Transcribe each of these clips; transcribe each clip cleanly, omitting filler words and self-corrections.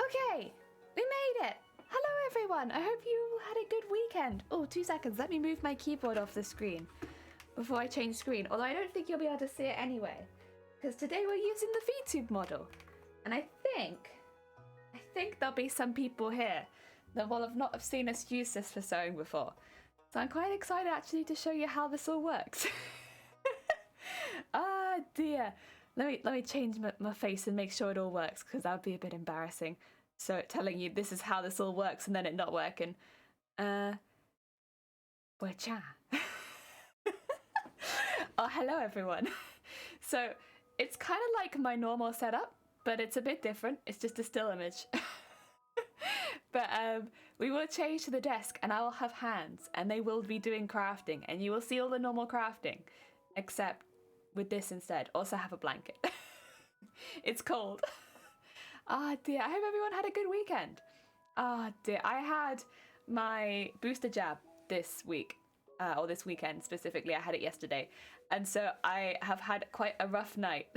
Okay, we made it. Hello everyone, I hope you had a good weekend. Oh, 2 seconds, let me move my keyboard off the screen before I change screen. Although I don't think you'll be able to see it anyway, because today we're using the VTube model. And I think there'll be some people here that will not have seen us use this for sewing before. So I'm quite excited actually to show you how this all works. Ah dear. Let me change my face and make sure it all works, because that would be a bit embarrassing. So telling you this is how this all works and then it not working. Wherecha? Oh, hello everyone. So it's kind of like my normal setup, but it's a bit different. It's just a still image. But we will change to the desk and I will have hands and they will be doing crafting and you will see all the normal crafting, except with this instead. Also have a blanket. It's cold. Ah dear, I hope everyone had a good weekend. Ah dear, I had my booster jab this week, or this weekend specifically. I had it yesterday. And so I have had quite a rough night.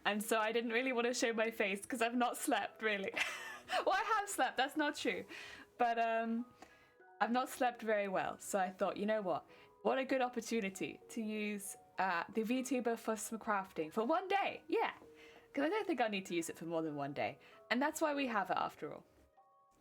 And so I didn't really want to show my face because I've not slept really. Well, I have slept, that's not true. But I've not slept very well. So I thought, you know what a good opportunity to use the VTuber for some crafting for one day. Yeah, because I don't think I'll need to use it for more than one day. And that's why we have it after all.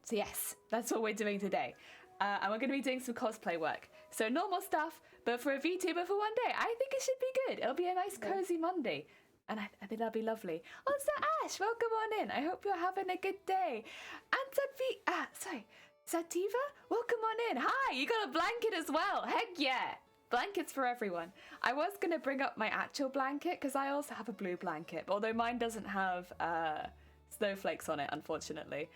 So yes, that's what we're doing today. And we're going to be doing some cosplay work. So normal stuff, but for a VTuber for one day. I think it should be good. It'll be a nice cozy Monday. And I think that'll be lovely. Oh, so Ash, welcome on in. I hope you're having a good day. And Sativa, welcome on in. Hi, you got a blanket as well. Heck yeah. Blankets for everyone. I was going to bring up my actual blanket because I also have a blue blanket, although mine doesn't have snowflakes on it, unfortunately.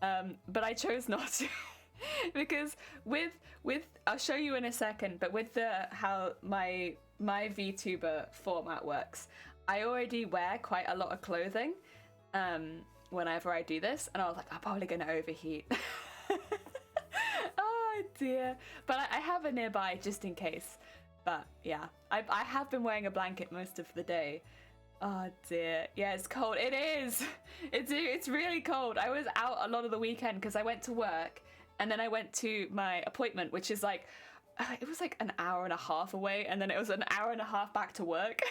But I chose not to. Because with I'll show you in a second, but with how my VTuber format works, I already wear quite a lot of clothing whenever I do this, and I was like, I'm probably going to overheat. Oh dear. But I have a nearby just in case. But yeah, I have been wearing a blanket most of the day. Oh dear. Yeah, it's cold. It is. It's really cold. I was out a lot of the weekend because I went to work and then I went to my appointment, which is like, it was like an hour and a half away, and then it was an hour and a half back to work.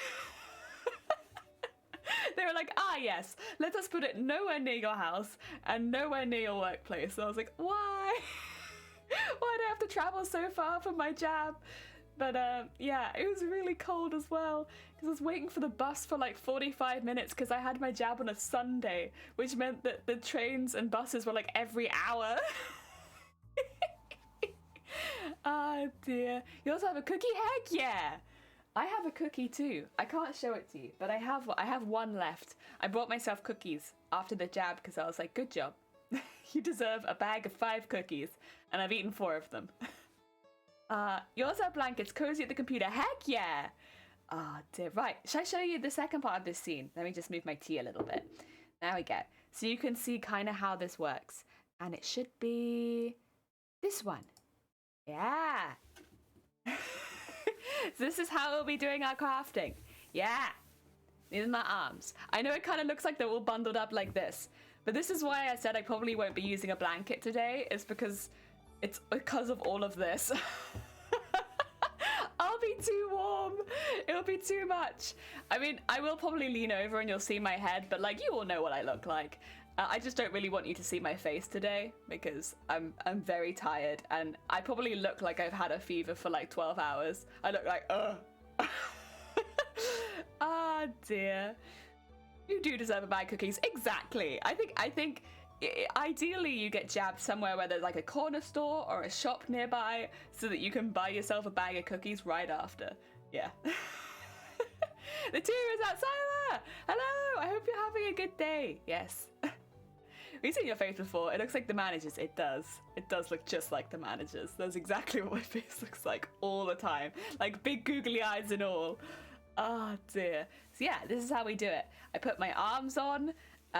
They were like, yes, let us put it nowhere near your house and nowhere near your workplace. So I was like, why? Why do I have to travel so far for my jab? But yeah, it was really cold as well because I was waiting for the bus for like 45 minutes because I had my jab on a Sunday, which meant that the trains and buses were like every hour. Oh dear. You also have a cookie? Heck yeah! I have a cookie too. I can't show it to you, but I have one left. I bought myself cookies after the jab because I was like, good job. You deserve a bag of 5 cookies, and I've eaten 4 of them. You also have blankets, cozy at the computer. Heck yeah! Oh dear. Right, shall I show you the second part of this scene? Let me just move my tea a little bit. There we go. So you can see kind of how this works. And it should be this one. Yeah! So this is how we'll be doing our crafting. Yeah! These are my arms. I know it kind of looks like they're all bundled up like this, but this is why I said I probably won't be using a blanket today, is because it's because of all of this. I'll be too warm. It'll be too much. I mean, I will probably lean over and you'll see my head, but like, you all know what I look like. I just don't really want you to see my face today because I'm very tired and I probably look like I've had a fever for like 12 hours. I look like, Ah dear. You do deserve a bag of cookies. Exactly. I think ideally you get jabbed somewhere where there's like a corner store or a shop nearby so that you can buy yourself a bag of cookies right after. Yeah. The tour is outside. Hello. I hope you're having a good day. Yes. We've seen your face before. It looks like the manager's. It does. It does look just like the manager's. That's exactly what my face looks like all the time. Like big googly eyes and all. Oh dear. So yeah, this is how we do it. I put my arms on,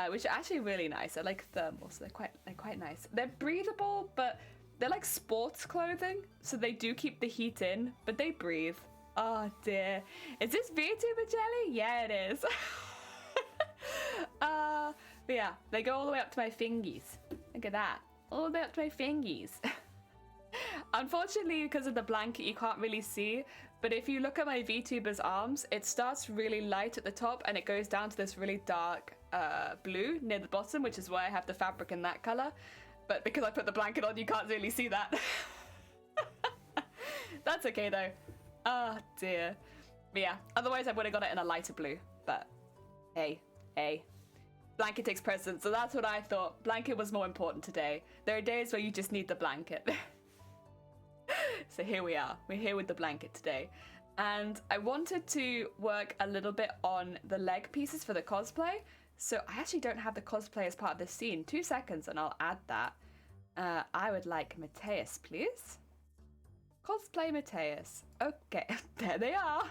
which are actually really nice. I like thermals. They're quite nice. They're breathable, but they're like sports clothing, so they do keep the heat in, but they breathe. Oh dear. Is this VTuber jelly? Yeah, it is. But yeah, they go all the way up to my fingies. Look at that. All the way up to my fingies. Unfortunately, because of the blanket, you can't really see. But if you look at my VTuber's arms, it starts really light at the top and it goes down to this really dark blue near the bottom, which is why I have the fabric in that color. But because I put the blanket on, you can't really see that. That's okay though. Oh dear. But yeah, otherwise I would have got it in a lighter blue. But hey. Blanket takes precedence, so that's what I thought. Blanket was more important today. There are days where you just need the blanket. So here we are. We're here with the blanket today. And I wanted to work a little bit on the leg pieces for the cosplay. So I actually don't have the cosplay as part of this scene. 2 seconds and I'll add that. I would like Mateus, please. Cosplay Mateus. Okay, there they are.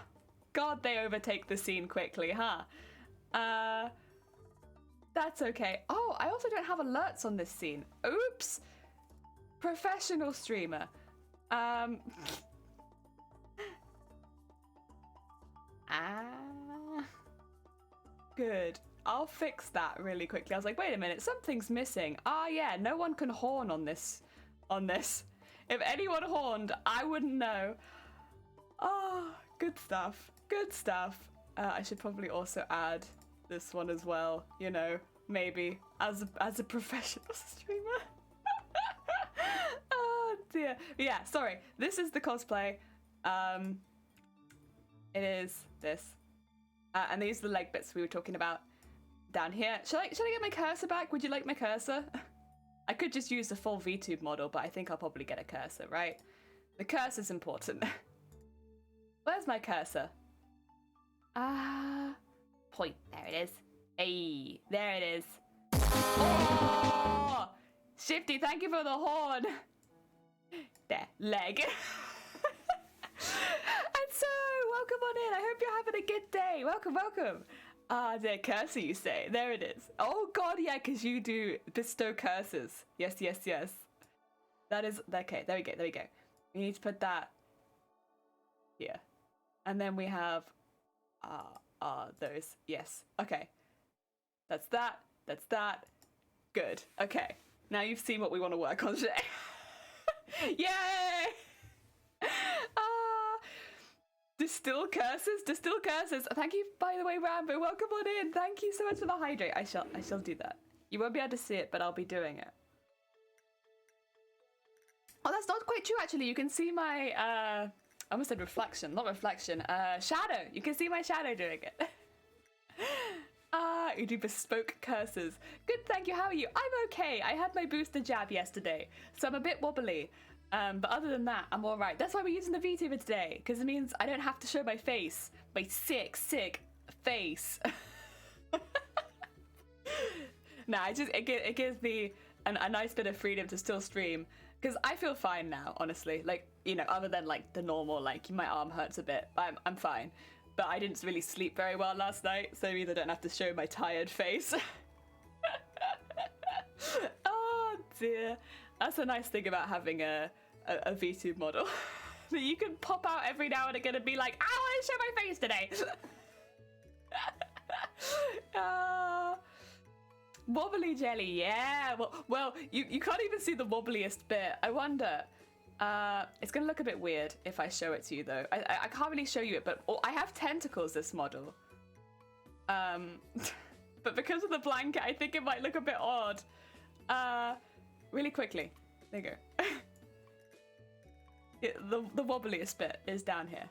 God, they overtake the scene quickly, huh? That's okay. Oh, I also don't have alerts on this scene. Oops. Professional streamer. Good. I'll fix that really quickly. I was like, wait a minute, something's missing. Yeah, no one can horn on this. If anyone horned, I wouldn't know. Oh, good stuff. Good stuff. I should probably also add this one as well, you know, maybe as a professional streamer. Oh dear. But yeah, sorry. This is the cosplay. It is this. And these are the leg bits we were talking about down here. Should I get my cursor back? Would you like my cursor? I could just use the full VTube model, but I think I'll probably get a cursor, right? The cursor's important. Where's my cursor? Point. There it is. Hey, there it is. Oh! Shifty, thank you for the horn. There, leg. And so, welcome on in. I hope you're having a good day. Welcome, welcome. The cursor, you say. There it is. Oh god, yeah, because you do bestow cursors. Yes. That is, okay, there we go. We need to put that here. And then we have, those, yes. Okay. That's that. Good. Okay. Now you've seen what we want to work on today. Yay! Distill curses. Thank you, by the way, Rambo. Welcome on in. Thank you so much for the hydrate. I shall do that. You won't be able to see it, but I'll be doing it. Oh, that's not quite true, actually. You can see my, I almost said reflection, not reflection. Shadow. You can see my shadow doing it. You do bespoke curses. Good, thank you. How are you? I'm okay. I had my booster jab yesterday, so I'm a bit wobbly. But other than that, I'm all right. That's why we're using the VTuber today, because it means I don't have to show my face. My sick face. Nah, it gives me a nice bit of freedom to still stream, because I feel fine now, honestly. Like, you know, other than like the normal, like my arm hurts a bit, I'm fine. But I didn't really sleep very well last night, so I either don't have to show my tired face. Oh dear. That's a nice thing about having a VTube model. That you can pop out every now and again and be like, I want to show my face today. Wobbly jelly, yeah. Well, you can't even see the wobbliest bit. I wonder. It's gonna look a bit weird if I show it to you though. I can't really show you it, but I have tentacles, this model. But because of the blanket, I think it might look a bit odd. Really quickly. There you go. The wobbliest bit is down here.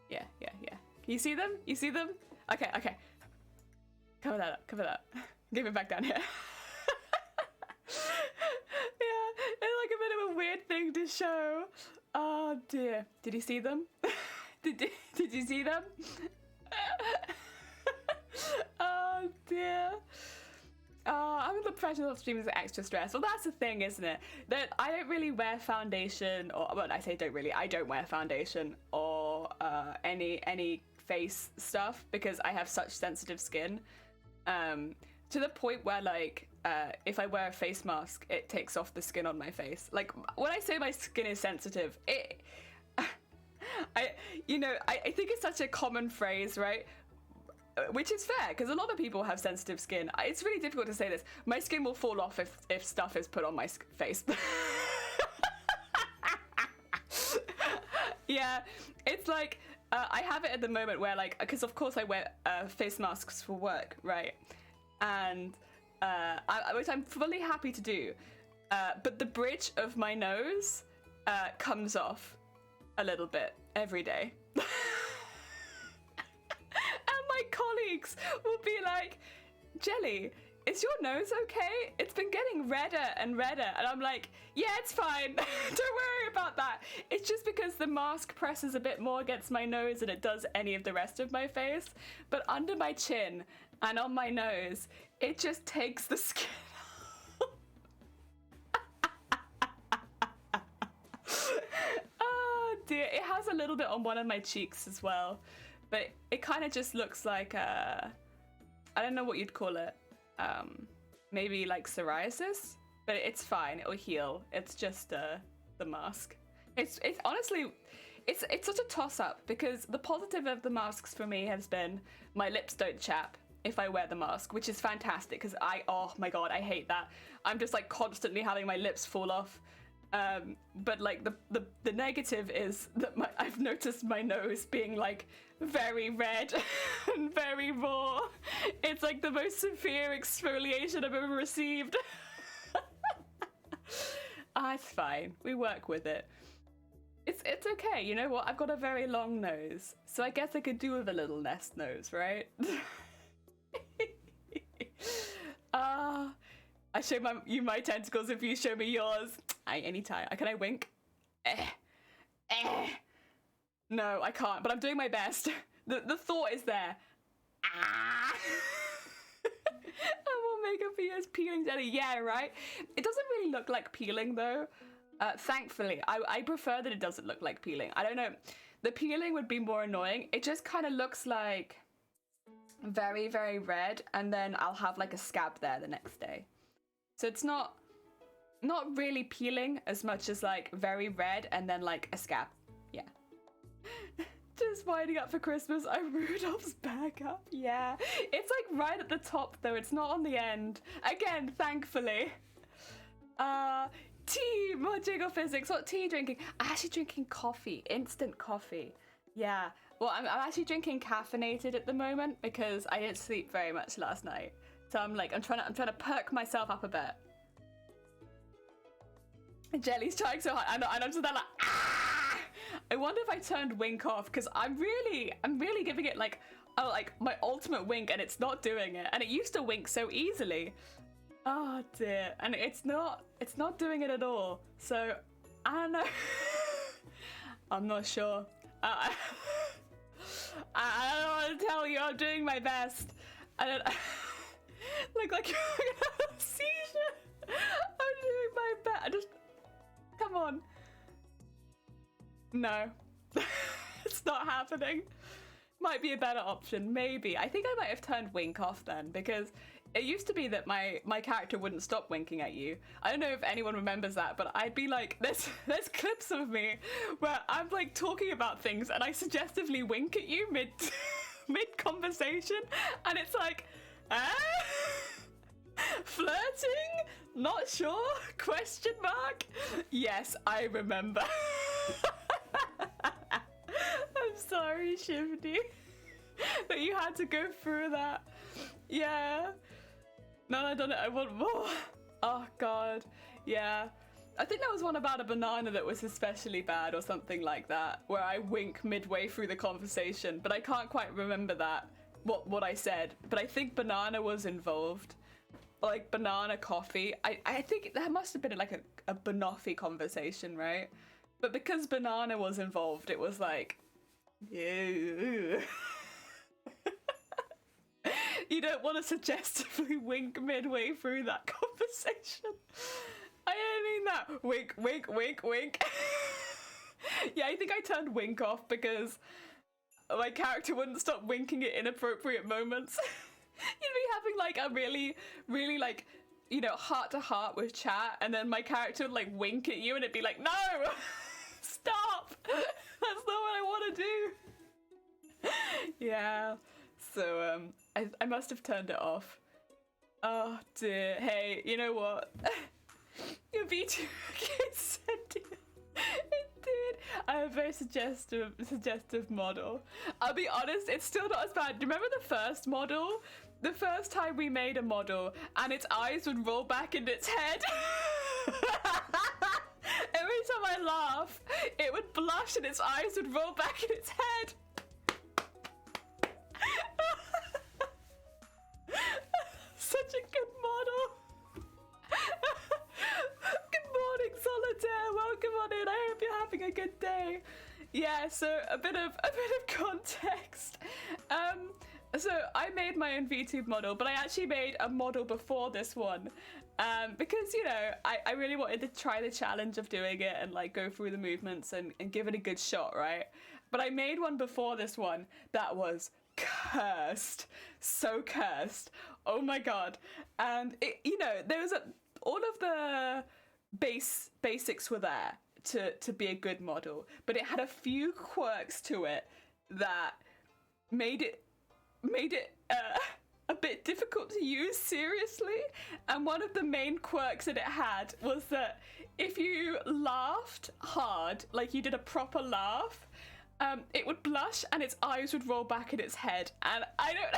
Yeah. Can you see them? You see them? Okay. Cover that up. Give it back down here. Yeah, it's like a bit of a weird thing to show. Oh dear. Did you see them? Did you see them? Oh dear. Having the professional streamers is extra stress. Well, that's the thing, isn't it? That I don't really wear foundation, or well, I say don't really. I don't wear foundation or any face stuff because I have such sensitive skin. To the point where like if I wear a face mask, it takes off the skin on my face. Like when I say my skin is sensitive, I think it's such a common phrase, right? which is fair, because a lot of people have sensitive skin. It's really difficult to say this. My skin will fall off if stuff is put on my face. Yeah, it's like, I have it at the moment where, like, because of course I wear face masks for work, right? And, which I'm fully happy to do. But the bridge of my nose comes off a little bit every day. And my colleagues will be like, Jelly, is your nose okay? It's been getting redder and redder. And I'm like, yeah, it's fine. Don't worry about that. It's just because the mask presses a bit more against my nose than it does any of the rest of my face. But under my chin and on my nose, it just takes the skin. Oh dear, it has a little bit on one of my cheeks as well. But it kind of just looks like, I don't know what you'd call it. Maybe like psoriasis, but it's fine. It'll heal. It's just the mask. It's honestly, it's such a toss-up, because the positive of the masks for me has been my lips don't chap if I wear the mask, which is fantastic, because oh my god, I hate that. I'm just like constantly having my lips fall off. But like the negative is that I've noticed my nose being like very red and very raw. It's like the most severe exfoliation I've ever received. It's fine. We work with it. It's okay. You know what? I've got a very long nose, so I guess I could do with a little less nose, right? I show you my tentacles if you show me yours. Anytime. Can I wink? No, I can't, but I'm doing my best. The thought is there. I will make a video as peeling jelly. Yeah, right? It doesn't really look like peeling though. Thankfully, I prefer that it doesn't look like peeling. I don't know. The peeling would be more annoying. It just kind of looks like very, very red, and then I'll have like a scab there the next day. So it's not really peeling as much as like very red and then like a scab. Yeah. Just winding up for Christmas. I'm Rudolph's backup. Yeah. It's like right at the top though. It's not on the end. Again, thankfully. Tea, more jiggle physics. What tea drinking? I'm actually drinking coffee, instant coffee. Yeah. Well, I'm actually drinking caffeinated at the moment because I didn't sleep very much last night. So I'm trying to perk myself up a bit. Jelly's trying so hard, and I'm just there like, ah! I wonder if I turned wink off, because I'm really giving it like my ultimate wink, and it's not doing it. And it used to wink so easily. Oh dear, and it's not doing it at all. So I don't know. I'm not sure. I don't want to tell you. I'm doing my best. I don't. Look like you're gonna have a seizure. I'm doing my best. I just. Come on. No. It's not happening. Might be a better option, maybe. I think I might have turned wink off then, because it used to be that my character wouldn't stop winking at you. I don't know if anyone remembers that, but I'd be like, there's clips of me where I'm like talking about things and I suggestively wink at you mid conversation, and it's like, ah? Flirting? Not sure? Question mark? Yes, I remember. I'm sorry, Shivdi, that you had to go through that. Yeah. No, I don't know. I want more. Oh, God. Yeah. I think there was one about a banana that was especially bad or something like that, where I wink midway through the conversation, but I can't quite remember that, what I said. But I think banana was involved. Like banana coffee. I think there must have been like a banoffee conversation, right? But because banana was involved, it was like, ew. You don't want to suggestively wink midway through that conversation. I don't mean that. Wink, wink, wink, wink. Yeah, I think I turned wink off because my character wouldn't stop winking at inappropriate moments. You'd be having like a really like, you know, heart to heart with chat, and then my character would like wink at you and it'd be like, no, stop. That's not what I want to do. Yeah. So I must have turned it off. Oh dear. Hey, you know what? Your VTuber keeps sending. It did. I have a very suggestive model. I'll be honest, it's still not as bad. Do you remember the first model? The first time we made a model and its eyes would roll back in its head. Every time I laugh, it would blush and its eyes would roll back in its head. Such a good model. Good morning, Solitaire. Welcome on in. I hope you're having a good day. Yeah, so a bit of context. So I made my own VTube model, but I actually made a model before this one. Because, you know, I really wanted to try the challenge of doing it and like go through the movements and give it a good shot, right? But I made one before this one that was cursed. So cursed. Oh my god. And it, you know, there was all of the basics were there to be a good model, but it had a few quirks to it that made it a bit difficult to use seriously. And one of the main quirks that it had was that if you laughed hard, like you did a proper laugh, it would blush and its eyes would roll back in its head. And I don't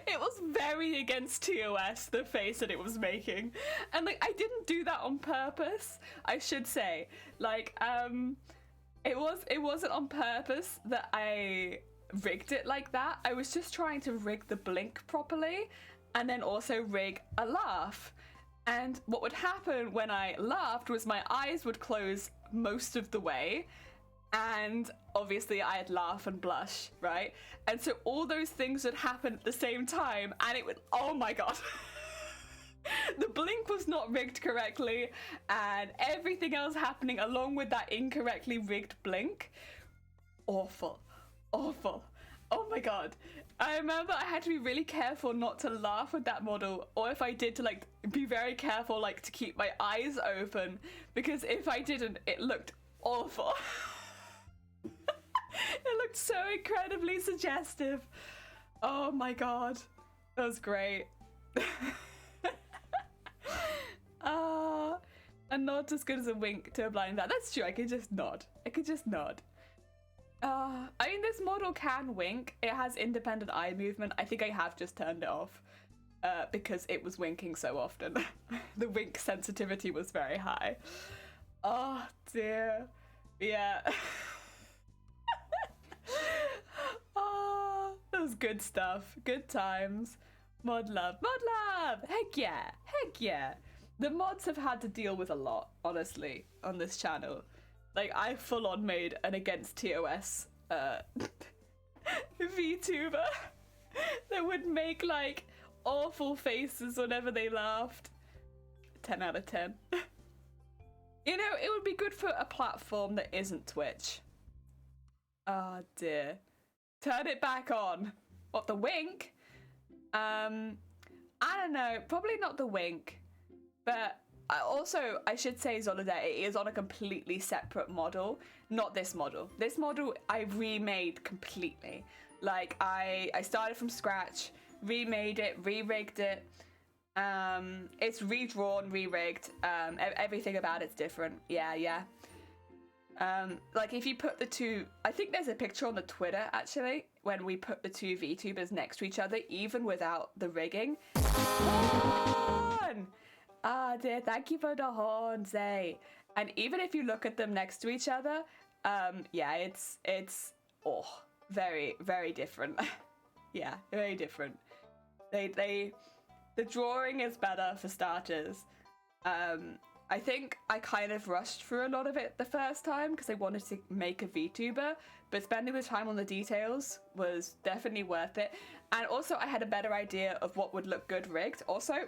it was very against TOS, the face that it was making. And like I didn't do that on purpose, I should say. Like it wasn't on purpose that I rigged it like that. I was just trying to rig the blink properly and then also rig a laugh. And what would happen when I laughed was my eyes would close most of the way, and obviously I'd laugh and blush, right? And so all those things would happen at the same time, and it would, oh my god. The blink was not rigged correctly, and everything else happening along with that incorrectly rigged blink. Awful. Awful. Oh my god. I remember I had to be really careful not to laugh with that model, or if I did, to like be very careful like to keep my eyes open, because if I didn't, it looked awful. It looked so incredibly suggestive. Oh my god. That was great. A nod's as good as a wink to a blind man. That's true, I could just nod. I mean, this model can wink. It has independent eye movement. I think I have just turned it off because it was winking so often. The wink sensitivity was very high. Oh dear. Yeah. Oh, that was good stuff. Good times. Mod love. Heck yeah. The mods have had to deal with a lot, honestly, on this channel. Like, I full on made an against TOS VTuber that would make like awful faces whenever they laughed. 10 out of 10. You know, it would be good for a platform that isn't Twitch. Oh dear. Turn it back on. What, the wink? I don't know, probably not the wink, but I should say, Zolodette, it is on a completely separate model, not this model. This model I remade completely. Like, I started from scratch, remade it, re-rigged it. It's redrawn, re-rigged. Everything about it's different. Yeah. Like, if you put the two, I think there's a picture on the Twitter, actually, when we put the two VTubers next to each other, even without the rigging. Ah, dear, thank you for the horns, eh? And even if you look at them next to each other, yeah, it's very, very different. Yeah, very different. The drawing is better for starters. I think I kind of rushed through a lot of it the first time because I wanted to make a VTuber, but spending the time on the details was definitely worth it. And also I had a better idea of what would look good rigged. Also,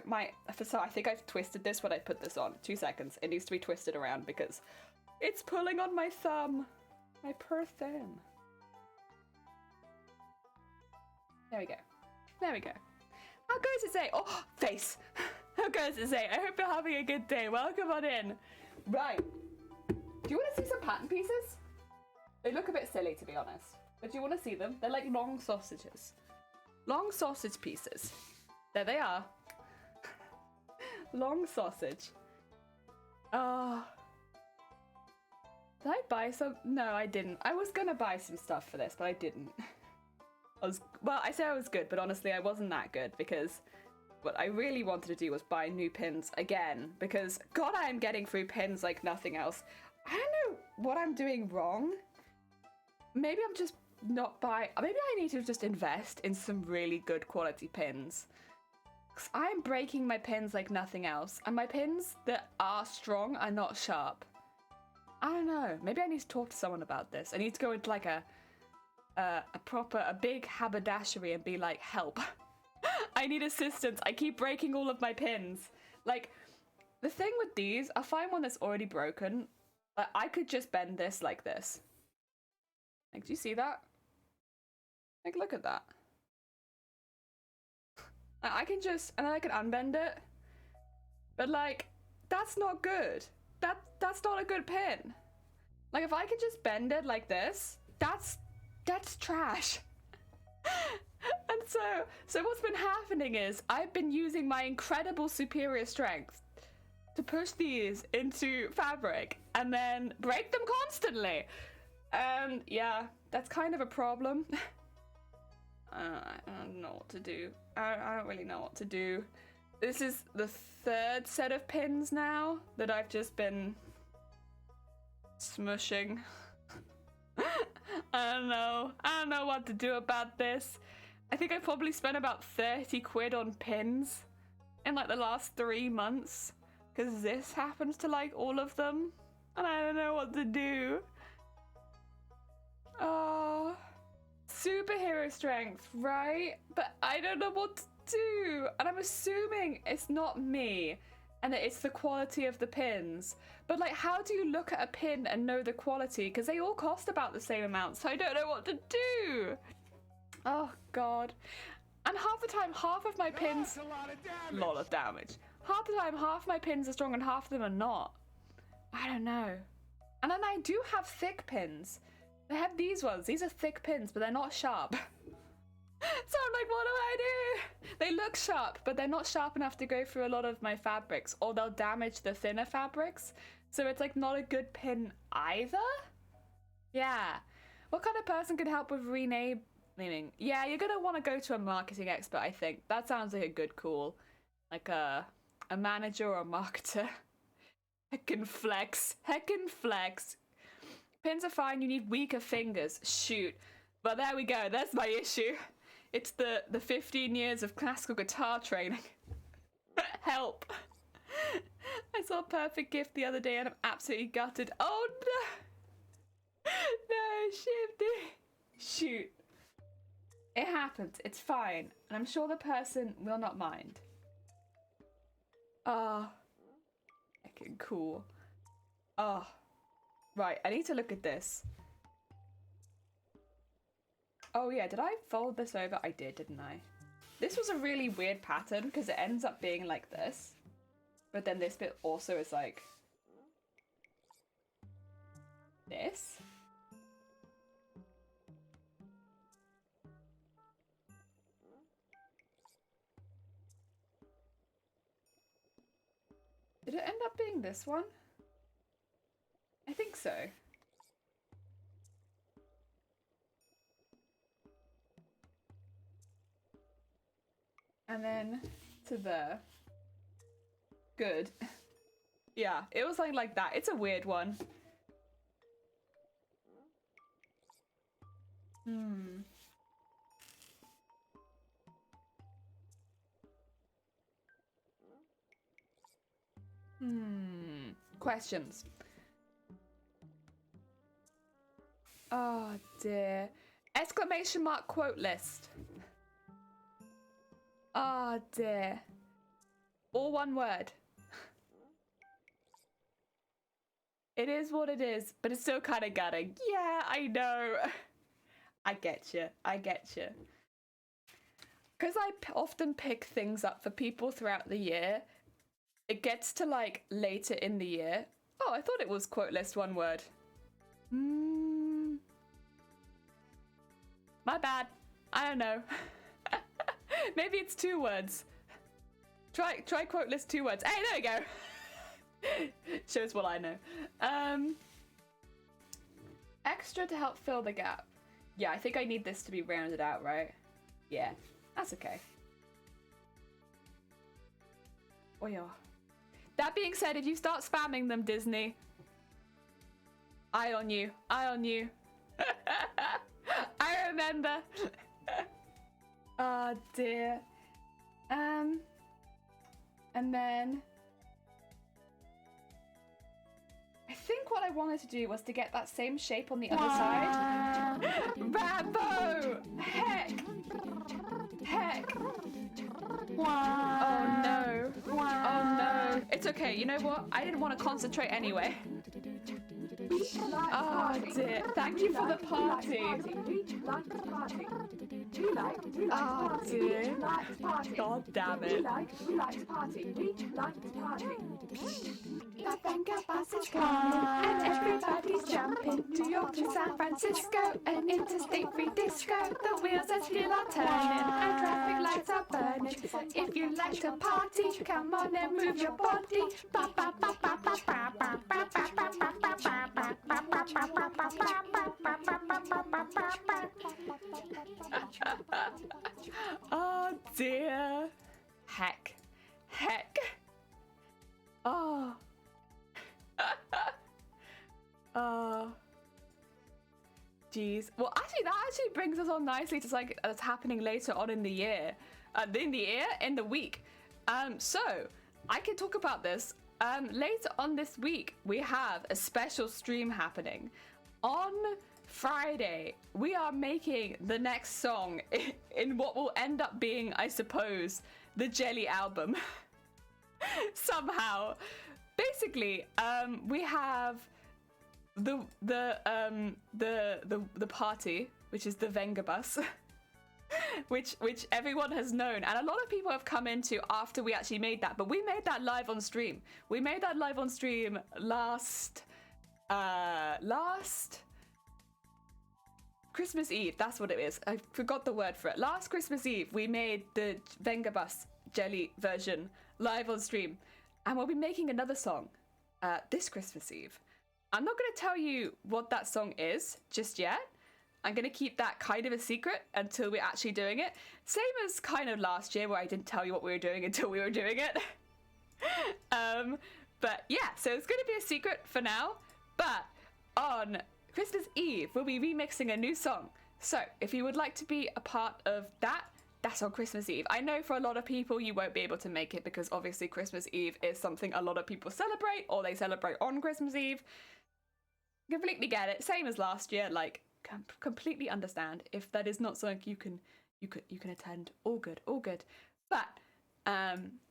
so I think I've twisted this when I put this on. 2 seconds. It needs to be twisted around because it's pulling on my thumb. My poor thumb. There we go. How goes it say? Oh, face. How goes it say? I hope you're having a good day. Welcome on in. Right. Do you want to see some pattern pieces? They look a bit silly, to be honest. But you want to see them? They're like long sausages. Long sausage pieces. There they are. Long sausage. Oh. Did I buy some? No, I didn't. I was gonna buy some stuff for this, but I didn't. Well, I say I was good, but honestly I wasn't that good because what I really wanted to do was buy new pins again because God, I am getting through pins like nothing else. I don't know what I'm doing wrong. Maybe I'm just not buying. Maybe I need to just invest in some really good quality pins. Because I'm breaking my pins like nothing else, and my pins that are strong are not sharp. I don't know. Maybe I need to talk to someone about this. I need to go into like a big haberdashery and be like, help. I need assistance. I keep breaking all of my pins. Like, the thing with these, I find one that's already broken. I could just bend this like this. Like, do you see that? Like, look at that. I can just, and then I can unbend it. But like, that's not good. That's not a good pin. Like, if I can just bend it like this, that's trash. And so what's been happening is I've been using my incredible superior strength to push these into fabric and then break them constantly. And yeah, that's kind of a problem. I don't know what to do. I don't really know what to do. This is the third set of pins now that I've just been smushing. I don't know what to do about this. I think I probably spent about 30 quid on pins in like the last 3 months because this happens to like all of them and I don't know what to do. Oh, superhero strength, right? But I don't know what to do, and I'm assuming it's not me and that it's the quality of the pins. But like, how do you look at a pin and know the quality? Because they all cost about the same amount, so I don't know what to do. Oh God. And half the time, half of my pins, a lot of damage. Half the time, half my pins are strong and half of them are not. I don't know. And then I do have thick pins. I have these ones. These are thick pins, but they're not sharp. So I'm like, what do I do? They look sharp, but they're not sharp enough to go through a lot of my fabrics, or they'll damage the thinner fabrics. So it's like not a good pin either. Yeah. What kind of person could help with renaming? Yeah, you're gonna want to go to a marketing expert, I think. That sounds like a good call. Like a manager or a marketer. Heckin' flex. Heckin' flex. Pins are fine, you need weaker fingers. Shoot. But there we go, that's my issue. It's the 15 years of classical guitar training. Help. I saw a perfect gift the other day and I'm absolutely gutted. Oh no! No, Shifty. Shoot. It happens, it's fine. And I'm sure the person will not mind. Ah. Okay, cool. Ah. Right, I need to look at this. Oh yeah, did I fold this over? I did, didn't I? This was a really weird pattern because it ends up being like this. But then this bit also is like this. Did it end up being this one? I think so. And then to the good. Yeah, it was something like that. It's a weird one. Questions. Oh dear. Exclamation mark quote list. Oh dear. All one word. It is what it is, but it's still kind of gutting. Yeah, I know. I get you. I get you. Because I often pick things up for people throughout the year, it gets to like later in the year. Oh, I thought it was quote list one word. My bad. I don't know. Maybe it's 2 words. Try quote list 2 words. Hey, there we go. Shows what I know. Extra to help fill the gap. Yeah, I think I need this to be rounded out, right? Yeah, that's okay. Oh yeah. That being said, if you start spamming them, Disney, eye on you. Eye on you. I remember. Oh dear. And then I think what I wanted to do was to get that same shape on the other side. Rambo! Heck! Heck! Oh no. Oh no. It's okay, you know what? I didn't want to concentrate anyway. Oh dear. Thank you for the party. Oh dear. God damn it. The Venga bus is coming and everybody's jumping. New York to San Francisco, an interstate free disco. The wheels are still are turning and traffic lights are burning. If you like to party, come on and move your body. Ba ba ba ba ba ba ba ba ba ba ba ba ba. Oh dear. Heck. Heck. Oh. Oh. Jeez. Well, actually, that actually brings us on nicely to something that's happening later on in the year. In the week. So, I can talk about this. Later on this week, we have a special stream happening. On Friday, we are making the next song in what will end up being, I suppose, the Jelly album. Somehow. Basically, we have the party, which is the Venga bus. which everyone has known, and a lot of people have come into after we actually made that, but we made that live on stream. We made that live on stream last Christmas Eve. That's what it is. I forgot the word for it. Last Christmas Eve, we made the Venga bus jelly version live on stream, and we'll be making another song this Christmas Eve. I'm not going to tell you what that song is just yet. I'm going to keep that kind of a secret until we're actually doing it. Same as kind of last year where I didn't tell you what we were doing until we were doing it. But yeah, so it's going to be a secret for now. But on Christmas Eve, we'll be remixing a new song. So if you would like to be a part of that, that's on Christmas Eve. I know for a lot of people you won't be able to make it because obviously Christmas Eve is something a lot of people celebrate, or they celebrate on Christmas Eve. Completely get it. Same as last year, like completely understand if that is not something you can attend. All good. But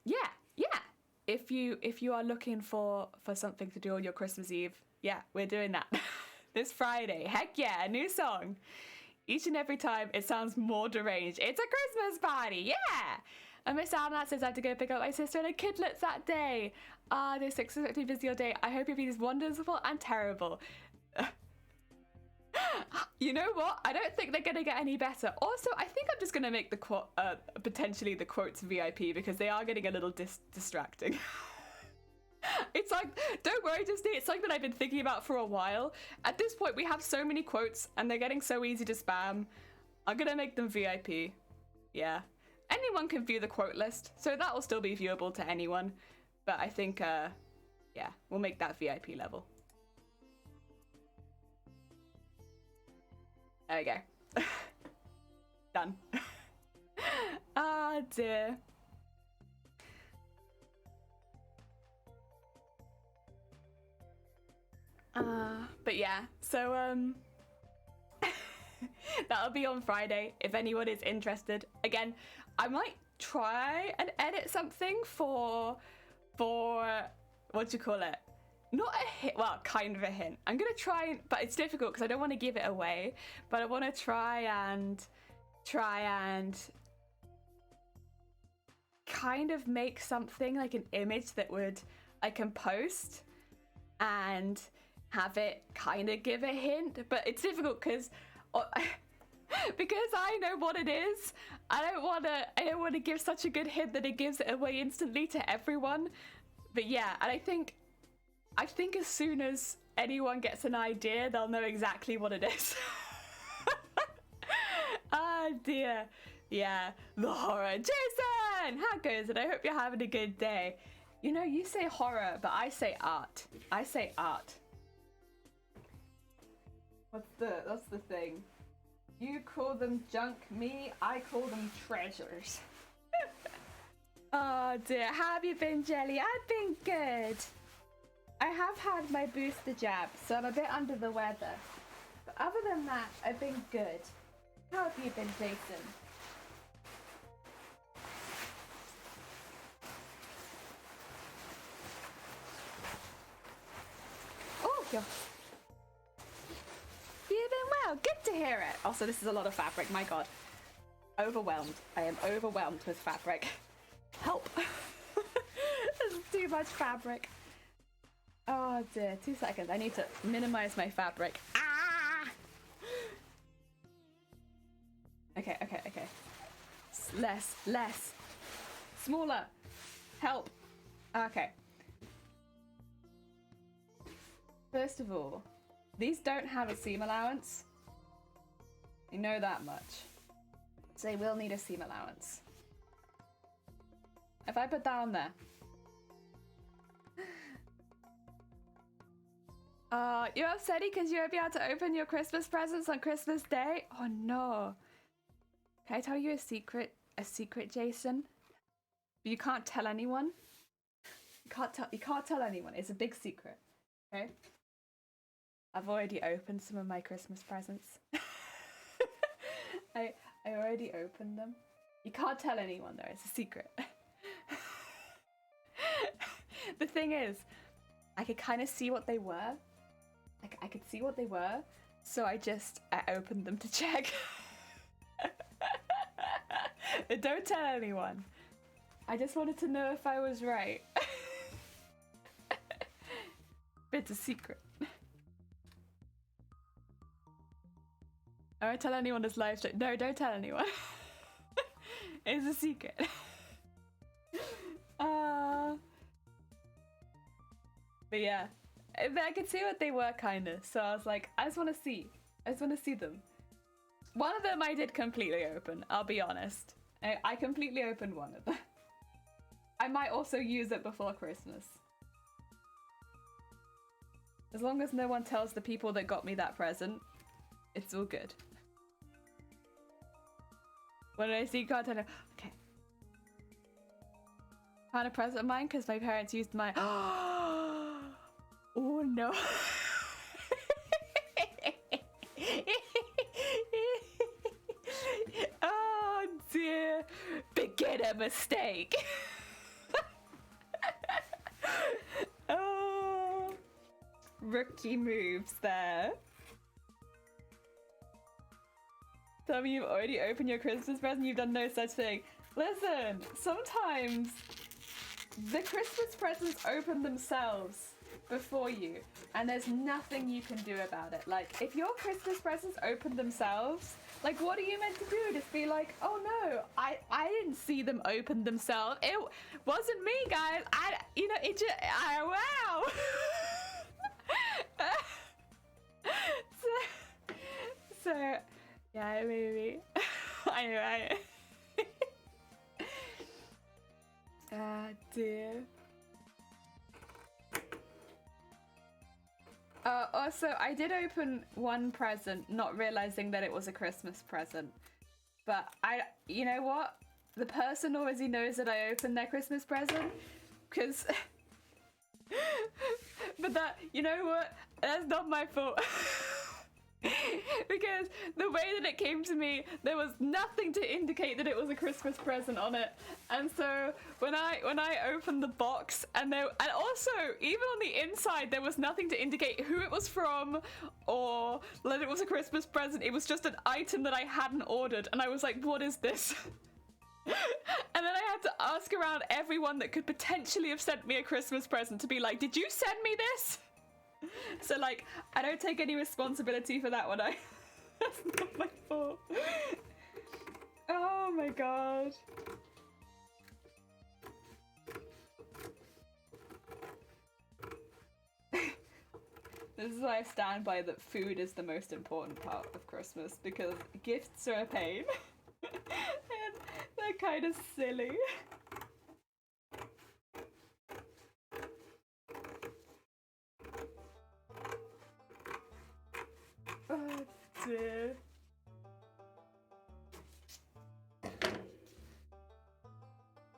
yeah. If you are looking for something to do on your Christmas Eve, yeah, we're doing that this Friday. Heck yeah, a new song. Each and every time it sounds more deranged. It's a Christmas party, yeah! And Miss Anna says I have to go pick up my sister and the kidlets that day. This expectedly busy all day. I hope your week is wonderful and terrible. You know what? I don't think they're gonna get any better. Also, I think I'm just gonna make the potentially the quotes VIP because they are getting a little distracting. It's like, don't worry, Disney, it's something that I've been thinking about for a while. At this point, we have so many quotes and they're getting so easy to spam. I'm gonna make them VIP. Yeah. Anyone can view the quote list, so that will still be viewable to anyone. But I think, yeah, we'll make that VIP level. There we go. Done. Ah, dear. But yeah, so that'll be on Friday if anyone is interested. Again, I might try and edit something for what do you call it? Not a hint, well, kind of a hint. I'm gonna try, but it's difficult because I don't want to give it away. But I want to try and kind of make something like an image that I can post and have it kind of give a hint. But it's difficult because Because I know what it is. I don't want to give such a good hint that it gives it away instantly to everyone. But yeah, and I think as soon as anyone gets an idea, they'll know exactly what it is. Ah, dear. Yeah, the horror. Jason, how goes it? I hope you're having a good day. You know, you say horror, but I say art. I say art. What's the thing? You call them junk, me, I call them treasures. Oh dear, how have you been, Jelly? I've been good. I have had my booster jab, so I'm a bit under the weather. But other than that, I've been good. How have you been, Jason? Oh, you've been well. Good to hear it. Also, this is a lot of fabric. My God. Overwhelmed. I am overwhelmed with fabric. Help. This is too much fabric. Oh dear. 2 seconds. I need to minimize my fabric. Ah! Okay. Less. Smaller. Help. Okay. First of all, these don't have a seam allowance. You know that much. So they will need a seam allowance. If I put that on there. You're upset because you won't be able to open your Christmas presents on Christmas Day? Oh no. Can I tell you a secret? A secret, Jason? But you can't tell anyone. You can't tell anyone. It's a big secret. Okay? I've already opened some of my Christmas presents. I already opened them. You can't tell anyone though, it's a secret. The thing is, I could kind of see what they were. I could see what they were, so I opened them to check. But don't tell anyone. I just wanted to know if I was right. But it's a secret. I won't tell anyone this live stream. No, don't tell anyone. It's a secret. But yeah, I could see what they were kind of. So I was like, I just want to see. I just want to see them. One of them I did completely open, I'll be honest. I completely opened one of them. I might also use it before Christmas. As long as no one tells the people that got me that present, it's all good. When I see content, okay. Found a present of mine because my parents used my. Oh no. Oh dear. Beginner mistake. Oh. Rookie moves there. Tell me you've already opened your Christmas present, you've done no such thing. Listen, sometimes the Christmas presents open themselves before you, and there's nothing you can do about it. Like, if your Christmas presents open themselves, like, what are you meant to do? Just be like, oh no, I didn't see them open themselves. It wasn't me, guys. Wow. So yeah, maybe. I ah, dear. Also, I did open one present, not realizing that it was a Christmas present. But you know what? The person already knows that I opened their Christmas present, because. But you know what? That's not my fault. Because the way that it came to me, there was nothing to indicate that it was a Christmas present on it. And so when I opened the box, and also even on the inside there was nothing to indicate who it was from or that it was a Christmas present. It was just an item that I hadn't ordered, and I was like, what is this? And then I had to ask around everyone that could potentially have sent me a Christmas present to be like, did you send me this? So like, I don't take any responsibility for that one. That's not my fault. Oh my god. This is why I stand by that food is the most important part of Christmas, because gifts are a pain. And they're kind of silly. Oh dear.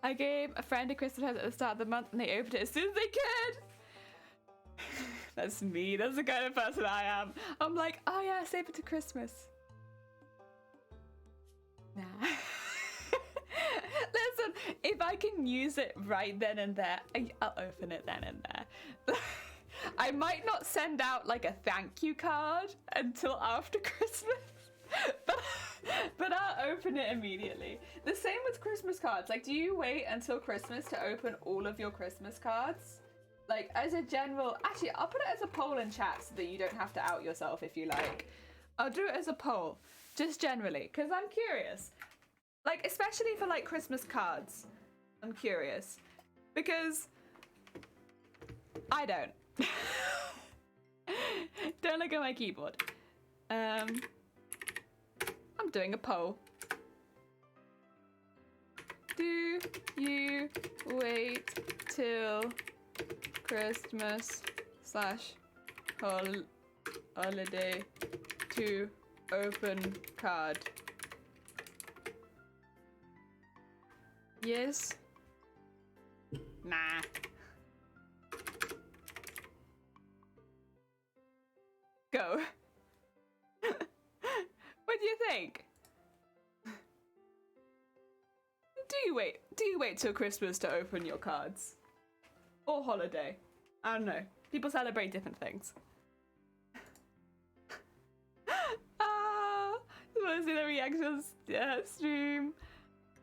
I gave a friend a Christmas present at the start of the month and they opened it as soon as they could. That's me. That's the kind of person I am. I'm like, oh yeah, save it to Christmas. Nah. Listen, if I can use it right then and there, I'll open it then and there. I might not send out like a thank you card until after Christmas, but I'll open it immediately. The same with Christmas cards. Like, do you wait until Christmas to open all of your Christmas cards? Like, as a general, actually, I'll put it as a poll in chat so that you don't have to out yourself if you like. I'll do it as a poll, just generally, because I'm curious. Like, especially for, like, Christmas cards. I'm curious. Because I don't. Don't look at my keyboard. I'm doing a poll. Do you wait till Christmas / holiday to open card? Yes? Nah. Go. What do you think? Do you wait till Christmas to open your cards? Or holiday? I don't know. People celebrate different things. You want to see the reactions stream?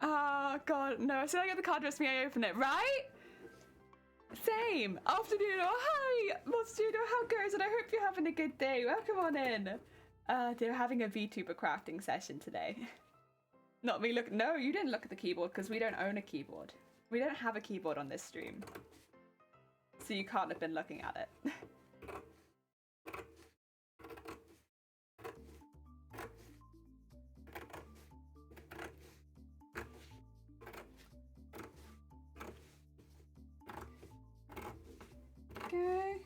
Oh god, no. As soon as I get the card with me, I open it, right? Same. Afternoon. Oh, hi, Monstudo. How goes? And I hope you're having a good day. Welcome on in. They're having a VTuber crafting session today. Not me look. No, you didn't look at the keyboard because we don't own a keyboard. We don't have a keyboard on this stream. So you can't have been looking at it. Okay.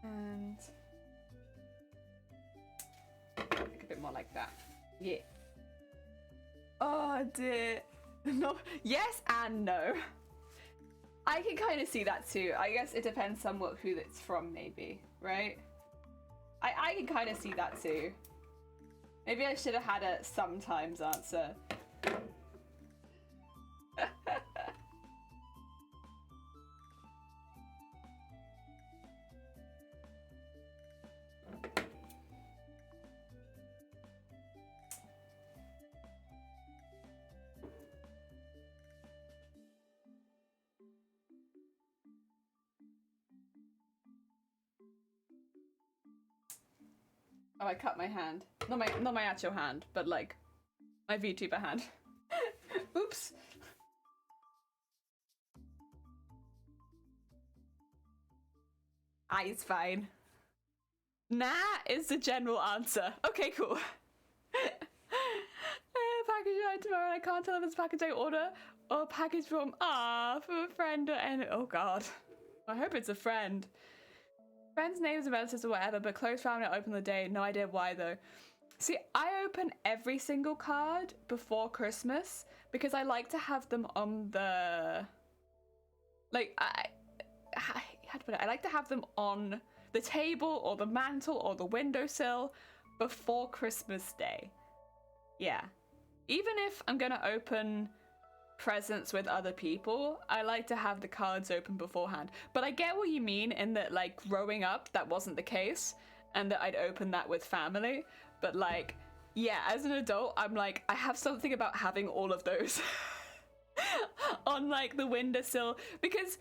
And make a bit more like that. Yeah. Oh dear. No. Yes and no. I can kind of see that too. I guess it depends somewhat who it's from, maybe, right? I can kind of see that too. Maybe I should have had a sometimes answer. Oh, I cut my hand. Not my actual hand, but like my VTuber hand. Oops. It's fine. Nah is the general answer. Okay, cool. Package arrived tomorrow and I can't tell if it's a package I order or a package from from a friend and oh god. I hope it's a friend. Friends, neighbors, and relatives or whatever, but close family open the day. No idea why though. See, I open every single card before Christmas because I like to have them on the... Like, how to put it? I like to have them on the table or the mantle or the windowsill before Christmas Day. Yeah. Even if I'm gonna open presents with other people, I like to have the cards open beforehand. But I get what you mean in that, like, growing up, that wasn't the case, and that I'd open that with family. But, like, yeah, as an adult, I'm like, I have something about having all of those on like the windowsill, because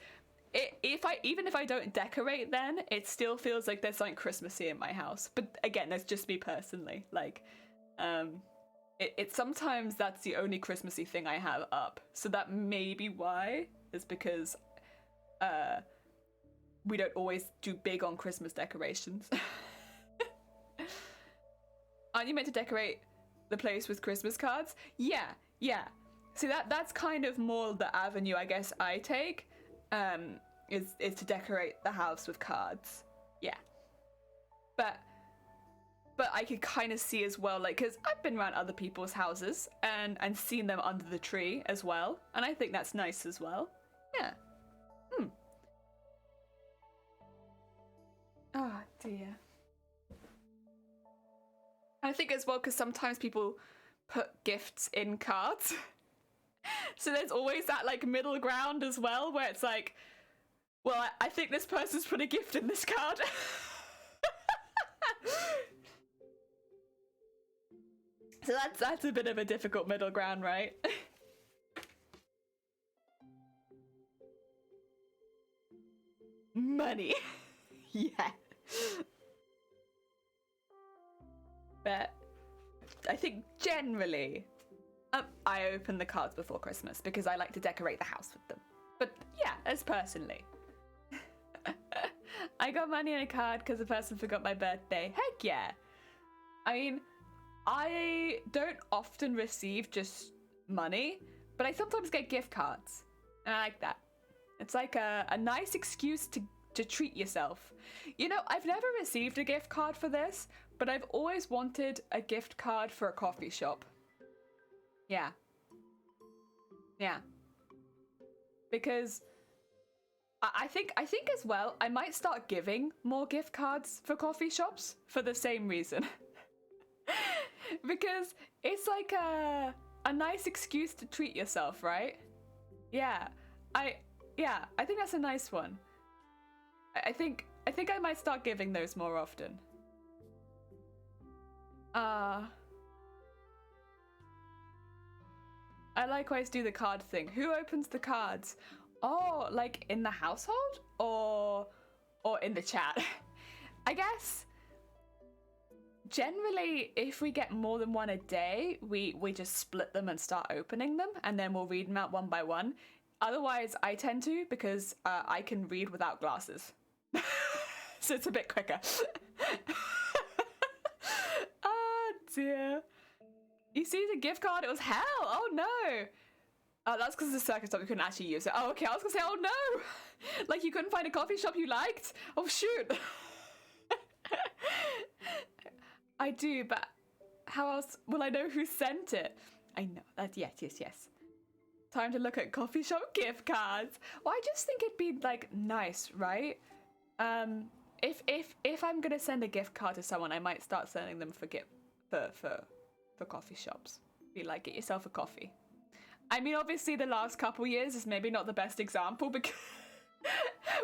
even if I don't decorate, then it still feels like there's something Christmassy in my house. But again, that's just me personally. Like, it sometimes that's the only Christmassy thing I have up. So that may be why, is because we don't always do big on Christmas decorations. Aren't you meant to decorate the place with Christmas cards? Yeah. See, that's kind of more the avenue I guess I take, is to decorate the house with cards. Yeah. But I could kind of see as well, like, because I've been around other people's houses and seen them under the tree as well, and I think that's nice as well. Yeah. Oh dear. I think as well, because sometimes people put gifts in cards. So there's always that like middle ground as well, where it's like, well, I think this person's put a gift in this card. So that's a bit of a difficult middle ground, right? Money. Yeah. But I think generally, I open the cards before Christmas because I like to decorate the house with them. But yeah, as personally. I got money in a card because the person forgot my birthday. Heck yeah. I mean, I don't often receive just money, but I sometimes get gift cards. And I like that. It's like a nice excuse to treat yourself. You know, I've never received a gift card for this, but I've always wanted a gift card for a coffee shop. Yeah. Because I think as well, I might start giving more gift cards for coffee shops for the same reason. Because it's like a nice excuse to treat yourself, right? Yeah. I think that's a nice one. I think I might start giving those more often. I likewise do the card thing. Who opens the cards? Oh, like in the household or in the chat? I guess generally if we get more than one a day, we just split them and start opening them, and then we'll read them out one by one. Otherwise, I tend to, because I can read without glasses. So it's a bit quicker. Oh dear. You see the gift card? It was hell. Oh no. Oh, that's because the circus stop, you couldn't actually use it. Oh, okay. I was gonna say, oh no. Like you couldn't find a coffee shop you liked? Oh shoot. I do, but how else will I know who sent it? I know that. Yes. Time to look at coffee shop gift cards. Well, I just think it'd be like nice, right? If I'm gonna send a gift card to someone, I might start sending them for coffee shops. Be like, get yourself a coffee. I mean, obviously the last couple years is maybe not the best example because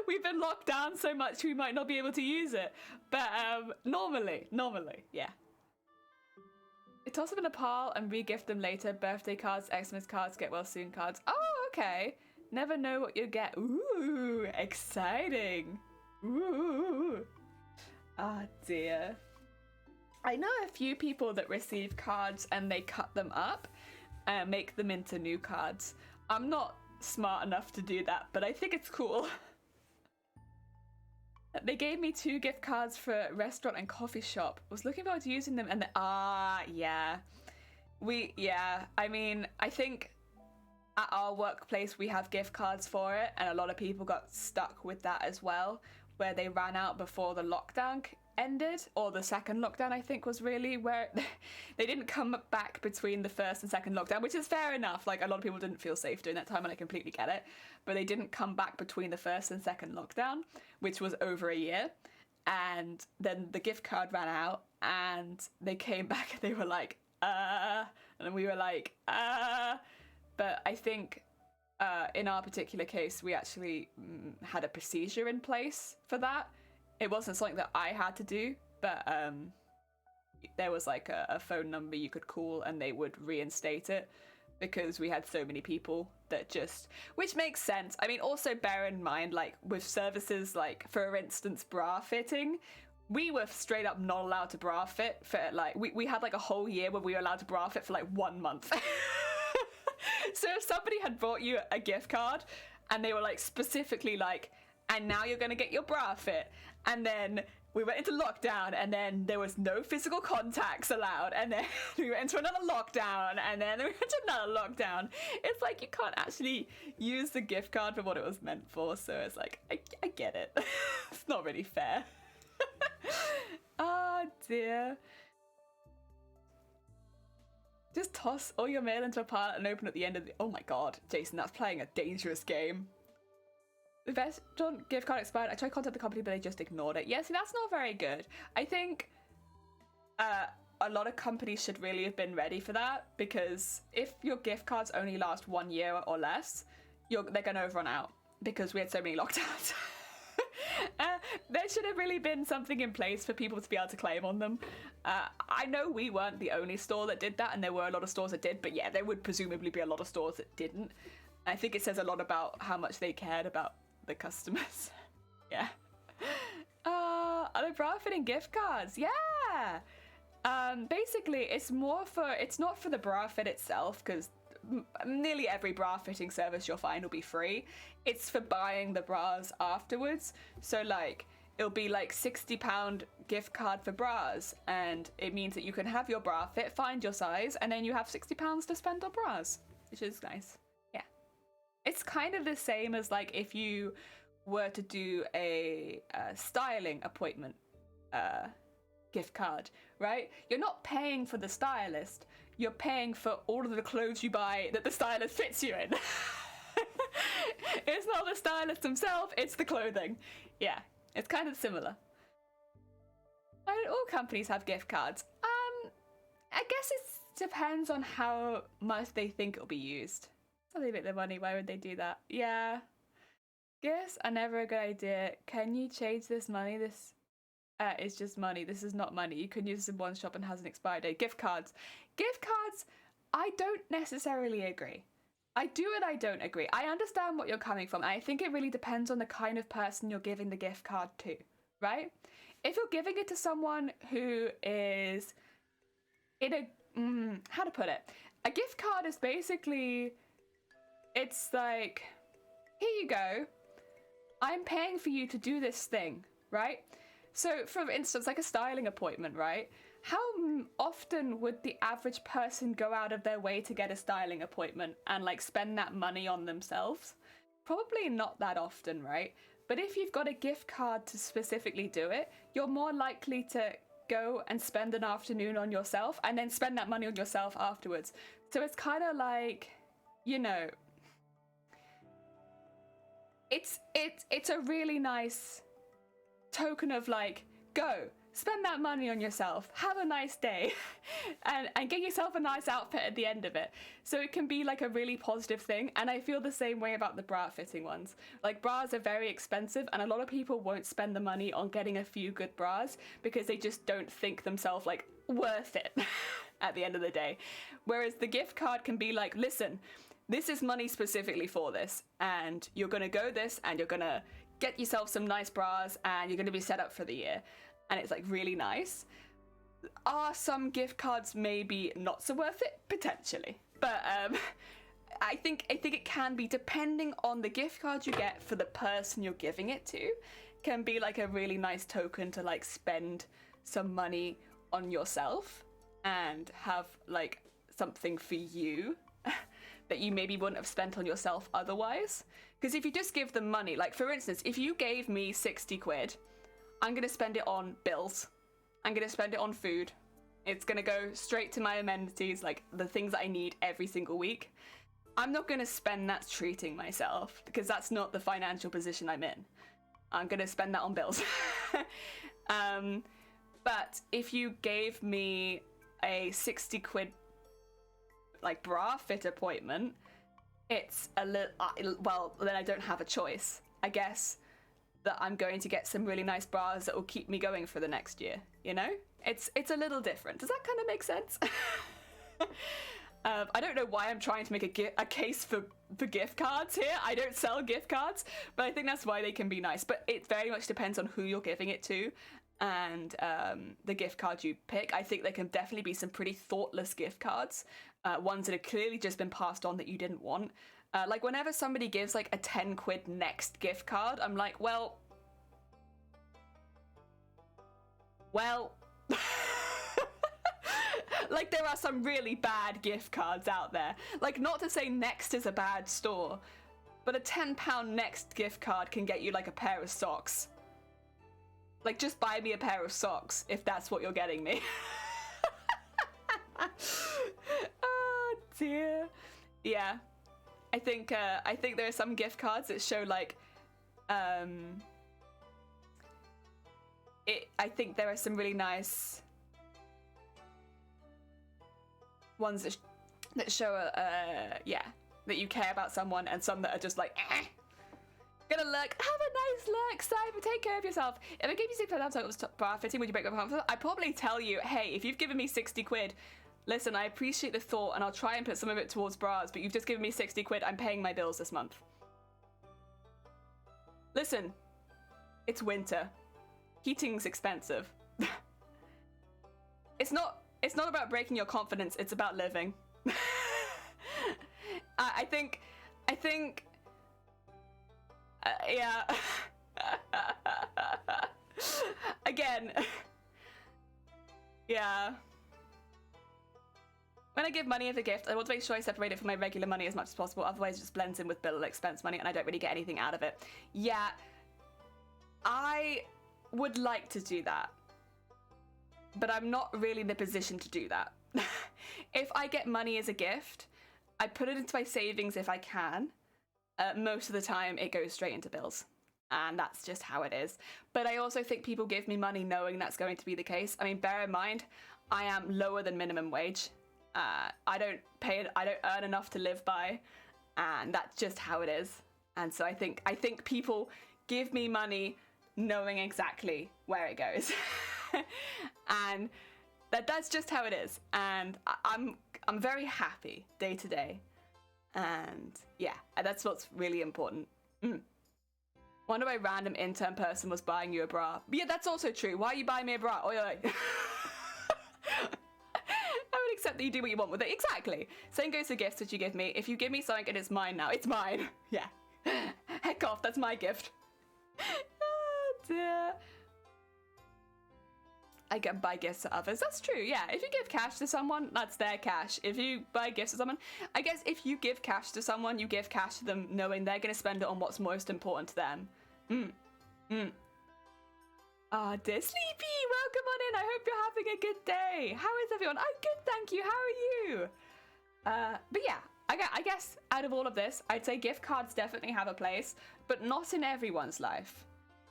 we've been locked down so much we might not be able to use it. But normally, yeah. Toss them in a pile and re-gift them later. Birthday cards, Xmas cards, get well soon cards. Oh, okay. Never know what you get. Ooh, exciting. Ooh. Oh dear. I know a few people that receive cards and they cut them up and make them into new cards. I'm not smart enough to do that, but I think it's cool. They gave me 2 gift cards for restaurant and coffee shop. Was looking forward to using them and yeah. I mean, I think at our workplace we have gift cards for it, and a lot of people got stuck with that as well, where they ran out before the lockdown ended, or the second lockdown I think was really where they didn't come back between the first and second lockdown, which is fair enough. Like a lot of people didn't feel safe during that time and I completely get it, but they didn't come back between the first and second lockdown, which was over a year, and then the gift card ran out and they came back and they were like and then we were like but I think in our particular case we actually had a procedure in place for that. It wasn't something that I had to do, but there was like a phone number you could call and they would reinstate it, because we had so many people that just, which makes sense. I mean, also bear in mind, like with services like, for instance, bra fitting, we were straight up not allowed to bra fit for like, we had like a whole year where we were allowed to bra fit for like 1 month. So if somebody had brought you a gift card and they were like specifically like, and now you're gonna get your bra fit, and then we went into lockdown, and then there was no physical contacts allowed, and then we went into another lockdown, and then we went to another lockdown. It's like you can't actually use the gift card for what it was meant for, so it's like, I get it. It's not really fair. Oh dear. Just toss all your mail into a pile and open at the end of the... Oh my god, Jason, that's playing a dangerous game. The restaurant gift card expired. I tried to contact the company, but they just ignored it. Yeah, see, that's not very good. I think a lot of companies should really have been ready for that, because if your gift cards only last 1 year or less, they're going to run out, because we had so many lockdowns. There should have really been something in place for people to be able to claim on them. I know we weren't the only store that did that, and there were a lot of stores that did, but yeah, there would presumably be a lot of stores that didn't. I think it says a lot about how much they cared about the customers. Yeah. Are they bra fitting gift cards? Yeah. Basically, it's not for the bra fit itself, because nearly every bra fitting service you'll find will be free. It's for buying the bras afterwards. So like, it'll be like £60 gift card for bras, and it means that you can have your bra fit, find your size, and then you have £60 to spend on bras, which is nice. Yeah. It's kind of the same as like if you were to do a styling appointment gift card, right? You're not paying for the stylist, you're paying for all of the clothes you buy that the stylist fits you in. It's not the stylist himself, it's the clothing. Yeah, it's kind of similar. Why don't all companies have gift cards? I guess it depends on how much they think it'll be used. So they make the money, why would they do that? Yeah. Gifts are never a good idea. Can you change this money? This is just money. This is not money. You can use this in one shop and has an expiry date. Gift cards. Gift cards, I don't necessarily agree. I do and I don't agree. I understand what you're coming from. And I think it really depends on the kind of person you're giving the gift card to, right? If you're giving it to someone who is in a... how to put it? A gift card is basically... It's like, here you go. I'm paying for you to do this thing, right? So, for instance, like a styling appointment, right? How often would the average person go out of their way to get a styling appointment and like spend that money on themselves? Probably not that often, right? But if you've got a gift card to specifically do it, you're more likely to go and spend an afternoon on yourself and then spend that money on yourself afterwards. So it's kind of like, you know, it's a really nice token of like, go, spend that money on yourself, have a nice day, and get yourself a nice outfit at the end of it. So it can be like a really positive thing, and I feel the same way about the bra fitting ones. Like, bras are very expensive, and a lot of people won't spend the money on getting a few good bras because they just don't think themselves like worth it at the end of the day. Whereas the gift card can be like, listen, this is money specifically for this, and you're gonna go this, and you're gonna get yourself some nice bras, and you're gonna be set up for the year. And it's like really nice. Are some gift cards maybe not so worth it? Potentially. But I think it can be, depending on the gift card you get for the person you're giving it to, can be like a really nice token to like spend some money on yourself and have like something for you that you maybe wouldn't have spent on yourself otherwise. Because if you just give them money, like for instance, if you gave me 60 quid, I'm going to spend it on bills. I'm going to spend it on food. It's going to go straight to my amenities, like the things that I need every single week. I'm not going to spend that treating myself, because that's not the financial position I'm in. I'm going to spend that on bills. But if you gave me a 60 quid like bra fit appointment, it's a little, well, then I don't have a choice. I guess that I'm going to get some really nice bras that will keep me going for the next year, you know? It's a little different. Does that kind of make sense? I don't know why I'm trying to make a case for gift cards here. I don't sell gift cards, but I think that's why they can be nice. But it very much depends on who you're giving it to and the gift card you pick. I think there can definitely be some pretty thoughtless gift cards, ones that have clearly just been passed on that you didn't want. Like whenever somebody gives like a 10 quid Next gift card, I'm like, well, like there are some really bad gift cards out there. Like, not to say Next is a bad store, but a £10 Next gift card can get you like a pair of socks. Like, just buy me a pair of socks if that's what you're getting me. Oh dear. Yeah. I think there are some gift cards that show like I think there are some really nice ones that show yeah, that you care about someone, and some that are just like gonna look, have a nice look, Simon, take care of yourself. If I gave you £6 so it was bra fitting, would you break up with? I'd probably tell you, hey, if you've given me 60 quid, listen, I appreciate the thought and I'll try and put some of it towards bras, but you've just given me 60 quid, I'm paying my bills this month. Listen, it's winter. Heating's expensive. It's not about breaking your confidence, it's about living. I think yeah. Again, yeah. When I give money as a gift, I want to make sure I separate it from my regular money as much as possible, otherwise it just blends in with bill expense money and I don't really get anything out of it. Yeah, I would like to do that, but I'm not really in the position to do that. If I get money as a gift, I put it into my savings if I can. Most of the time it goes straight into bills, and that's just how it is. But I also think people give me money knowing that's going to be the case. I mean, bear in mind, I am lower than minimum wage. I don't earn enough to live by, and that's just how it is. And so I think people give me money knowing exactly where it goes. And that's just how it is. And I'm very happy day to day. And yeah, that's what's really important. Wonder why random intern person was buying you a bra. Yeah, that's also true. Why are you buying me a bra? Oi, oi. I would accept that you do what you want with it. Exactly. Same goes for gifts that you give me. If you give me something and it's mine now, it's mine. Yeah. Heck off, that's my gift. Oh dear. I can buy gifts to others. That's true, yeah. If you give cash to someone, that's their cash. If you buy gifts to someone, I guess if you give cash to someone, you give cash to them knowing they're going to spend it on what's most important to them. Ah, dear Sleepy, welcome on in. I hope you're having a good day. How is everyone? I'm good, thank you. How are you? But yeah, I guess out of all of this, I'd say gift cards definitely have a place, but not in everyone's life.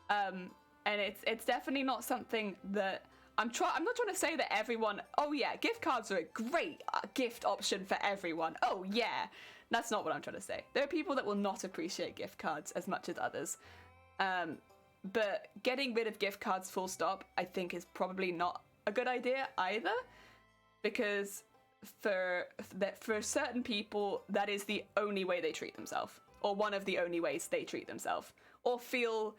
And it's definitely not something that I'm not trying to say that everyone, oh yeah, gift cards are a great gift option for everyone. Oh yeah, that's not what I'm trying to say. There are people that will not appreciate gift cards as much as others. But getting rid of gift cards full stop, I think is probably not a good idea either, because for certain people, that is the only way they treat themselves, or one of the only ways they treat themselves, or feel,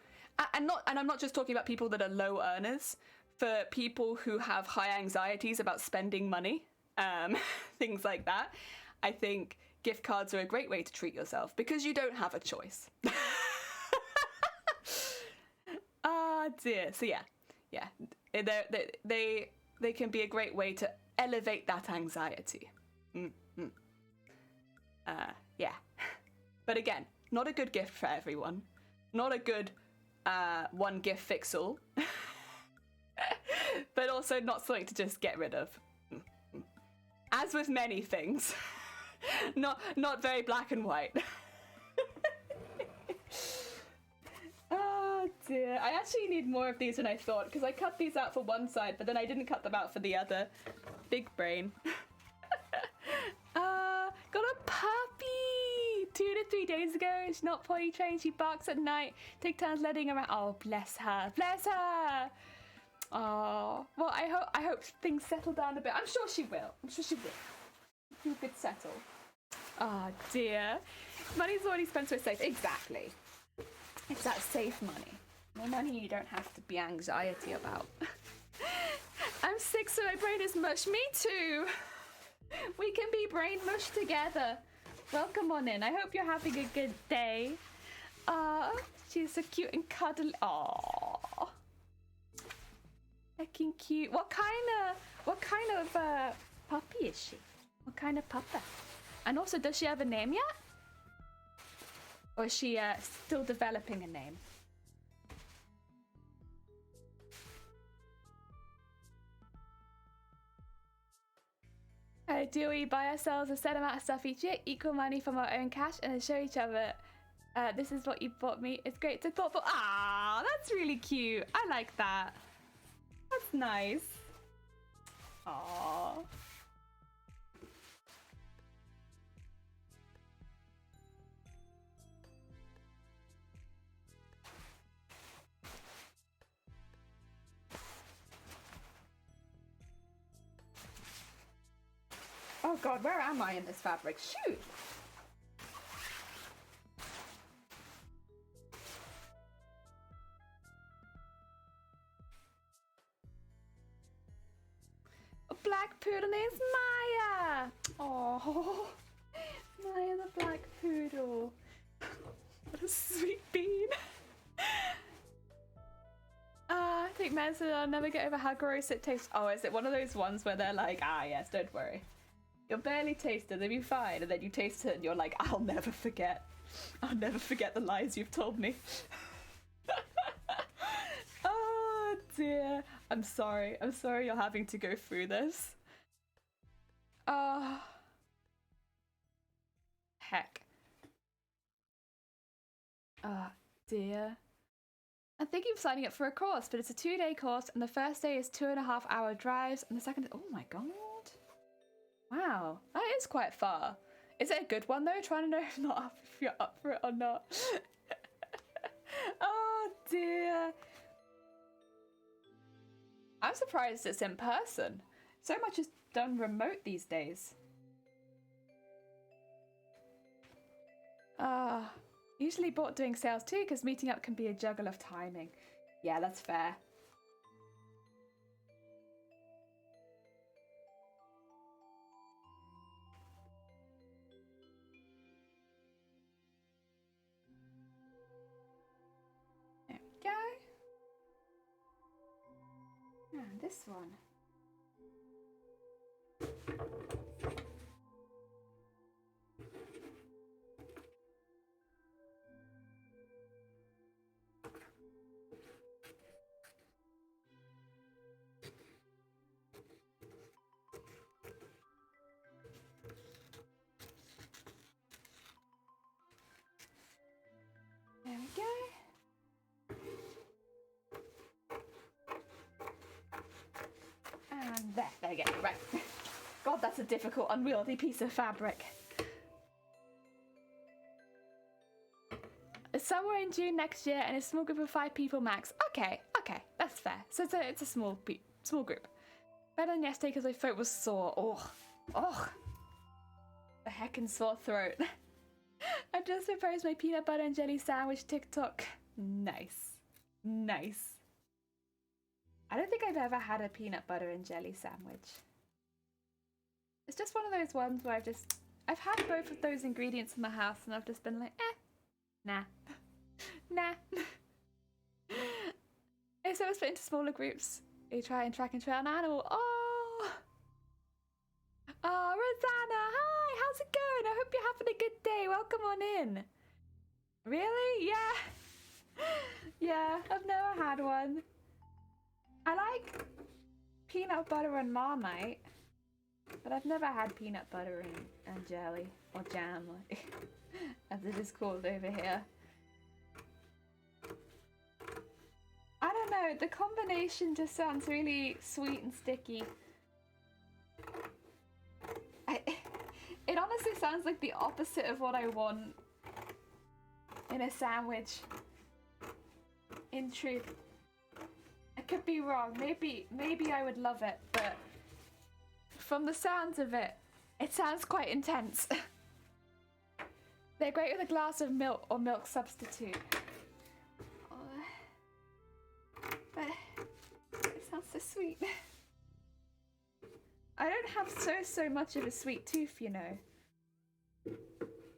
and I'm not just talking about people that are low earners. For people who have high anxieties about spending money, things like that, I think gift cards are a great way to treat yourself because you don't have a choice. Ah dear. So yeah, they can be a great way to elevate that anxiety. Yeah, but again, not a good gift for everyone. Not a good one gift fix all. But also not something to just get rid of. As with many things. Not very black and white. Oh dear. I actually need more of these than I thought, because I cut these out for one side, but then I didn't cut them out for the other. Big brain. Got a puppy! 2 to 3 days ago. She's not potty trained. She barks at night. Take turns letting her out. Oh, bless her. Bless her. Oh, well, I hope things settle down a bit. I'm sure she will. I'm sure she will. You could settle. Oh, dear. Money's already spent, so it's safe. Exactly. It's that safe money. More money you don't have to be anxiety about. I'm sick, so my brain is mush. Me too. We can be brain mush together. Welcome on in. I hope you're having a good day. She's so cute and cuddly. Aww. Looking cute. What kind of puppy is she? What kind of puppa? And also, does she have a name yet? Or is she still developing a name? Do we buy ourselves a set amount of stuff each year, equal money from our own cash, and then show each other, this is what you bought me. It's great to thoughtful. Ah, that's really cute. I like that. That's nice. Aww. Oh god, where am I in this fabric? Shoot! A black poodle named Maya! Oh, Maya the black poodle. What a sweet bean. I think medicine, I'll never get over how gross it tastes. Oh, is it one of those ones where they're like, ah yes, don't worry. You'll barely taste it, they'll be fine, and then you taste it and you're like, I'll never forget. I'll never forget the lies you've told me. Oh dear. I'm sorry. I'm sorry you're having to go through this. Oh. Heck. Oh dear. I'm thinking of signing up for a course, but it's a 2-day course, and the first day is 2.5-hour drives, and the second, oh my god. Wow, that is quite far. Is it a good one though? Trying to know if you're up for it or not. Oh dear. I'm surprised it's in person. So much is done remote these days. Usually bought doing sales too, because meeting up can be a juggle of timing. Yeah, that's fair. Go. And this one. There we go. And there we go, right. God, that's a difficult, unwieldy piece of fabric. It's somewhere in June next year and a small group of 5 people max. Okay, that's fair. So it's a small group. Better than yesterday because my throat was sore. Oh. The heckin' sore throat. I just proposed my peanut butter and jelly sandwich TikTok. Nice. I don't think I've ever had a peanut butter and jelly sandwich. It's just one of those ones where I've had both of those ingredients in the house and I've just been like, nah. It's always split into smaller groups. You try and track and trail an animal. Oh, Rosanna, hi, how's it going? I hope you're having a good day. Welcome on in. Really? Yeah, I've never had one. I like peanut butter and Marmite, but I've never had peanut butter and jelly, or jam, as it is called over here. I don't know, the combination just sounds really sweet and sticky. It honestly sounds like the opposite of what I want in a sandwich. In truth. I could be wrong. Maybe I would love it, but from the sounds of it, it sounds quite intense. They're great with a glass of milk or milk substitute. But it sounds so sweet. I don't have so much of a sweet tooth, you know.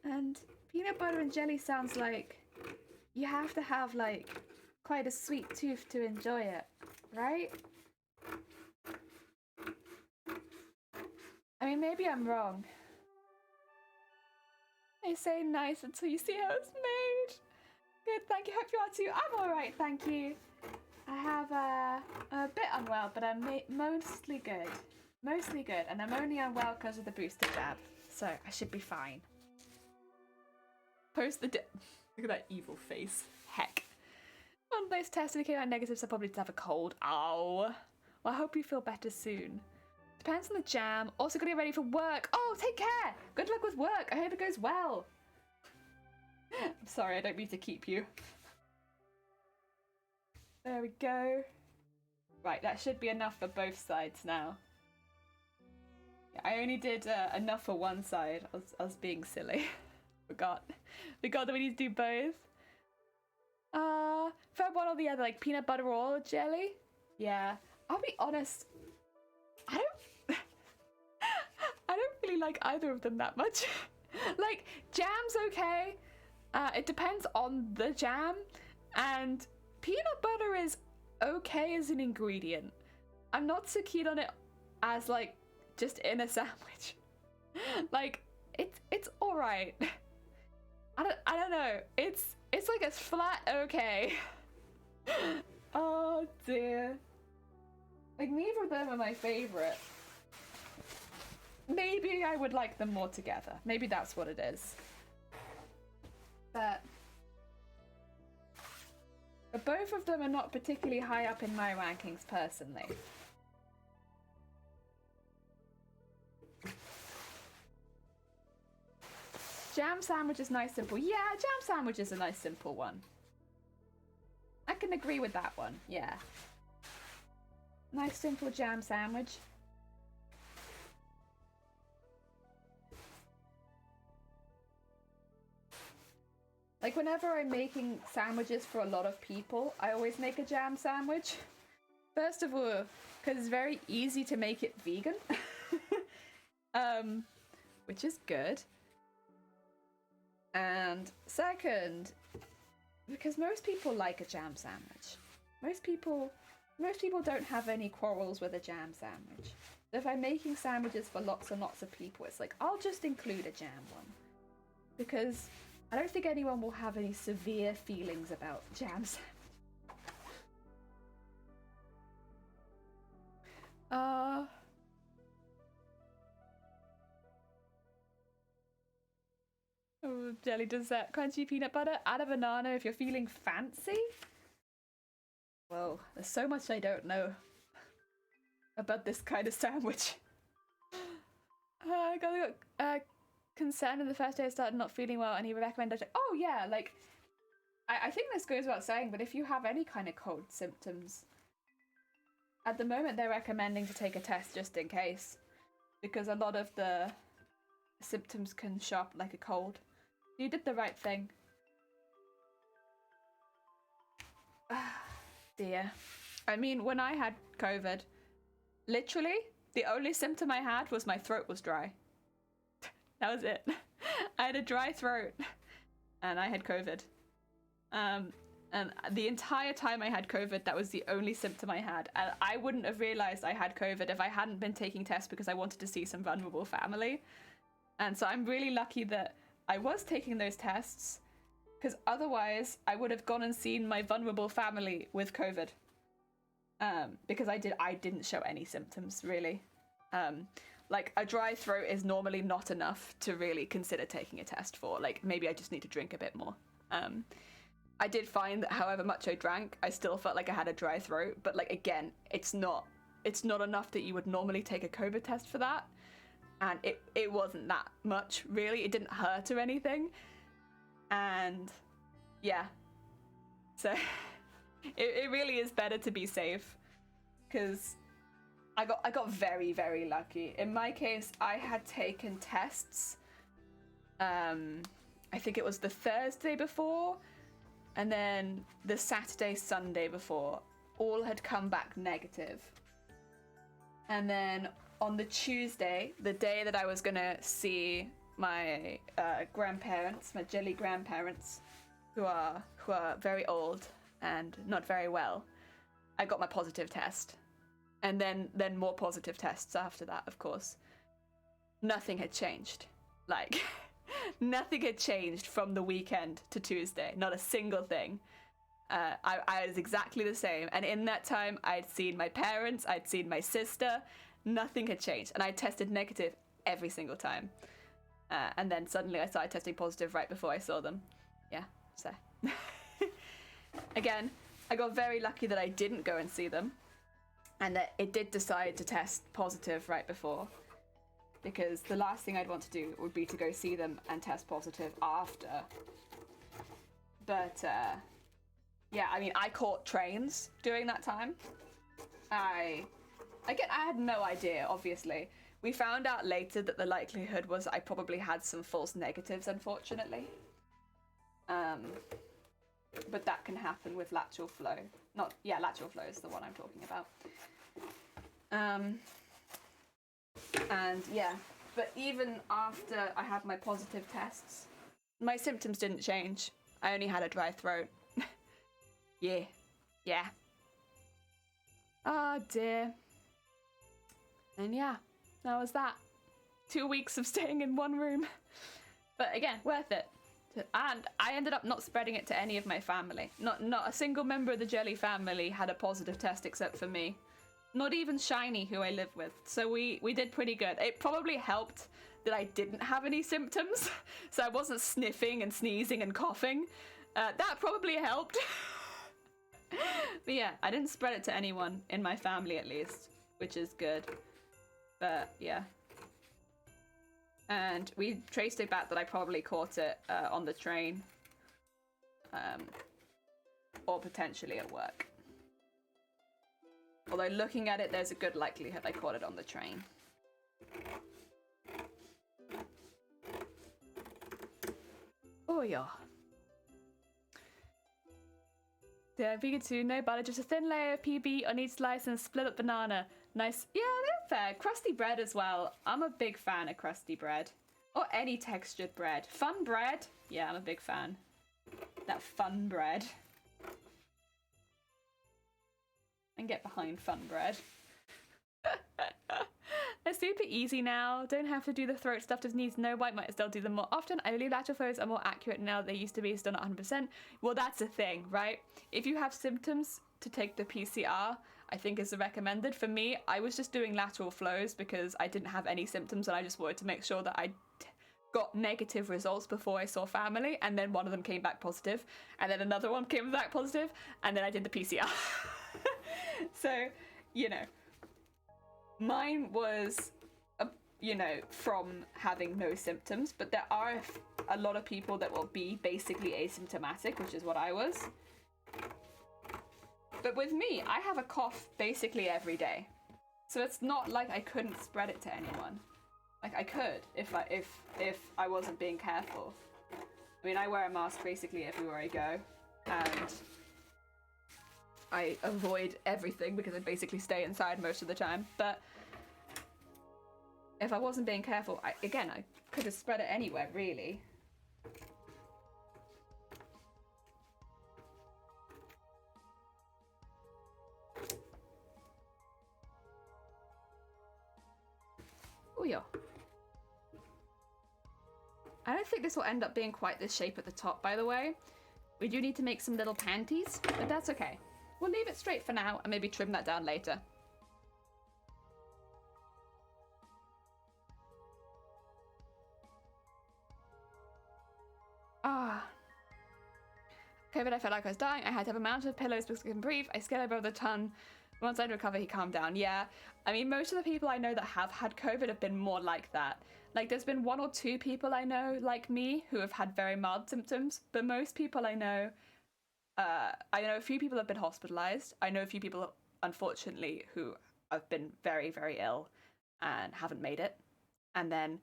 And peanut butter and jelly sounds like you have to have like quite a sweet tooth to enjoy it, right? I mean, maybe I'm wrong. They say nice until you see how it's made. Good, thank you. Hope you are too. I'm alright, thank you. I have I'm a bit unwell, but I'm mostly good. Mostly good, and I'm only unwell because of the booster jab, so I should be fine. Post the Look at that evil face. Heck. One of those tests that came out negative, so probably to have a cold. Oh. Well, I hope you feel better soon. Depends on the jam. Also gotta get ready for work. Oh, take care. Good luck with work. I hope it goes well. I'm sorry, I don't mean to keep you. There we go. Right, that should be enough for both sides now. Yeah, I only did enough for one side. I was being silly. Forgot that we need to do both. If I want all the other, like peanut butter or jelly. Yeah, I'll be honest. I don't really like either of them that much. Like, jam's okay. It depends on the jam, and peanut butter is okay as an ingredient. I'm not so keen on it as like just in a sandwich. Like, it's all right. I don't know. It's like a flat okay. Oh dear. Like, neither of them are my favorite. Maybe I would like them more together. Maybe that's what it is. But both of them are not particularly high up in my rankings personally. Jam sandwich is nice, simple. Yeah, jam sandwich is a nice, simple one. I can agree with that one, yeah. Nice, simple jam sandwich. Like, whenever I'm making sandwiches for a lot of people, I always make a jam sandwich. First of all, because it's very easy to make it vegan. Which is good. And second, because most people like a jam sandwich. Most people don't have any quarrels with a jam sandwich. So if I'm making sandwiches for lots and lots of people, it's like, I'll just include a jam one. Because I don't think anyone will have any severe feelings about jam sandwich. Oh, jelly dessert, crunchy peanut butter, add a banana if you're feeling fancy. Whoa, there's so much I don't know about this kind of sandwich. I got concerned in the first day I started not feeling well, and he recommended, like, oh yeah, like, I think this goes without saying, but if you have any kind of cold symptoms, at the moment they're recommending to take a test just in case, because a lot of the symptoms can show up like a cold. You did the right thing. Dear. I mean, when I had COVID, literally, the only symptom I had was my throat was dry. That was it. I had a dry throat, and I had COVID. And the entire time I had COVID, that was the only symptom I had. And I wouldn't have realized I had COVID if I hadn't been taking tests because I wanted to see some vulnerable family. And so I'm really lucky that I was taking those tests, because otherwise I would have gone and seen my vulnerable family with COVID. Because I didn't show any symptoms, really. Like, a dry throat is normally not enough to really consider taking a test for. Like, maybe I just need to drink a bit more. I did find that however much I drank, I still felt like I had a dry throat. But, like, again, it's not enough that you would normally take a COVID test for that. And it wasn't that much, really. It didn't hurt or anything. And yeah. So it really is better to be safe, because I got very, very lucky. In my case, I had taken tests. I think it was the Thursday before, and then the Saturday, Sunday before. All had come back negative. And then on the Tuesday, the day that I was gonna see my grandparents, my jelly grandparents, who are very old and not very well, I got my positive test. And then more positive tests after that, of course. Nothing had changed. Like, nothing had changed from the weekend to Tuesday. Not a single thing. I was exactly the same. And in that time, I'd seen my parents, I'd seen my sister. Nothing had changed. And I tested negative every single time. And then suddenly I started testing positive right before I saw them. Yeah, so. Again, I got very lucky that I didn't go and see them. And that it did decide to test positive right before. Because the last thing I'd want to do would be to go see them and test positive after. But, yeah, I mean, I caught trains during that time. I had no idea, obviously. We found out later that the likelihood was I probably had some false negatives, unfortunately. But that can happen with lateral flow. Lateral flow is the one I'm talking about. And yeah, but even after I had my positive tests, my symptoms didn't change. I only had a dry throat. Yeah. Oh dear. And yeah, that was that. 2 weeks of staying in one room. But again, worth it. And I ended up not spreading it to any of my family. Not a single member of the Jelly family had a positive test except for me. Not even Shiny, who I live with. So we did pretty good. It probably helped that I didn't have any symptoms. So I wasn't sniffing and sneezing and coughing. That probably helped. But yeah, I didn't spread it to anyone, in my family at least, which is good. But yeah. And we traced it back that I probably caught it on the train. Or potentially at work. Although looking at it, there's a good likelihood I caught it on the train. Oh yeah. Yeah, vegan too, no butter, just a thin layer of PB on each slice and a split up banana. Nice. Yeah, they're fair. Crusty bread as well. I'm a big fan of crusty bread. Or any textured bread. Fun bread? Yeah, I'm a big fan. That fun bread. And get behind fun bread. They're super easy now. Don't have to do the throat stuff, just needs no wipe, might still do them more often. I believe lateral flows are more accurate now than they used to be, still not 100%. Well, that's the thing, right? If you have symptoms, to take the PCR, I think is recommended. For me, I was just doing lateral flows because I didn't have any symptoms and I just wanted to make sure that I got negative results before I saw family, and then one of them came back positive, and then another one came back positive, and then I did the PCR. So, you know, mine was, you know, from having no symptoms, but there are a lot of people that will be basically asymptomatic, which is what I was. But with me, I have a cough basically every day. So it's not like I couldn't spread it to anyone. Like I could if I wasn't being careful. I mean, I wear a mask basically everywhere I go, and I avoid everything because I basically stay inside most of the time. But if I wasn't being careful, I could have spread it anywhere, really. Oh yeah. I don't think this will end up being quite this shape at the top, by the way. We do need to make some little panties, but that's okay. We'll leave it straight for now and maybe trim that down later. COVID, I felt like I was dying. I had to have a mountain of pillows because I couldn't breathe. I scared over the ton. Once I'd recover, he calmed down. Yeah, I mean, most of the people I know that have had COVID have been more like that. Like, there's been 1 or 2 people I know, like me, who have had very mild symptoms, but most people I know a few people have been hospitalized. I know a few people, unfortunately, who have been very, very ill and haven't made it. And then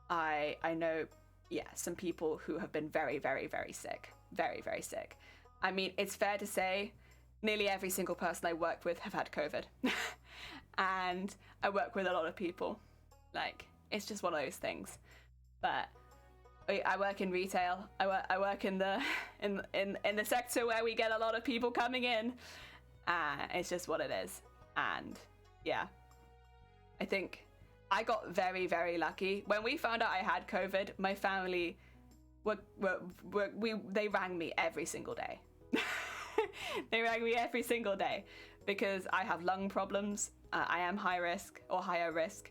I know, yeah, some people who have been very, very, very sick. Very, very sick. I mean, it's fair to say nearly every single person I work with have had COVID. And I work with a lot of people. Like, it's just one of those things. But I work in retail. I work in the sector where we get a lot of people coming in. It's just what it is. And yeah, I think I got very, very lucky. When we found out I had COVID, my family they rang me every single day. They rang me every single day because I have lung problems. I am high risk or higher risk,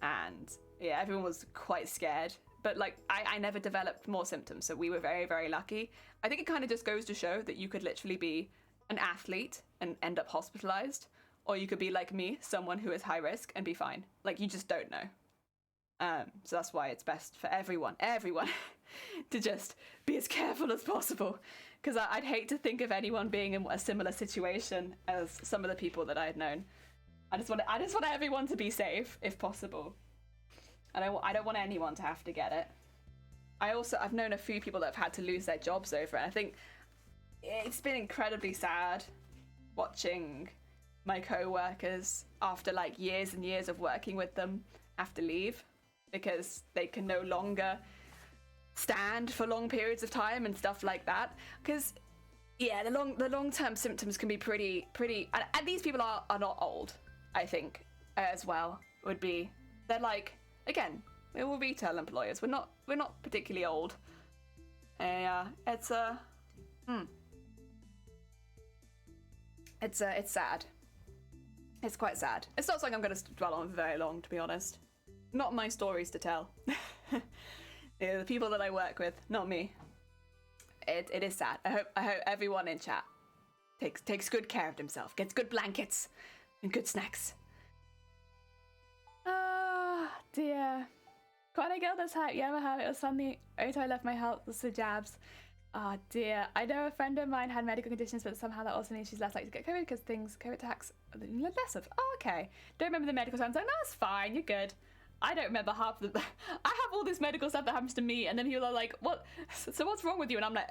and yeah, everyone was quite scared. But like, I never developed more symptoms, so we were very, very lucky. I think it kind of just goes to show that you could literally be an athlete and end up hospitalized, or you could be like me, someone who is high risk, and be fine. Like, you just don't know. So that's why it's best for everyone, to just be as careful as possible. Because I'd hate to think of anyone being in a similar situation as some of the people that I had known. I just want everyone to be safe, if possible. I don't want anyone to have to get it. I've known a few people that have had to lose their jobs over it. I think it's been incredibly sad watching my co-workers, after like years and years of working with them, have to leave because they can no longer stand for long periods of time and stuff like that. Because yeah, the long-term symptoms can be pretty and these people are not old, I think, as well. They're like, again, we're all retail employers. We're not particularly old. It's sad. It's quite sad. It's not something I'm going to dwell on for very long, to be honest. Not my stories to tell. Yeah, the people that I work with, not me. It is sad. I hope everyone in chat takes good care of themselves, gets good blankets and good snacks. Ah, dear. Can't I get this hype? Yeah, how it was suddenly I left my health was the jabs. Oh dear. I know a friend of mine had medical conditions, but somehow that also means she's less likely to get COVID because COVID attacks less of. Oh, okay. Don't remember the medical stuff. I'm like, no, it's fine. You're good. I don't remember half the. I have all this medical stuff that happens to me, and then people are like, "What? So what's wrong with you?" And I'm like,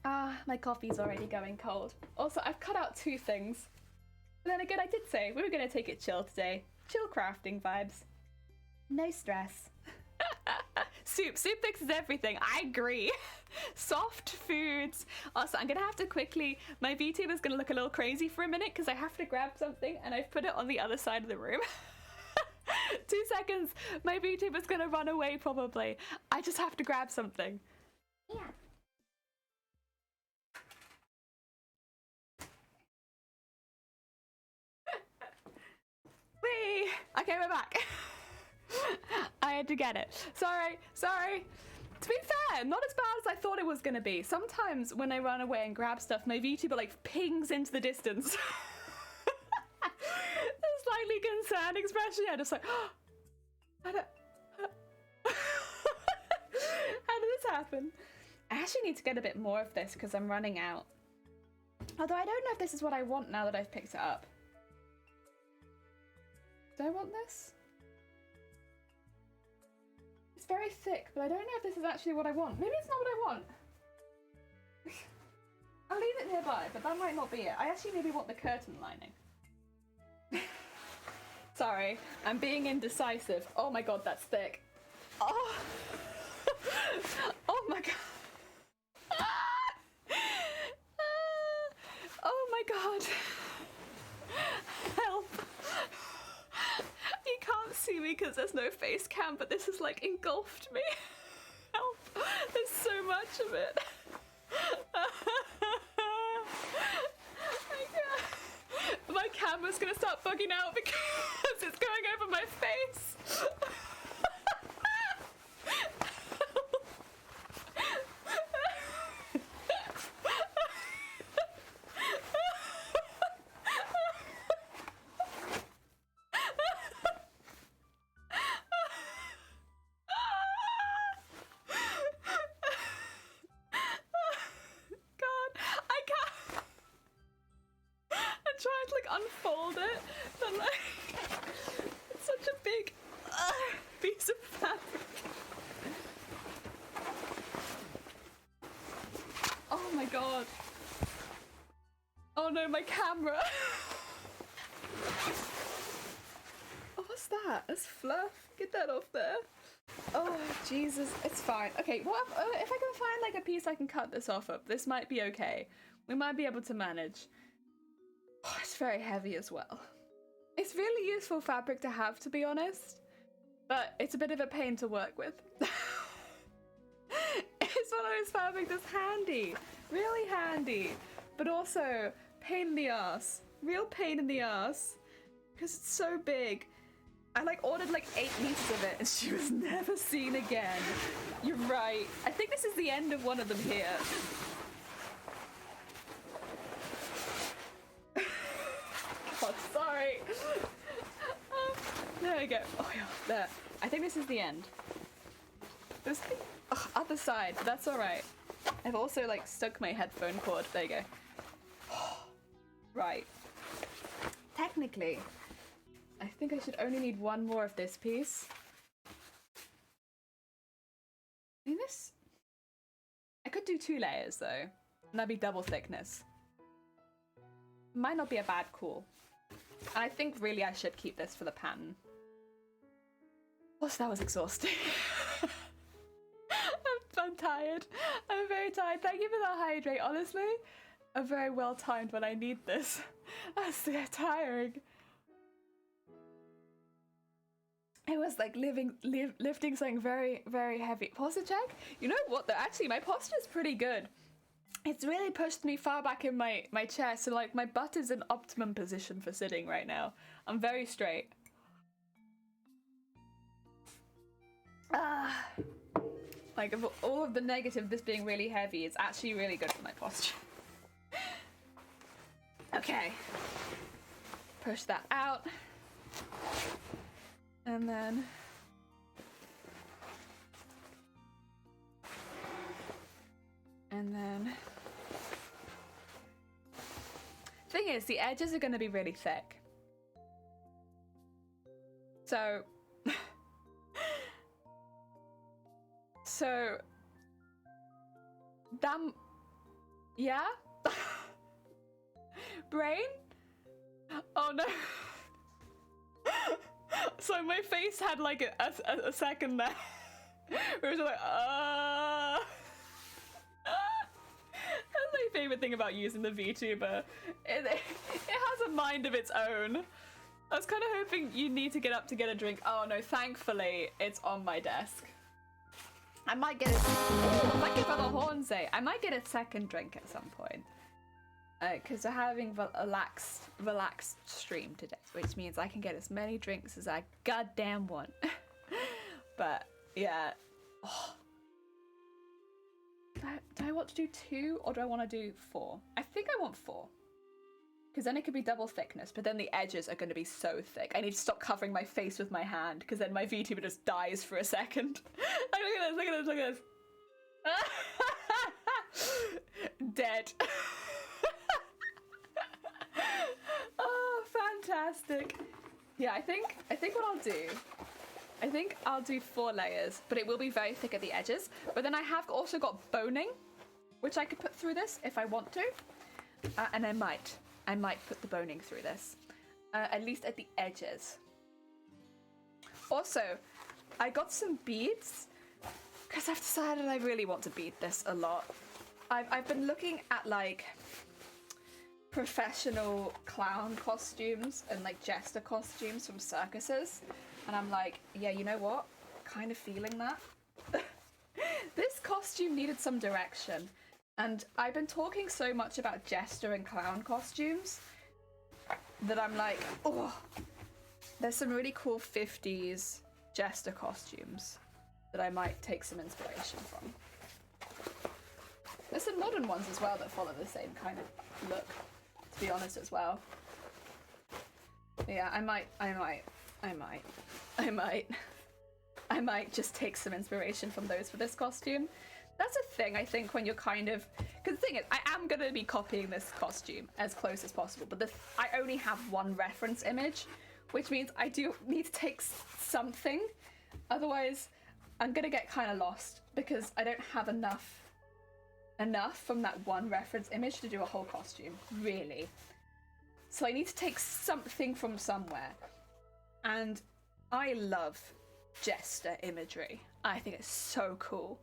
Ah, my coffee's already going cold. Also, I've cut out 2 things. But then again, I did say we were going to take it chill today. Chill crafting vibes. No stress. Soup fixes everything. I agree. Soft foods. Also, I'm going to have to quickly... My VTuber's going to look a little crazy for a minute because I have to grab something and I've put it on the other side of the room. 2 seconds. My VTuber's going to run away probably. I just have to grab something. Yeah. Whee! Okay, we're back. I had to get it. Sorry. To be fair, not as bad as I thought it was going to be. Sometimes when I run away and grab stuff, my VTuber like pings into the distance. A slightly concerned expression. Yeah, just like, how did this happen? I actually need to get a bit more of this because I'm running out. Although I don't know if this is what I want now that I've picked it up. Do I want this? It's very thick, but I don't know if this is actually what I want. Maybe it's not what I want. I'll leave it nearby, but that might not be it. I actually maybe want the curtain lining. Sorry, I'm being indecisive. Oh my god, that's thick. Oh, oh my god. Oh my god. Help. You can't see me because there's no face cam, but this has like engulfed me. Help. There's so much of it. My camera's gonna start bugging out because it's going over my face. unfold it, but like it's such a big piece of fabric. Oh my god. Oh no, my camera. Oh, what's that? That's fluff. Get that off there. Oh, Jesus. It's fine. Okay, well, if I can find like a piece I can cut this off of, this might be okay. We might be able to manage. Oh, it's very heavy as well. It's really useful fabric to have, to be honest. But it's a bit of a pain to work with. It's one of those fabric that's handy. Really handy. But also, pain in the ass. Real pain in the ass. Because it's so big. I like ordered like 8 meters of it and she was never seen again. You're right. I think this is the end of one of them here. God, sorry. There we go. Oh yeah, there. I think this is the end. This thing, other side. That's all right. I've also like stuck my headphone cord. There you go. Right. Technically, I think I should only need one more of this piece. I mean, this... I could do 2 layers, though. And that'd be double thickness. Might not be a bad call. And I think, really, I should keep this for the pattern. That was exhausting. I'm tired. I'm very tired. Thank you for the hydrate, honestly. I'm very well timed when I need this. That's so tiring. It was like lifting something very, very heavy. Posture check? You know what though? Actually, my posture is pretty good. It's really pushed me far back in my chair, so like my butt is in optimum position for sitting right now. I'm very straight. Like of all of the negative, this being really heavy, it's actually really good for my posture. Okay. Push that out. And then thing is, the edges are going to be really thick. So yeah. Brain? Oh no. So my face had like a second there where it was like, That's my favorite thing about using the VTuber. It has a mind of its own. I was kind of hoping you need to get up to get a drink. Oh no, thankfully it's on my desk. I might get thank you for the horn say. I might get a second drink at some point. Because we're having a relaxed stream today, which means I can get as many drinks as I goddamn want. But yeah, do I want to do 2 or do I want to do 4? I think I want 4, because then it could be double thickness, but then the edges are going to be so thick. I need to stop covering my face with my hand, because then my VTuber just dies for a second. Like, look at this, look at this, look at this. Dead. Oh, fantastic. Yeah, I think what I'll do, I think I'll do 4 layers, but it will be very thick at the edges. But then I have also got boning, which I could put through this if I want to. And I might put the boning through this, at least at the edges. Also, I got some beads, because I've decided I really want to bead this a lot. I've been looking at like professional clown costumes and like jester costumes from circuses, and I'm like, yeah, you know what? Kind of feeling that. This costume needed some direction, and I've been talking so much about jester and clown costumes that I'm like, oh, there's some really cool 50s jester costumes that I might take some inspiration from. There's some modern ones as well that follow the same kind of look, to be honest, as well. Yeah, I might just take some inspiration from those for this costume. that's a thing, I think, when you're kind of... Because the thing is, I am going to be copying this costume as close as possible, but I only have one reference image, which means I do need to take something. Otherwise, I'm going to get kind of lost because I don't have enough from that one reference image to do a whole costume, really. So I need to take something from somewhere. And I love jester imagery. I think it's so cool.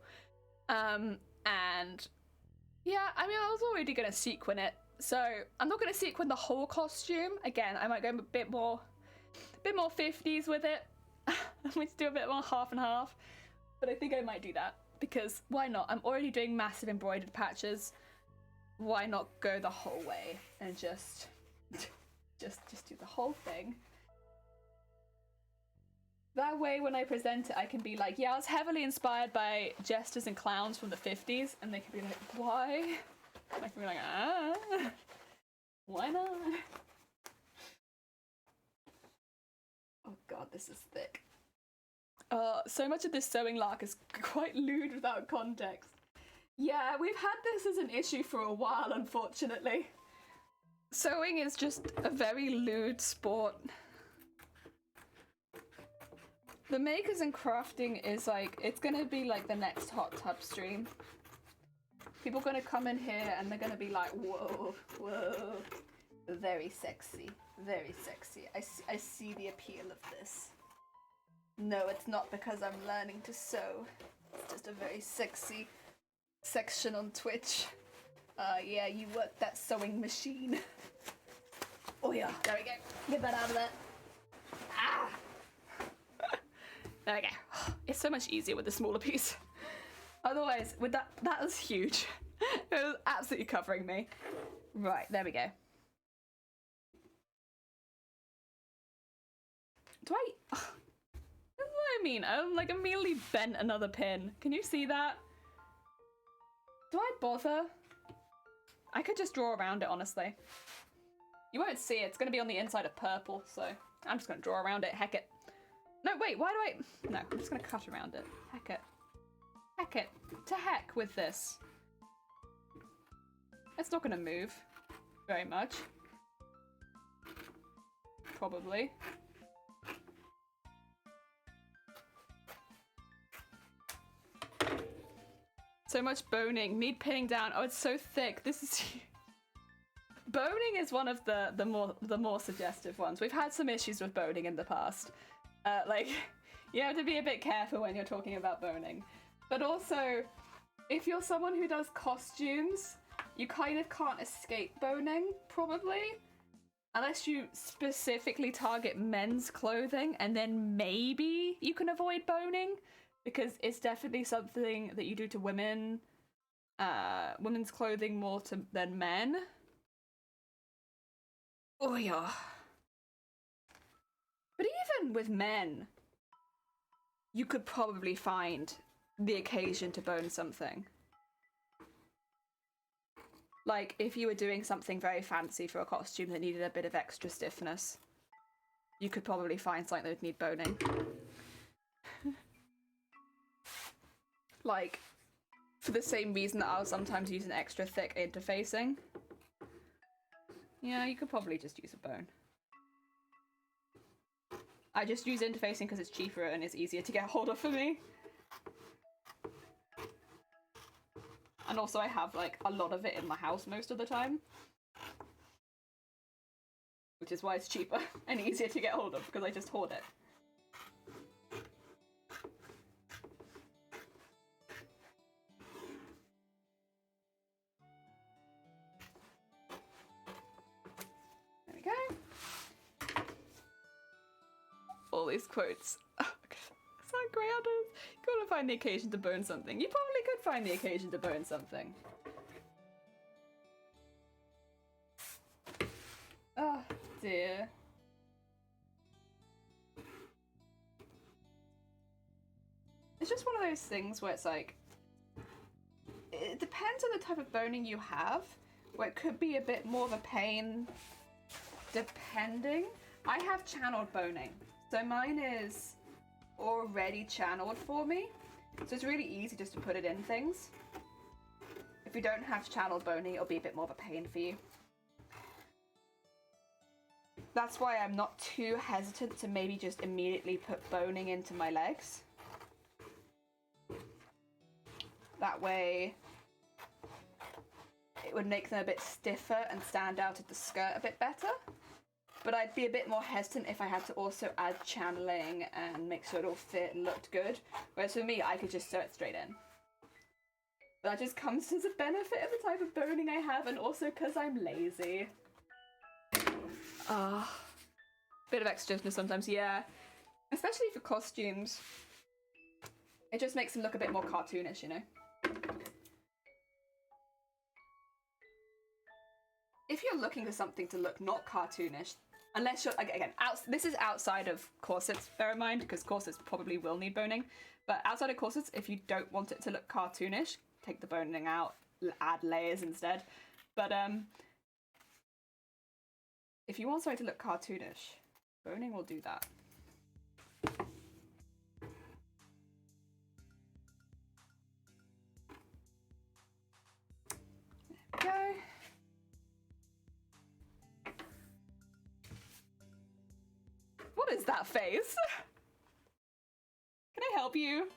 And yeah, I mean, I was already going to sequin it, so I'm not going to sequin the whole costume. Again, I might go a bit more 50s with it. I might do a bit more half and half, but I think I might do that because why not? I'm already doing massive embroidered patches. Why not go the whole way and just do the whole thing? That way, when I present it, I can be like, yeah, I was heavily inspired by jesters and clowns from the 50s, and they can be like, why? And I can be like, why not? Oh god, this is thick. So much of this sewing lark is quite lewd without context. Yeah, we've had this as an issue for a while, unfortunately. Sewing is just a very lewd sport. The makers and crafting is like, it's gonna be like the next hot tub stream. People are gonna come in here and they're gonna be like, whoa, whoa. Very sexy, very sexy. I see the appeal of this. No, it's not because I'm learning to sew. It's just a very sexy section on Twitch. Yeah, you work that sewing machine. Oh yeah, there we go. Get that out of there. Ah! There we go. It's so much easier with the smaller piece. Otherwise, with that was huge. It was absolutely covering me. Right, there we go. That's what I mean. I'm like immediately bent another pin. Can you see that? Do I bother? I could just draw around it, honestly. You won't see it. It's going to be on the inside of purple, so I'm just going to draw around it. Heck it. No, wait, why do I... No, I'm just going to cut around it. Heck it. Heck it. To heck with this. It's not going to move very much. Probably. So much boning. Need pinning down. Oh, it's so thick. This is... Boning is one of the more suggestive ones. We've had some issues with boning in the past. Like, you have to be a bit careful when you're talking about boning. But also, if you're someone who does costumes, you kind of can't escape boning, probably. Unless you specifically target men's clothing, and then maybe you can avoid boning. Because it's definitely something that you do to women, women's clothing more than men. Oh yeah. But even with men, you could probably find the occasion to bone something. Like, if you were doing something very fancy for a costume that needed a bit of extra stiffness, you could probably find something that would need boning. Like, for the same reason that I'll sometimes use an extra thick interfacing. Yeah, you could probably just use a bone. I just use interfacing because it's cheaper and it's easier to get hold of for me. And also I have, like, a lot of it in my house most of the time. Which is why it's cheaper and easier to get hold of, because I just hoard it. All these quotes. Oh, it's not great. You gotta find the occasion to burn something. You probably could find the occasion to burn something. Oh dear. It's just one of those things where it's like, it depends on the type of boning you have, where it could be a bit more of a pain depending. I have channeled boning. So mine is already channeled for me. So it's really easy just to put it in things. If you don't have channel boning, it'll be a bit more of a pain for you. That's why I'm not too hesitant to maybe just immediately put boning into my legs. That way it would make them a bit stiffer and stand out at the skirt a bit better. But I'd be a bit more hesitant if I had to also add channeling and make sure it all fit and looked good. Whereas for me, I could just sew it straight in. That just comes as a benefit of the type of boning I have, and also because I'm lazy. Bit of extrativeness sometimes, yeah. Especially for costumes. It just makes them look a bit more cartoonish, you know? If you're looking for something to look not cartoonish, unless you're, again, this is outside of corsets, bear in mind, because corsets probably will need boning. But outside of corsets, if you don't want it to look cartoonish, take the boning out, add layers instead. But if you want something to look cartoonish, boning will do that. There we go. What is that face? Can I help you?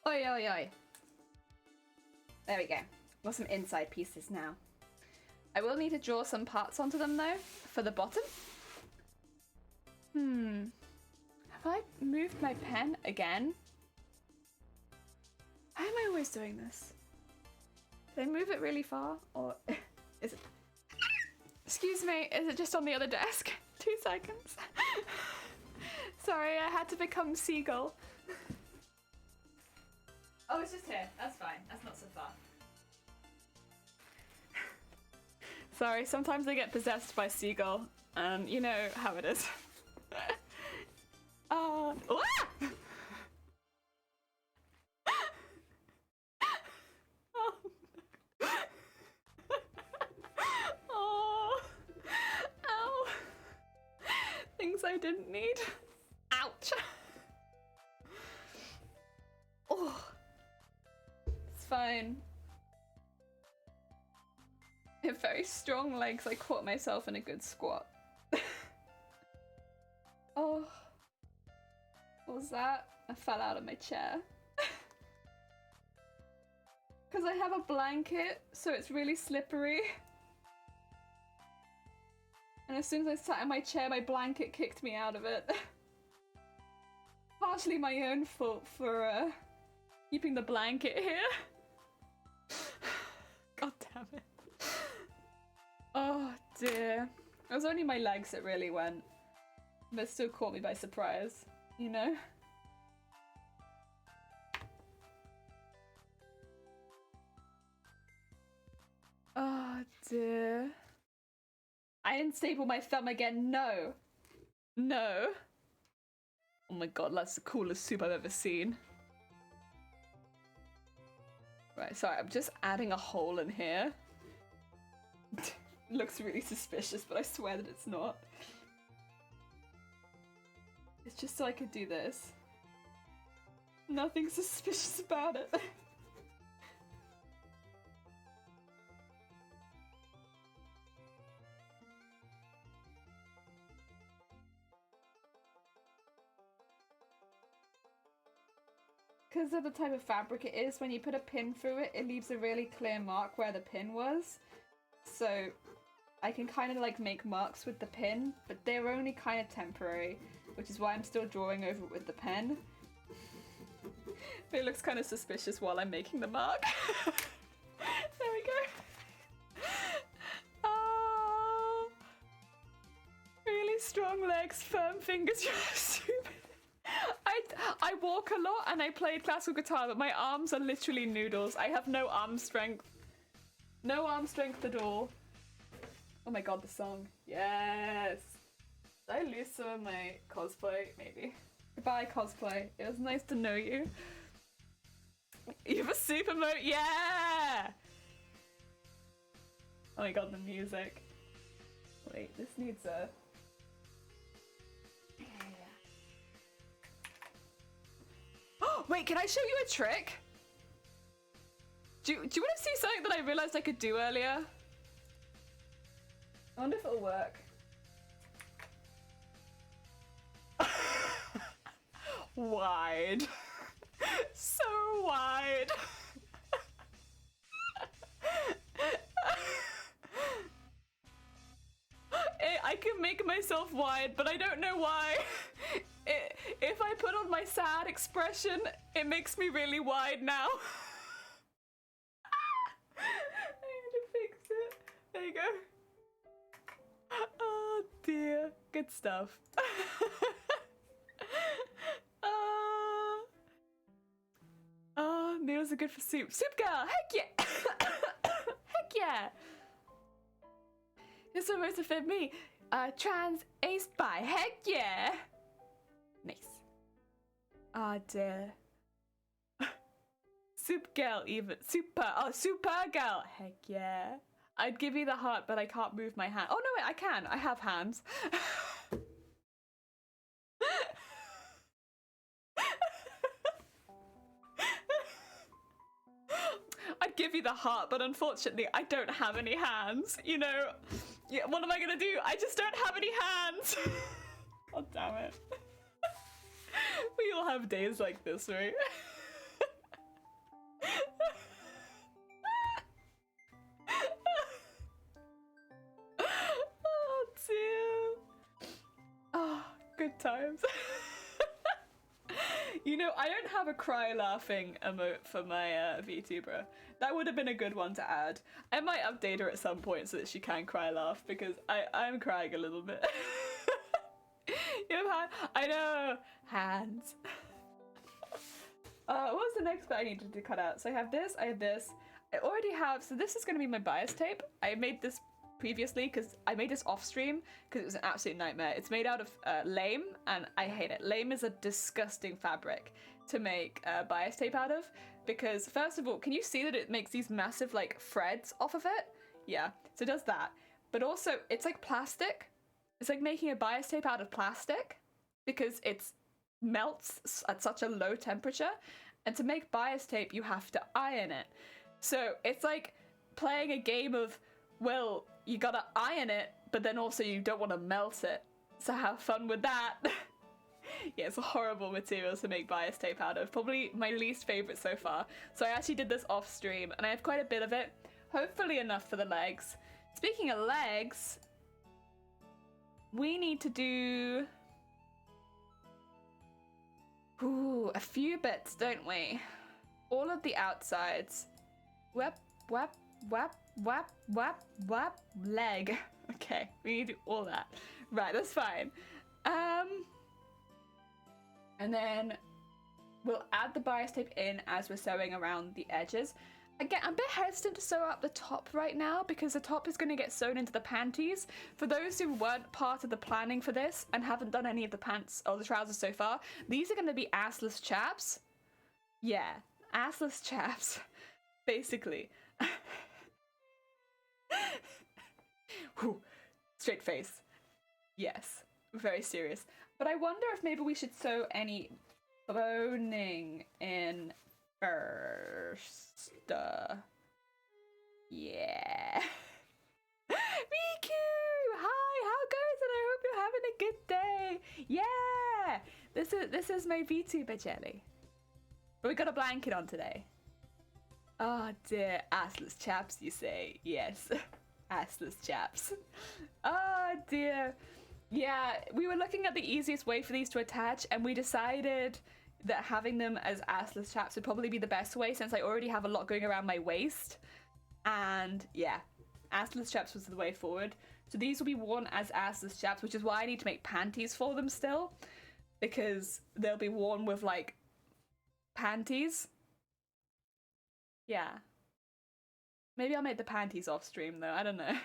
Oi, oi, oi. There we go. Got some inside pieces now. I will need to draw some parts onto them though, for the bottom. Have I moved my pen again? How am I always doing this? Did I move it really far? Or is it... Excuse me, is it just on the other desk? 2 seconds. Sorry, I had to become seagull. Oh, it's just here. That's fine. That's not so far. Sorry, sometimes I get possessed by seagull, and you know how it is. Oh. Oh. Ow. Things I didn't need. Ouch. Oh. It's fine. I have very strong legs. I caught myself in a good squat. Oh. What was that? I fell out of my chair. Because I have a blanket, so it's really slippery. And as soon as I sat in my chair, my blanket kicked me out of it. Partially my own fault for keeping the blanket here. God damn it. Oh dear. It was only my legs that really went. But it still caught me by surprise, you know? Oh dear. I didn't staple my thumb again, no. No. Oh my god, that's the coolest soup I've ever seen. Right, sorry, I'm just adding a hole in here. Looks really suspicious, but I swear that it's not. It's just so I could do this. Nothing suspicious about it. Because of the type of fabric it is, when you put a pin through it, it leaves a really clear mark where the pin was. So I can kind of like make marks with the pin, but they're only kind of temporary, which is why I'm still drawing over it with the pen. But it looks kind of suspicious while I'm making the mark. There we go. Oh, really strong legs, firm fingers. You're stupid. I walk a lot and I play classical guitar, but my arms are literally noodles. I have no arm strength. No arm strength at all. Oh my god, the song. Yes. Did I lose some of my cosplay? Maybe. Goodbye, cosplay. It was nice to know you. You have a super emote? Yeah! Oh my god, the music. Wait, this needs a... Oh, wait, can I show you a trick? Do you want to see something that I realized I could do earlier? I wonder if it'll work. Wide. So wide. I can make myself wide, but I don't know why. If I put on my sad expression, it makes me really wide now. I need to fix it. There you go. Oh dear. Good stuff. Oh, meals are good for soup. Soup girl! Heck yeah! Heck yeah! This one most fit me. Trans ace by. Heck yeah! Nice. Oh dear. Soup girl even. Super. Oh, super girl. Heck yeah. I'd give you the heart, but I can't move my hand. Oh no, wait, I can. I have hands. I'd give you the heart, but unfortunately I don't have any hands. You know, yeah, what am I gonna do? I just don't have any hands. Oh damn it. We all have days like this, right? Oh dear. Oh, good times. You know, I don't have a cry laughing emote for my VTuber. That would have been a good one to add. I might update her at some point so that she can cry laugh, because I'm crying a little bit. You have hands? I know! Hands. What was the next bit I needed to cut out? So I have this, I already have, so this is going to be my bias tape. I made this previously because I made this off stream because it was an absolute nightmare. It's made out of lame and I hate it. Lame is a disgusting fabric to make bias tape out of, because first of all, can you see that it makes these massive like threads off of it? Yeah, so it does that. But also it's like plastic. It's like making a bias tape out of plastic because it melts at such a low temperature, and to make bias tape you have to iron it. So it's like playing a game of, well, you gotta iron it, but then also you don't want to melt it. So have fun with that. Yeah, it's a horrible material to make bias tape out of. Probably my least favorite so far. So I actually did this off stream and I have quite a bit of it. Hopefully enough for the legs. Speaking of legs, we need to do a few bits, don't we? All of the outsides. Whap, whap, whap, whap, whap, whap, leg. Okay, we need to do all that. Right, that's fine. And then we'll add the bias tape in as we're sewing around the edges. Again, I'm a bit hesitant to sew up the top right now because the top is going to get sewn into the panties. For those who weren't part of the planning for this and haven't done any of the pants or the trousers so far, these are going to be assless chaps. Yeah, assless chaps, basically. Whew. Straight face. Yes, very serious. But I wonder if maybe we should sew any boning in first. Yeah. Riku! Hi, how goes it? I hope you're having a good day. Yeah! This is my VTuber jelly. But we got a blanket on today. Oh dear, assless chaps, you say? Yes. Assless chaps. Oh dear. Yeah, we were looking at the easiest way for these to attach and we decided that having them as assless chaps would probably be the best way since I already have a lot going around my waist. And yeah, assless chaps was the way forward. So these will be worn as assless chaps, which is why I need to make panties for them still, because they'll be worn with like panties. Yeah. Maybe I'll make the panties off stream though, I don't know.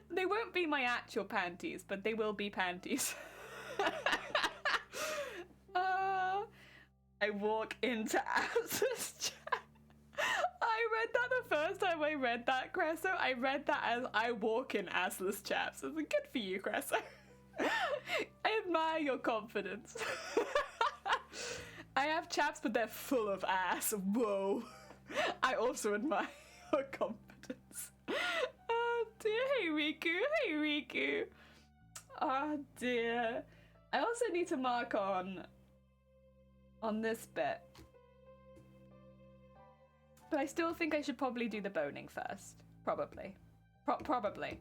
They won't be my actual panties, but they will be panties. I walk into As's chat. I read that the first time I read that, Cresso. I read that as I walk in assless chaps. It's good for you, Cresso. I admire your confidence. I have chaps, but they're full of ass. Whoa. I also admire your confidence. Oh dear. Hey Riku. Hey Riku. Oh dear. I also need to mark on this bit. But I still think I should probably do the boning first. Probably. Probably.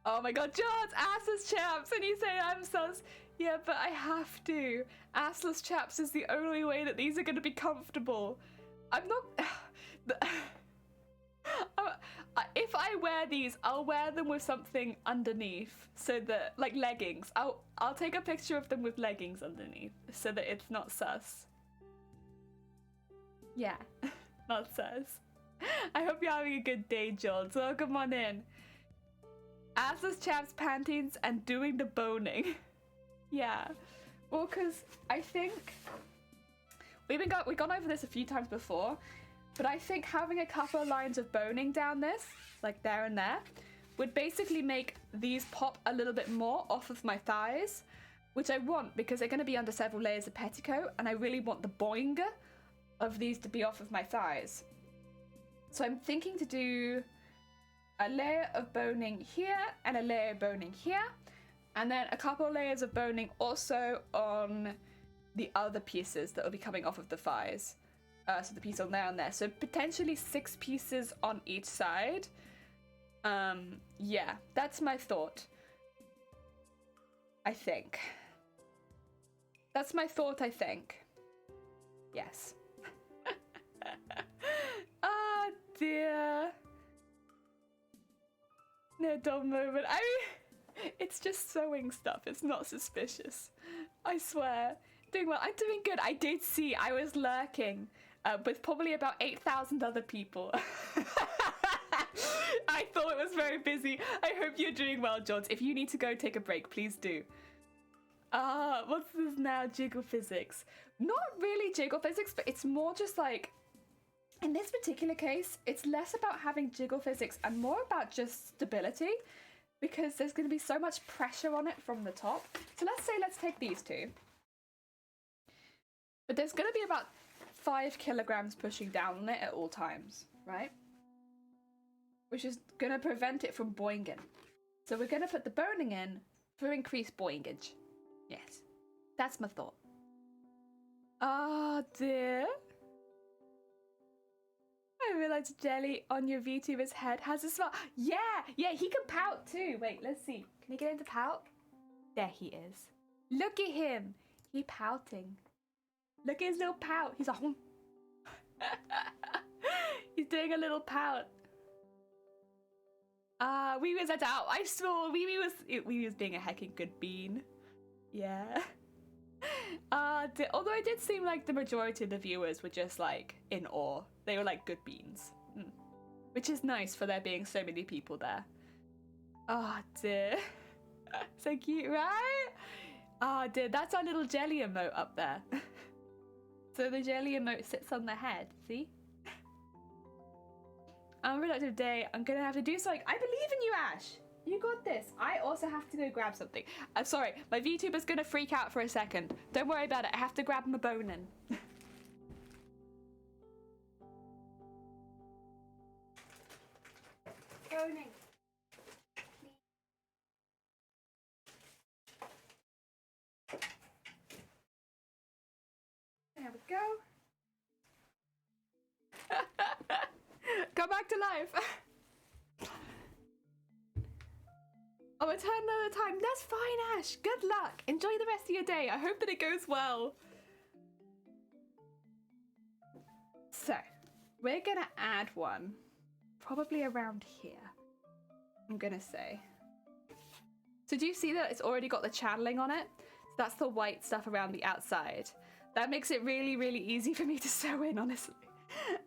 Oh my god, George! Assless chaps! And you say I'm sus. Yeah, but I have to. Assless chaps is the only way that these are going to be comfortable. I'm not... if I wear these, I'll wear them with something underneath. So that, like leggings. I'll take a picture of them with leggings underneath. So that it's not sus. Yeah. Not sus. I hope you're having a good day, George. Welcome on in. Assless chaps, panties, and doing the boning. Yeah. Well, because I think we've gone over this a few times before, but I think having a couple of lines of boning down this, like there and there, would basically make these pop a little bit more off of my thighs, which I want because they're going to be under several layers of petticoat, and I really want the boing of these to be off of my thighs. So I'm thinking to do a layer of boning here and a layer of boning here, and then a couple of layers of boning also on the other pieces that will be coming off of the thighs. So the piece on there and there. So potentially 6 pieces on each side. Yeah, that's my thought. I think. That's my thought, I think. Yes. Oh dear. No dumb moment. I mean, it's just sewing stuff. It's not suspicious. I swear. Doing well. I'm doing good. I did see. I was lurking with probably about 8,000 other people. I thought it was very busy. I hope you're doing well, George. If you need to go take a break, please do. What's this now? Jiggle physics. Not really jiggle physics, but it's more just like, in this particular case, it's less about having jiggle physics and more about just stability, because there's going to be so much pressure on it from the top. So let's take these two. But there's going to be about 5 kilograms pushing down on it at all times, right? Which is going to prevent it from boinging. So we're going to put the boning in for increased boingage. Yes, that's my thought. Oh dear. I realized jelly on your VTuber's head has a smile. Yeah, he can pout too. Wait, let's see. Can he get into pout? There he is. Look at him. He pouting. Look at his little pout. He's like, he's doing a little pout. Wee was at out. I saw Wee was being a heckin' good bean. Yeah. Although it did seem like the majority of the viewers were just like in awe. They were like good beans. Which is nice for there being so many people there. Oh dear. So cute, right? Oh dear, that's our little jelly emote up there. So the jelly emote sits on the head, see? Unproductive day, I'm gonna have to do something. I believe in you, Ash. You got this. I also have to go grab something. I'm sorry, my VTuber's gonna freak out for a second. Don't worry about it, I have to grab him a bonin. Boning. There we go. Come back to life. I'll return another time. That's fine, Ash. Good luck. Enjoy the rest of your day. I hope that it goes well. So, we're gonna add one. Probably around here. I'm gonna say. So do you see that it's already got the channeling on it? So that's the white stuff around the outside. That makes it really, really easy for me to sew in, honestly.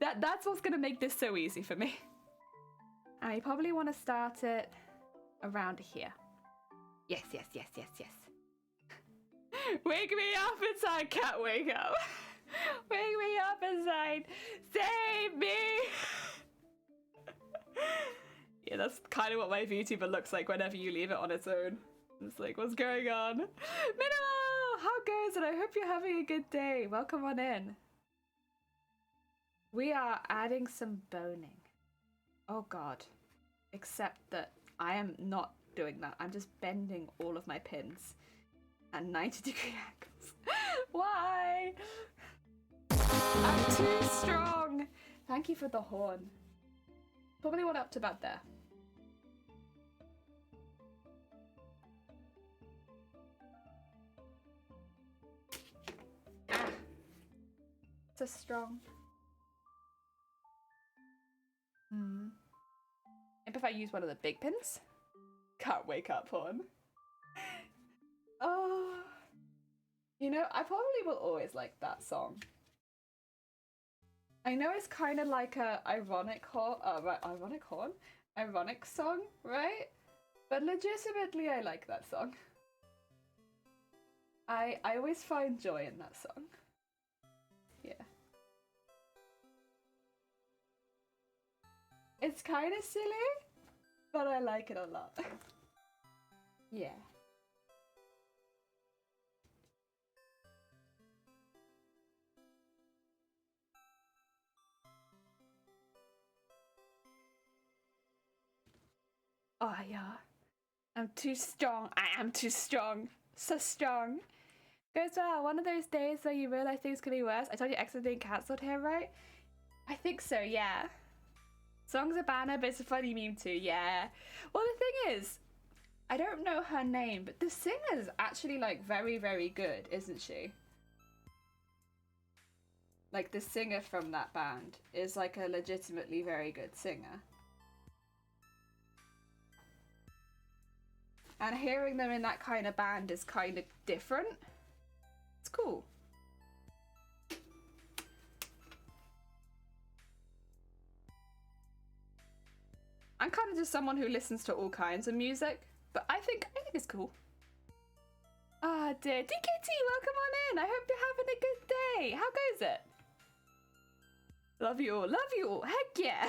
That's what's gonna make this so easy for me. And I probably want to start it around here. Yes. Wake me up inside, cat, wake up. Wake me up inside. Save me. Yeah, that's kind of what my VTuber looks like whenever you leave it on its own. It's like, what's going on? Minimal! How goes it? I hope you're having a good day. Welcome on in. We are adding some boning. Oh god. Except that I am not doing that. I'm just bending all of my pins at 90-degree angles. Why? I'm too strong. Thank you for the horn. Probably went up to about there. Ah. So strong. Maybe if I use one of the big pins? Can't wake up horn. Oh. You know, I probably will always like that song. I know it's kind of like a ironic song, right? But legitimately, I like that song. I always find joy in that song. Yeah. It's kind of silly, but I like it a lot. Yeah. Oh yeah. I'm too strong. I am too strong. So strong. Goes well. One of those days where you realize things could be worse. I told you X is being cancelled here, right? I think so, yeah. Song's a banner, but it's a funny meme too, yeah. Well, the thing is, I don't know her name, but the singer's actually, like, very, very good, isn't she? Like, the singer from that band is, like, a legitimately very good singer. And hearing them in that kind of band is kind of different. It's cool. I'm kind of just someone who listens to all kinds of music, but I think it's cool. Ah, dear. DKT, welcome on in. I hope you're having a good day. How goes it? Love you all. Love you all. Heck yeah.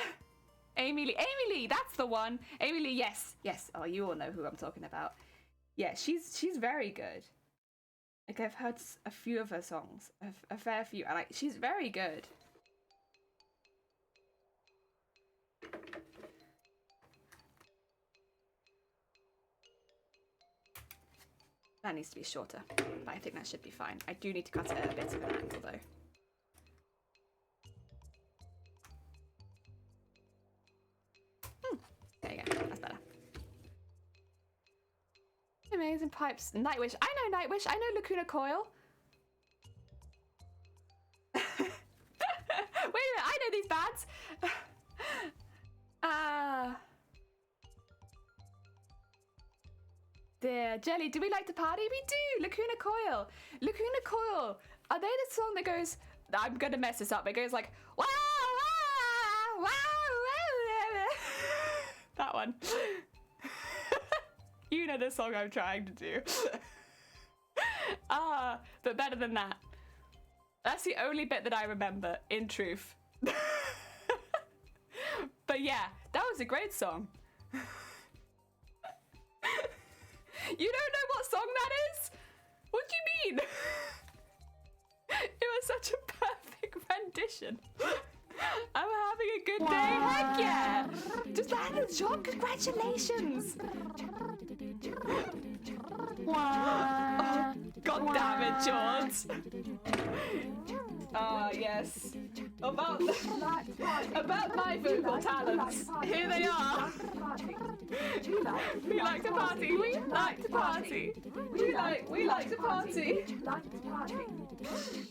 Amy Lee, that's the one. Amy Lee, yes. Oh, you all know who I'm talking about. Yeah, she's very good. Like, I've heard a few of her songs, a fair few, and she's very good. That needs to be shorter, but I think that should be fine. I do need to cut it at a bit of an angle, though. There you go, that's better. Amazing pipes. Nightwish. I know Nightwish. I know Lacuna Coil. Wait a minute, I know these bands. Dear Jelly, do we like to party? We do! Lacuna Coil. Lacuna Coil. Are they the song that goes... I'm gonna mess this up. It goes like... Wow, wow, wow, wow. That one. You know the song I'm trying to do. But better than that. That's the only bit that I remember, in truth. But yeah, that was a great song. You don't know what song that is? What do you mean? It was such a perfect rendition. I'm having a good day. Heck yeah! Just landed a job. Congratulations. Oh, God damn it, George. Ah, yes. About my vocal talents. Here they are. We like to party. We like to party. We like to party.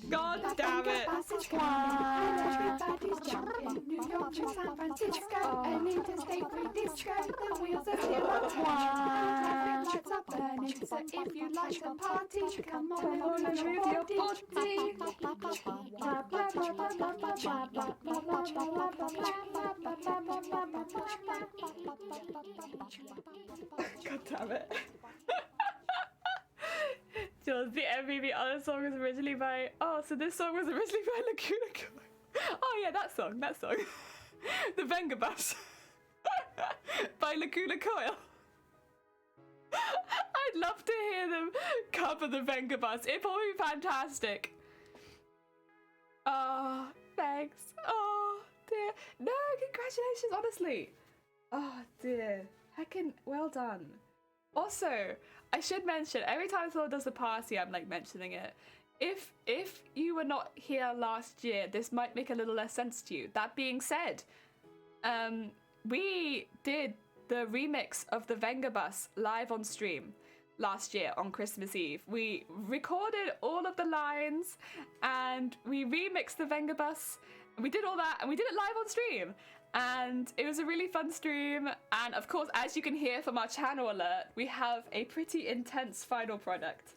God damn it. Everybody's jumping. New York to San Francisco. An interstate free disco. The wheels are here on time. Lights are burning. So if you like to party, come on and move your body. God damn it. Jules, the MV other song was originally by... Oh, so this song was originally by Lacuna Coil. Oh yeah, that song. The Venga Bus. By Lacuna Coil. I'd love to hear them cover the Venga Bus. It'd probably be fantastic. Oh, thanks. Oh, dear. No, congratulations, honestly. Oh, dear. Heckin' well done. Also, I should mention, every time someone does a party, I'm like mentioning it. If you were not here last year, this might make a little less sense to you. That being said, we did the remix of the Venga Bus live on stream last year on Christmas Eve. We recorded all of the lines and we remixed the Venga Bus. We did all that and we did it live on stream. And it was a really fun stream. And of course, as you can hear from our channel alert, we have a pretty intense final product.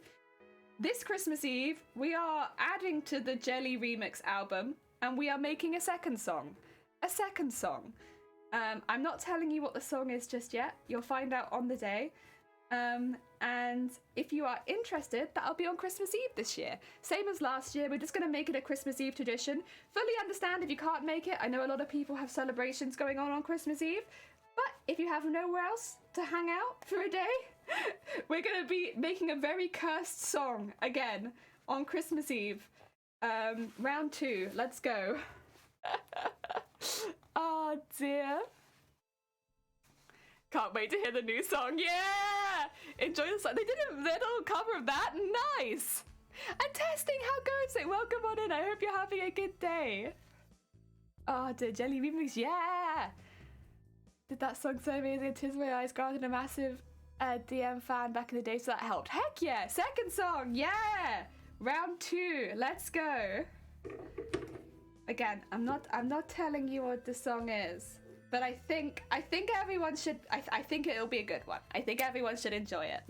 This Christmas Eve, we are adding to the Jelly Remix album and we are making a second song. I'm not telling you what the song is just yet. You'll find out on the day. And if you are interested, that'll be on Christmas Eve this year. Same as last year, we're just going to make it a Christmas Eve tradition. Fully understand if you can't make it. I know a lot of people have celebrations going on Christmas Eve. But if you have nowhere else to hang out for a day, we're going to be making a very cursed song again on Christmas Eve. Round 2, let's go. Oh dear. Can't wait to hear the new song. Yeah! Enjoy the song. They did a little cover of that. Nice! And testing, how goes it? Welcome on in. I hope you're having a good day. Oh, the Jelly Remix. Yeah! Did that song so amazing. Tis My Eyes granted a massive DM fan back in the day, so that helped. Heck yeah! Second song. Yeah! Round 2. Let's go. Again, I'm not telling you what the song is. But I think everyone should. I think it'll be a good one. I think everyone should enjoy it.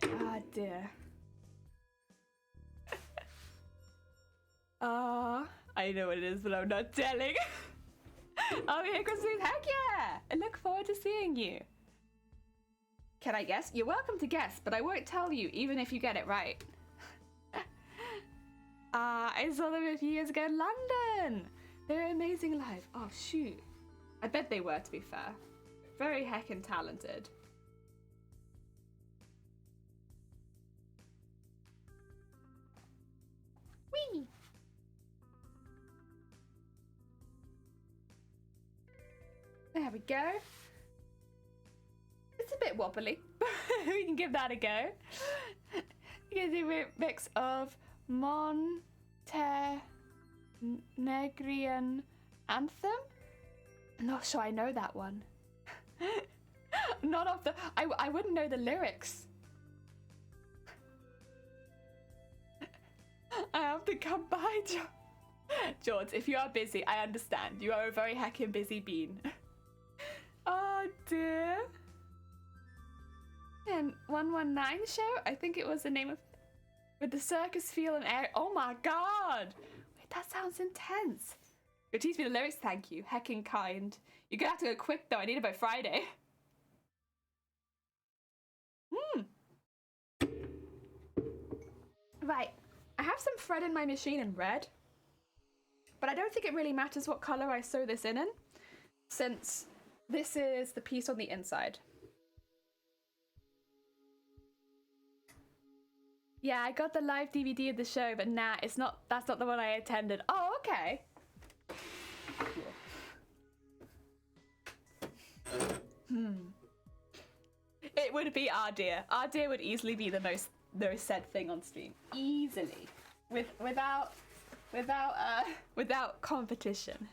Ah, dear. I know what it is, but I'm not telling. Oh, here comes Christmas. Heck yeah! I look forward to seeing you. Can I guess? You're welcome to guess, but I won't tell you, even if you get it right. I saw them a few years ago in London. They're amazing live. Oh, shoot. I bet they were, to be fair. Very heckin' talented. Whee! There we go. It's a bit wobbly, but we can give that a go. You can do a mix of Montenegrin anthem. I'm not sure I know that one. Not off the. I wouldn't know the lyrics. I have to come by, George. If you are busy, I understand. You are a very heckin' busy bean. Oh dear. And 119 show. I think it was the name of. With the circus feel and air. Oh my god! Wait, that sounds intense. You'll teach me the lyrics, thank you. Heckin' kind. You're gonna have to go quick though, I need it by Friday. Right, I have some thread in my machine in red. But I don't think it really matters what colour I sew this in, since this is the piece on the inside. Yeah, I got the live DVD of the show, but nah, it's not. That's not the one I attended. Oh, okay. It would be Our Dear. Our Dear would easily be the most said thing on stream, easily, without competition.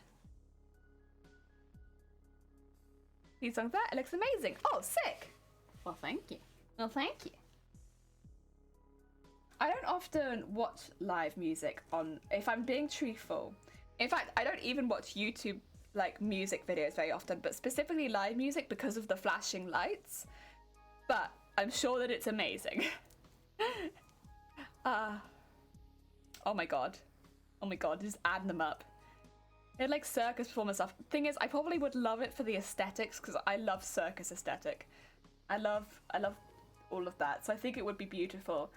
These songs there, it looks amazing. Oh, sick. Well, thank you. Well, thank you. I don't often watch live music on, if I'm being truthful. In fact, I don't even watch YouTube like music videos very often, but specifically live music because of the flashing lights. But I'm sure that it's amazing. Oh my god. Oh my god, just adding them up. They're like circus performance stuff. Thing is, I probably would love it for the aesthetics because I love circus aesthetic. I love all of that. So I think it would be beautiful.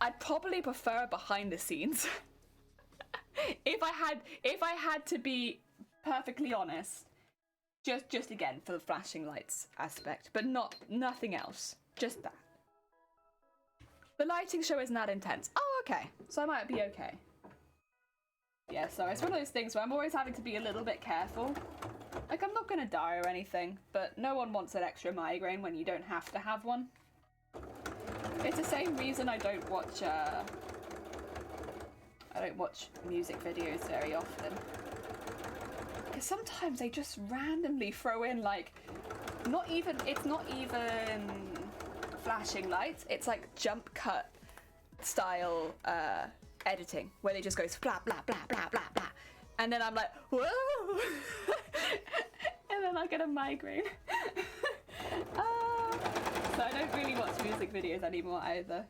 I'd probably prefer behind the scenes. if I had to be perfectly honest. Just again for the flashing lights aspect, but nothing else. Just that. The lighting show isn't that intense. Oh, okay. So I might be okay. Yeah, so it's one of those things where I'm always having to be a little bit careful. Like, I'm not gonna die or anything, but no one wants an extra migraine when you don't have to have one. It's the same reason I don't watch music videos very often. Because sometimes they just randomly throw in, like, it's not even flashing lights, it's like jump cut style editing, where they just goes blah blah blah blah blah blah, and then I'm like, whoa, and then I get a migraine. So I don't really watch music videos anymore either,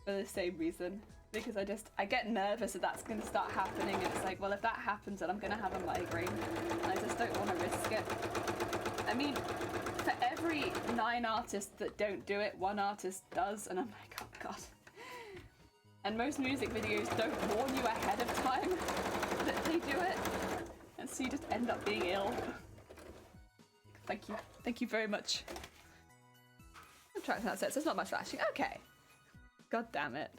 for the same reason, because I get nervous that that's going to start happening, and it's like, well, if that happens then I'm going to have a migraine, and I just don't want to risk it. I mean, for every 9 artists that don't do it, 1 artist does, and I'm like, oh god. And most music videos don't warn you ahead of time that they do it, and so you just end up being ill. Thank you very much. Track that says there's not much flashing. Okay. God damn it.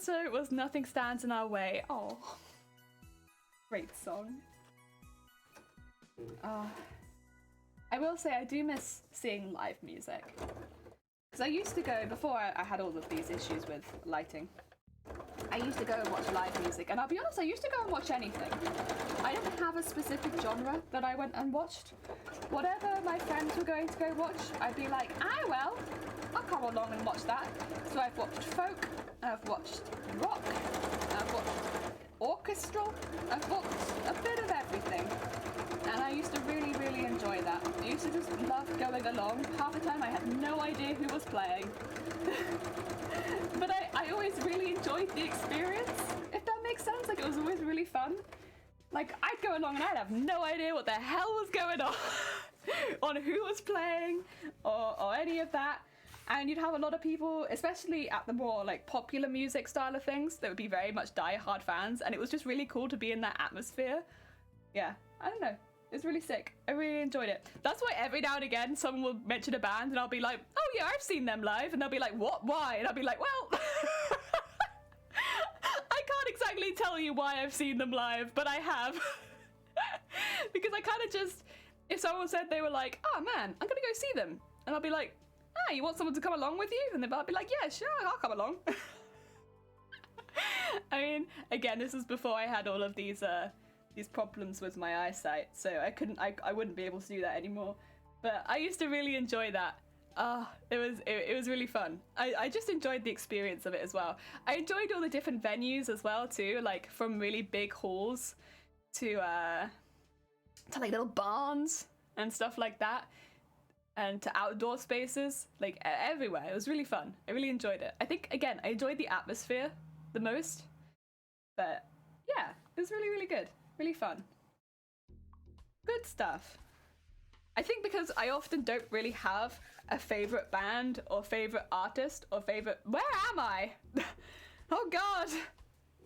So it was Nothing Stands in Our Way. Oh. Great song. I will say I do miss seeing live music. Because I used to go, before I had all of these issues with lighting, I used to go and watch live music, and I'll be honest, I used to go and watch anything. I didn't have a specific genre that I went and watched. Whatever my friends were going to go watch, I'd be like, well, I'll come along and watch that. So I've watched folk, I've watched rock, I've watched orchestral, I've watched a bit of everything. And I used to really, really enjoy that. I used to just love going along. Half the time I had no idea who was playing. But I always really enjoyed the experience, if that makes sense. Like, it was always really fun. Like, I'd go along and I'd have no idea what the hell was going on, on who was playing, or any of that. And you'd have a lot of people, especially at the more, like, popular music style of things, that would be very much die-hard fans, and it was just really cool to be in that atmosphere. Yeah, I don't know. It's really sick. I really enjoyed it. That's why every now and again someone will mention a band and I'll be like, oh yeah, I've seen them live. And they'll be like, what? Why? And I'll be like, well, I can't exactly tell you why I've seen them live, but I have. Because I kind of just, if someone said they were like, oh man, I'm gonna go see them. And I'll be like, you want someone to come along with you? And they'll be like, yeah, sure, I'll come along. I mean, again, this is before I had all of these problems with my eyesight, so I wouldn't be able to do that anymore. But I used to really enjoy that. It was really fun. I just enjoyed the experience of it as well. I enjoyed all the different venues as well too, like from really big halls to like little barns and stuff like that, and to outdoor spaces, like everywhere. It was really fun. I really enjoyed it. I think, again, I enjoyed the atmosphere the most, but yeah, it was really, really good. Really fun. Good stuff. I think because I often don't really have a favourite band or favourite artist or favourite... Where am I? Oh god!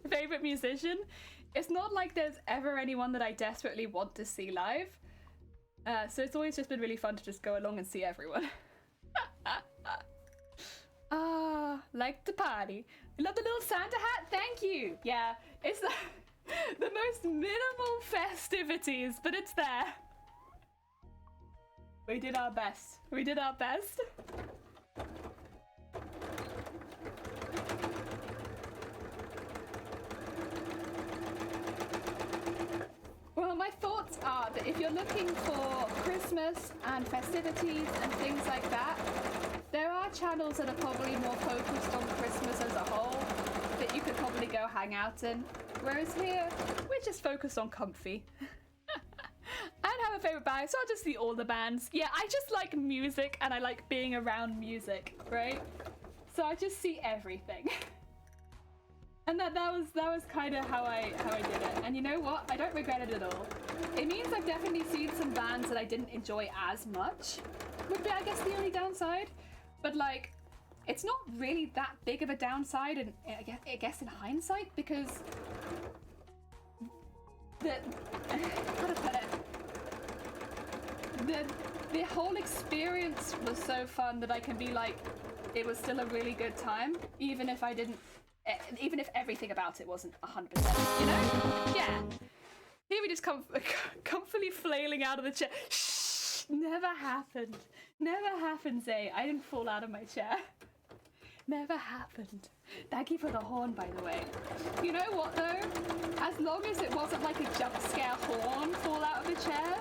Favourite musician. It's not like there's ever anyone that I desperately want to see live. So it's always just been really fun to just go along and see everyone. Like to party. I love the little Santa hat. Thank you. Yeah, it's the most minimal festivities, but it's there. We did our best. We did our best. Well, my thoughts are that if you're looking for Christmas and festivities and things like that, there are channels that are probably more focused on Christmas as a whole that you could probably go hang out in. Whereas here, we're just focused on comfy. I don't have a favourite band, so I'll just see all the bands. Yeah, I just like music and I like being around music, right? So I just see everything. And that was kind of how I did it. And you know what? I don't regret it at all. It means I've definitely seen some bands that I didn't enjoy as much. Would be, I guess, the only downside. but like, it's not really that big of a downside, and I guess in hindsight, because how to put it, the whole experience was so fun that I can be like, it was still a really good time, even if even if everything about it wasn't 100%, you know? Yeah. Here we just come comfortably flailing out of the chair. Shh! Never happened. Never happened, Zay. I didn't fall out of my chair. Never happened. Thank you for the horn, by the way. You know what, though? As long as it wasn't like a jump scare horn fall out of the chair,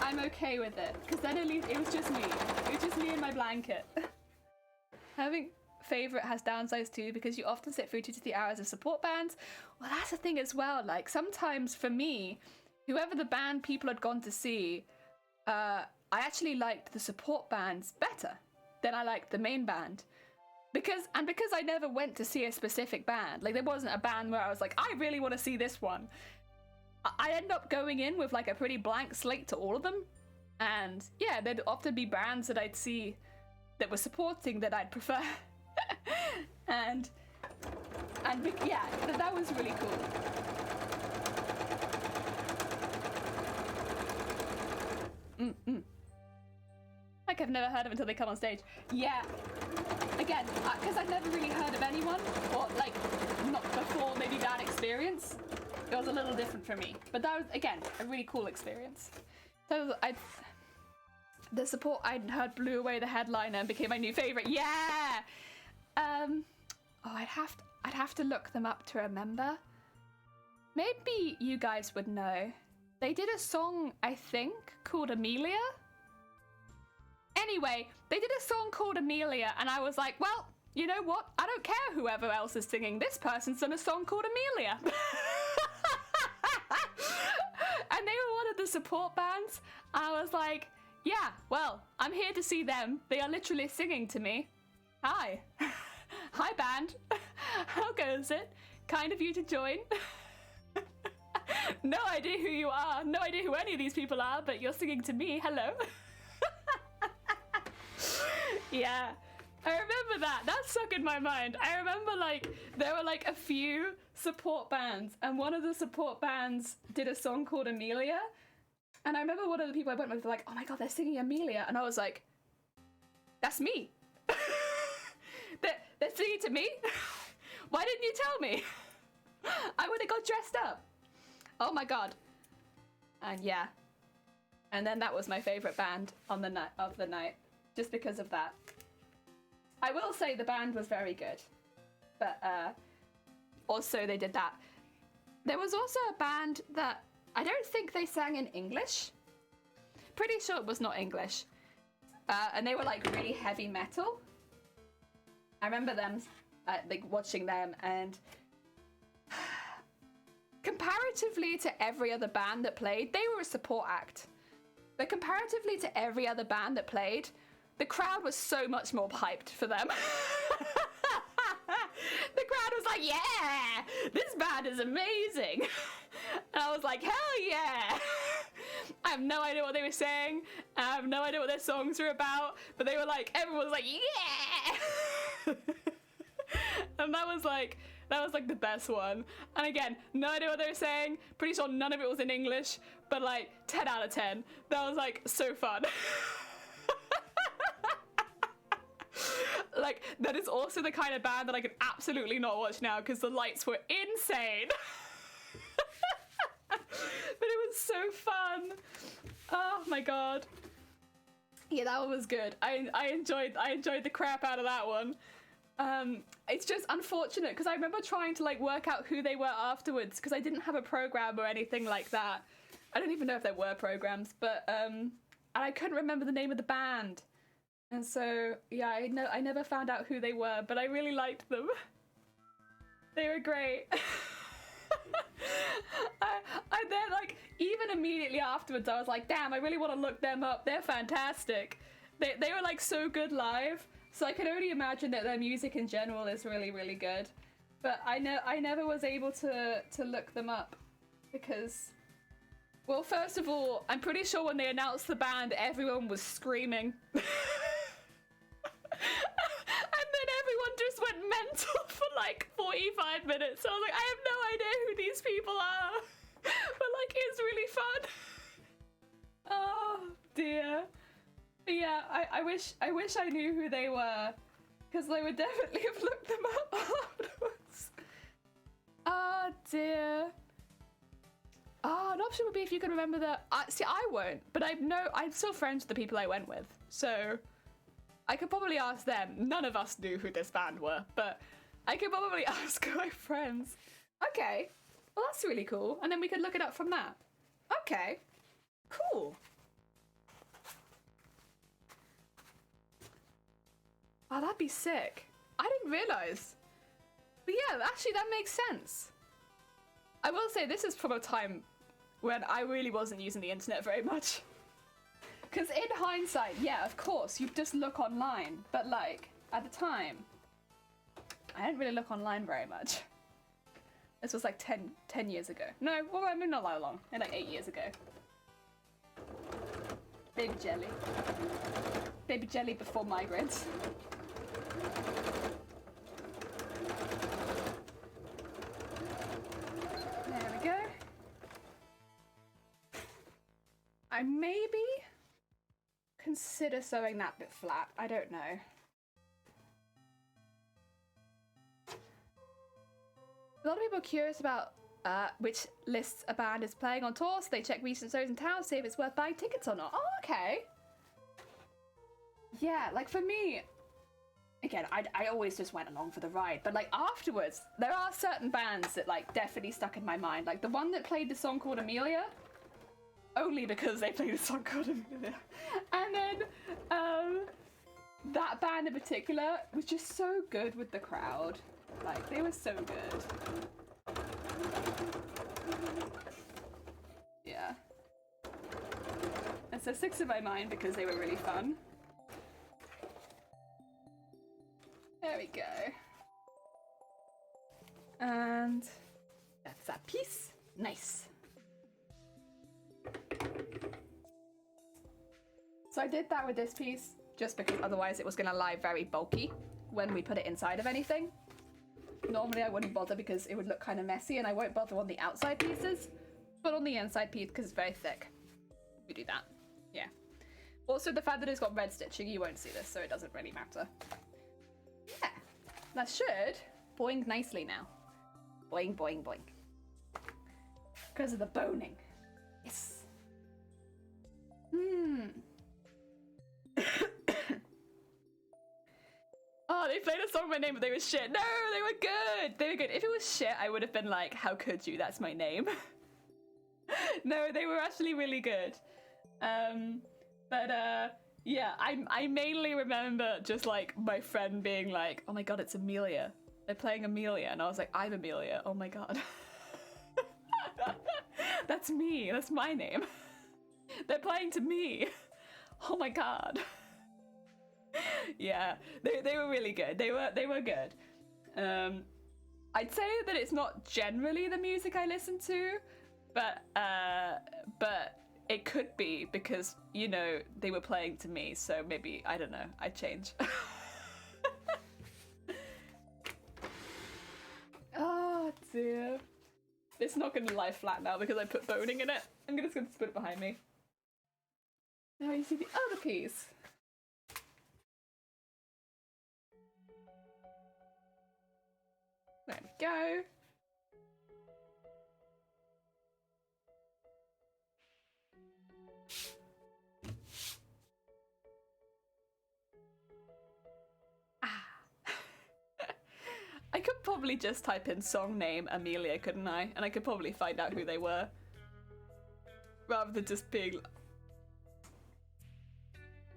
I'm okay with it. Because then at least it was just me. It was just me and my blanket. Having favorite has downsides too, because you often sit through 2 to 3 hours of support bands. Well, that's the thing as well. Like, sometimes for me, whoever the band people had gone to see, I actually liked the support bands better than I liked the main band. Because I never went to see a specific band. Like, there wasn't a band where I was like, I really want to see this one. I ended up going in with like a pretty blank slate to all of them. And yeah, there'd often be bands that I'd see that were supporting that I'd prefer. and yeah, that was really cool. Like, I've never heard of it until they come on stage. Yeah, again, because I'd never really heard of anyone, or like, not before maybe that experience. It was a little different for me, but that was, again, a really cool experience. So the support I'd heard blew away the headliner and became my new favorite. Yeah. I'd have to look them up to remember. Maybe you guys would know. They did a song, I think, called Amelia. Anyway, they did a song called Amelia, and I was like, well, you know what? I don't care whoever else is singing. This person's done a song called Amelia. And they were one of the support bands. I was like, yeah, well, I'm here to see them. They are literally singing to me. Hi. Hi, band. How goes it? Kind of you to join. No idea who you are. No idea who any of these people are, but you're singing to me. Hello. Yeah, I remember that. That stuck in my mind. I remember, like, there were, like, a few support bands, and one of the support bands did a song called Amelia, and I remember one of the people I went with were like, oh my god, they're singing Amelia, and I was like, that's me. They're singing to me? Why didn't you tell me? I would have got dressed up. Oh my god. And yeah. And then that was my favorite band on the night of the night. Just because of that. I will say the band was very good. But also they did that. There was also a band that I don't think they sang in English. Pretty sure it was not English. And they were like really heavy metal. I remember them, like watching them, and comparatively to every other band that played, they were a support act. But comparatively to every other band that played, the crowd was so much more hyped for them. The crowd was like, yeah, this band is amazing. And I was like, hell yeah. I have no idea what they were saying. I have no idea what their songs were about. But they were like, everyone was like, yeah. And that was like the best one. And again, no idea what they were saying. Pretty sure none of it was in English. But like 10 out of 10. That was like so fun. Like, that is also the kind of band that I could absolutely not watch now because the lights were insane. But it was so fun. Oh my god. Yeah, that one was good. I enjoyed the crap out of that one. It's just unfortunate because I remember trying to like work out who they were afterwards because I didn't have a program or anything like that. I don't even know if there were programs, but and I couldn't remember the name of the band. And so, yeah, I never found out who they were, but I really liked them. They were great. I then, like, even immediately afterwards, I was like, damn, I really want to look them up. They're fantastic. They were, like, so good live. So I can only imagine that their music in general is really, really good. But I never was able to look them up because... Well, first of all, I'm pretty sure when they announced the band, everyone was screaming. 10 minutes. So I was like, I have no idea who these people are. But like, it's really fun. Oh dear. But yeah, I wish I knew who they were, because I would definitely have looked them up afterwards. Oh dear. Oh, an option would be if you could remember the. See, I won't, but I'm still friends with the people I went with, so I could probably ask them. None of us knew who this band were, but I could probably ask my friends. Okay, well that's really cool, and then we could look it up from that. Okay, cool. Oh, that'd be sick. I didn't realize. But yeah, actually that makes sense. I will say this is from a time when I really wasn't using the internet very much. Because in hindsight, yeah, of course, you just look online. But like, at the time, I didn't really look online very much. This was like 10 years ago. No, well, I mean, not that long. Like 8 years ago. Baby jelly. Baby jelly before migrants. There we go. I maybe consider sewing that bit flat. I don't know. A lot of people are curious about which lists a band is playing on tour, so they check recent shows in town to see if it's worth buying tickets or not. Oh, okay. Yeah, like for me, again, I always just went along for the ride, but like afterwards, there are certain bands that like definitely stuck in my mind. Like the one that played the song called Amelia, only because they played a song called Amelia. And then that band in particular was just so good with the crowd. Like they were so good. Yeah. And so six in my mind because they were really fun. There we go. And that's that piece. Nice. So I did that with this piece just because otherwise it was going to lie very bulky when we put it inside of anything. Normally I wouldn't bother because it would look kind of messy, and I won't bother on the outside pieces, but on the inside piece because it's very thick. We do that. Yeah. Also the fact that it's got red stitching, you won't see this, so it doesn't really matter. Yeah, that should boing nicely now. Boing, boing, boing. Because of the boning. Yes. Oh, they played a song with my name, but they were shit. No, they were good. They were good. If it was shit, I would have been like, how could you? That's my name. No, they were actually really good. Yeah, I mainly remember just like my friend being like, oh my god, it's Amelia. They're playing Amelia. And I was like, I'm Amelia. Oh my god. That's me. That's my name. They're playing to me. Oh my god. Yeah, they were really good. They were good. I'd say that it's not generally the music I listen to, but it could be because, you know, they were playing to me, so maybe, I don't know, I'd change. Oh dear. It's not gonna lie flat now because I put boning in it. I'm just gonna put it behind me. Now you see the other piece. There we go. I could probably just type in song name Amelia, couldn't I? And I could probably find out who they were. Rather than just being...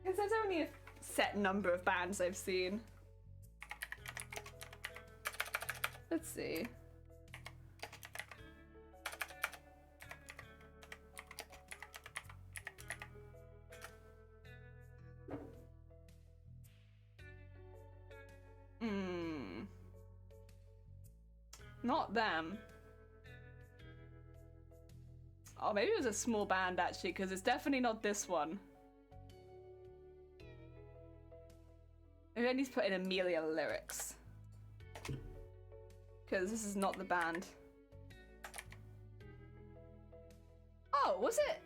Because there's only a set number of bands I've seen. Let's see. Not them. Oh, maybe it was a small band actually, because it's definitely not this one. Maybe I need to put in Amelia lyrics. because this is not the band. Oh, was it?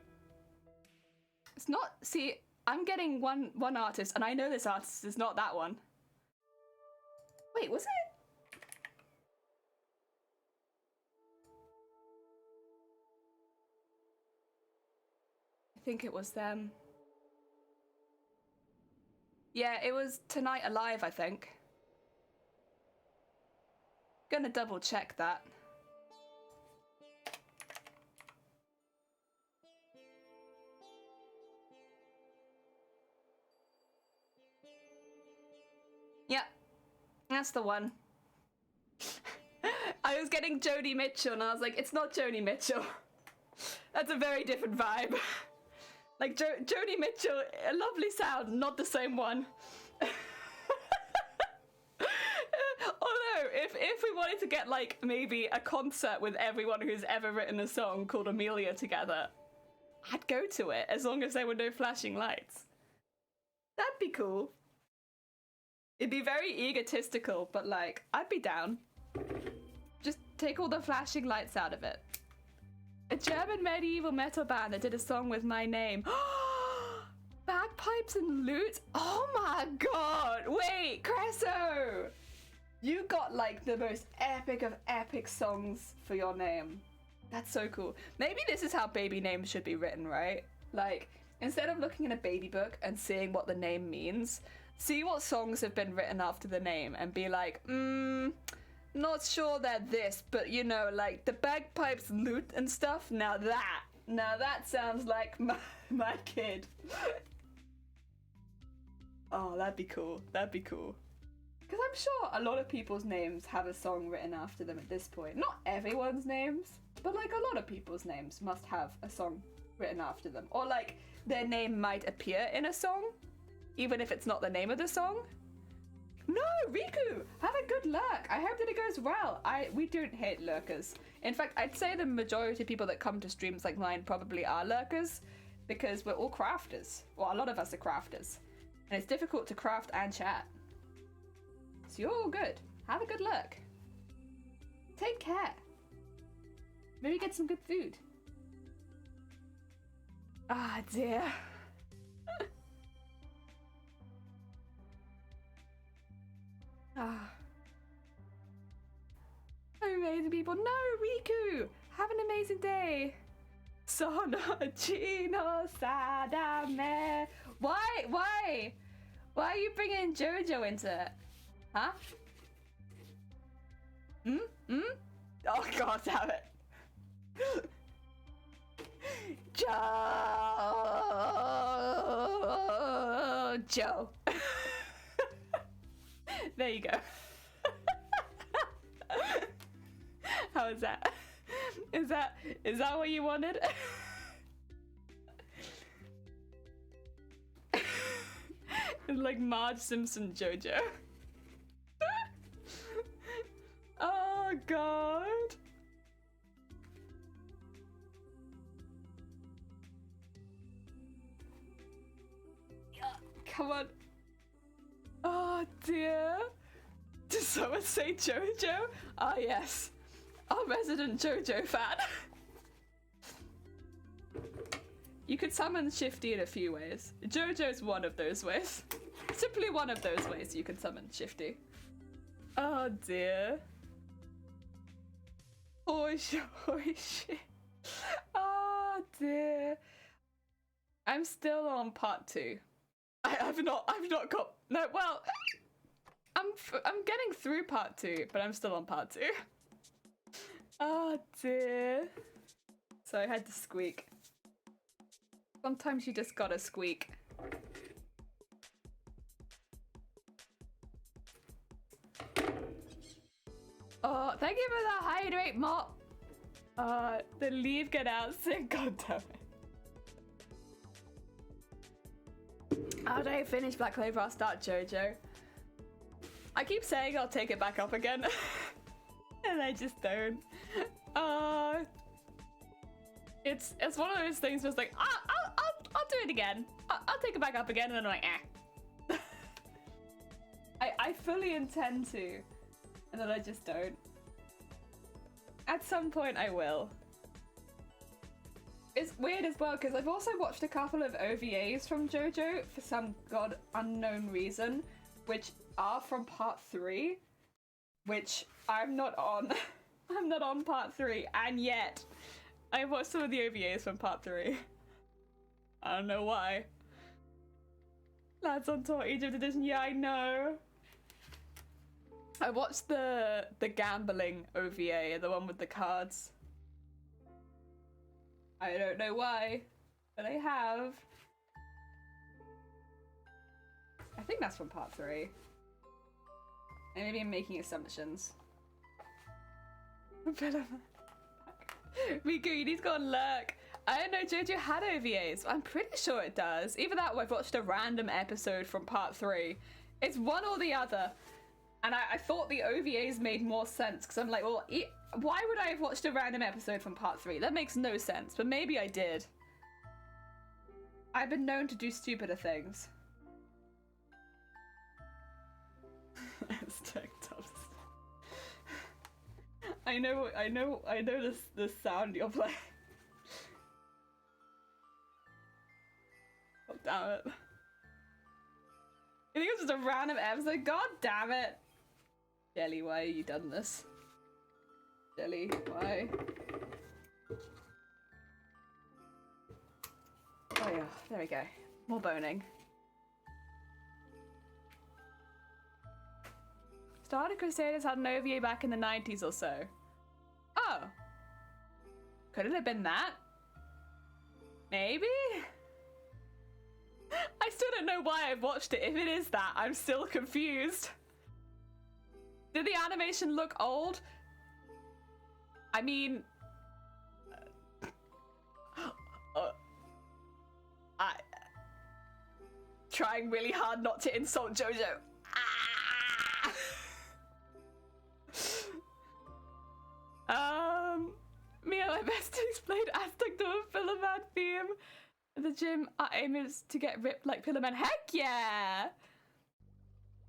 It's not. See, I'm getting one artist, and I know this artist is not that one. Wait, was it? I think it was them. Yeah, it was Tonight Alive, I think. Gonna double check that. Yep, that's the one. I was getting Joni Mitchell and I was like, it's not Joni Mitchell. That's a very different vibe. Like Joni Mitchell, a lovely sound, not the same one. Although, if we wanted to get like maybe a concert with everyone who's ever written a song called Amelia together, I'd go to it as long as there were no flashing lights. That'd be cool. It'd be very egotistical, but like, I'd be down. Just take all the flashing lights out of it. A German medieval metal band that did a song with my name. Bagpipes and lute? Oh my god! Wait, Cresso! You got like the most epic of epic songs for your name. That's so cool. Maybe this is how baby names should be written, right? Like, instead of looking in a baby book and seeing what the name means, see what songs have been written after the name and be like, not sure they're this, but you know, like the bagpipes, lute and stuff, now that sounds like my kid. Oh, that'd be cool. That'd be cool. Because I'm sure a lot of people's names have a song written after them at this point. Not everyone's names, but like a lot of people's names must have a song written after them. Or like their name might appear in a song, even if it's not the name of the song. No, Riku, have a good lurk. I hope that it goes well. We don't hate lurkers. In fact, I'd say the majority of people that come to streams like mine probably are lurkers because we're all crafters. Well, a lot of us are crafters. And it's difficult to craft and chat. So you're all good. Have a good lurk. Take care. Maybe get some good food. Ah, dear. Ah. Amazing people. No, Riku! Have an amazing day. Sono Chino Sadame. Why? Why are you bringing JoJo into it? Huh? Oh god, damn it. Joe. There you go. How is that? Is that what you wanted? It's like Marge Simpson JoJo. Oh god. Come on. Oh dear. Did someone say JoJo? Ah yes. Our resident JoJo fan. You could summon Shifty in a few ways. JoJo's one of those ways. Simply one of those ways you can summon Shifty. Oh dear. Oh shit. Oh dear. I'm still on part 2. I've not got no. Well, I'm getting through part 2, but I'm still on part 2. Oh dear. So I had to squeak. Sometimes you just gotta squeak. Oh, thank you for the hydrate mop. The leave get out sick. God damn it. After I finish Black Clover, I'll start JoJo. I keep saying I'll take it back up again, and I just don't. It's one of those things where it's like, I'll do it again. I'll take it back up again, and then I'm like, I fully intend to, and then I just don't. At some point I will. It's weird as well because I've also watched a couple of OVAs from JoJo for some god unknown reason, which are from part 3, which I'm not on. I'm not on part 3, and yet I watched some of the OVAs from part 3. I don't know why. Lads on Tour Egypt edition, yeah, I know. I watched the gambling OVA, the one with the cards. I don't know why, but I have. I think that's from part 3. And maybe I'm making assumptions. Miku, you need to go and lurk. I don't know, JoJo had OVAs. I'm pretty sure it does. Either that or I've watched a random episode from part 3. It's one or the other. And I thought the OVAs made more sense because I'm like, well, why would I have watched a random episode from part 3? That makes no sense, but maybe I did. I've been known to do stupider things. I know this sound you're playing. Oh, damn it. You think it was just a random episode? God damn it. Jelly, why have you done this? Jelly, why? Oh yeah, there we go. More boning. Started Crusaders had an OVA back in the 90s or so. Oh. Could it have been that? Maybe? I still don't know why I've watched it. If it is that, I'm still confused. Did the animation look old? I mean... trying really hard not to insult JoJo. Me and my besties played Aztec to a Pillar Man theme. At the gym, our aim is to get ripped like Pillar Man. Heck yeah!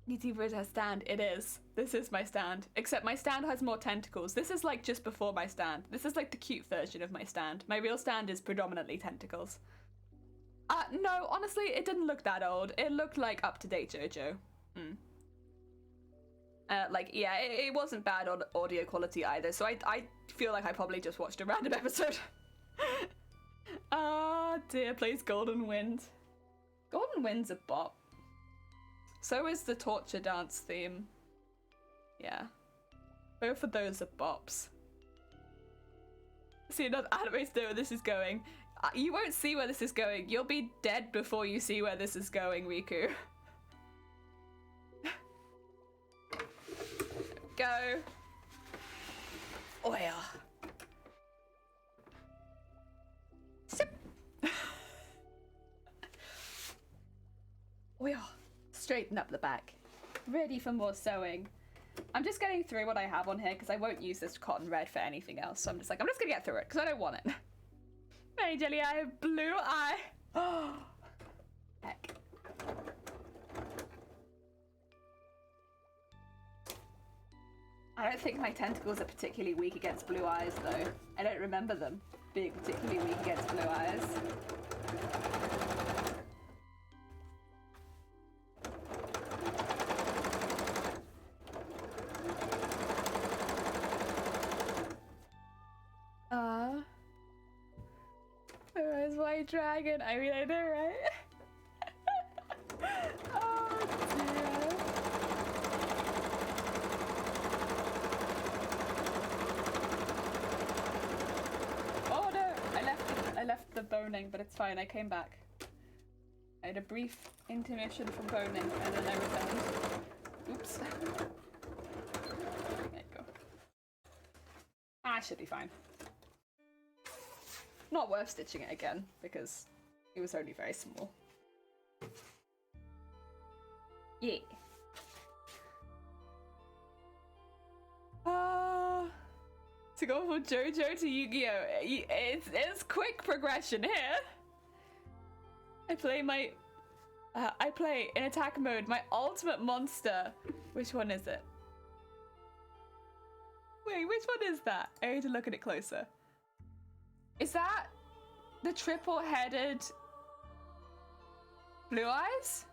YouTuber is her stand. It is. This is my stand. Except my stand has more tentacles. This is like just before my stand. This is like the cute version of my stand. My real stand is predominantly tentacles. No, honestly, it didn't look that old. It looked like up-to-date JoJo. Like, yeah, it wasn't bad on audio quality either, so I feel like I probably just watched a random episode. Ah, dear, plays Golden Wind. Golden Wind's a bop. So is the Torture Dance theme. Yeah. Both of those are bops. See another anime to know where this is going. You won't see where this is going. You'll be dead before you see where this is going, Riku. Go. Oh yeah. Sip. Oh yeah. Straighten up the back. Ready for more sewing. I'm just getting through what I have on here because I won't use this cotton red for anything else. So I'm just gonna get through it because I don't want it. Hey, Jelly, I have blue eye. Oh, heck. I don't think my tentacles are particularly weak against blue eyes, though. I don't remember them being particularly weak against blue eyes. Where's White Dragon? I mean, I know, right? Oh, dear. Oh, no! I left the boning, but it's fine. I came back. I had a brief intermission from boning, and then I returned. Oops. There you go. I should be fine. Not worth stitching it again, because it was only very small. Yeah. To go from JoJo to Yu-Gi-Oh! It's quick progression here. I play in attack mode my ultimate monster. Which one is it? Wait, which one is that? I need to look at it closer. Is that the triple-headed Blue Eyes?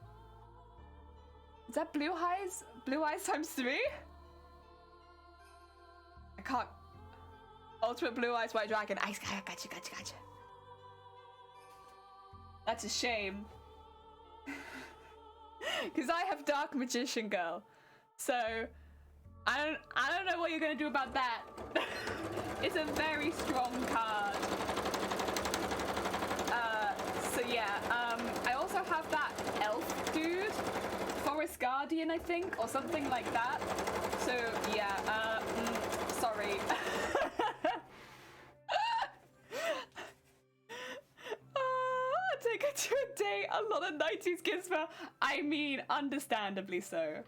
Is that Blue Eyes? Blue Eyes times 3? I can't. Ultimate Blue Eyes White Dragon. I gotcha. That's a shame. Because I have Dark Magician Girl. So I don't know what you're gonna do about that. It's a very strong card. So yeah, I also have that elf dude, Forest Guardian, I think, or something like that. So yeah, sorry. Take her to a date. A lot of 90s kids for. I mean, understandably so.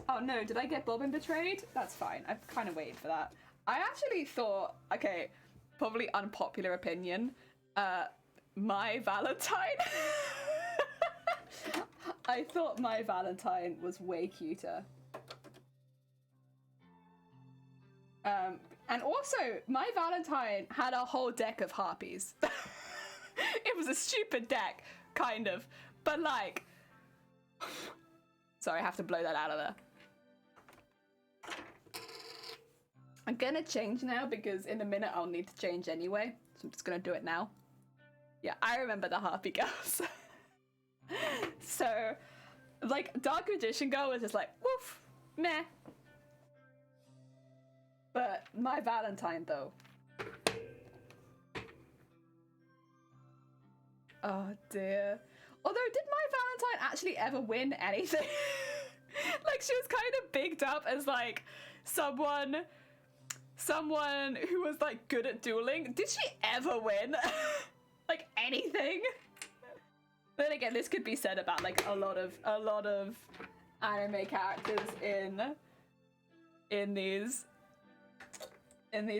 Oh no, did I get Bobbin betrayed? That's fine. I've kind of waited for that. I actually thought, okay, probably unpopular opinion, my Valentine. I thought my Valentine was way cuter. And also, my Valentine had a whole deck of harpies. It was a stupid deck, kind of, but like... Sorry, I have to blow that out of there. I'm gonna change now because in a minute I'll need to change anyway, so I'm just gonna do it now. Yeah, I remember the Harpy Girls. So, like, Dark Magician Girl was just like, woof, meh. But my Valentine, though. Oh dear. Although, did my Valentine actually ever win anything? Like, she was kind of bigged up as, like, someone who was, like, good at dueling. Did she ever win? Like, anything? Then again, this could be said about, like, a lot of anime characters in these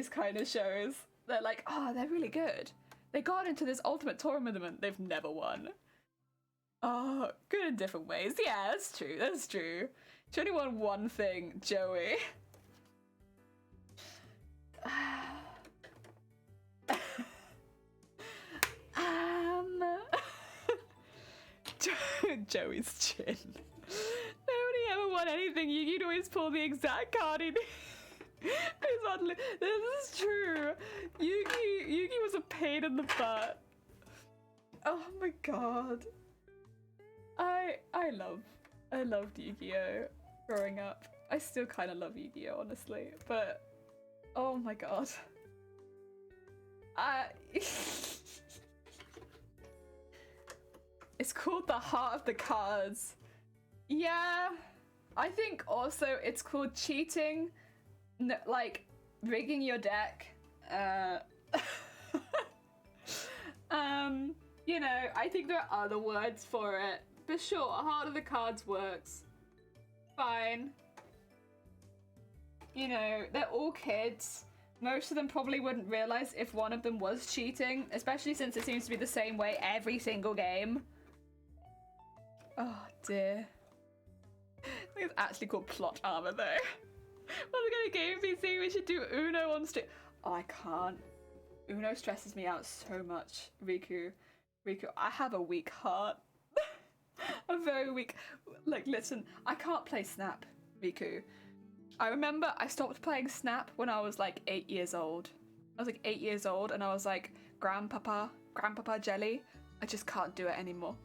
kind of shows. They're like, oh, they're really good. They got into this ultimate tournament, they've never won. Oh, good in different ways. Yeah, that's true, that's true. She only won one thing, Joey. Joey's chin. Nobody ever won anything. You'd always pull the exact card in. This is true. Yugi was a pain in the butt. Oh my god. I loved Yu-Gi-Oh! Growing up. I still kind of love Yu-Gi-Oh! Honestly, but oh my god. It's called the Heart of the Cards. Yeah, I think also it's called cheating, like rigging your deck. You know, I think there are other words for it, but sure, Heart of the Cards works. Fine. You know, they're all kids. Most of them probably wouldn't realize if one of them was cheating, especially since it seems to be the same way every single game. Oh dear. I think it's actually called plot armor though. What's it gonna game PC? We should do Uno on stream. Oh, I can't. Uno stresses me out so much. Riku, I have a weak heart. A very weak. Like, listen, I can't play Snap, Riku. I remember I stopped playing Snap when I was like 8 years old. I was like 8 years old and I was like, Grandpapa Jelly, I just can't do it anymore.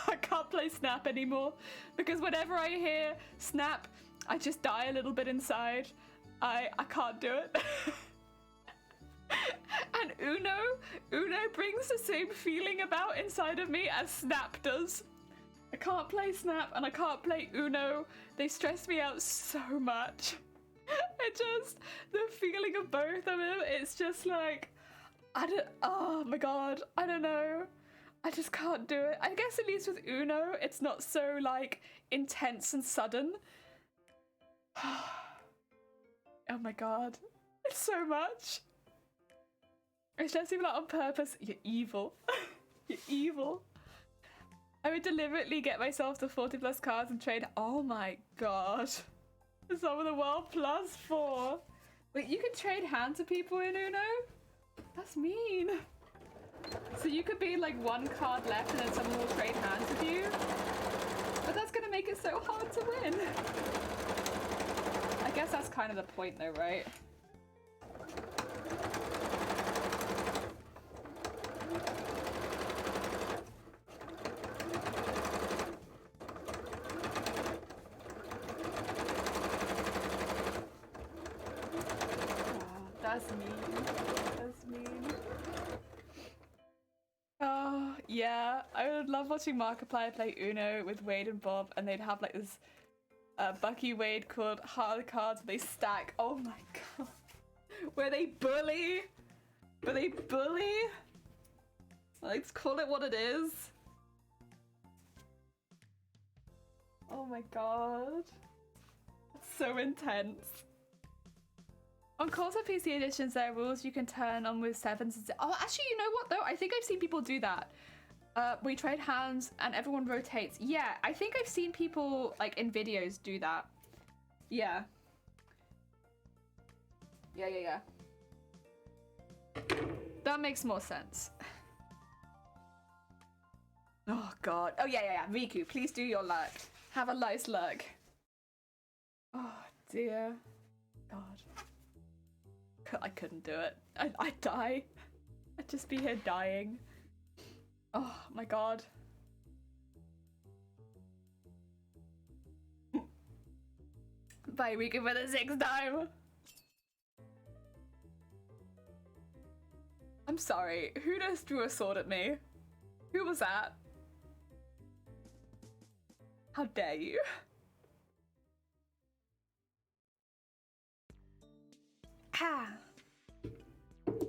I can't play Snap anymore because whenever I hear Snap, I just die a little bit inside. I can't do it. And Uno brings the same feeling about inside of me as Snap does. I can't play Snap and I can't play Uno. They stress me out so much. The feeling of both of them, it's just like, oh my god, I don't know. I just can't do it. I guess at least with Uno, it's not so like intense and sudden. Oh my god, it's so much. It's just even like on purpose. You're evil. You're evil. I would deliberately get myself to 40+ cards and trade. Oh my god. Some of the world +4. Wait, you can trade hands with people in Uno? That's mean. So you could be like one card left and then someone will trade hands with you? But that's gonna make it so hard to win. I guess that's kind of the point though, right? That's mean. That's mean. Oh, yeah. I would love watching Markiplier play Uno with Wade and Bob, and they'd have like this Bucky Wade called Hard Cards where they stack. Oh my god. Where they bully. Where they bully. Let's call it what it is. Oh my god. That's so intense. On Cosplay PC editions, there are rules you can turn on with 7s and oh, actually, you know what though? I think I've seen people do that. We trade hands and everyone rotates. Yeah, I think I've seen people like in videos do that. Yeah. Yeah. That makes more sense. Oh god. Oh yeah. Riku, please do your luck. Have a nice luck. Oh dear. God. I couldn't do it. I'd die. I'd just be here dying. Oh my god. Bye, Riku, for the 6th time. I'm sorry. Who just threw a sword at me? Who was that? How dare you? Ah.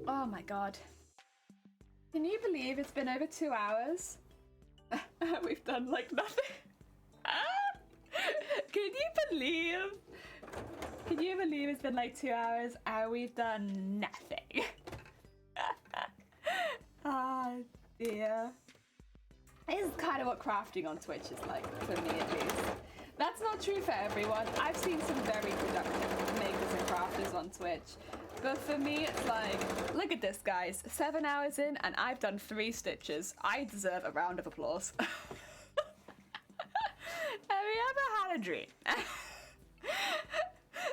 Oh my god. Can you believe it's been over 2 hours? We've done like nothing. Can you believe it's been like 2 hours and we've done nothing? Ah, dear. This is kind of what crafting on Twitch is like, for me at least. That's not true for everyone. I've seen some very productive makers and crafters on Twitch. But for me, it's like, look at this, guys. 7 hours in, and I've done 3 stitches. I deserve a round of applause. Have you ever had a dream? That's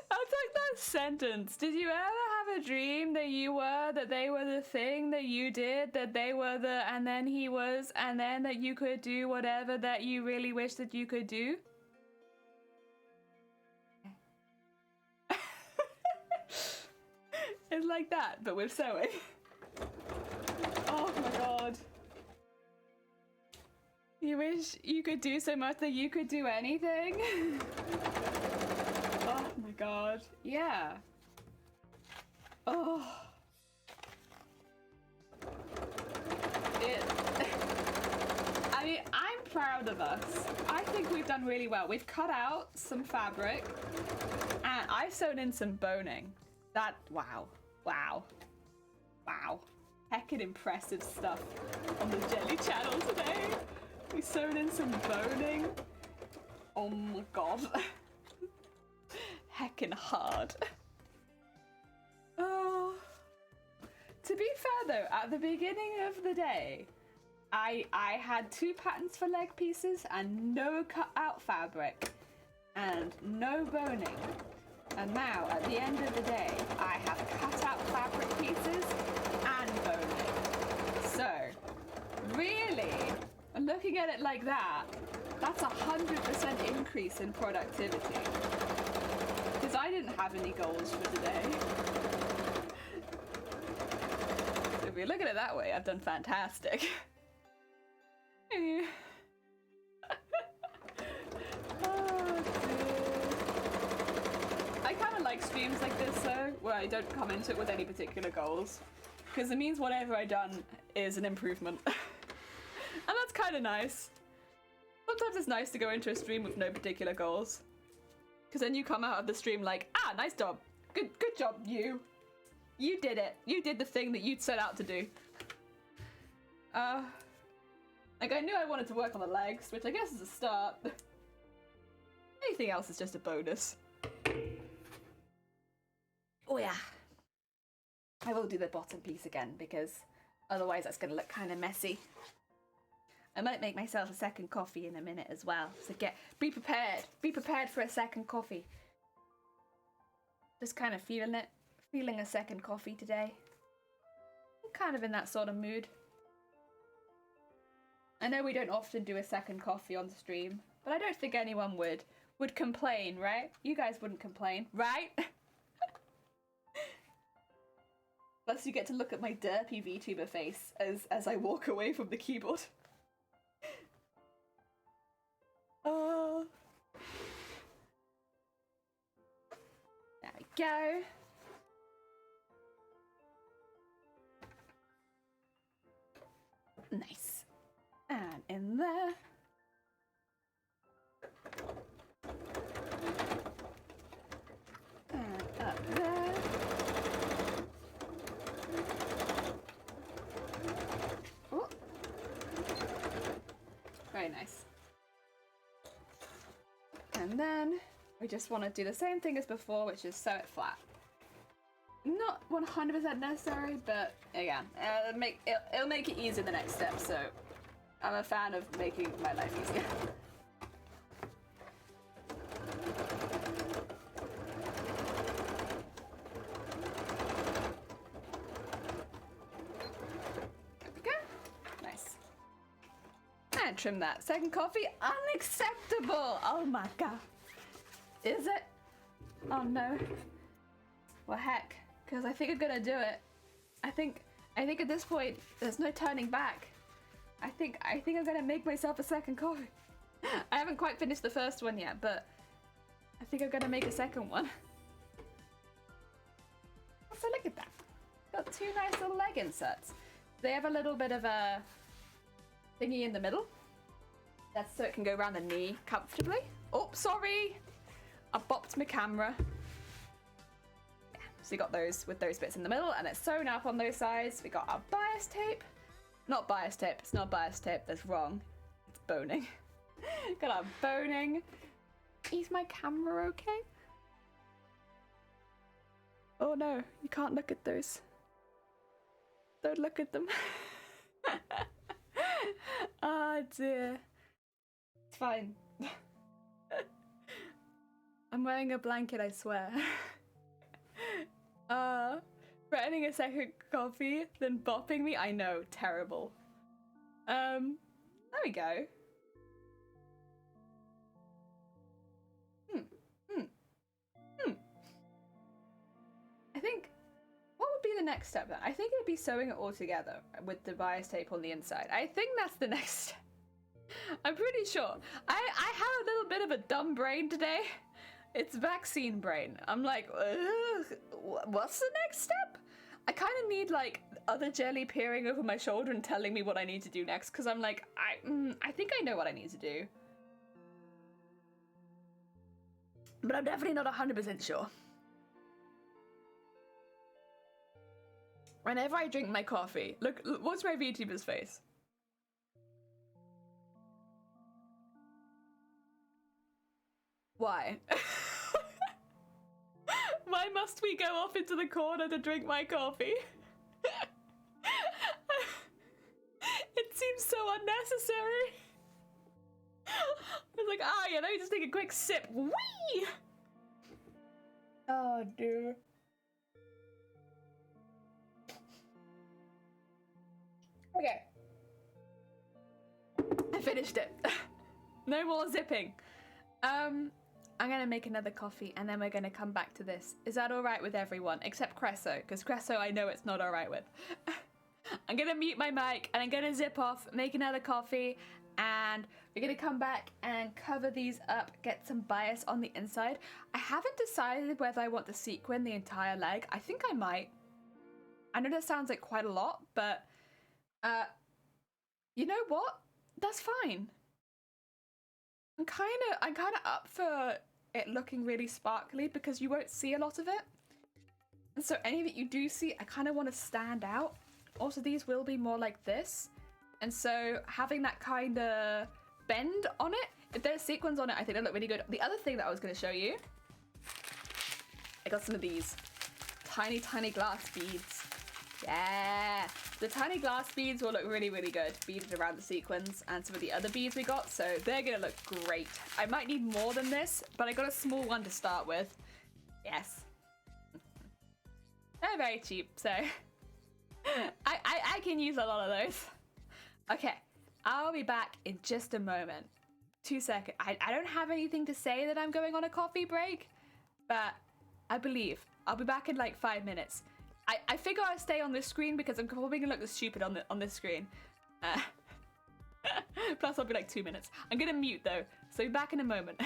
like that sentence. Did you ever have a dream that you were, that they were the thing that you did, that they were the, and then he was, and then that you could do whatever that you really wish that you could do? It's like that, but with sewing. Oh my god. You wish you could do so much that you could do anything? Oh my god. Yeah. Oh. I mean, I'm proud of us. I think we've done really well. We've cut out some fabric, and I've sewn in some boning. That, wow. Heckin' impressive stuff on the Jelly channel today. We sewn in some boning. Oh my god. Heckin' hard. Oh. To be fair though, at the beginning of the day, I had 2 patterns for leg pieces and no cut out fabric and no boning. And now, at the end of the day, I have cut out fabric pieces and boning. So, really, looking at it like that, that's 100% increase in productivity. Because I didn't have any goals for today. So if you look at it that way, I've done fantastic. Like streams like this though, where I don't come into it with any particular goals, because it means whatever I've done is an improvement. And that's kind of nice. Sometimes it's nice to go into a stream with no particular goals, because then you come out of the stream like, ah, nice job, good job, you did it, you did the thing that you'd set out to do. Like I knew I wanted to work on the legs, which I guess is a start. Anything else is just a bonus. Oh yeah. I will do the bottom piece again because otherwise that's going to look kind of messy. I might make myself a second coffee in a minute as well. So be prepared. Be prepared for a second coffee. Just kind of feeling it. Feeling a second coffee today. I'm kind of in that sort of mood. I know we don't often do a second coffee on stream, but I don't think anyone would complain, right? You guys wouldn't complain, right? Plus you get to look at my derpy VTuber face as I walk away from the keyboard. Oh. There we go. Nice. And in there. And up there. Oh. Very nice. And then we just want to do the same thing as before, which is sew it flat. Not 100% necessary, but again, it'll make it easier the next step, so I'm a fan of making my life easier. There we go. Nice. And trim that. Second coffee, unacceptable! Oh my god. Is it? Oh no. Well heck, because I think I'm gonna do it. I think at this point, there's no turning back. I think I'm gonna make myself a second coffee. I haven't quite finished the first one yet, but I think I'm gonna make a second one. So look at that. Got two nice little leg inserts. They have a little bit of a thingy in the middle. That's so it can go around the knee comfortably. Oh, sorry! I bopped my camera. Yeah, so you got those with those bits in the middle, and it's sewn up on those sides. We got our bias tape. Not bias tape, it's not bias tape, that's wrong. It's boning. Got our boning. Is my camera okay? Oh no, you can't look at those. Don't look at them. Oh dear. It's fine. I'm wearing a blanket, I swear. Threatening a second coffee, then bopping me? I know, terrible. There we go. I think, what would be the next step then? I think it would be sewing it all together with the bias tape on the inside. I think that's the next step. I'm pretty sure. I have a little bit of a dumb brain today. It's vaccine brain. I'm like, what's the next step? I kind of need like other jelly peering over my shoulder and telling me what I need to do next, because I'm like, I think I know what I need to do. But I'm definitely not 100% sure. Whenever I drink my coffee, look, what's my VTuber's face? Why? Why must we go off into the corner to drink my coffee? It seems so unnecessary. I was like, you know, just take a quick sip. Whee! Oh, dear. Okay. I finished it. No more zipping. I'm gonna make another coffee and then we're gonna come back to this. Is that alright with everyone? Except Cresso, because Cresso I know it's not alright with. I'm gonna mute my mic and I'm gonna zip off, make another coffee, and we're gonna come back and cover these up, get some bias on the inside. I haven't decided whether I want to sequin the entire leg. I think I might. I know that sounds like quite a lot, but you know what? That's fine. I'm kind of up for it looking really sparkly because you won't see a lot of it. And so any that you do see, I kind of want to stand out. Also, these will be more like this. And so having that kind of bend on it, if there's sequins on it, I think they look really good. The other thing that I was going to show you, I got some of these tiny, tiny glass beads. Yeah, the tiny glass beads will look really, really good beaded around the sequins and some of the other beads we got, so they're gonna look great. I might need more than this, but I got a small one to start with. Yes. They're very cheap, so I can use a lot of those. Okay, I'll be back in just a moment. 2 seconds. I don't have anything to say that I'm going on a coffee break, but I believe I'll be back in like 5 minutes. I figure I'll stay on this screen because I'm probably gonna look stupid on this screen. Plus I'll be like 2 minutes. I'm gonna mute though, so be back in a moment.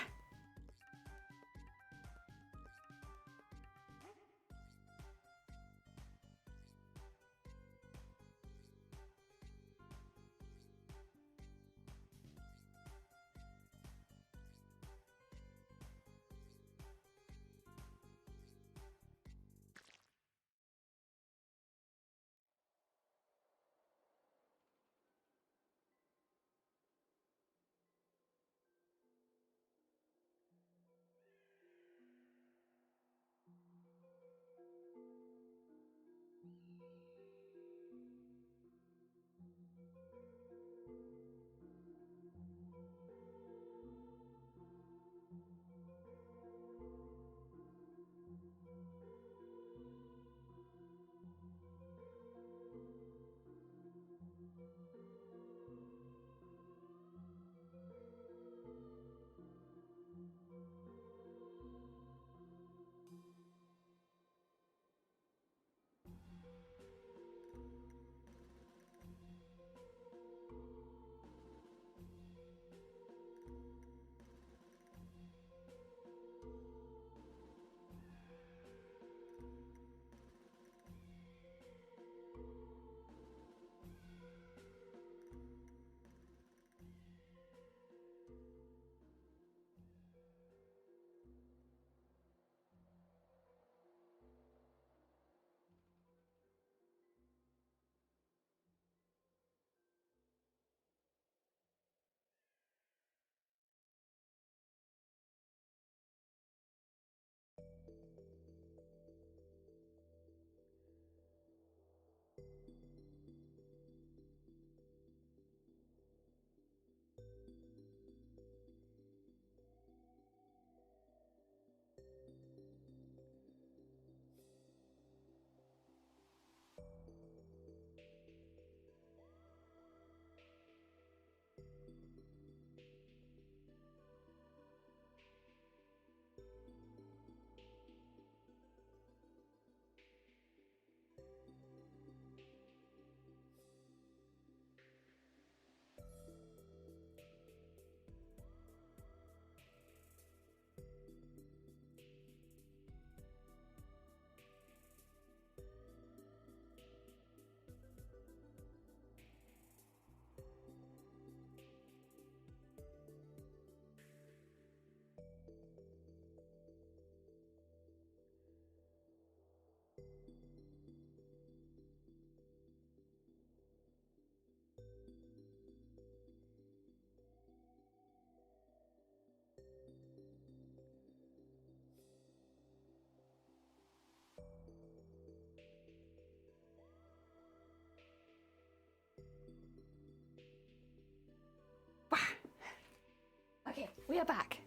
Okay, we are back.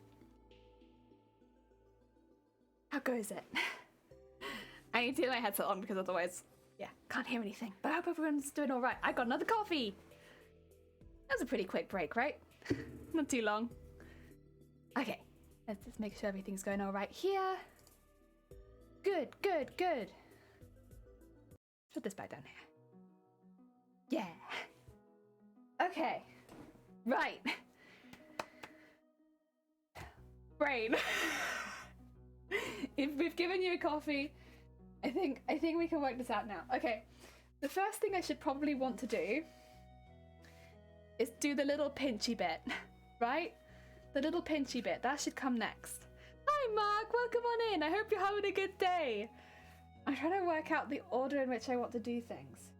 How goes it? I need to get my headset on because otherwise, yeah, can't hear anything. But I hope everyone's doing all right. I got another coffee. That was a pretty quick break, right? Not too long. Okay, let's just make sure everything's going all right here. Good, good, good. Put this back down here. Yeah. Okay. Right. Brain. If we've given you a coffee, I think we can work this out now. Okay. The first thing I should probably want to do is do the little pinchy bit, right? The little pinchy bit. That should come next. Hi, Mark. Welcome on in. I hope you're having a good day. I'm trying to work out the order in which I want to do things.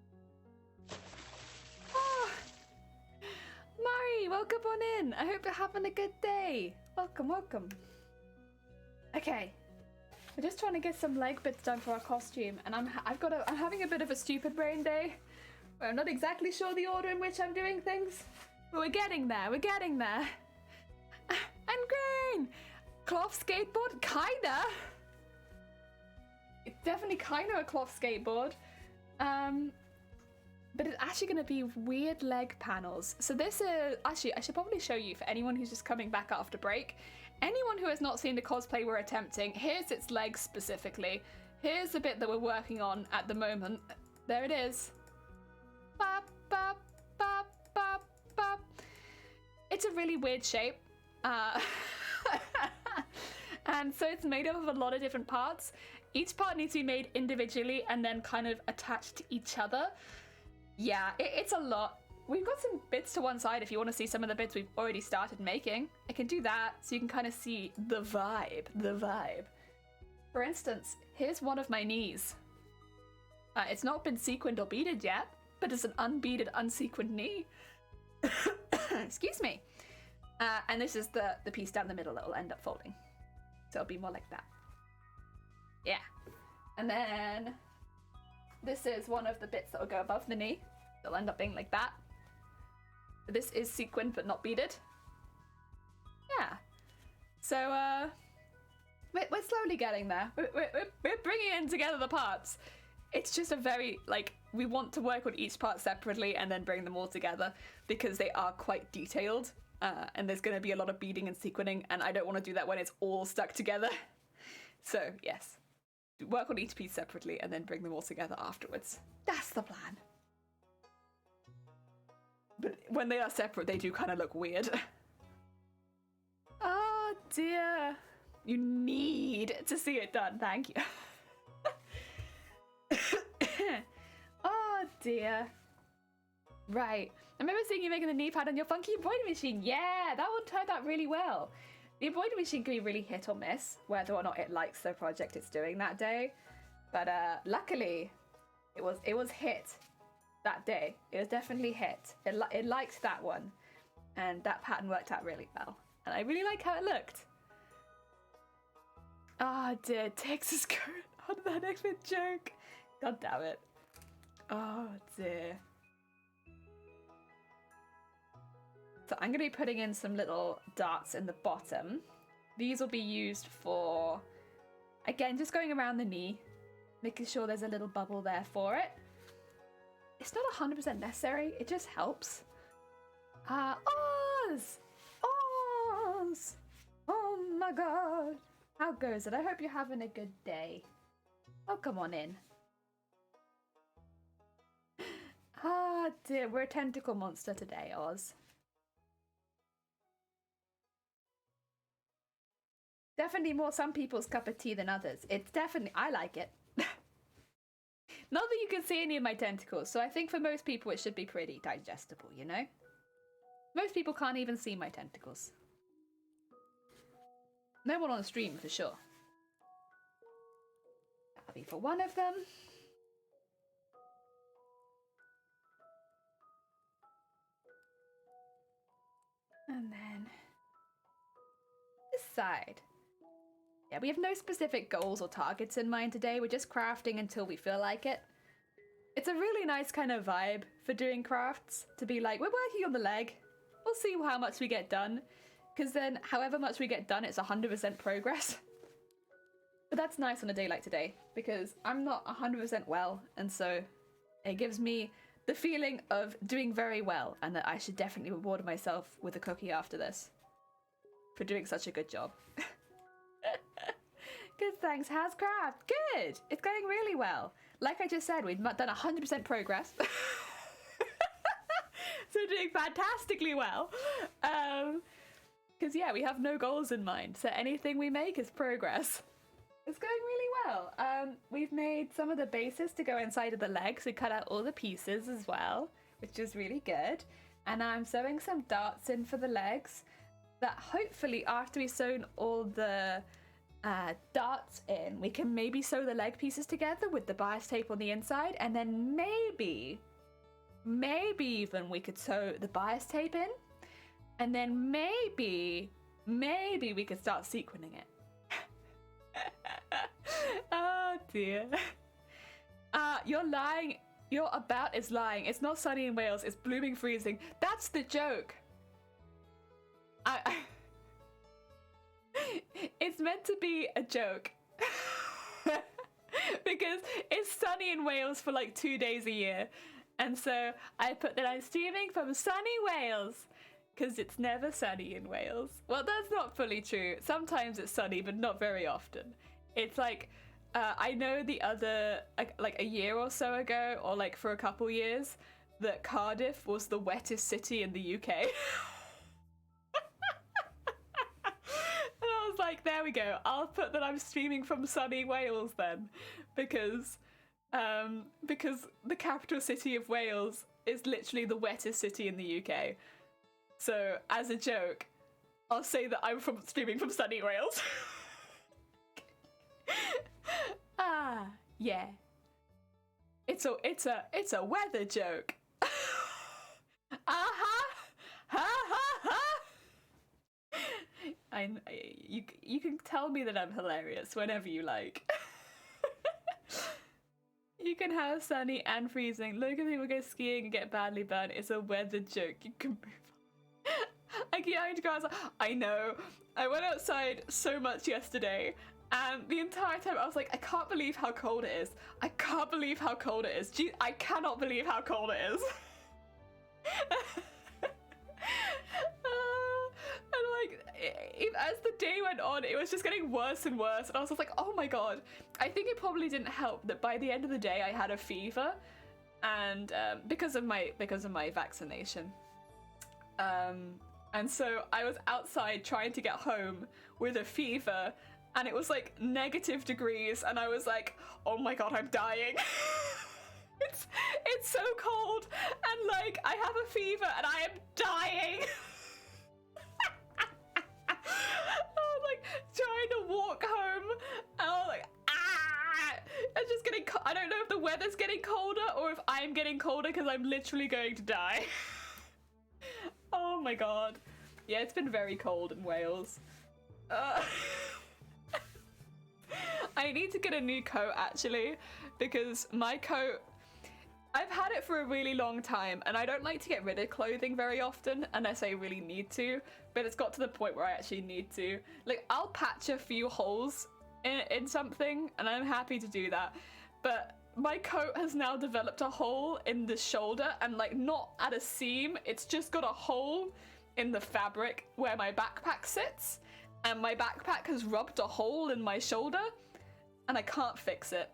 Oh, Mari, welcome on in. I hope you're having a good day. Welcome, welcome. Okay. We're just trying to get some leg bits done for our costume, and I'm having a bit of a stupid brain day. Where I'm not exactly sure the order in which I'm doing things, but we're getting there. We're getting there. And green, cloth skateboard, kinda. It's definitely kinda a cloth skateboard. But it's actually going to be weird leg panels. So this is, actually, I should probably show you for anyone who's just coming back after break. Anyone who has not seen the cosplay we're attempting, here's its legs specifically. Here's the bit that we're working on at the moment. There it is. Bop, bop, bop, bop, bop. It's a really weird shape. And so it's made up of a lot of different parts. Each part needs to be made individually and then kind of attached to each other. Yeah, it's a lot. We've got some bits to one side if you want to see some of the bits we've already started making. I can do that so you can kind of see the vibe, For instance, here's one of my knees. It's not been sequined or beaded yet, but it's an unbeaded, unsequined knee. Excuse me. And this is the piece down the middle that will end up folding. So it'll be more like that. Yeah. And then this is one of the bits that will go above the knee. It'll end up being like that. This is sequined but not beaded. Yeah. So, we're slowly getting there. We're bringing in together the parts. It's just a very, like, we want to work on each part separately and then bring them all together because they are quite detailed. And there's going to be a lot of beading and sequining, and I don't want to do that when it's all stuck together. So, yes. Work on each piece separately and then bring them all together afterwards. That's the plan. But when they are separate, they do kind of look weird. Oh dear. You need to see it done. Thank you. Oh dear. Right. I remember seeing you making the knee pad on your funky embroidery machine. Yeah, that one turned out really well. The embroidery machine can be really hit or miss, whether or not it likes the project it's doing that day. But luckily, it was hit that day. It was definitely hit. It liked that one, and that pattern worked out really well. And I really like how it looked. Oh dear, Tix is going on that next bit joke. God damn it. Oh dear. So I'm going to be putting in some little darts in the bottom. These will be used for, again, just going around the knee, making sure there's a little bubble there for it. It's not 100% necessary, it just helps. Oz! Oz! Oh my god. How goes it? I hope you're having a good day. Oh, come on in. Ah dear, we're a tentacle monster today, Oz. Definitely more some people's cup of tea than others. It's definitely, I like it. Not that you can see any of my tentacles, so I think for most people it should be pretty digestible, you know? Most people can't even see my tentacles. No one on the stream for sure. That'll be for one of them. And then this side. Yeah, we have no specific goals or targets in mind today. We're just crafting until we feel like it. It's a really nice kind of vibe for doing crafts, to be like, we're working on the leg. We'll see how much we get done. Because then, however much we get done, it's 100% progress. But that's nice on a day like today, because I'm not 100% well, and so it gives me the feeling of doing very well, and that I should definitely reward myself with a cookie after this. For doing such a good job. Good, thanks. How's craft? Good. It's going really well. Like I just said, we've done 100% progress. So doing fantastically well. Because yeah, we have no goals in mind. So anything we make is progress. It's going really well. We've made some of the bases to go inside of the legs. We cut out all the pieces as well, which is really good. And I'm sewing some darts in for the legs. That hopefully after we've sewn all the darts in, we can maybe sew the leg pieces together with the bias tape on the inside, and then maybe even we could sew the bias tape in, and then maybe we could start sequining it. Oh dear. You're lying. Your about is lying. It's not sunny in Wales. It's blooming freezing. That's the joke. It's meant to be a joke. Because it's sunny in Wales for like 2 days a year. And so I put that I'm streaming from sunny Wales. Because it's never sunny in Wales. Well, that's not fully true. Sometimes it's sunny, but not very often. It's like, I know the other, like a year or so ago, or like for a couple years, that Cardiff was the wettest city in the UK. And I was like, there we go. I'll put that I'm streaming from sunny Wales then. Because the capital city of Wales is literally the wettest city in the UK. So, as a joke, I'll say that I'm streaming from sunny Wales. Yeah. It's a weather joke. You can tell me that I'm hilarious whenever you like. You can have sunny and freezing. Look at people go skiing and get badly burned. It's a weather joke. You can move on. I keep having to go outside. I know. I went outside so much yesterday, and the entire time I was like, I can't believe how cold it is. I can't believe how cold it is. Gee, I cannot believe how cold it is. And like, as the day went on, it was just getting worse and worse, and I was just like, oh my god. I think it probably didn't help that by the end of the day I had a fever, and because of my vaccination. And so I was outside trying to get home with a fever, and it was like negative degrees, and I was like, oh my god, I'm dying. It's so cold, and like I have a fever and I am dying. I was like trying to walk home, and I was like, it's just getting I don't know if the weather's getting colder or if I'm getting colder, because I'm literally going to die. Oh my god. Yeah, it's been very cold in Wales. I need to get a new coat actually, because my coat, I've had it for a really long time, and I don't like to get rid of clothing very often unless I really need to, but it's got to the point where I actually need to. Like, I'll patch a few holes in something, and I'm happy to do that, but my coat has now developed a hole in the shoulder, and like not at a seam, it's just got a hole in the fabric where my backpack sits, and my backpack has rubbed a hole in my shoulder, and I can't fix it,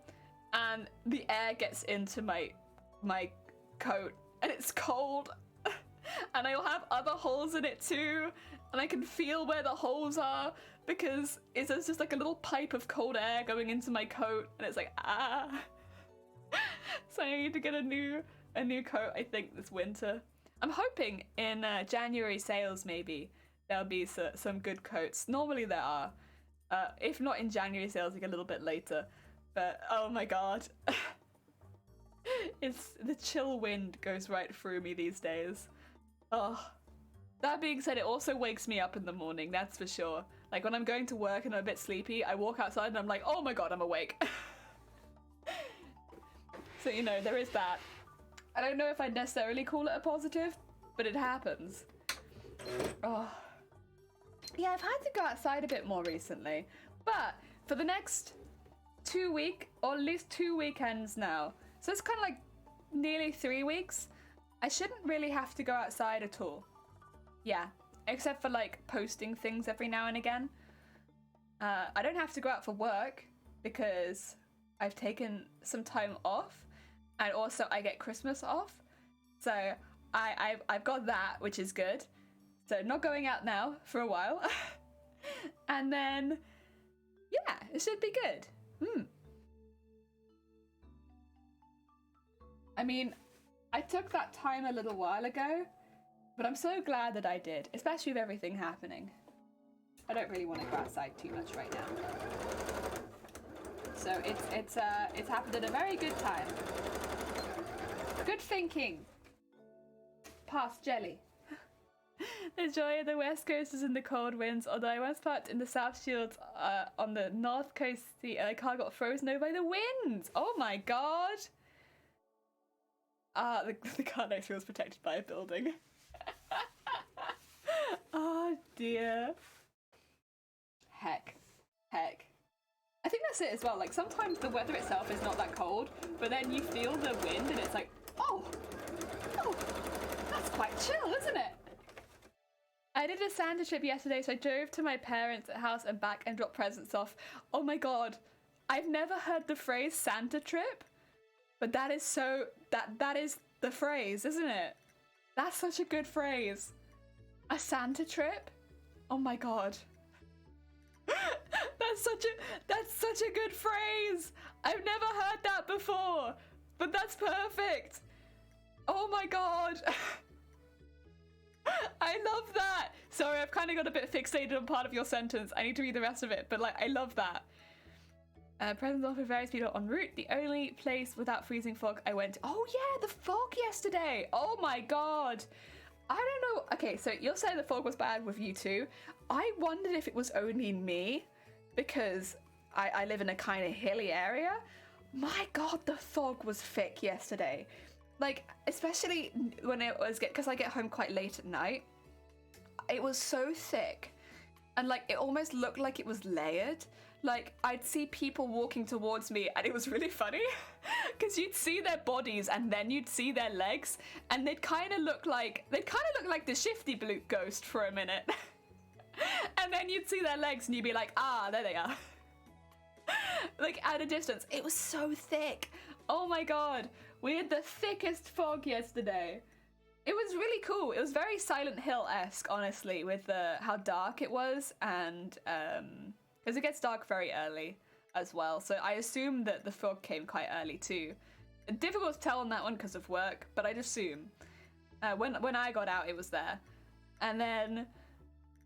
and the air gets into my coat, and it's cold, and I'll have other holes in it too, and I can feel where the holes are, because there's just like a little pipe of cold air going into my coat, and it's like, so I need to get a new coat, I think, this winter. I'm hoping in January sales maybe there'll be some good coats. Normally there are. If not in January sales, like a little bit later. But oh my god. It's the chill wind goes right through me these days. Oh. That being said, it also wakes me up in the morning, that's for sure. Like when I'm going to work and I'm a bit sleepy, I walk outside and I'm like, oh my god, I'm awake. So, you know, there is that. I don't know if I'd necessarily call it a positive, but it happens. Oh. Yeah, I've had to go outside a bit more recently, but for the next 2 weeks, or at least 2 weekends now, so it's kind of like nearly 3 weeks, I shouldn't really have to go outside at all. Yeah, except for like posting things every now and again. I don't have to go out for work because I've taken some time off, and also I get Christmas off, so I've got that, which is good. So not going out now for a while. And then yeah, it should be good. I mean, I took that time a little while ago, but I'm so glad that I did, especially with everything happening. I don't really want to go outside too much right now. So it's happened at a very good time. Good thinking. Pass jelly. The joy of the West Coast is in the cold winds, although I once parked in the South Shields on the North Coast, the car got frozen over by the wind. Oh my god. The car next to me was protected by a building. Oh dear. Heck. I think that's it as well. Like, sometimes the weather itself is not that cold, but then you feel the wind and it's like, oh, that's quite chill, isn't it? I did a Santa trip yesterday, so I drove to my parents' house and back and dropped presents off. Oh my god, I've never heard the phrase Santa trip, but that is so, that is the phrase, isn't it? That's such a good phrase. A Santa trip? Oh my god. That's such a good phrase. I've never heard that before, but that's perfect. Oh my god. I love that. Sorry, I've kind of got a bit fixated on part of your sentence. I need to read the rest of it, but like, I love that. Presents offered various people en route. The only place without freezing fog I went to. Oh yeah, the fog yesterday. Oh my god. I don't know. Okay, so you're saying the fog was bad with you too. I wondered if it was only me because I live in a kind of hilly area. My god, the fog was thick yesterday. Like, especially when it was, because I get home quite late at night. It was so thick. And like, it almost looked like it was layered. Like, I'd see people walking towards me and it was really funny because you'd see their bodies and then you'd see their legs and they'd kind of look like the Shifty Blue ghost for a minute. And then you'd see their legs and you'd be like, ah, there they are. Like, at a distance. It was so thick. Oh my god. We had the thickest fog yesterday. It was really cool. It was very Silent Hill-esque, honestly, with how dark it was, and because it gets dark very early as well. So I assume that the fog came quite early too. Difficult to tell on that one because of work, but I'd assume when I got out, it was there. And then,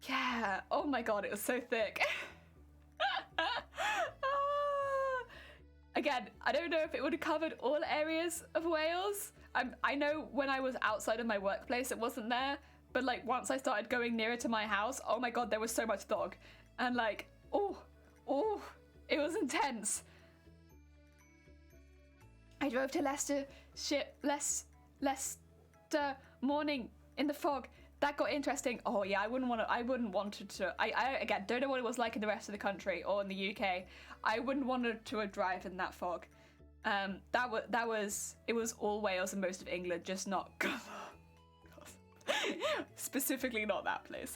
yeah, oh my god, it was so thick. Again, I don't know if it would have covered all areas of Wales. I know when I was outside of my workplace, it wasn't there. But like once I started going nearer to my house, oh my god, there was so much fog. And like, oh, it was intense. I drove to Leicester morning in the fog. That got interesting. Oh yeah, I wouldn't want to. I again don't know what it was like in the rest of the country or in the UK. I wouldn't want to drive in that fog. It was all Wales and most of England, just not specifically not that place.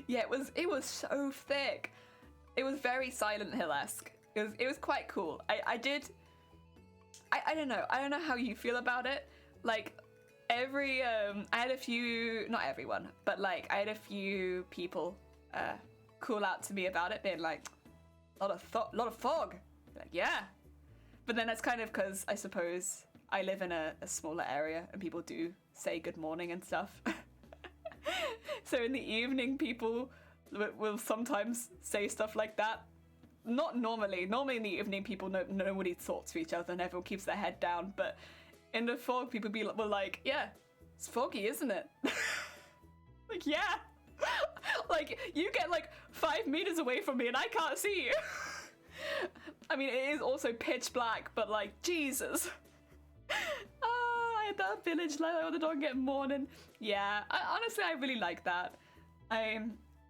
Yeah, it was so thick. It was very Silent Hill-esque. It was quite cool. I don't know how you feel about it. Like I had a few, not everyone, but like I had a few people call out to me about it, being like, lot of fog. Like, yeah. But then that's kind of because I suppose I live in a smaller area and people do say good morning and stuff. So in the evening, people will sometimes say stuff like that. Not normally. Normally in the evening, people nobody talks to each other and everyone keeps their head down. But in the fog, people were like, yeah, it's foggy, isn't it? Like, yeah. Like, you get like 5 meters away from me and I can't see you. I mean, it is also pitch black, but like, Jesus. I had that village life where the dog get morning. Yeah, honestly, I really like that. I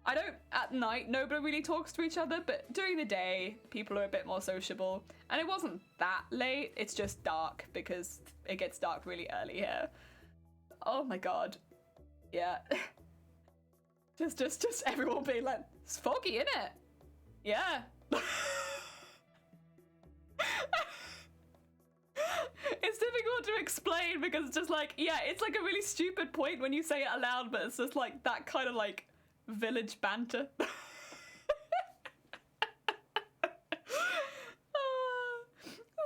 don't, at night, nobody really talks to each other, but during the day, people are a bit more sociable. And it wasn't that late, it's just dark because it gets dark really early here. Oh my god. Yeah. Just everyone being like, it's foggy, innit? Yeah. It's difficult to explain because it's just like, yeah, it's like a really stupid point when you say it aloud, but it's just like that kind of like village banter. It's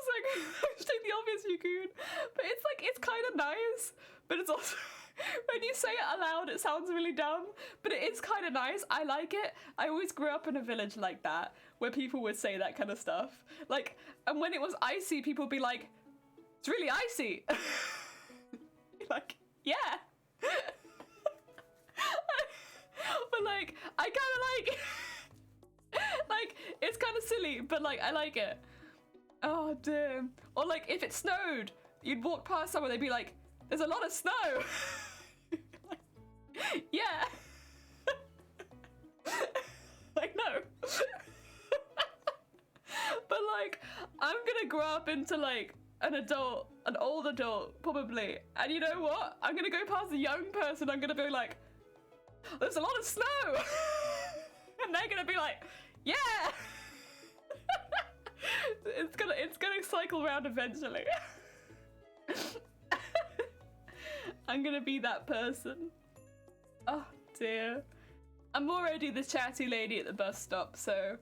like, hashtag the obvious you could, but it's like, it's kind of nice, but it's also, when you say it aloud, it sounds really dumb, but it is kind of nice. I like it. I always grew up in a village like that, where people would say that kind of stuff. Like, and when it was icy, people would be like, it's really icy. Like, yeah. But like, I like it. Oh damn. Or like, if it snowed, you'd walk past someone, they'd be like, "There's a lot of snow." Yeah. Like, no. But like, I'm gonna grow up into like an adult, an old adult, probably. And you know what? I'm gonna go past a young person, I'm gonna be like, "There's a lot of snow." And they're gonna be like, "Yeah." It's gonna cycle around eventually. I'm gonna be that person. Oh dear. I'm already the chatty lady at the bus stop, so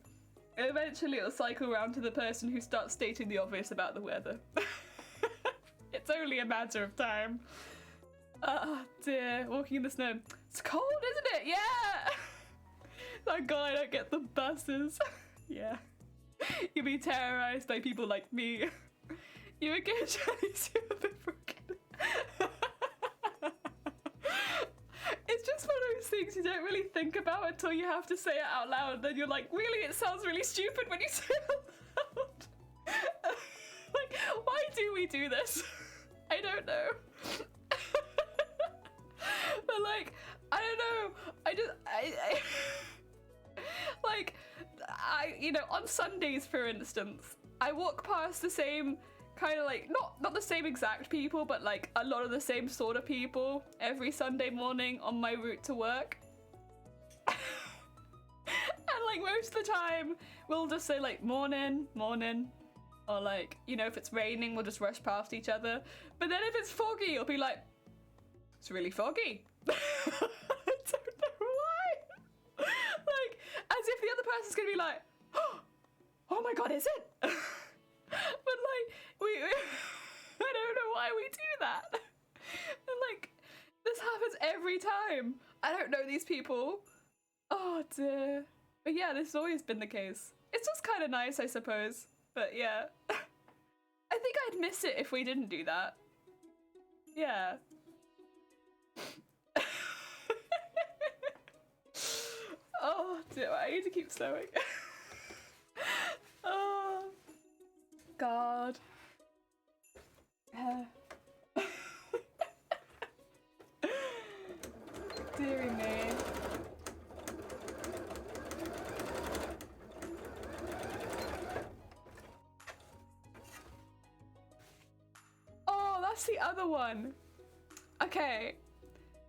eventually it'll cycle around to the person who starts stating the obvious about the weather. It's only a matter of time. Oh dear, walking in the snow. It's cold, isn't it? Yeah! Thank God I don't get the buses. Yeah. You'll be terrorized by people like me. You would get Chinese, you're a bit broken. It's just one of those things you don't really think about until you have to say it out loud. Then you're like, really? It sounds really stupid when you say it out loud. Like, why do we do this? I don't know. But like, I don't know. You know, on Sundays, for instance, I walk past the same kind of like, not the same exact people, but like a lot of the same sort of people every Sunday morning on my route to work. And like most of the time, we'll just say like, "Morning, morning." Or like, you know, if it's raining, we'll just rush past each other. But then if it's foggy, it'll be like, "It's really foggy." I don't know why. Like, as if the other person's gonna be like, "Oh my God, is it?" But like, I don't know why we do that. And like, this happens every time. I don't know these people. Oh dear. But yeah, this has always been the case. It's just kind of nice, I suppose. But yeah. I think I'd miss it if we didn't do that. Yeah. Oh dear, I need to keep sewing. Oh God. Deary me. Oh, that's the other one. Okay.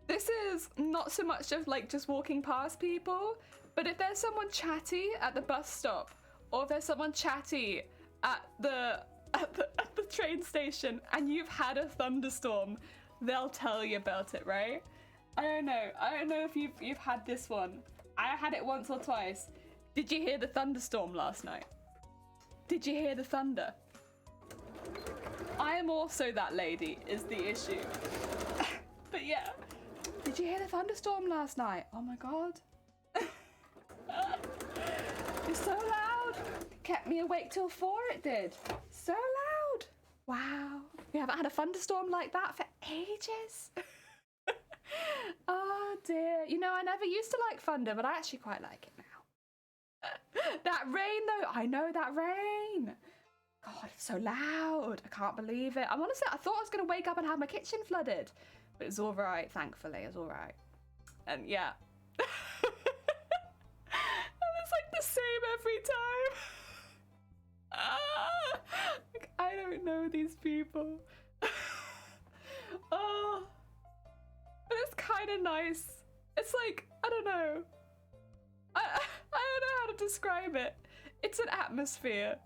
This is not so much of like just walking past people, but if there's someone chatty at the bus stop, or if there's someone chatty at the train station and you've had a thunderstorm, they'll tell you about it, right? I don't know if you've had this one. I had it once or twice. Did you hear the thunderstorm last night? Did you hear the thunder? I am also that lady, is the issue. But yeah. Did you hear the thunderstorm last night? Oh my God. It's so loud. Kept me awake till 4, it did. So loud. Wow. We haven't had a thunderstorm like that for ages. Oh dear. You know, I never used to like thunder, but I actually quite like it now. That rain though, I know that rain. God, it's so loud. I can't believe it. I'm honestly, I thought I was going to wake up and have my kitchen flooded. But it's all right, thankfully, it's all right. And yeah. And it's like the same every time. Like, I don't know these people. Oh. But it's kind of nice. It's like, I don't know. I don't know how to describe it. It's an atmosphere.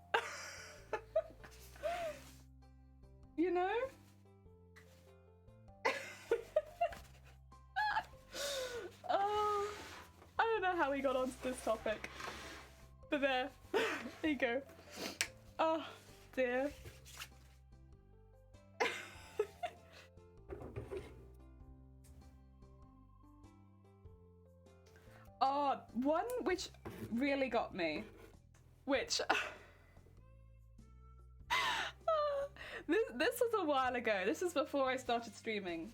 You know? Oh, I don't know how we got onto this topic. But there you go. Oh dear. Oh, one which really got me, which this was a while ago. This was before I started streaming.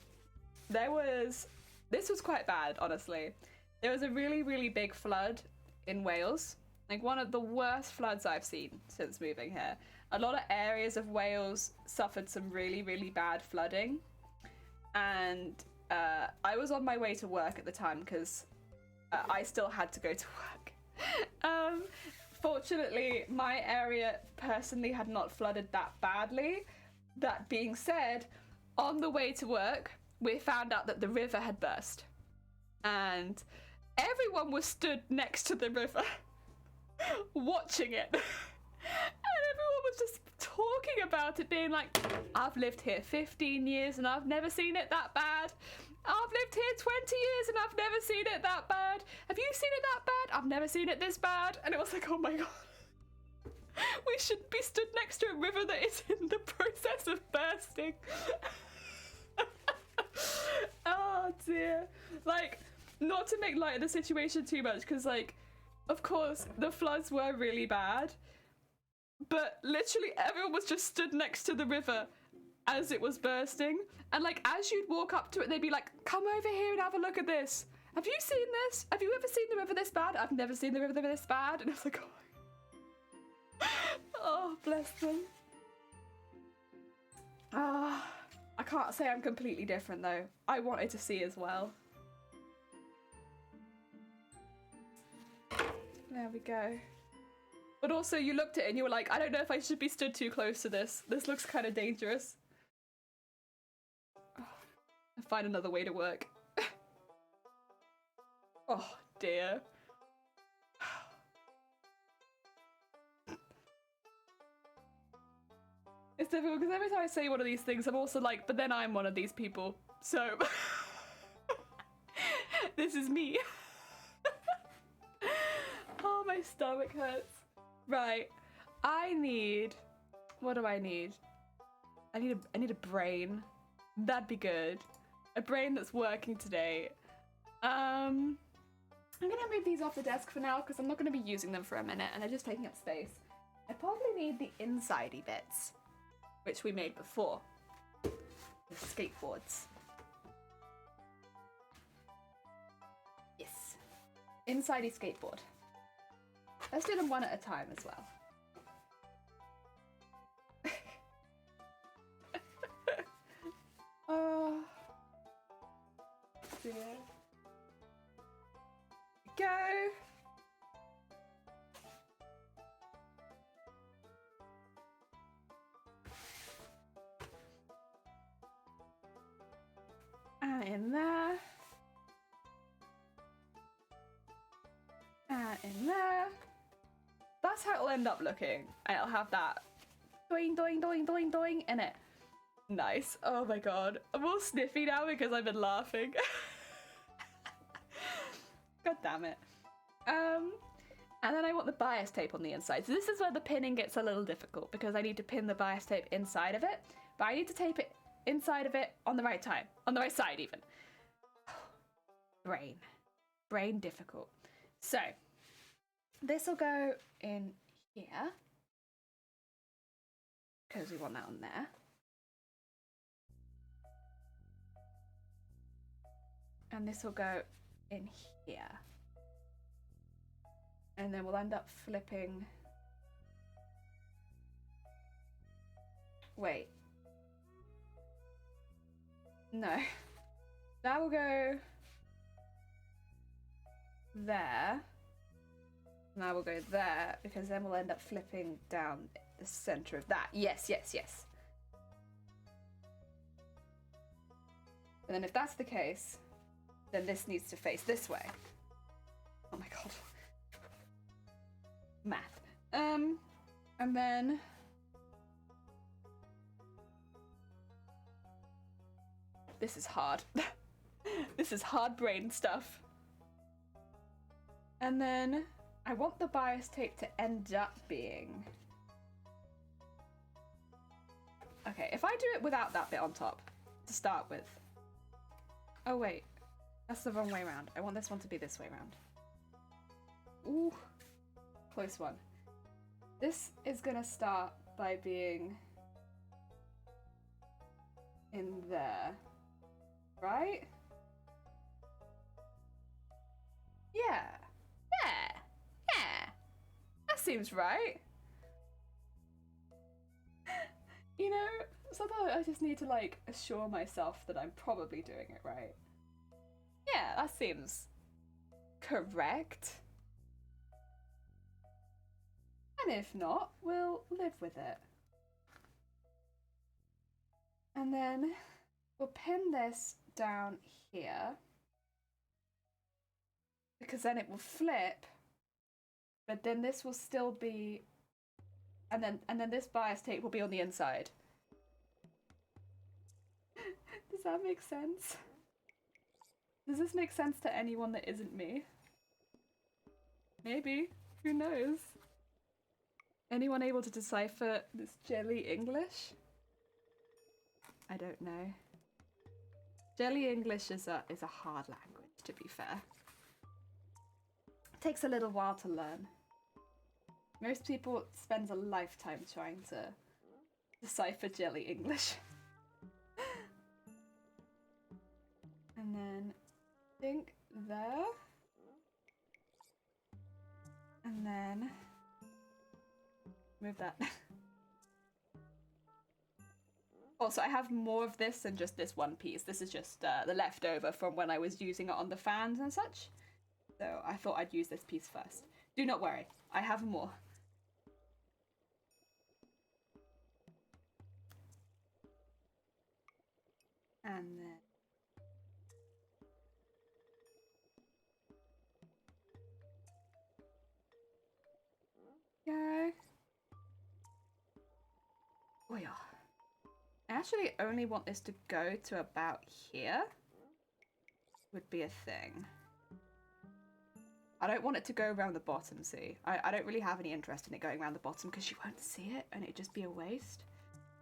This was quite bad, honestly. There was a really, really big flood in Wales Like one of the worst floods I've seen since moving here. A lot of areas of Wales suffered some really, really bad flooding. And I was on my way to work at the time because I still had to go to work. Fortunately, my area personally had not flooded that badly. That being said, on the way to work, we found out that the river had burst. And everyone was stood next to the river watching it. And everyone was just talking about it, being like, I've lived here 15 years and I've never seen it that bad. I've lived here 20 years and I've never seen it that bad. Have you seen it that bad? I've never seen it this bad. And it was like, oh my god. We should be stood next to a river that is in the process of bursting. Oh dear. Like, not to make light of the situation too much, because like, of course, the floods were really bad. But literally everyone was just stood next to the river as it was bursting. And like, as you'd walk up to it, they'd be like, come over here and have a look at this. Have you seen this? Have you ever seen the river this bad? I've never seen the river this bad. And I was like, oh, oh bless them. I can't say I'm completely different though. I wanted to see as well. There we go. But also you looked at it and you were like, I don't know if I should be stood too close to this. This looks kind of dangerous. I'll find another way to work. Oh dear. It's difficult because every time I say one of these things, I'm also like, but then I'm one of these people. So this is me. Oh, my stomach hurts. Right. I need, what do I need? I need a brain. That'd be good. A brain that's working today. I'm gonna move these off the desk for now because I'm not gonna be using them for a minute and they're just taking up space. I probably need the insidey bits, which we made before. The skateboards. Yes. Insidey skateboard. Let's do them one at a time as well. Oh dear. Go. And in there. And in there. That's how it'll end up looking. And it'll have that doing, doing, doing, doing, doing in it. Nice. Oh my god. I'm all sniffy now because I've been laughing. God damn it. And then I want the bias tape on the inside. So this is where the pinning gets a little difficult because I need to pin the bias tape inside of it. But I need to tape it inside of it on the right time. On the right side even. Brain. Brain difficult. So this will go in here. Because we want that on there. And this will go in here. And then we'll end up flipping. Wait. No. That will go there. Now we'll go there because then we'll end up flipping down the center of that. Yes, yes, yes. And then if that's the case, then this needs to face this way. Oh my god. Math. And then this is hard. This is hard brain stuff. And then I want the bias tape to end up being... Okay, if I do it without that bit on top to start with. Oh wait, that's the wrong way around. I want this one to be this way around. Ooh, close one. This is gonna start by being in there, right? Yeah, yeah, yeah, seems right. You know, sometimes I just need to like assure myself that I'm probably doing it right. Yeah, that seems correct. And if not, we'll live with it. And then we'll pin this down here. Because then it will flip. But then this will still be, and then this bias tape will be on the inside. Does that make sense? Does this make sense to anyone that isn't me? Maybe. Who knows? Anyone able to decipher this jelly English? I don't know. Jelly English is a hard language, to be fair. It takes a little while to learn. Most people spend a lifetime trying to decipher jelly English. And then I think there. And then move that. Also, I have more of this than just this one piece. This is just the leftover from when I was using it on the fans and such. So I thought I'd use this piece first. Do not worry, I have more. And then go. Oh yeah. I actually only want this to go to about here. Would be a thing. I don't want it to go around the bottom, see? I don't really have any interest in it going around the bottom because you won't see it and it'd just be a waste.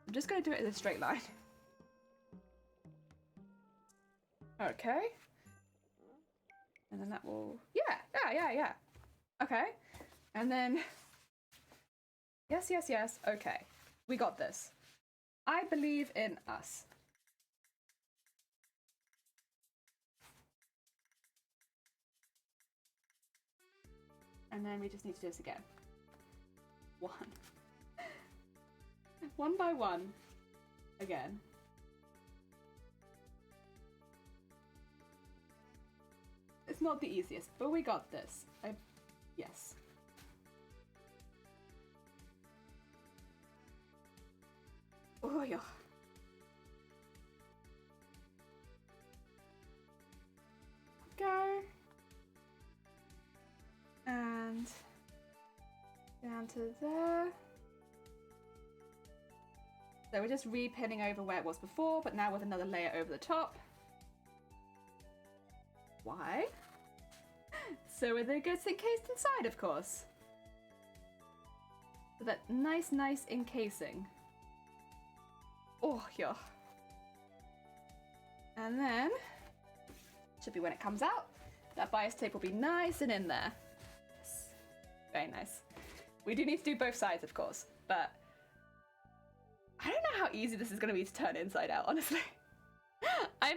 I'm just going to do it in a straight line. Okay. And then that will... Yeah. Okay. And then... Yes. Okay. We got this. I believe in us. And then we just need to do this again. One by one. Again. It's not the easiest, but we got this. Yes. Oh yeah. Go. And down to there. So we're just re-pinning over where it was before, but now with another layer over the top. Why? So it gets encased inside, of course. So that nice encasing. Oh, yeah. And then, should be when it comes out, that bias tape will be nice and in there. Yes. Very nice. We do need to do both sides, of course, but I don't know how easy this is going to be to turn inside out, honestly. I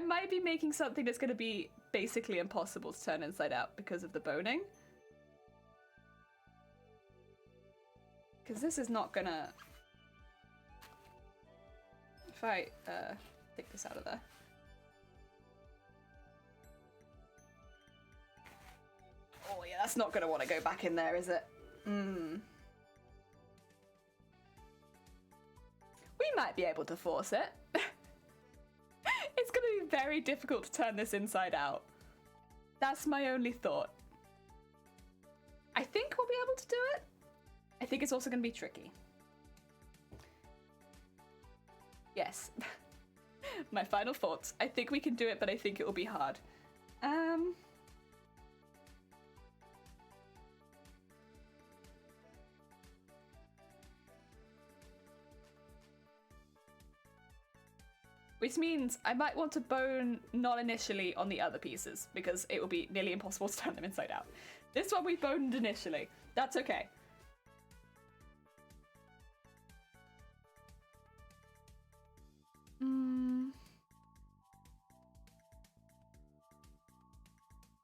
might be making something that's going to be basically impossible to turn inside out because of the boning. Because this is not gonna... If I take this out of there. Oh yeah, that's not gonna want to go back in there, is it? We might be able to force it. It's gonna be very difficult to turn this inside out. That's my only thought. I think we'll be able to do it. I think it's also gonna be tricky. Yes. My final thoughts. I think we can do it, but I think it will be hard. Which means I might want to bone not initially on the other pieces, because it will be nearly impossible to turn them inside out. This one we boned initially. That's okay. Do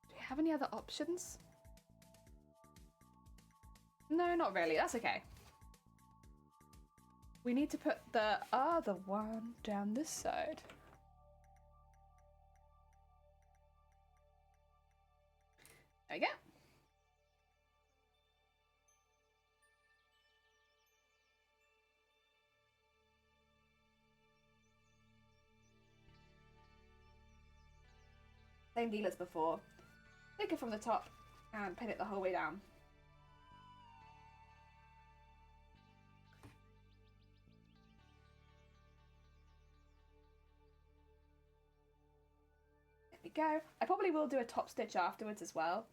we have any other options? No, not really. That's okay. We need to put the other one down this side. There we go. Same deal as before. Take it from the top and pin it the whole way down. There we go. I probably will do a top stitch afterwards as well.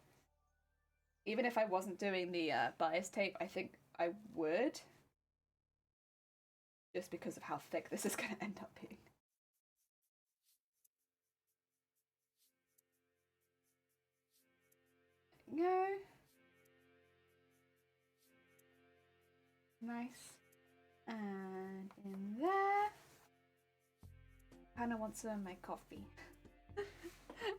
Even if I wasn't doing the bias tape, I think I would. Just because of how thick this is going to end up being. Go. Nice. And in there. Kinda want some of my coffee.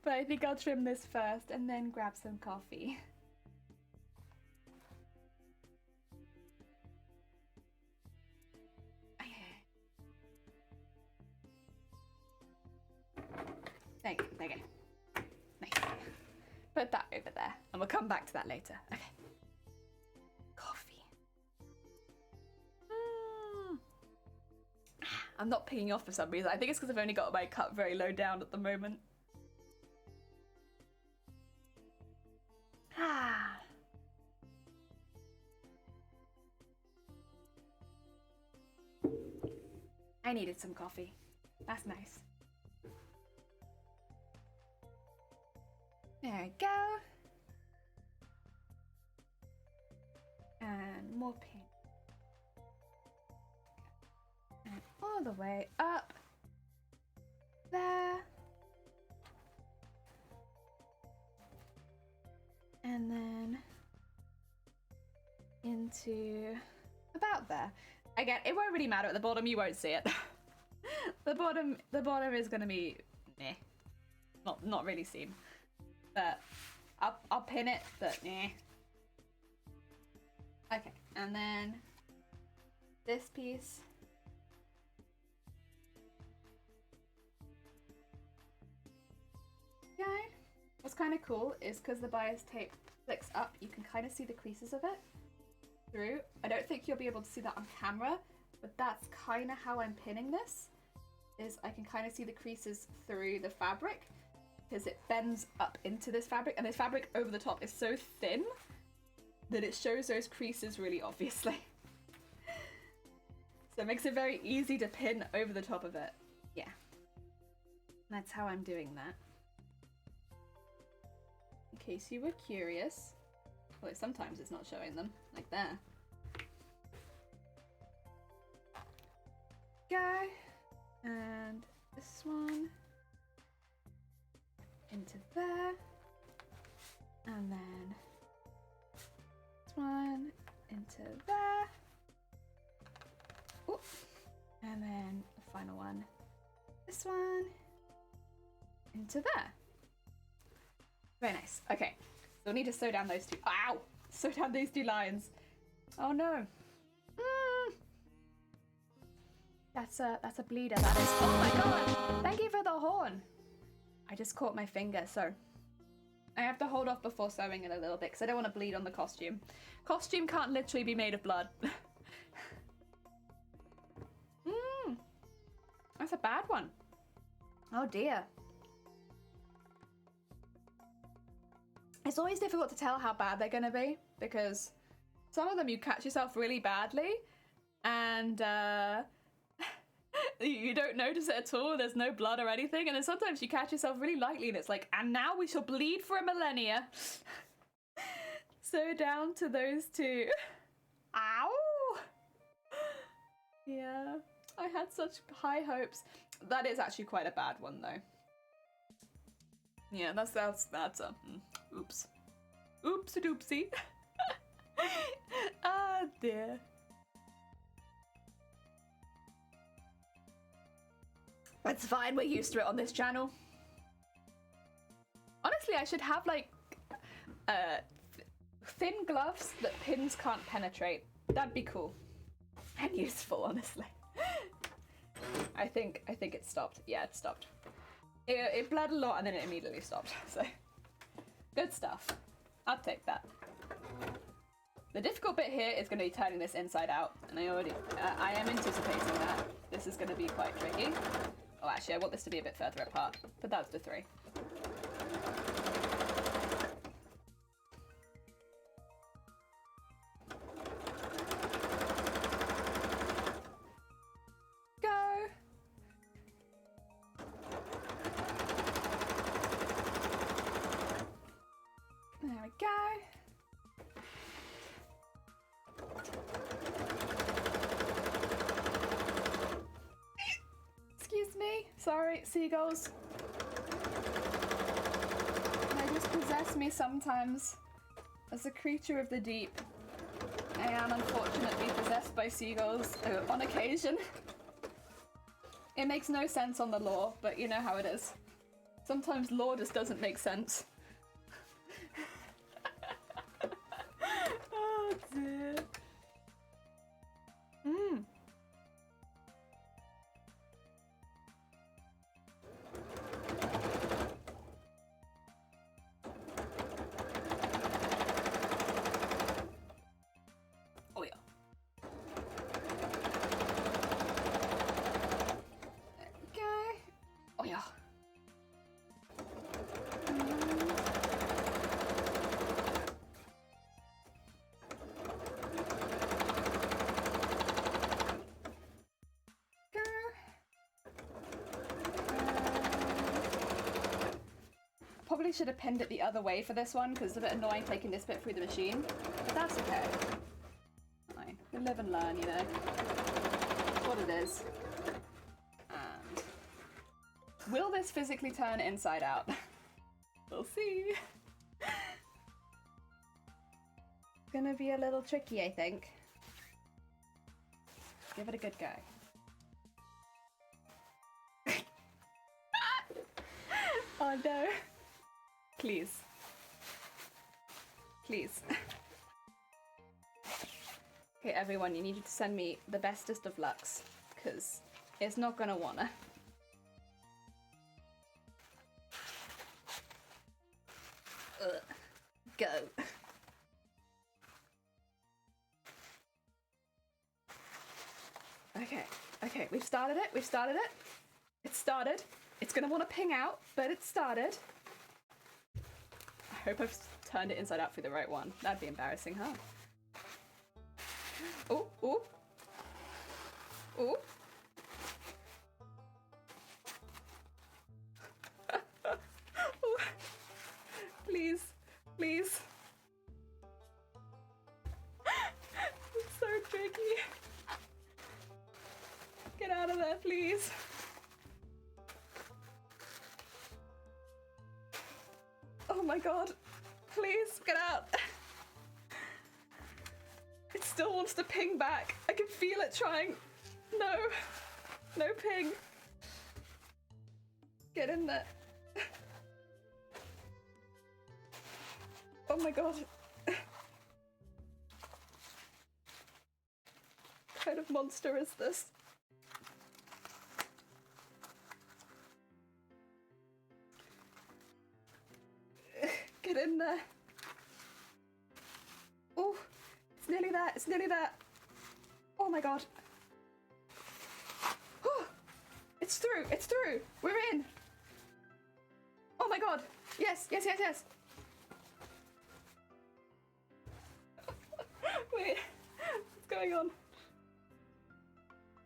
But I think I'll trim this first and then grab some coffee. There you go. Nice. Put that over there, and we'll come back to that later. Okay. Coffee. I'm not picking off for some reason. I think it's because I've only got my cup very low down at the moment. I needed some coffee. That's nice. There we go. And more pink. And all the way up. There. And then into about there. Again, it won't really matter at the bottom, you won't see it. the bottom is gonna be meh. Not really seen. But I'll pin it, but eh. Okay, and then this piece. Okay. What's kind of cool is because the bias tape flicks up, you can kind of see the creases of it through. I don't think you'll be able to see that on camera, but that's kind of how I'm pinning this. Is I can kind of see the creases through the fabric. Because it bends up into this fabric, and this fabric over the top is so thin that it shows those creases really obviously. So it makes it very easy to pin over the top of it. Yeah. That's how I'm doing that. In case you were curious. Although sometimes it's not showing them, like there. Go. And this one. Into there, and then this one into there. Ooh. And then the final one, this one into there. Very nice. Okay, so we'll need to sew down those two. Ow! Sew down these two lines. Oh no. That's a bleeder. That is. Oh my god! Thank you for the horn. I just caught my finger, so I have to hold off before sewing it a little bit because I don't want to bleed on the costume. Costume can't literally be made of blood. That's a bad one. Oh dear. It's always difficult to tell how bad they're going to be because some of them you catch yourself really badly and you don't notice it at all, there's no blood or anything, and then sometimes you catch yourself really lightly and it's like, and now we shall bleed for a millennia. So down to those two. Ow! Yeah, I had such high hopes. That is actually quite a bad one though. Yeah, that's a oops. Oopsie-doopsie. Ah dear. That's fine, we're used to it on this channel. Honestly, I should have like thin gloves that pins can't penetrate. That'd be cool. And useful, honestly. I think it stopped. Yeah, it stopped. It bled a lot and then it immediately stopped. So, good stuff. I'll take that. The difficult bit here is going to be turning this inside out, and I am anticipating that this is going to be quite tricky. Oh, actually, I want this to be a bit further apart, but that's the 3. Go! There we go. Excuse me. Sorry, seagulls. They just possess me sometimes. As a creature of the deep, I am unfortunately possessed by seagulls on occasion. It makes no sense on the lore, but you know how it is. Sometimes lore just doesn't make sense. Oh dear. Oh yeah. Okay. Oh yeah. Probably should have pinned it the other way for this one because it's a bit annoying taking this bit through the machine, but that's okay. Fine. You live and learn, you know. That's what it is. And will this physically turn inside out? We'll see. Gonna be a little tricky, I think. Give it a good go. Oh no. Please. Please. Okay, everyone, you need to send me the bestest of lucks, because it's not gonna wanna. Ugh. Go. Okay, we've started it, It started. It's gonna wanna ping out, but it started. I hope I've turned it inside out through the right one. That'd be embarrassing, huh? Oh, oh. Oh. Oh. Please, please. It's so tricky. Get out of there, please. Oh my god. Please, get out. It still wants to ping back. I can feel it trying. No. No ping. Get in there. Oh my god. What kind of monster is this? Get in there. Oh, it's nearly there. It's nearly there. Oh my god. Oh, it's through. It's through. We're in. Oh my god. Yes, yes, yes, yes. Wait, what's going on?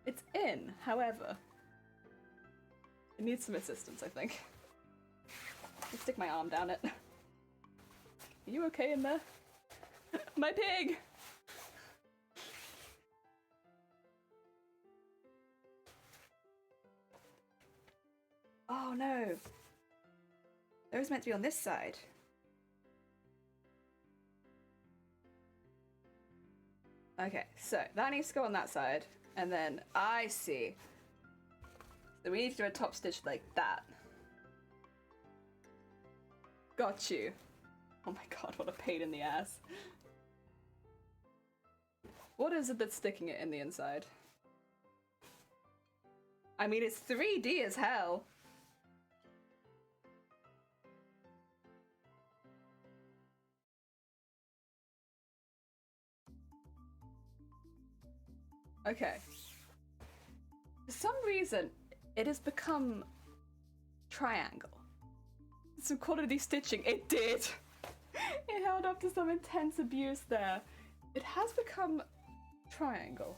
It's in, however. It needs some assistance, I think. I'll stick my arm down it. Are you okay in there? My pig! Oh no. It was meant to be on this side. Okay, so that needs to go on that side. And then I see. So we need to do a top stitch like that. Got you. Oh my god, what a pain in the ass. What is it that's sticking it in the inside? I mean, it's 3D as hell. Okay. For some reason, it has become triangle. Some quality stitching. It did. It held up to some intense abuse there. It has become triangle.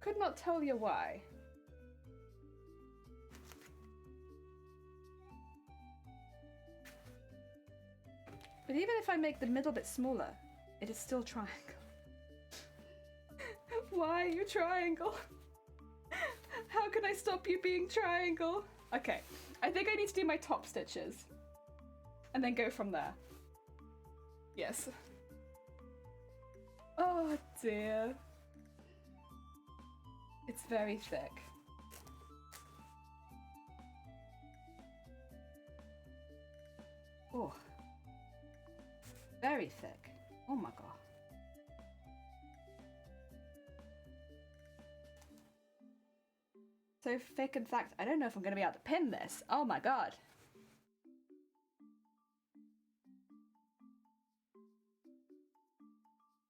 Could not tell you why. But even if I make the middle bit smaller, it is still triangle. Why are you triangle? How can I stop you being triangle? Okay, I think I need to do my top stitches. And then go from there. Yes. Oh dear. It's very thick. Oh. Very thick. Oh my god. So thick, in fact, I don't know if I'm going to be able to pin this. Oh my god.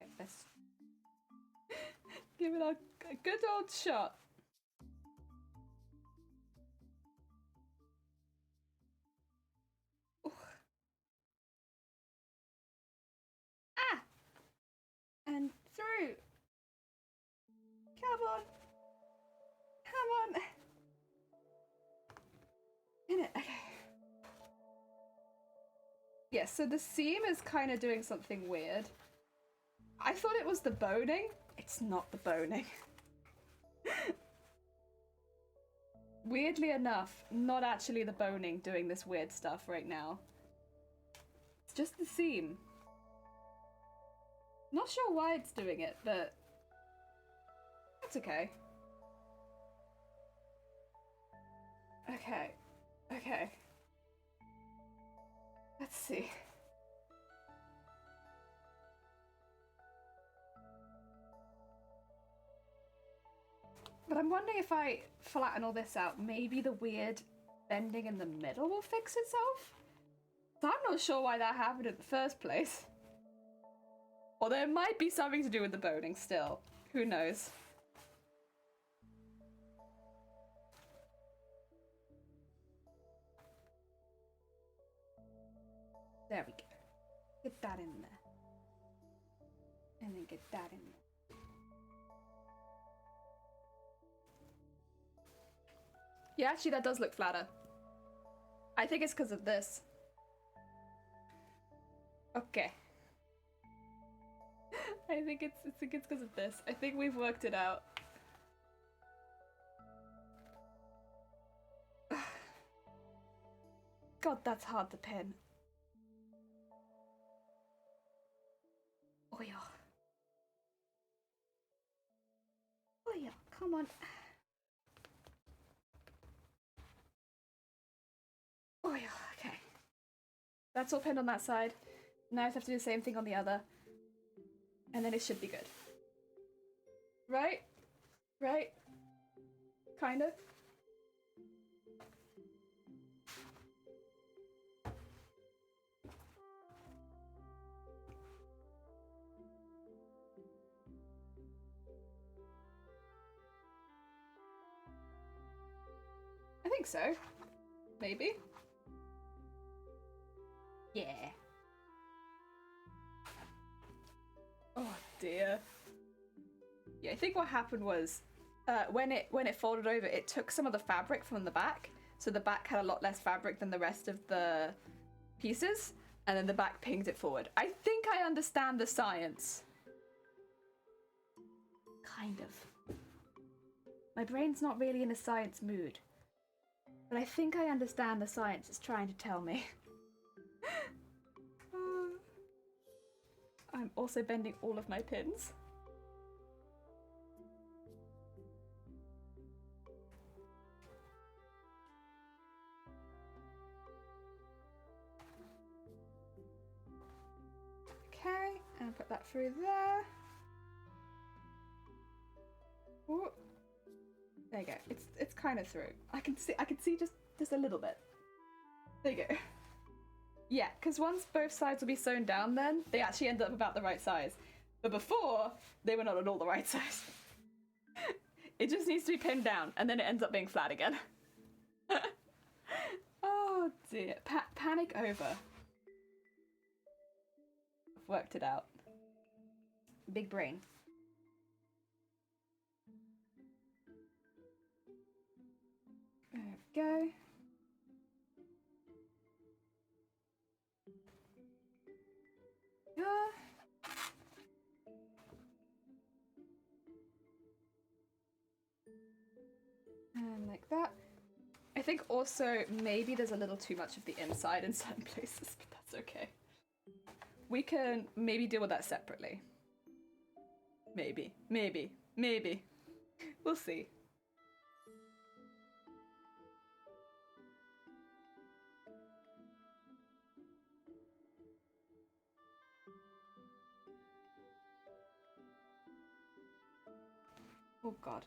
Okay, let's give it a good old shot. Ooh. Ah! And through. Come on. Come on. In it. Okay. Yes, so the seam is kind of doing something weird. I thought it was the boning. It's not the boning. Weirdly enough, not actually the boning doing this weird stuff right now. It's just the seam. Not sure why it's doing it, but that's okay. Okay. Okay. Let's see. But I'm wondering if I flatten all this out, maybe the weird bending in the middle will fix itself? So I'm not sure why that happened in the first place. Although it might be something to do with the boning still. Who knows? There we go. Get that in there. And then get that in there. Yeah, actually that does look flatter. I think it's because of this. Okay. I think it's because of this. I think we've worked it out. God, that's hard to pin. Oh yeah. Oh yeah, come on. Oh yeah, okay. That's all pinned on that side. Now I have to do the same thing on the other. And then it should be good. Right? Right? Kind of. I think so. Maybe. Yeah. Oh dear. Yeah, I think what happened was when it folded over, it took some of the fabric from the back, so the back had a lot less fabric than the rest of the pieces, and then the back pinged it forward. I think I understand the science. Kind of. My brain's not really in a science mood, but I think I understand the science it's trying to tell me. I'm also bending all of my pins. Okay, and put that through there. Ooh. There you go. It's kind of through. I can see just a little bit. There you go. Yeah, because once both sides will be sewn down, then they actually end up about the right size. But before, they were not at all the right size. It just needs to be pinned down, and then it ends up being flat again. Oh dear. Panic over. I've worked it out. Big brain. There we go. Yeah. And like that. I think also maybe there's a little too much of the inside in certain places, but that's okay. We can maybe deal with that separately. Maybe. We'll see. Oh god.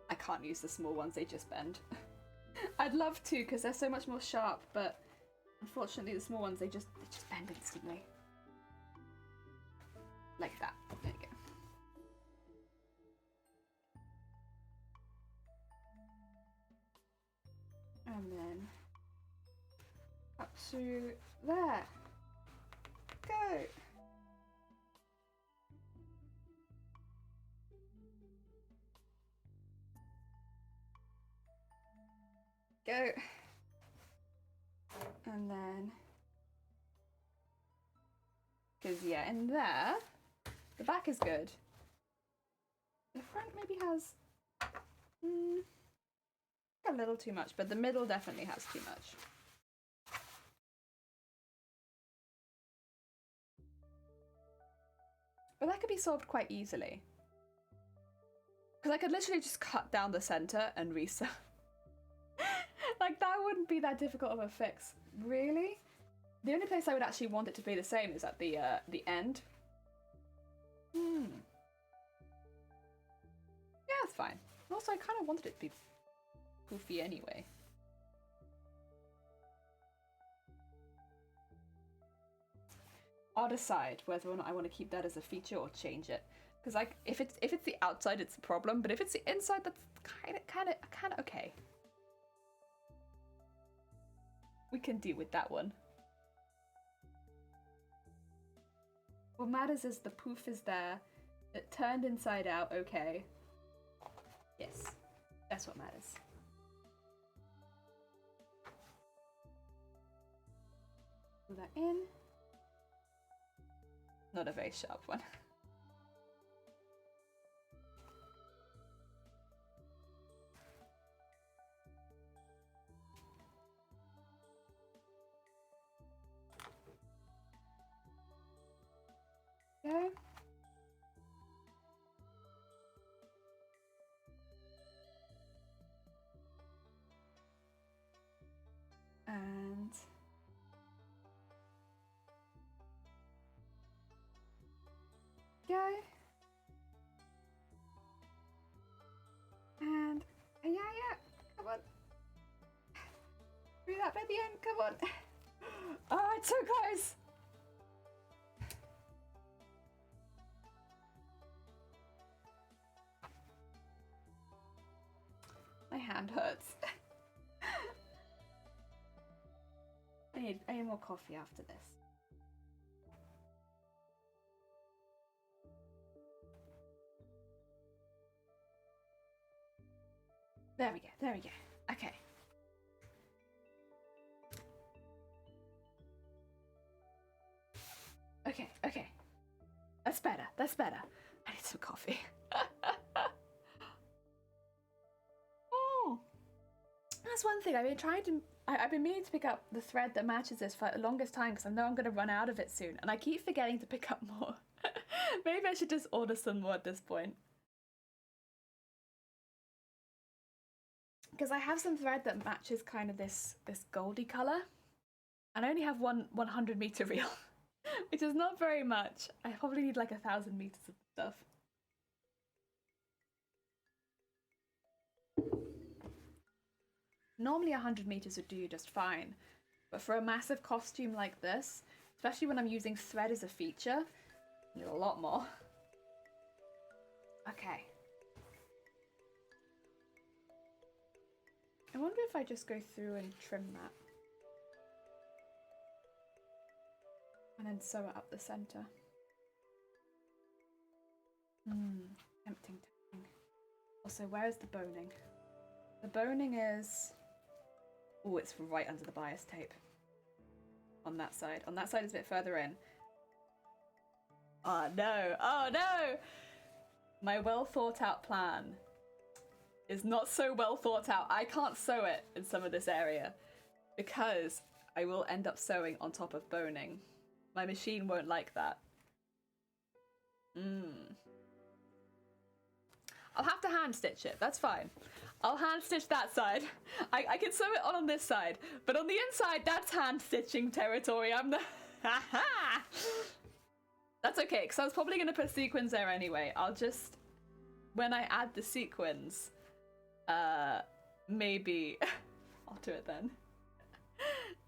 I can't use the small ones, they just bend. I'd love to, because they're so much more sharp, but unfortunately the small ones, they just bend instantly. Like that. There you go. And then up to there. Go! Go! And then, because yeah, in there, the back is good. The front maybe has a little too much, but the middle definitely has too much. But that could be solved quite easily. Because I could literally just cut down the center and resew. Like, that wouldn't be that difficult of a fix. Really? The only place I would actually want it to be the same is at the end. Yeah, it's fine. Also, I kind of wanted it to be goofy anyway. I'll decide whether or not I want to keep that as a feature or change it. Because like, if it's the outside, it's a problem. But if it's the inside, that's kind of okay. We can deal with that one. What matters is the poof is there. It turned inside out, okay. Yes, that's what matters. Pull that in. Not a very sharp one. Go. And go. And yeah, come on. Do that by the end, come on. Oh, it's so close. My hand hurts. I need more coffee after this. There we go. Okay. Okay. That's better. I need some coffee. That's one thing. I've been meaning to pick up the thread that matches this for the longest time because I know I'm going to run out of it soon, and I keep forgetting to pick up more. Maybe I should just order some more at this point. Because I have some thread that matches kind of this goldy colour, and I only have one 100-meter reel. Which is not very much. I probably need like 1,000 meters of stuff. Normally 100 meters would do just fine, but for a massive costume like this, especially when I'm using thread as a feature, I need a lot more. Okay. I wonder if I just go through and trim that. And then sew it up the center. Tempting. Also, where is the boning? The boning is... Oh, it's right under the bias tape. On that side. On that side is a bit further in. Oh no! Oh no! My well thought out plan is not so well thought out. I can't sew it in some of this area because I will end up sewing on top of boning. My machine won't like that. I'll have to hand stitch it, that's fine. I'll hand stitch that side. I can sew it on this side, but on the inside, that's hand stitching territory. I'm the... That's okay, because I was probably going to put sequins there anyway. I'll just... When I add the sequins, maybe... I'll do it then.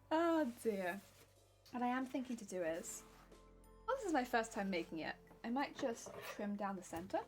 Oh dear. What I am thinking to do is... Well, this is my first time making it. I might just trim down the center.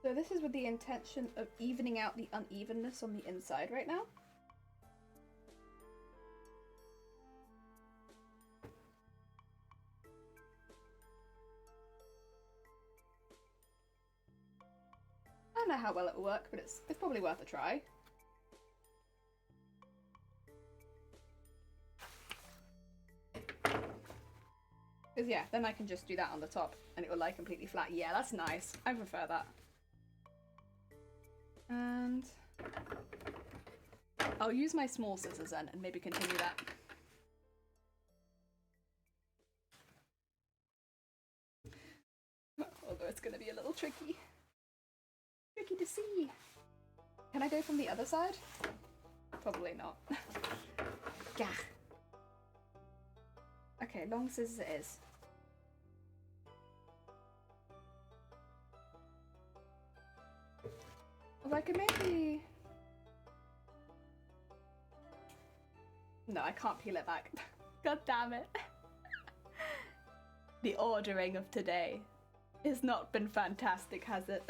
So this is with the intention of evening out the unevenness on the inside right now. I don't know how well it will work, but it's probably worth a try. Because yeah, then I can just do that on the top and it will lie completely flat. Yeah, that's nice. I prefer that. And I'll use my small scissors then and maybe continue that. Although it's going to be a little tricky. Tricky to see. Can I go from the other side? Probably not. Gah. Okay, long scissors it is. Well, I could maybe... No, I can't peel it back. God damn it. The ordering of today has not been fantastic, has it?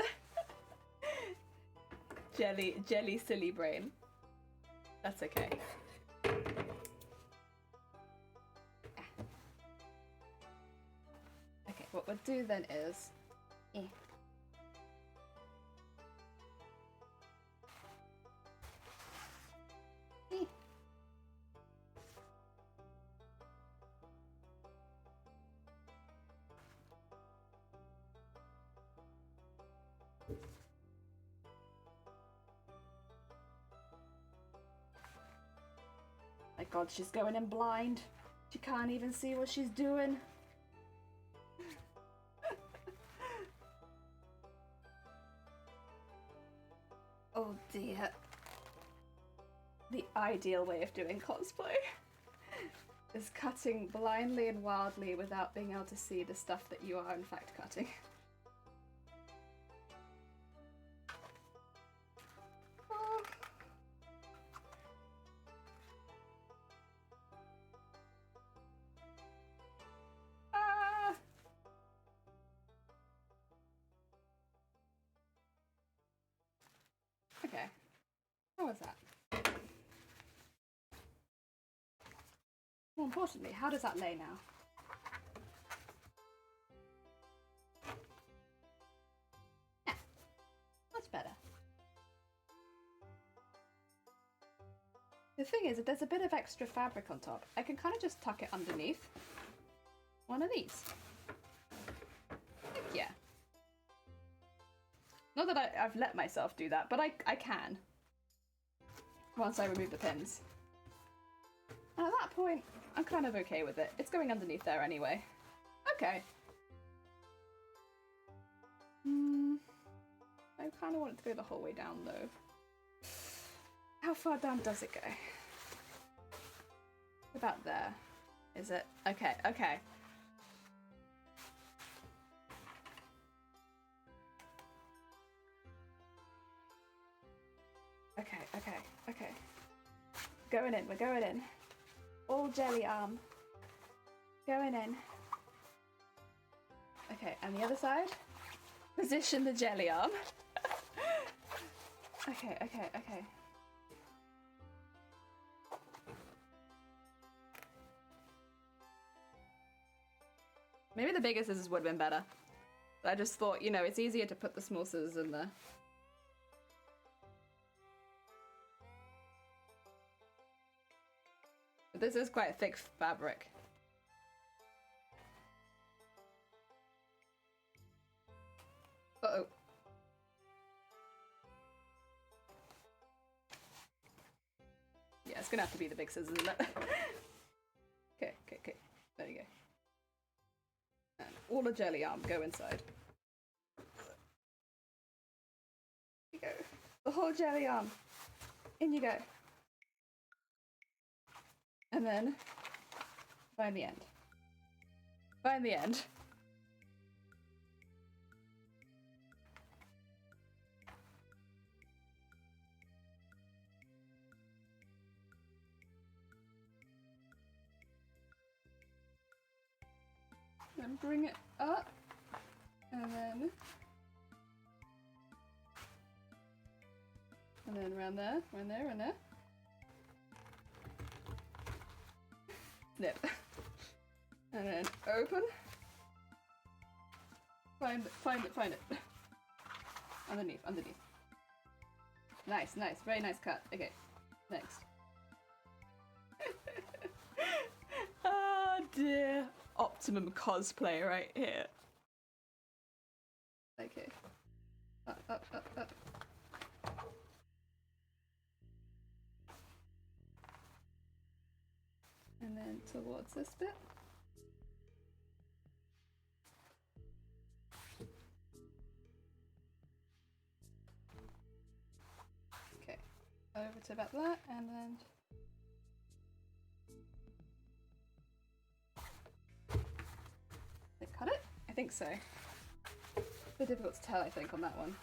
Jelly silly brain. That's okay. Okay, what we'll do then is... My god, she's going in blind. She can't even see what she's doing. Oh dear. The ideal way of doing cosplay is cutting blindly and wildly without being able to see the stuff that you are in fact cutting. Okay, how was that? More importantly, how does that lay now? Yeah, much better. The thing is, if there's a bit of extra fabric on top, I can kind of just tuck it underneath one of these. Heck yeah. Not that I've let myself do that, but I can. Once I remove the pins. And at that point, I'm kind of okay with it. It's going underneath there anyway. Okay. I kind of want it to go the whole way down though. How far down does it go? About there. Is it? Okay, okay. Okay, okay, okay. Going in, we're going in. All jelly arm. Going in. Okay, and the other side? Position the jelly arm. Okay, okay, okay. Maybe the bigger scissors would have been better. I just thought, you know, it's easier to put the small scissors in there. But this is quite thick fabric. Uh-oh. Yeah, it's gonna have to be the big scissors, isn't it? Okay, okay, okay. There you go. And all the jelly arm go inside. Here you go. The whole jelly arm. In you go. And then find the end. Find the end. Then bring it up, and then around there, around there, around there. Snip. And then open. Find it. Underneath, underneath. Nice, nice, very nice cut. Okay, next. Oh dear. Optimum cosplay right here. Okay. Up, up, up, up. And then towards this bit. Okay. Over to about that, and then cut it? I think so. A bit difficult to tell, I think, on that one.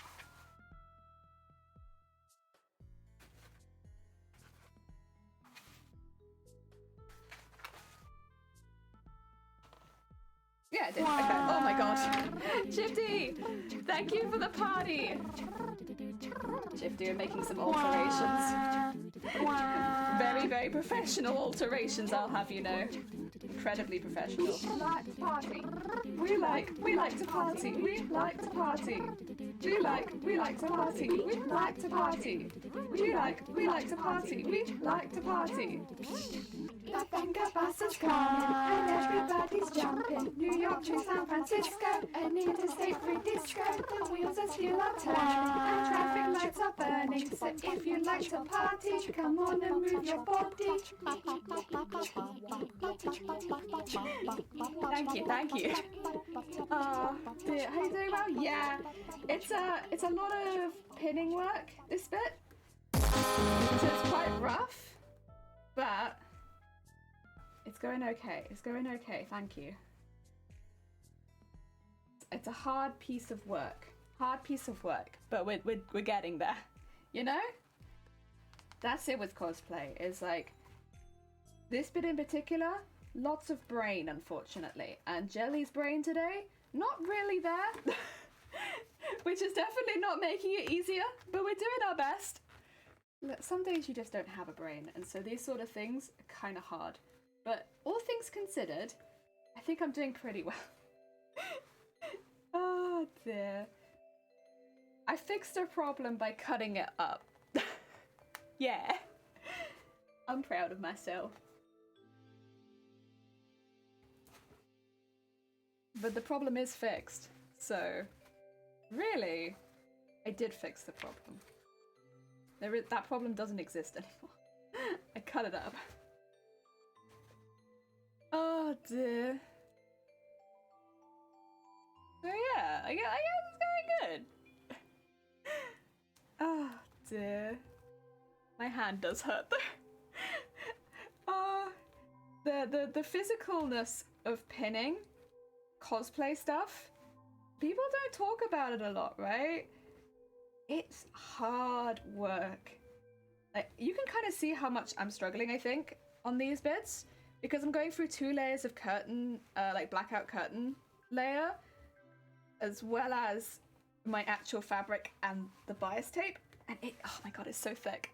Yeah, it did. Okay. Oh my gosh. Shifty! Thank you for the party! Shifty, we're making some alterations. Very, very professional alterations, I'll have you know. Incredibly professional. We like to party. We like to party. We like to party. We like to party. We like to party. We like to party. We like to party. The finger bus is coming and everybody's jumping. New York to San Francisco, an interstate free disco. The wheels of steel are turning and traffic lights are burning. So if you like to party, come on and move your body. Thank you. Dear, how you doing, well? Yeah, it's a lot of pinning work, this bit. So it's quite rough, but it's going okay. It's going okay, thank you. It's a hard piece of work. But we're getting there. You know? That's it with cosplay. It's like this bit in particular, lots of brain, unfortunately. And Jelly's brain today, not really there. Which is definitely not making it easier, but we're doing our best. Look, some days you just don't have a brain, and so these sort of things are kind of hard. But all things considered, I think I'm doing pretty well. Oh dear. I fixed a problem by cutting it up. Yeah. I'm proud of myself. But the problem is fixed, so really, I did fix the problem. That problem doesn't exist anymore. I cut it up. Oh dear. So yeah, I guess it's going good. Oh dear. My hand does hurt though. The physicalness of pinning cosplay stuff, people don't talk about it a lot, right? It's hard work. Like, you can kind of see how much I'm struggling, I think, on these bits, because I'm going through 2 layers of curtain, like blackout curtain layer, as well as my actual fabric and the bias tape, and oh my god, it's so thick.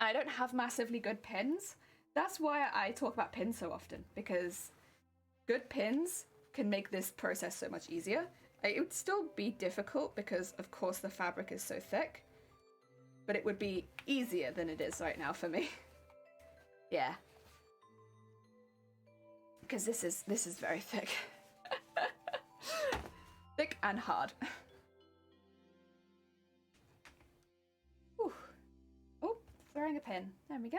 I don't have massively good pins. That's why I talk about pins so often, because good pins can make this process so much easier. It would still be difficult because, of course, the fabric is so thick, but it would be easier than it is right now for me. Yeah. Because this is very thick. Thick and hard. Whew. Oh, throwing a pin. There we go.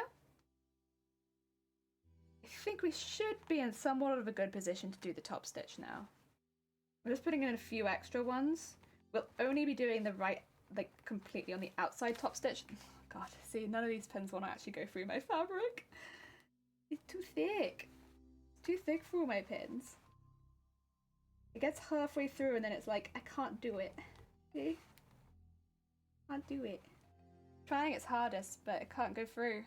I think we should be in somewhat of a good position to do the top stitch now. I'm just putting in a few extra ones. We'll only be doing the right, like, completely on the outside top stitch. Oh, God, see, none of these pins want to actually go through my fabric. It's too thick. It's too thick for all my pins. It gets halfway through and then it's like, I can't do it. See? Can't do it. Trying its hardest, but it can't go through.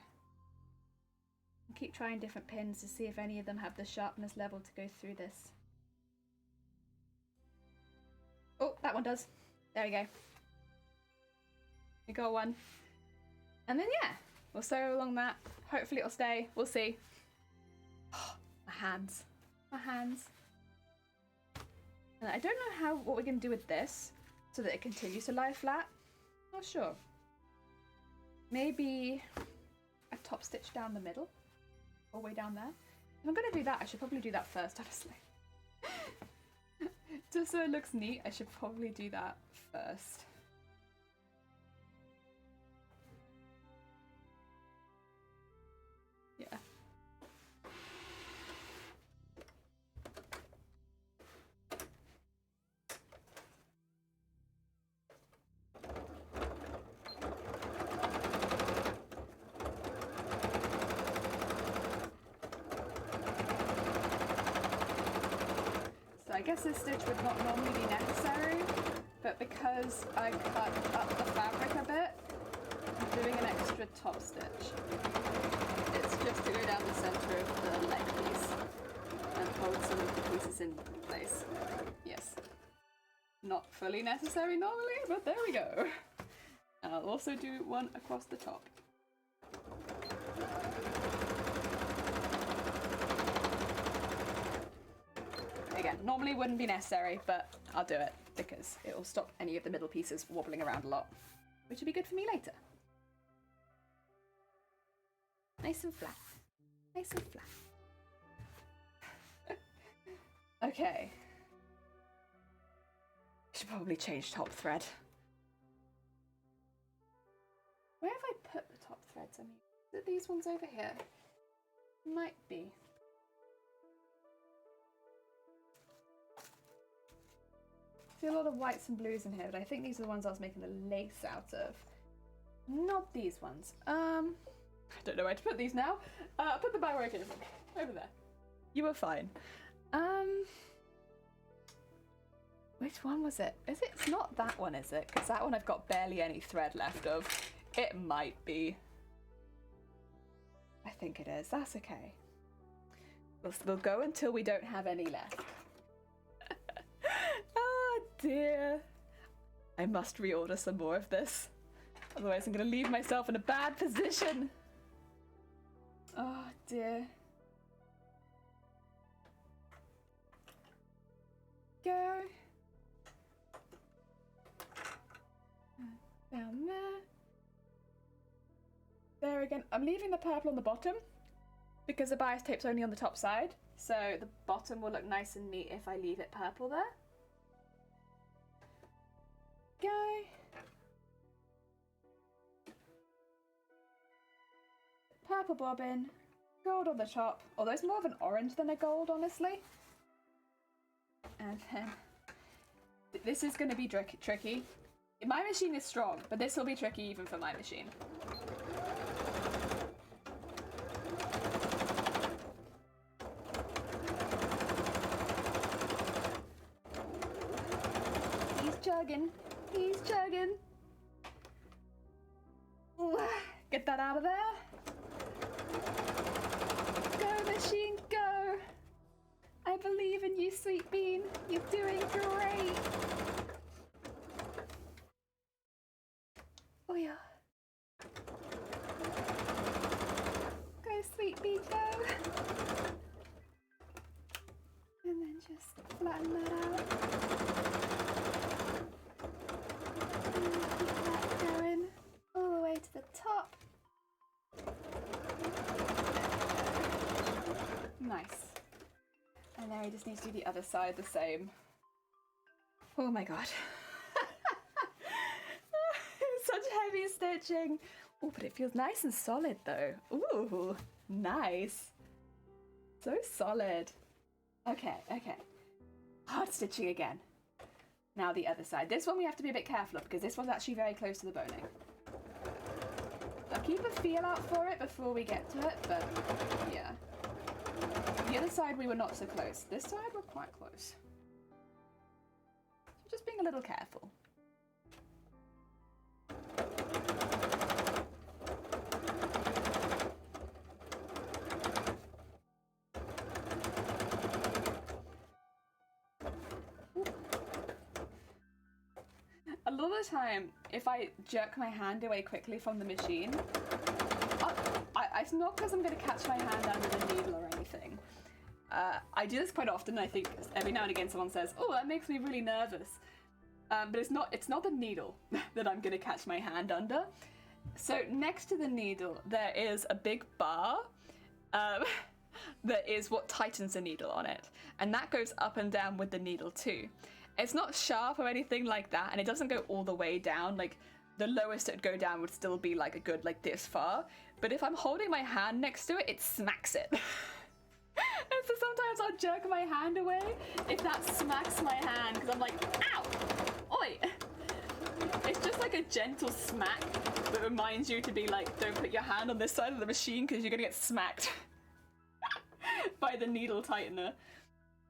I keep trying different pins to see if any of them have the sharpness level to go through this. Oh, that one does. There we go. We got one. And then yeah, we'll sew along that. Hopefully it'll stay. We'll see. Oh, my hands. My hands. And I don't know what we're going to do with this so that it continues to lie flat. Not sure. Maybe a top stitch down the middle. All the way down there. If I'm going to do that, I should probably do that first, honestly. Just so it looks neat, I should probably do that first. Yeah. I guess this stitch would not normally be necessary, but because I cut up the fabric a bit, I'm doing an extra top stitch. It's just to go down the center of the leg piece and hold some of the pieces in place. Yes. Not fully necessary normally, but there we go. And I'll also do one across the top. Again, normally wouldn't be necessary, but I'll do it because it will stop any of the middle pieces wobbling around a lot, which will be good for me later. Nice and flat. Nice and flat. Okay. Should probably change top thread. Where have I put the top threads? I mean, is it these ones over here? Might be. I see a lot of whites and blues in here, but I think these are the ones I was making the lace out of. Not these ones. I don't know where to put these now. I'll put them back where I came from. Over there. You were fine. Which one was it? It's not that one, is it? Because that one I've got barely any thread left of. It might be. I think it is. That's okay. We'll go until we don't have any left. Dear. I must reorder some more of this. Otherwise I'm going to leave myself in a bad position. Oh dear. Go. Down there. There again. I'm leaving the purple on the bottom because the bias tape's only on the top side. So the bottom will look nice and neat if I leave it purple there. go. Purple bobbin, gold on the top. Although it's more of an orange than a gold, honestly. And then this is going to be tricky. My machine is strong, but this will be tricky even for my machine. He's chugging. Ooh, get that out of there. Go, machine, go. I believe in you, Sweet Bean. You're doing great. Oh yeah. Go, Sweet Bean, go. And then just flatten that out. Keep that going all the way to the top. Nice. And then we just need to do the other side the same. Oh my god. Such heavy stitching. Oh, but it feels nice and solid though. Ooh, nice. So solid. Okay. Hard stitching again. Now the other side. This one we have to be a bit careful of because this one's actually very close to the boning. I'll keep a feel out for it before we get to it, but yeah. The other side we were not so close. This side we're quite close. So just being a little careful. A lot of the time, if I jerk my hand away quickly from the machine, it's not because I'm going to catch my hand under the needle or anything. I do this quite often. I think every now and again someone says, "Oh, that makes me really nervous," but it's not the needle that I'm going to catch my hand under. So next to the needle, there is a big bar that is what tightens the needle on it, and that goes up and down with the needle too. It's not sharp or anything like that, and it doesn't go all the way down. Like, the lowest it'd go down would still be like a good, like this far. But if I'm holding my hand next to it, it smacks it. And so sometimes I'll jerk my hand away if that smacks my hand, because I'm like, ow, oi. It's just like a gentle smack that reminds you to be like, don't put your hand on this side of the machine because you're gonna get smacked by the needle tightener.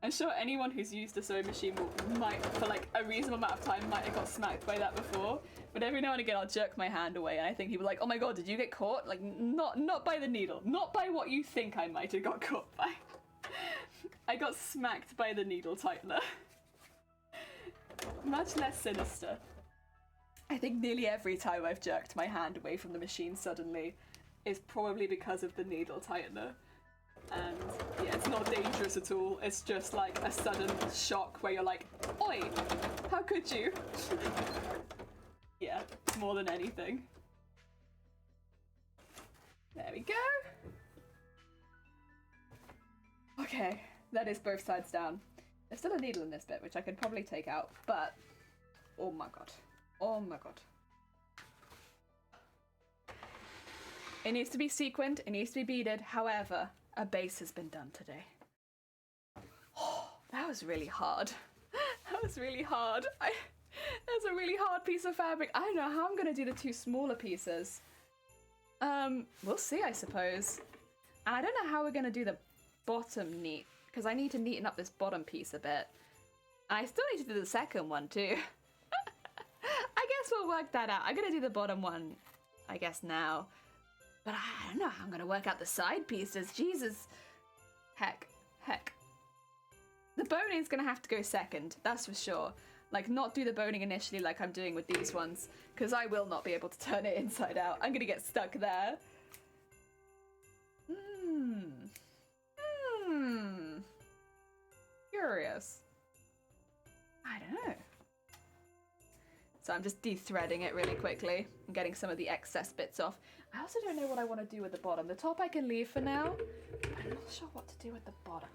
I'm sure anyone who's used a sewing machine might, for like a reasonable amount of time, might have got smacked by that before. But every now and again, I'll jerk my hand away, and I think people are like, "Oh my god, did you get caught?" Like, not by the needle, not by what you think I might have got caught by. I got smacked by the needle tightener. Much less sinister. I think nearly every time I've jerked my hand away from the machine suddenly is probably because of the needle tightener. And yeah, it's not dangerous at all. It's just like a sudden shock where you're like, oi, how could you? Yeah, more than anything. There we go. Okay, that is both sides down. There's still a needle in this bit, which I could probably take out, but oh my god. Oh my god. It needs to be sequined, it needs to be beaded, however, a base has been done today. Oh, that was really hard. That was really hard. That's a really hard piece of fabric. I don't know how I'm gonna do the two smaller pieces. We'll see, I suppose. And I don't know how we're gonna do the bottom neat, because I need to neaten up this bottom piece a bit. And I still need to do the second one too. I guess we'll work that out. I'm gonna do the bottom one, I guess, now. But I don't know how I'm gonna work out the side pieces. Jesus. Heck. The boning's gonna have to go second, that's for sure. Like, not do the boning initially like I'm doing with these ones, because I will not be able to turn it inside out. I'm gonna get stuck there. Curious. I don't know. So I'm just de-threading it really quickly and getting some of the excess bits off. I also don't know what I want to do with the bottom. The top I can leave for now. I'm not sure what to do with the bottom.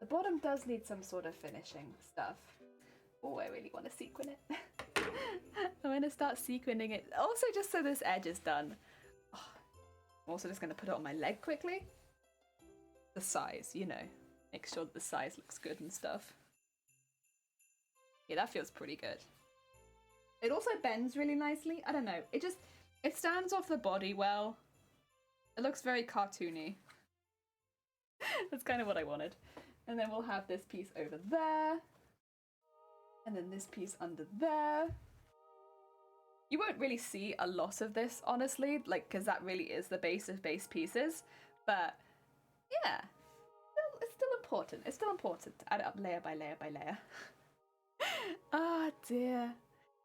The bottom does need some sort of finishing stuff. Oh, I really want to sequin it. I'm gonna start sequining it. Also, just so this edge is done. Oh, I'm also just gonna put it on my leg quickly. The size, you know. Make sure that the size looks good and stuff. Yeah, that feels pretty good. It also bends really nicely. I don't know. It stands off the body well. It looks very cartoony. That's kind of what I wanted. And then we'll have this piece over there. And then this piece under there. You won't really see a lot of this, honestly, like, because that really is the base of base pieces. But, yeah. It's still important. It's still important to add it up layer by layer by layer. Ah, dear.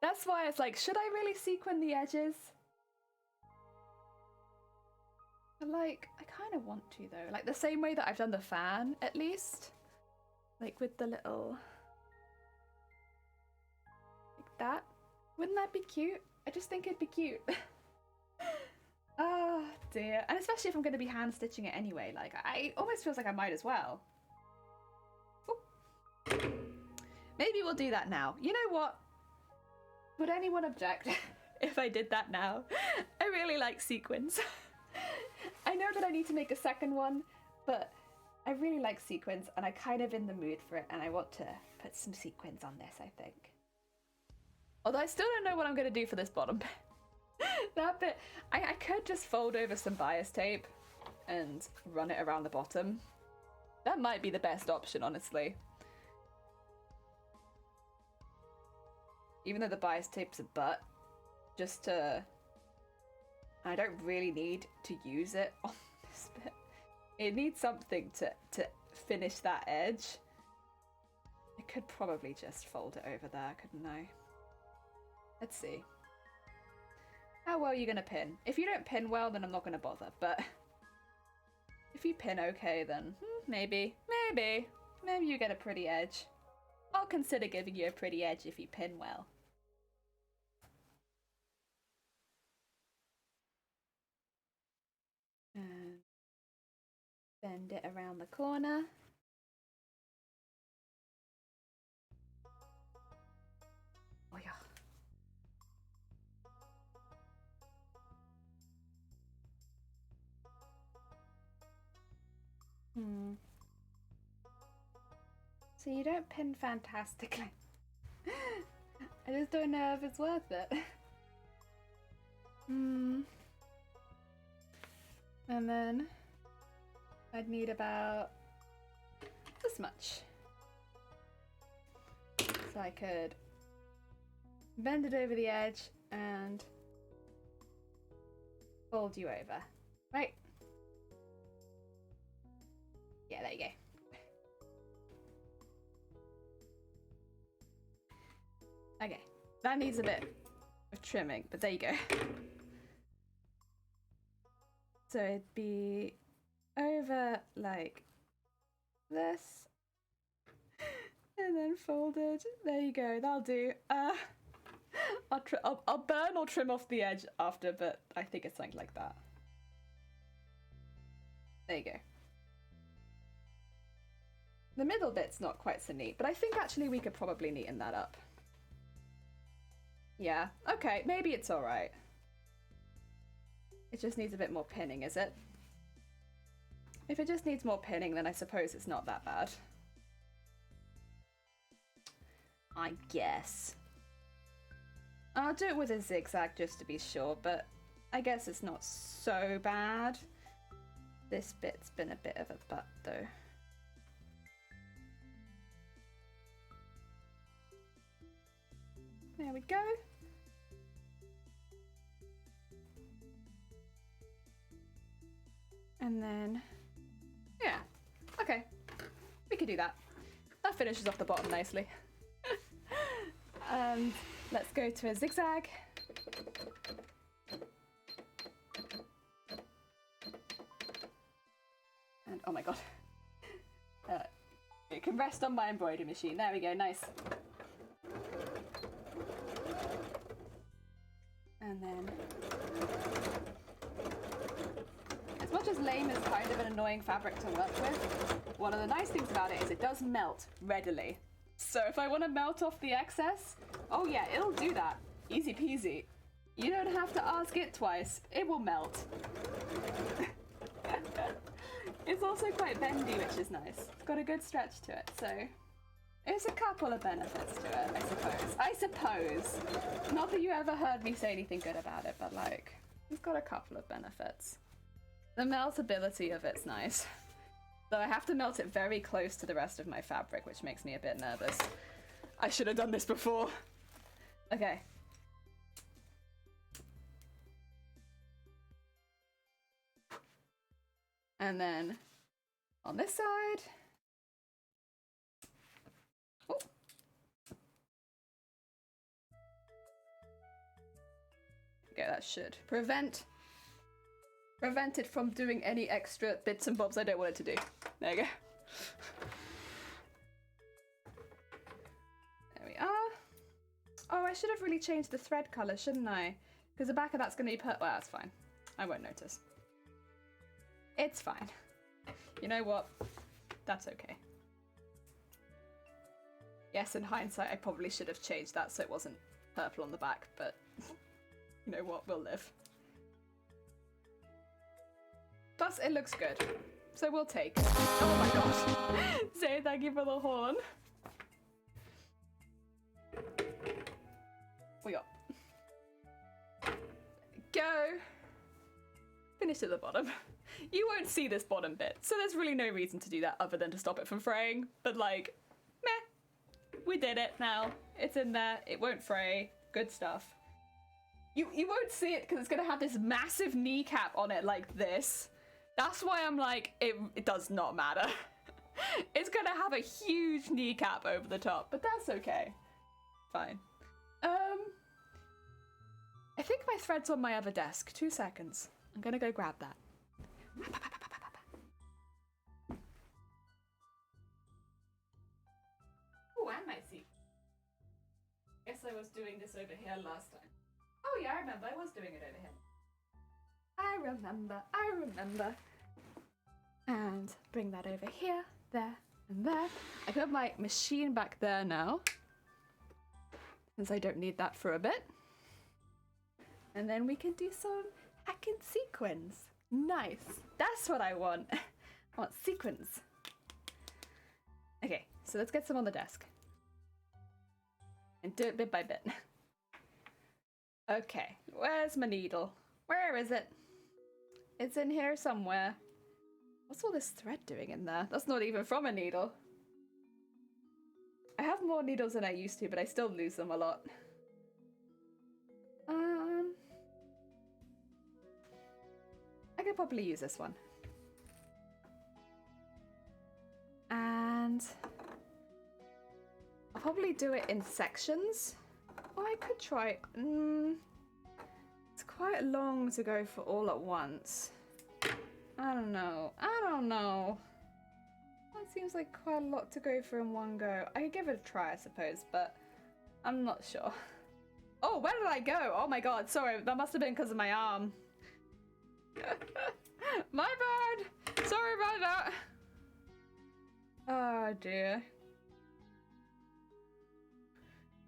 That's why it's like, should I really sequin the edges? Like, I kind of want to, though. Like, the same way that I've done the fan, at least. Like, with the little... like that. Wouldn't that be cute? I just think it'd be cute. Oh, dear. And especially if I'm going to be hand-stitching it anyway. Like, I almost feels like I might as well. Ooh. Maybe we'll do that now. You know what? Would anyone object if I did that now? I really like sequins. I know that I need to make a second one, but I really like sequins and I'm kind of in the mood for it and I want to put some sequins on this, I think. Although I still don't know what I'm going to do for this bottom bit. That bit, I could just fold over some bias tape and run it around the bottom. That might be the best option, honestly. Even though the bias tape's a butt, just to... I don't really need to use it on this bit. It needs something to finish that edge. I could probably just fold it over there, couldn't I? Let's see. How well are you going to pin? If you don't pin well, then I'm not going to bother, but... if you pin okay, then maybe you get a pretty edge. I'll consider giving you a pretty edge if you pin well. And bend it around the corner. Oh yeah. So you don't pin fantastically. I just don't know if it's worth it. And then I'd need about this much. So I could bend it over the edge and fold you over. Right? Yeah, there you go. Okay, that needs a bit of trimming, but there you go. So it'd be over like this, and then folded. There you go, that'll do. I'll burn or trim off the edge after, but I think it's something like that. There you go. The middle bit's not quite so neat, but I think actually we could probably neaten that up. Yeah, okay, maybe it's alright. It just needs a bit more pinning, is it? If it just needs more pinning, then I suppose it's not that bad. I guess. I'll do it with a zigzag just to be sure, but I guess it's not so bad. This bit's been a bit of a butt, though. There we go. And then, yeah, okay, we could do that. That finishes off the bottom nicely. And let's go to a zigzag. And oh my god. It can rest on my embroidery machine. There we go, nice. And then, as much as lame is kind of an annoying fabric to work with, one of the nice things about it is it does melt readily. So if I want to melt off the excess, oh yeah, it'll do that. Easy peasy. You don't have to ask it twice. It will melt. It's also quite bendy, which is nice. It's got a good stretch to it, so there's a couple of benefits to it, I suppose. I suppose. Not that you ever heard me say anything good about it, but like, it's got a couple of benefits. The meltability of it's nice. Though I have to melt it very close to the rest of my fabric, which makes me a bit nervous. I should have done this before. Okay. And then on this side. Oh. Okay, that should prevent it from doing any extra bits and bobs I don't want it to do. There you go. There we are. Oh, I should have really changed the thread colour, shouldn't I? Because the back of that's going to be well, that's fine. I won't notice. It's fine. You know what? That's okay. Yes, in hindsight, I probably should have changed that so it wasn't purple on the back, but you know what? We'll live. Plus, it looks good, so we'll take. Oh my gosh! Say thank you for the horn. We got. Go. Finish at the bottom. You won't see this bottom bit, so there's really no reason to do that other than to stop it from fraying. But like, meh. We did it now. It's in there. It won't fray. Good stuff. You won't see it because it's gonna have this massive kneecap on it like this. That's why I'm like, it does not matter. It's gonna have a huge kneecap over the top, but that's okay. Fine. I think my thread's on my other desk. 2 seconds. I'm gonna go grab that. Oh, and my seat. Guess I was doing this over here last time. Oh yeah, I remember. I was doing it over here. I remember. And bring that over here, there, and there. I put my machine back there now, since I don't need that for a bit. And then we can do some hacking sequins. Nice. That's what I want. I want sequins. Okay, so let's get some on the desk. And do it bit by bit. Okay, where's my needle? Where is it? It's in here somewhere. What's all this thread doing in there? That's not even from a needle. I have more needles than I used to, but I still lose them a lot. I could probably use this one. And I'll probably do it in sections. Or I could try... it's quite long to go for all at once. I don't know. That seems like quite a lot to go for in one go. I could give it a try, I suppose, but I'm not sure. Oh, where did I go? Oh my god, sorry. That must have been because of my arm. My bad! Sorry about that! Oh dear.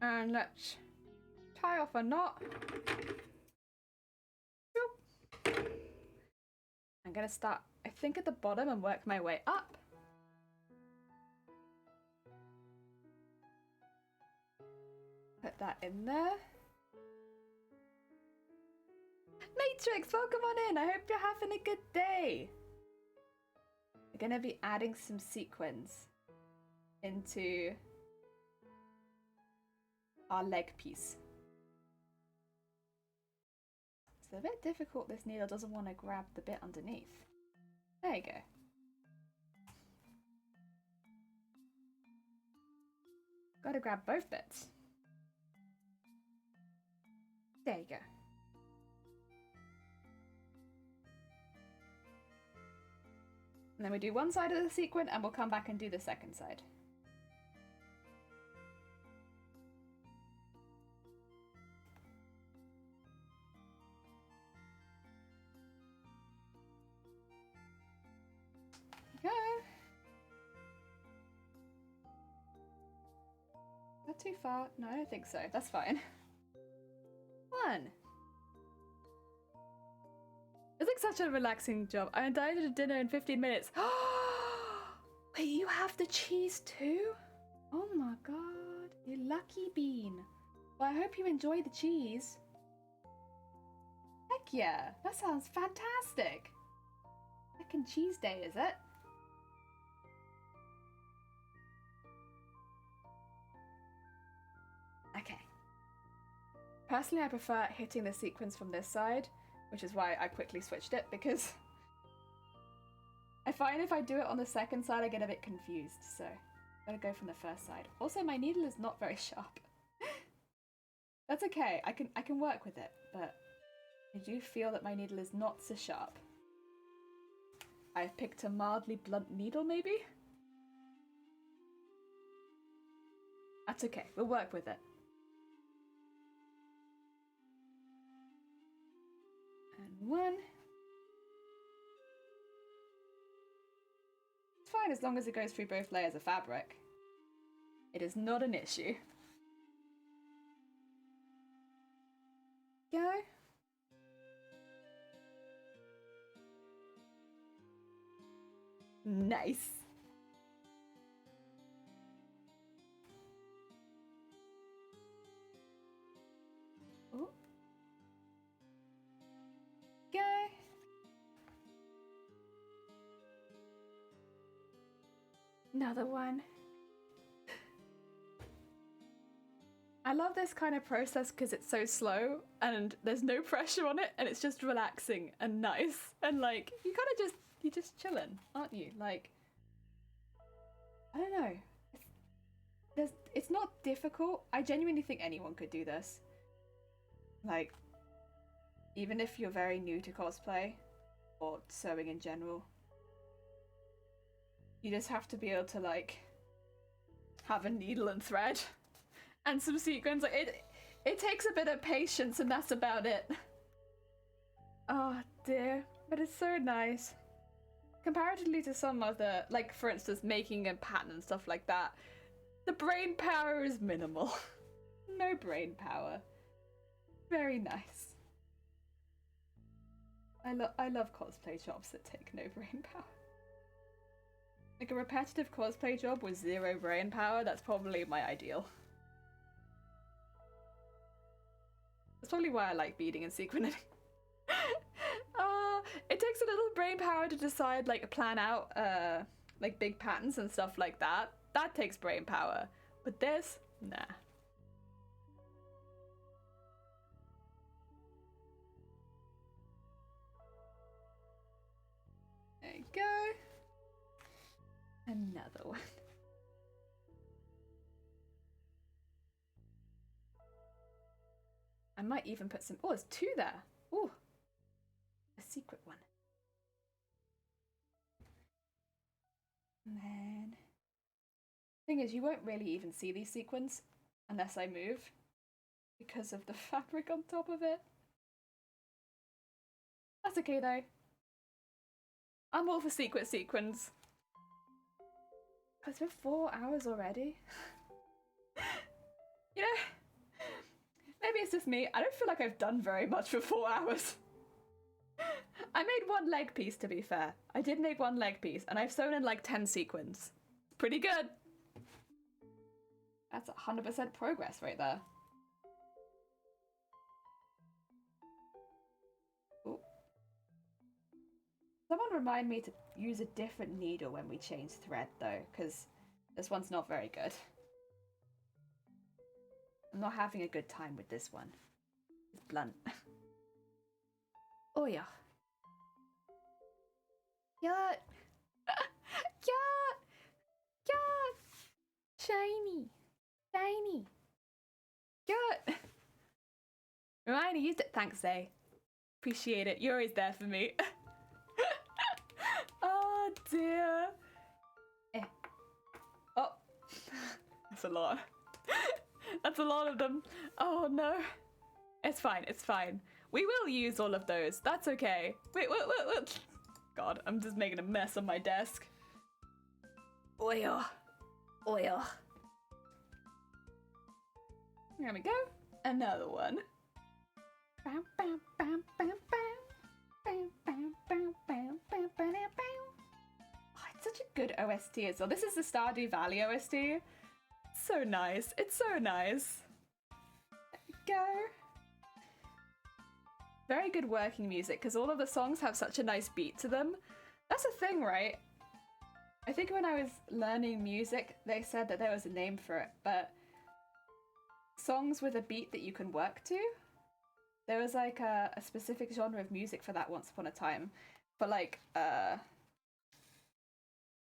And let's tie off a knot. I'm gonna start, I think, at the bottom and work my way up. Put that in there. Matrix, welcome on in. I hope you're having a good day. We're gonna be adding some sequins into our leg piece. It's a bit difficult. This needle doesn't want to grab the bit underneath. There you go. Gotta grab both bits. There you go. And then we do one side of the sequin and we'll come back and do the second side. Okay. too far? No, I don't think so. That's fine. 1. It's like such a relaxing job. I'm dying to dinner in 15 minutes. Wait, you have the cheese too? Oh my god, you lucky bean. Well, I hope you enjoy the cheese. Heck yeah, that sounds fantastic. Second cheese day, is it? Okay. Personally, I prefer hitting the sequence from this side, which is why I quickly switched it, because I find if I do it on the second side, I get a bit confused, so I'm gonna go from the first side. Also, my needle is not very sharp. That's okay, I can work with it, but I do feel that my needle is not so sharp. I've picked a mildly blunt needle, maybe? That's okay, we'll work with it. And 1. It's fine as long as it goes through both layers of fabric. It is not an issue. Go. Nice. Oh. Go. Another one. I love this kind of process because it's so slow and there's no pressure on it and it's just relaxing and nice and like you're just chilling, aren't you? Like, I don't know. It's not difficult. I genuinely think anyone could do this. Like, even if you're very new to cosplay or sewing in general, you just have to be able to like have a needle and thread and some sequins. Like it takes a bit of patience and that's about it. Oh dear, but it's so nice. Comparatively to some other, like for instance making a pattern and stuff like that, the brain power is minimal. No brain power. Very nice. I love cosplay jobs that take no brain power. Like a repetitive cosplay job with 0 brain power, that's probably my ideal. That's probably why I like beading and sequining. It takes a little brain power to decide, like, plan out, like, big patterns and stuff like that. That takes brain power. But this, nah. There you go. Another one. I might even put some. Oh, there's 2 there. Oh, a secret one. And then, thing is, you won't really even see these sequins unless I move because of the fabric on top of it. That's okay though. I'm all for secret sequins. It's been 4 hours already. You know, maybe it's just me. I don't feel like I've done very much for 4 hours. I made 1 leg piece, to be fair. I did make 1 leg piece, and I've sewn in like 10 sequins. Pretty good. That's 100% progress right there. Ooh. Someone remind me to use a different needle when we change thread, though, because this one's not very good. I'm not having a good time with this one. It's blunt. Oh yeah. Yeah. Yeah. Yeah. Shiny. Shiny. Yeah. Remind me, used it. Thanks, Zay. Appreciate it. You're always there for me. Oh dear. Eh. Oh. That's a lot. That's a lot of them. Oh no. It's fine, it's fine. We will use all of those. That's okay. Wait. God, I'm just making a mess on my desk. Oil. Oil. There we go. Another one. Bam, bam, bam, bam, bam. Bam, bam, bam, bam, bam, bam, bam. Oh, it's such a good OST as well. This is the Stardew Valley OST. So nice. It's so nice. There we go. Very good working music because all of the songs have such a nice beat to them. That's a thing, right? I think when I was learning music, they said that there was a name for it, but songs with a beat that you can work to. There was like a specific genre of music for that once upon a time. For like,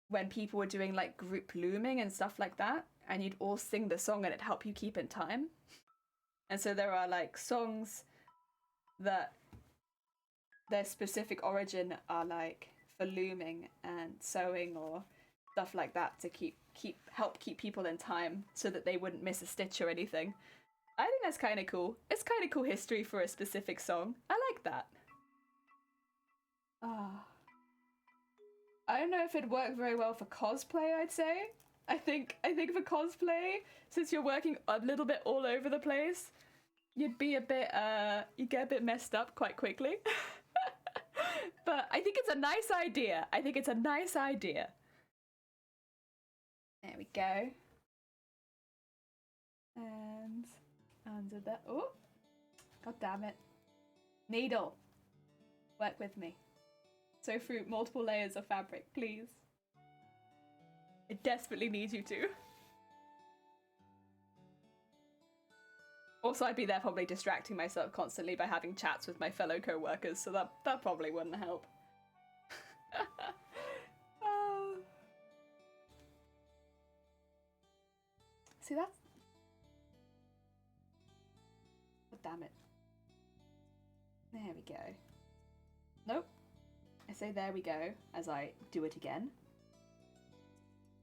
when people were doing like group looming and stuff like that, and you'd all sing the song and it'd help you keep in time. And so there are like songs that their specific origin are like for looming and sewing or stuff like that to help keep people in time so that they wouldn't miss a stitch or anything. I think that's kind of cool. It's kind of cool history for a specific song. I like that. Ah. I don't know if it'd work very well for cosplay, I'd say. I think for cosplay, since you're working a little bit all over the place, you'd be a bit, you get a bit messed up quite quickly. But I think it's a nice idea. I think it's a nice idea. There we go. And under the, oh, god damn it. Needle, work with me. Sew through multiple layers of fabric, please. I desperately need you to. Also, I'd be there probably distracting myself constantly by having chats with my fellow co-workers, so that probably wouldn't help. Oh. See, that's... Oh, damn it. There we go. Nope. I say there we go as I do it again.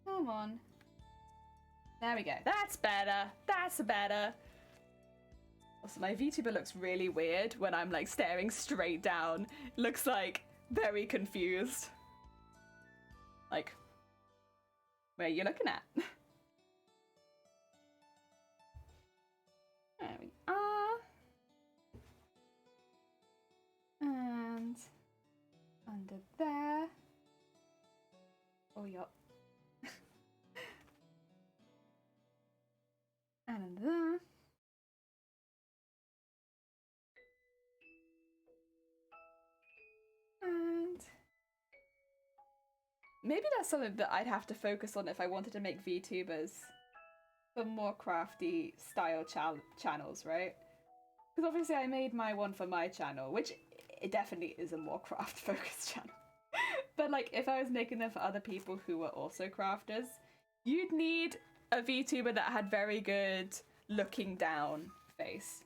Come on. There we go. That's better. That's better. Also, my VTuber looks really weird when I'm like staring straight down. Looks like very confused. Like, where are you looking at? There we are. And under there. Oh, yup. And under there. And maybe that's something that I'd have to focus on if I wanted to make VTubers for more crafty style channels, right? Because obviously I made my one for my channel, which it definitely is a more craft focused channel. But like if I was making them for other people who were also crafters, you'd need a VTuber that had very good looking down face.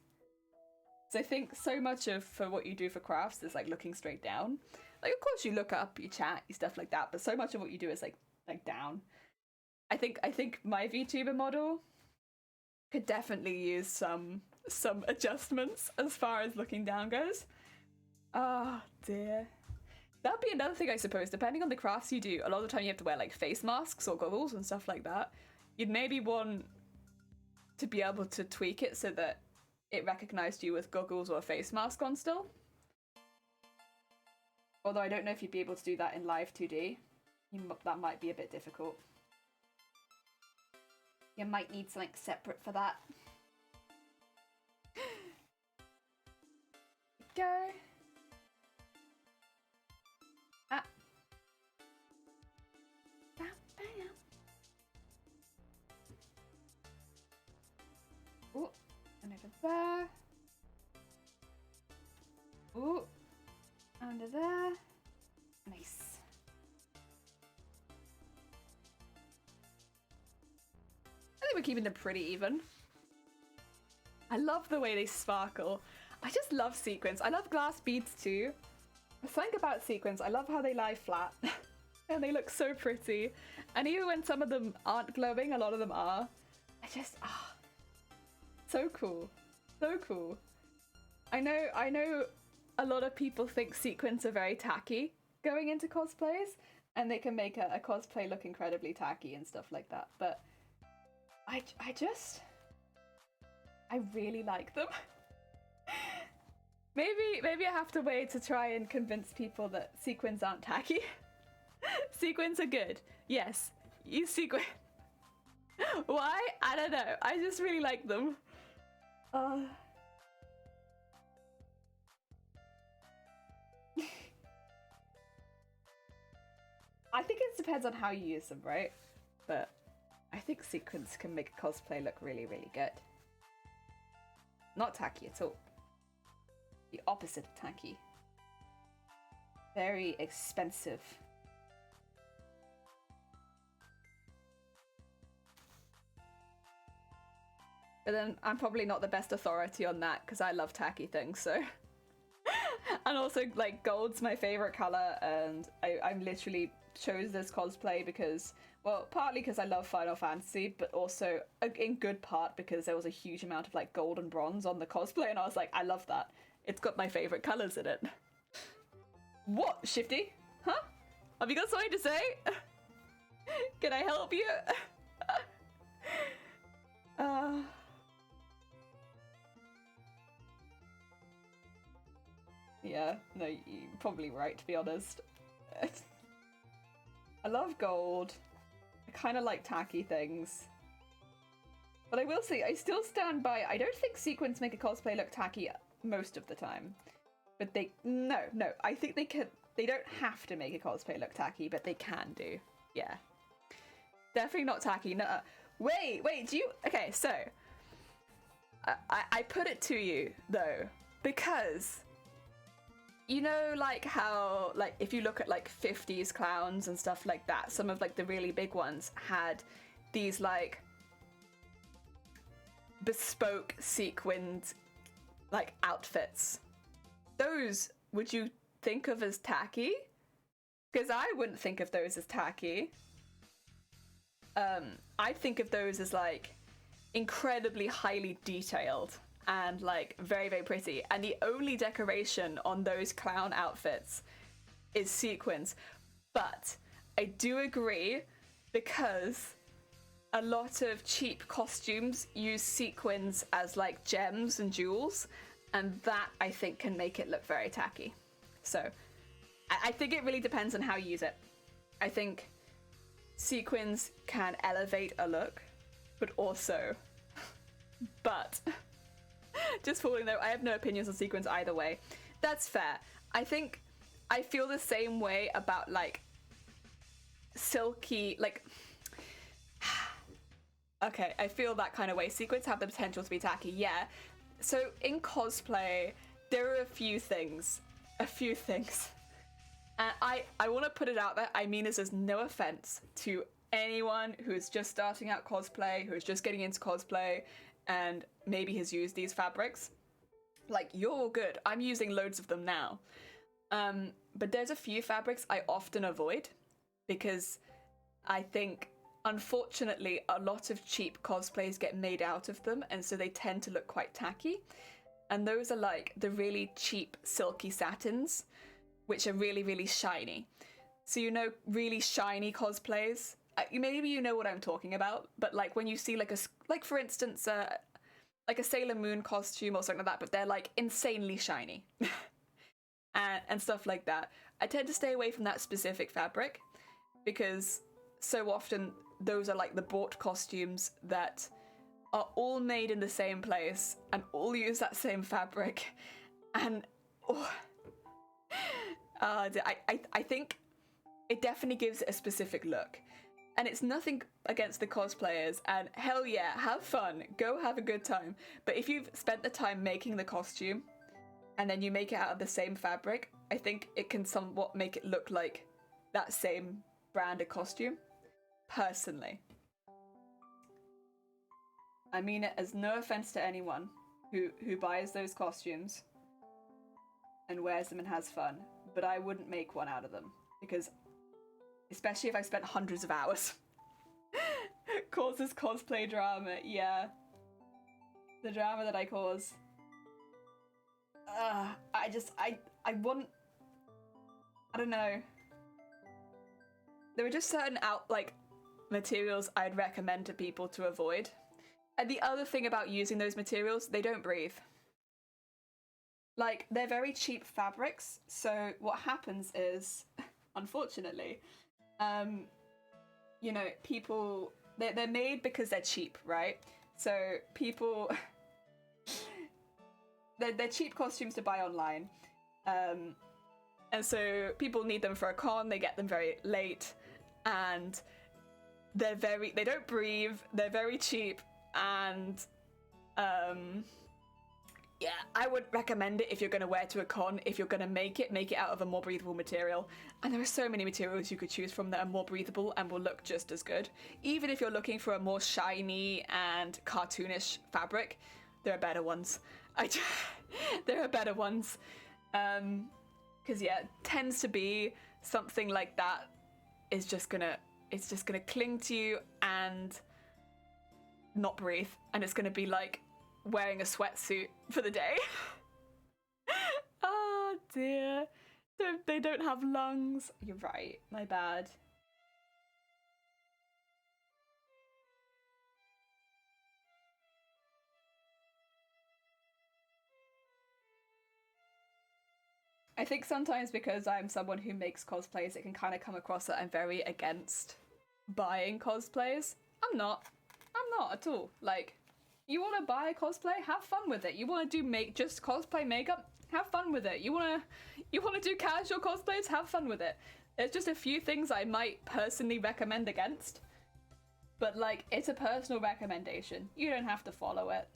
So I think so much of for what you do for crafts is like looking straight down. Like of course you look up, you chat, you stuff like that, but so much of what you do is like down. I think my VTuber model could definitely use some adjustments as far as looking down goes. Oh dear. That'd be another thing I suppose, depending on the crafts you do, a lot of the time you have to wear like face masks or goggles and stuff like that. You'd maybe want to be able to tweak it so that it recognized you with goggles or a face mask on still. Although I don't know if you'd be able to do that in live 2D. That might be a bit difficult. You might need something separate for that. Go. Ah. Bam, bam. Ooh, and over there. Ooh, under there. Nice. I think we're keeping them pretty even. I love the way they sparkle. I just love sequins. I love glass beads too. The thing about sequins, I love how they lie flat. And they look so pretty. And even when some of them aren't glowing, a lot of them are. I just, so cool. So cool. I know a lot of people think sequins are very tacky going into cosplays. And they can make a cosplay look incredibly tacky and stuff like that. But I I really like them. Maybe I have to wait to try and convince people that sequins aren't tacky. Sequins are good. Yes, use sequin. Why? I don't know. I just really like them. I think it depends on how you use them, right? But I think sequins can make a cosplay look really, really good. Not tacky at all. The opposite of tacky. Very expensive. But then I'm probably not the best authority on that because I love tacky things, so. And also, like, gold's my favorite color, and I'm literally chose this cosplay because, well, partly because I love Final Fantasy, but also in good part because there was a huge amount of like gold and bronze on the cosplay, and I was like, I love that. It's got my favorite colors in it. What, Shifty? Huh? Have you got something to say? Can I help you? Yeah, no, you're probably right, to be honest. I love gold. I kind of like tacky things. But I will say, I still stand by, I don't think sequins make a cosplay look tacky most of the time. But no, I think they don't have to make a cosplay look tacky, but they can do. Yeah. Definitely not tacky, no. Wait, do you, okay, so. I put it to you, though, because you know, like how, like, if you look at like 50s clowns and stuff like that, some of like the really big ones had these like bespoke sequined like outfits. Those, would you think of as tacky? Because I wouldn't think of those as tacky. I'd think of those as like incredibly highly detailed and like very, very pretty. And the only decoration on those clown outfits is sequins. But I do agree, because a lot of cheap costumes use sequins as like gems and jewels, and that I think can make it look very tacky. So I think it really depends on how you use it. I think sequins can elevate a look, but just falling though, I have no opinions on sequins either way. That's fair. I think I feel the same way about like silky, like okay, I feel that kind of way. Sequins have the potential to be tacky, yeah. So in cosplay, there are a few things. And I want to put it out there, I mean this as no offense to anyone who is just starting out cosplay, who is just getting into cosplay, and maybe has used these fabrics. Like, you're all good. I'm using loads of them now. But there's a few fabrics I often avoid, because I think, unfortunately, a lot of cheap cosplays get made out of them, and so they tend to look quite tacky. And those are like the really cheap silky satins, which are really, really shiny. So, you know, really shiny cosplays. Maybe you know what I'm talking about, but like when you see like for instance, like a Sailor Moon costume or something like that, but they're like insanely shiny and stuff like that. I tend to stay away from that specific fabric, because so often those are like the bought costumes that are all made in the same place and all use that same fabric, and I think it definitely gives it a specific look. And it's nothing against the cosplayers, and hell yeah, have fun, go have a good time. But if you've spent the time making the costume, and then you make it out of the same fabric, I think it can somewhat make it look like that same brand of costume. Personally. I mean it as no offense to anyone who buys those costumes and wears them and has fun, but I wouldn't make one out of them, because especially if I spent hundreds of hours. Causes cosplay drama, yeah. The drama that I cause. I want... I don't know. There are just certain materials I'd recommend to people to avoid. And the other thing about using those materials, they don't breathe. Like, they're very cheap fabrics, so what happens is, unfortunately, you know, people, they're made because they're cheap, right? So people, they're cheap costumes to buy online. And so people need them for a con, they get them very late, and they don't breathe, they're very cheap, and yeah, I would recommend it if you're going to wear it to a con. If you're going to make it out of a more breathable material. And there are so many materials you could choose from that are more breathable and will look just as good. Even if you're looking for a more shiny and cartoonish fabric, there are better ones. There are better ones. Because yeah, it tends to be something like that is just gonna cling to you and not breathe, and it's gonna be like wearing a sweatsuit for the day. Oh dear. They don't have lungs. You're right, my bad. I think sometimes because I'm someone who makes cosplays, it can kind of come across that I'm very against buying cosplays. I'm not at all. Like, you want to buy a cosplay? Have fun with it. You want to do just cosplay makeup? Have fun with it. You want to do casual cosplays? Have fun with it. There's just a few things I might personally recommend against, but like, it's a personal recommendation. You don't have to follow it.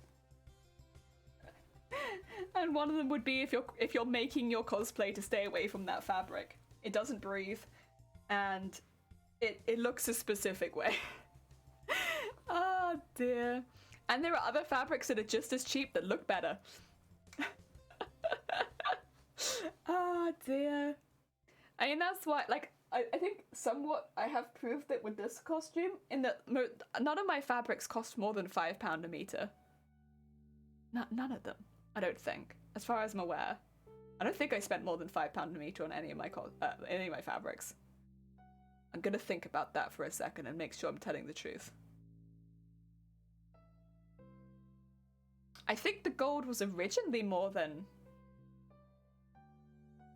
And one of them would be if you're making your cosplay to stay away from that fabric. It doesn't breathe, and it looks a specific way. Oh dear. And there are other fabrics that are just as cheap that look better. Oh dear. I mean, that's why, like, I think somewhat I have proved it with this costume, in that none of my fabrics cost more than £5 a meter. None of them, I don't think, as far as I'm aware. I don't think I spent more than £5 a meter on any of my fabrics. I'm gonna think about that for a second and make sure I'm telling the truth. I think the gold was originally more than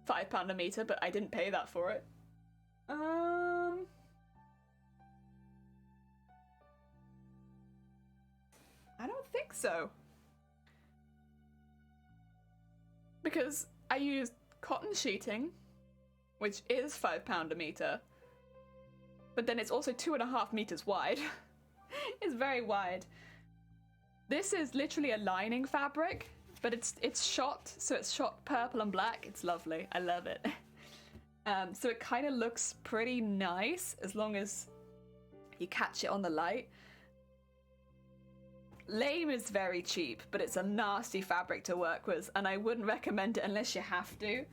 £5 a meter, but I didn't pay that for it. I don't think so. Because I used cotton sheeting, which is £5 a meter, but then it's also 2.5 meters wide. It's very wide. This is literally a lining fabric, but it's shot, so it's shot purple and black. It's lovely. I love it. So it kind of looks pretty nice as long as you catch it on the light. Lame is very cheap, but it's a nasty fabric to work with, and I wouldn't recommend it unless you have to.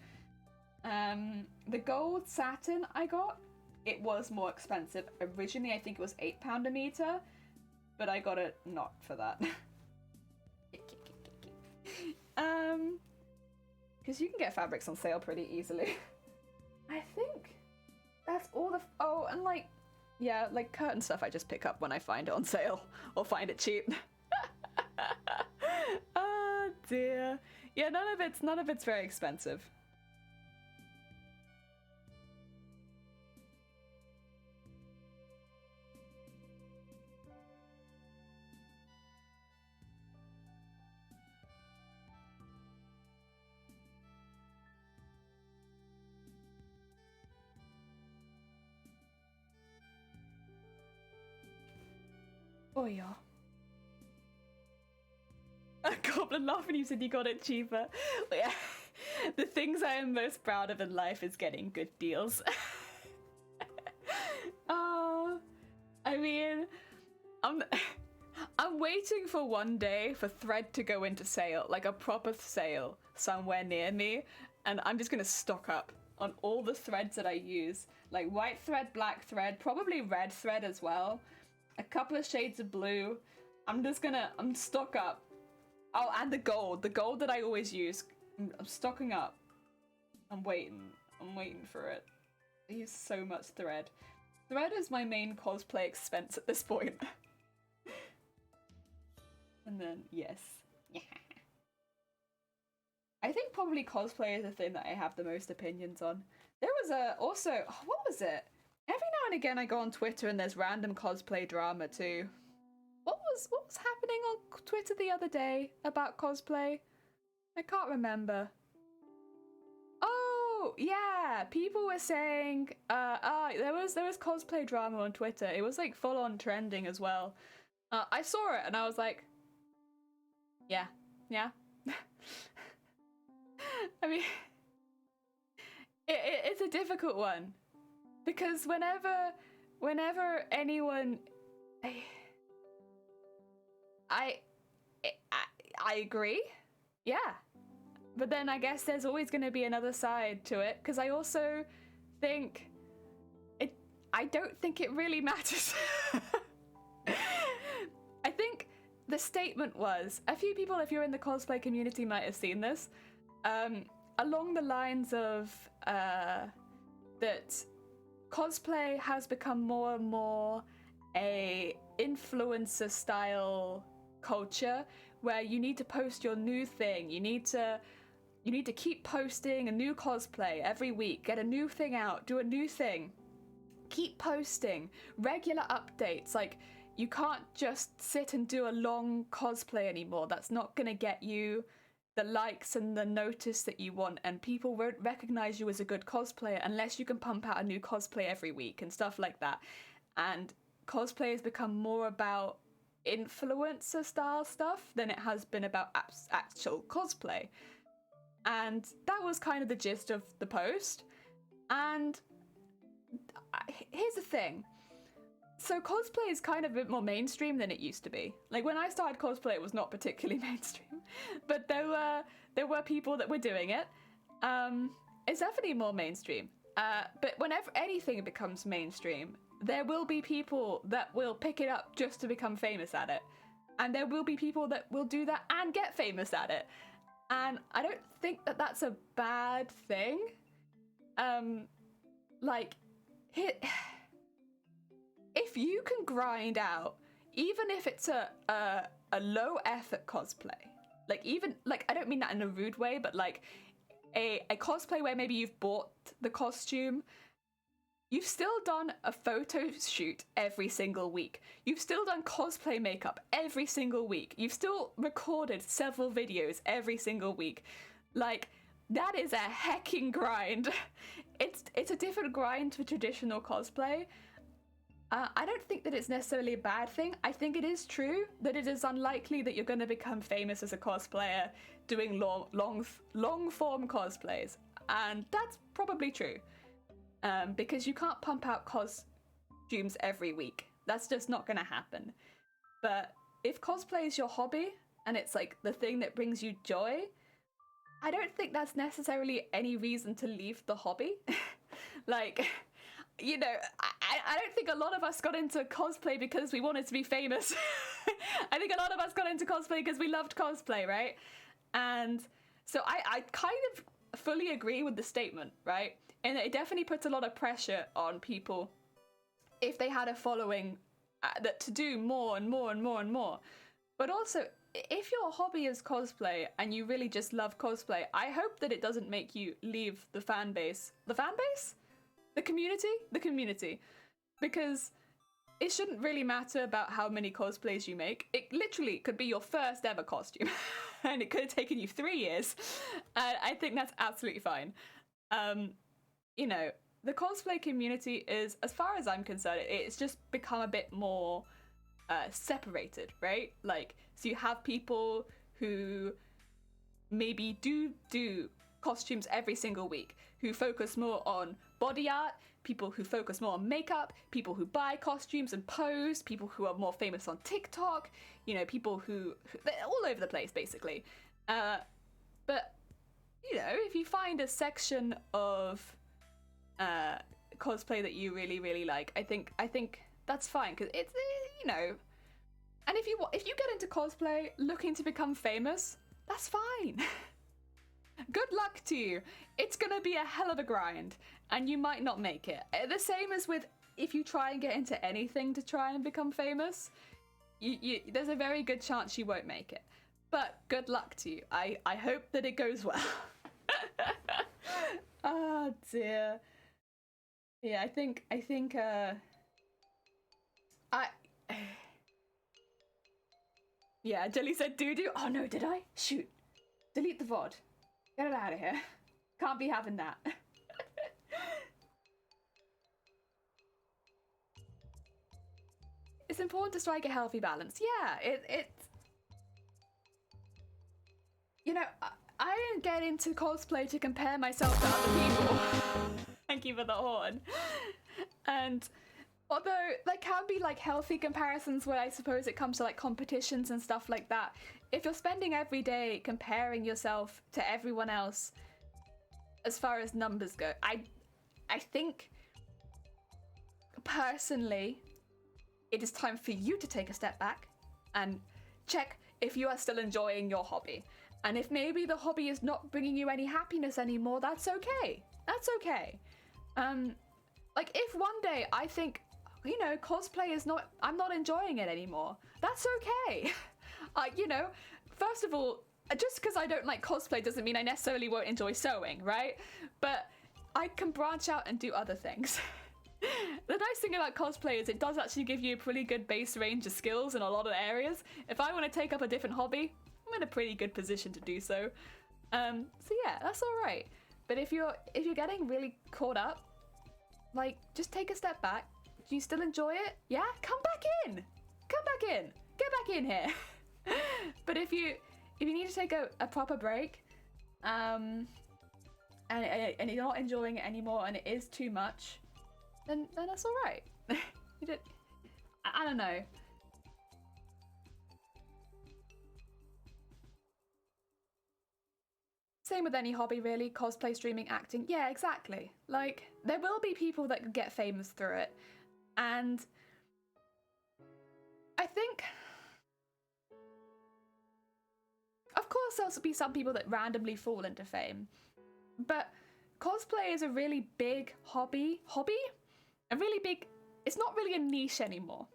The gold satin I got, it was more expensive. Originally, I think it was £8 a meter, but I got it not for that. Because you can get fabrics on sale pretty easily. I think that's all the... Oh, and like, yeah, like curtain stuff I just pick up when I find it on sale or find it cheap. Oh dear. Yeah, none of it's very expensive. Oh yeah. A goblin laughing, you said you got it cheaper. But yeah, the things I am most proud of in life is getting good deals. I mean, I'm waiting for one day for thread to go into sale, like a proper sale somewhere near me, and I'm just gonna stock up on all the threads that I use, like white thread, black thread, probably red thread as well, a couple of shades of blue. I'm stock up. Oh, and the gold that I always use. I'm stocking up. I'm waiting for it. I use so much thread. Thread is my main cosplay expense at this point. And then, yes. Yeah. I think probably cosplay is the thing that I have the most opinions on. There was what was it? Every now and again I go on Twitter and there's random cosplay drama too. What was happening on Twitter the other day about cosplay? I can't remember. Oh, yeah, people were saying there was cosplay drama on Twitter. It was like full on trending as well. I saw it and I was like, yeah. I mean, it's a difficult one because whenever anyone, I agree, yeah, but then I guess there's always going to be another side to it because I also think I don't think it really matters. I think the statement was, a few people, if you're in the cosplay community, might have seen this, along the lines of that cosplay has become more and more a influencer style culture where you need to post your new thing. You need to keep posting a new cosplay every week, get a new thing out, do a new thing, keep posting regular updates. Like, you can't just sit and do a long cosplay anymore. That's not gonna get you the likes and the notice that you want, and people won't recognize you as a good cosplayer unless you can pump out a new cosplay every week and stuff like that. And cosplay has become more about influencer style stuff than it has been about actual cosplay. And that was kind of the gist of the post. And here's the thing. So cosplay is kind of a bit more mainstream than it used to be. Like, when I started cosplay, it was not particularly mainstream, but there were people that were doing it. It's definitely more mainstream. But whenever anything becomes mainstream, there will be people that will pick it up just to become famous at it. And there will be people that will do that and get famous at it. And I don't think that that's a bad thing. If you can grind out, even if it's a low effort cosplay, I don't mean that in a rude way, but like a cosplay where maybe you've bought the costume, you've still done a photo shoot every single week. You've still done cosplay makeup every single week. You've still recorded several videos every single week. Like, that is a hecking grind. It's a different grind to traditional cosplay. I don't think that it's necessarily a bad thing. I think it is true that it is unlikely that you're going to become famous as a cosplayer doing long form cosplays. And that's probably true. Because you can't pump out costumes every week. That's just not going to happen. But if cosplay is your hobby and it's like the thing that brings you joy, I don't think that's necessarily any reason to leave the hobby. Like, you know, I don't think a lot of us got into cosplay because we wanted to be famous. I think a lot of us got into cosplay because we loved cosplay, right? And so I kind of fully agree with the statement, right? And it definitely puts a lot of pressure on people if they had a following that to do more and more and more and more. But also, if your hobby is cosplay and you really just love cosplay, I hope that it doesn't make you leave the fan base. The fan base? The community? The community. Because it shouldn't really matter about how many cosplays you make. It literally could be your first ever costume. And it could have taken you 3 years. And I think that's absolutely fine. You know, the cosplay community is, as far as I'm concerned, it's just become a bit more separated, right? Like, so you have people who maybe do costumes every single week, who focus more on body art, people who focus more on makeup, people who buy costumes and pose, people who are more famous on TikTok, you know, people who they're all over the place, basically. But, you know, if you find a section of cosplay that you really, really like, I think that's fine, because it's, you know, and if you get into cosplay looking to become famous, that's fine. Good luck to you. It's gonna be a hell of a grind, and you might not make it. The same as with if you try and get into anything to try and become famous, there's a very good chance you won't make it. But good luck to you. I hope that it goes well. Oh dear. Yeah, I think yeah, Jelly said doo-doo. Oh no, did I? Shoot. Delete the VOD. Get it out of here. Can't be having that. It's important to strike a healthy balance. Yeah, it's... You know, I didn't get into cosplay to compare myself to other people. Thank you for the horn. And although there can be like healthy comparisons where I suppose it comes to like competitions and stuff like that, if you're spending every day comparing yourself to everyone else as far as numbers go, I think personally it is time for you to take a step back and check if you are still enjoying your hobby. And if maybe the hobby is not bringing you any happiness anymore, that's okay. That's okay. Like if one day I think, you know, cosplay is not, I'm not enjoying it anymore, that's okay. You know, first of all, just because I don't like cosplay doesn't mean I necessarily won't enjoy sewing, right? But I can branch out and do other things. The nice thing about cosplay is it does actually give you a pretty good base range of skills in a lot of areas. If I want to take up a different hobby, I'm in a pretty good position to do so. So yeah, that's all right. But if you're getting really caught up, like just take a step back. Do you still enjoy it? Yeah, come back in. Come back in. Get back in here. But if you need to take a proper break, and you're not enjoying it anymore, and it is too much, then that's all right. You don't. I don't know. Same with any hobby, really. Cosplay, streaming, acting. Yeah, exactly. Like, there will be people that get famous through it. And I think, of course, there'll be some people that randomly fall into fame. But cosplay is a really big hobby? A really big... It's not really a niche anymore.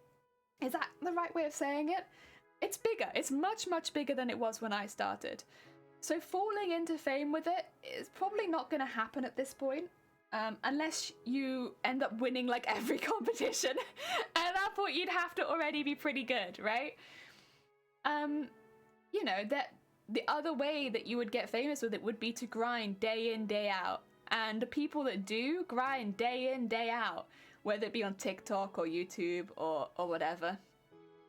Is that the right way of saying it? It's bigger. It's much, much bigger than it was when I started. So falling into fame with it is probably not going to happen at this point, unless you end up winning like every competition. And at that point, you'd have to already be pretty good, right? You know, that the other way that you would get famous with it would be to grind day in, day out. And the people that do grind day in, day out, whether it be on TikTok or YouTube or whatever,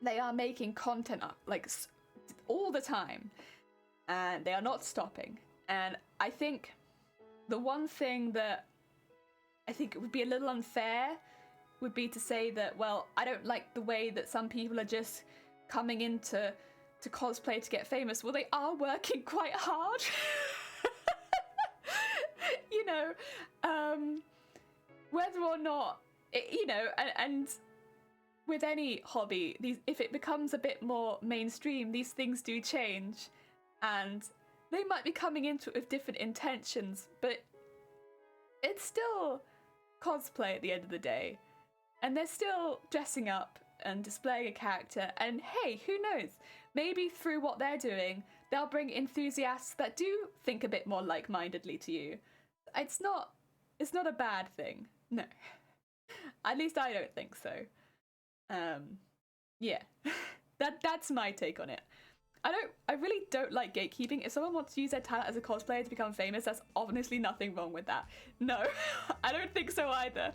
they are making content up like all the time. And they are not stopping. And I think the one thing that I think it would be a little unfair would be to say that, well, I don't like the way that some people are just coming into cosplay to get famous. Well, they are working quite hard. You know, whether or not, you know, and with any hobby, if it becomes a bit more mainstream, these things do change. And they might be coming into it with different intentions, but it's still cosplay at the end of the day. And they're still dressing up and displaying a character. And hey, who knows? Maybe through what they're doing, they'll bring enthusiasts that do think a bit more like-mindedly to you. It's not a bad thing. No. At least I don't think so. Yeah. That's my take on it. I really don't like gatekeeping. If someone wants to use their talent as a cosplayer to become famous, that's obviously nothing wrong with that. No, I don't think so either.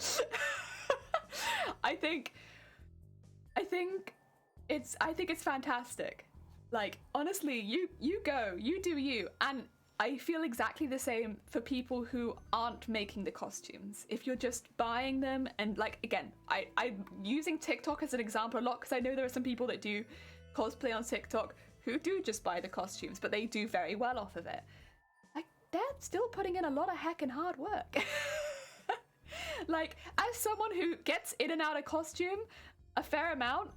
I think it's fantastic. Like, honestly, you go, you do you. And I feel exactly the same for people who aren't making the costumes. If you're just buying them, and like, again, I'm using TikTok as an example a lot because I know there are some people that do cosplay on TikTok who do just buy the costumes, but they do very well off of it. Like, they're still putting in a lot of heckin' hard work. Like, as someone who gets in and out of costume a fair amount,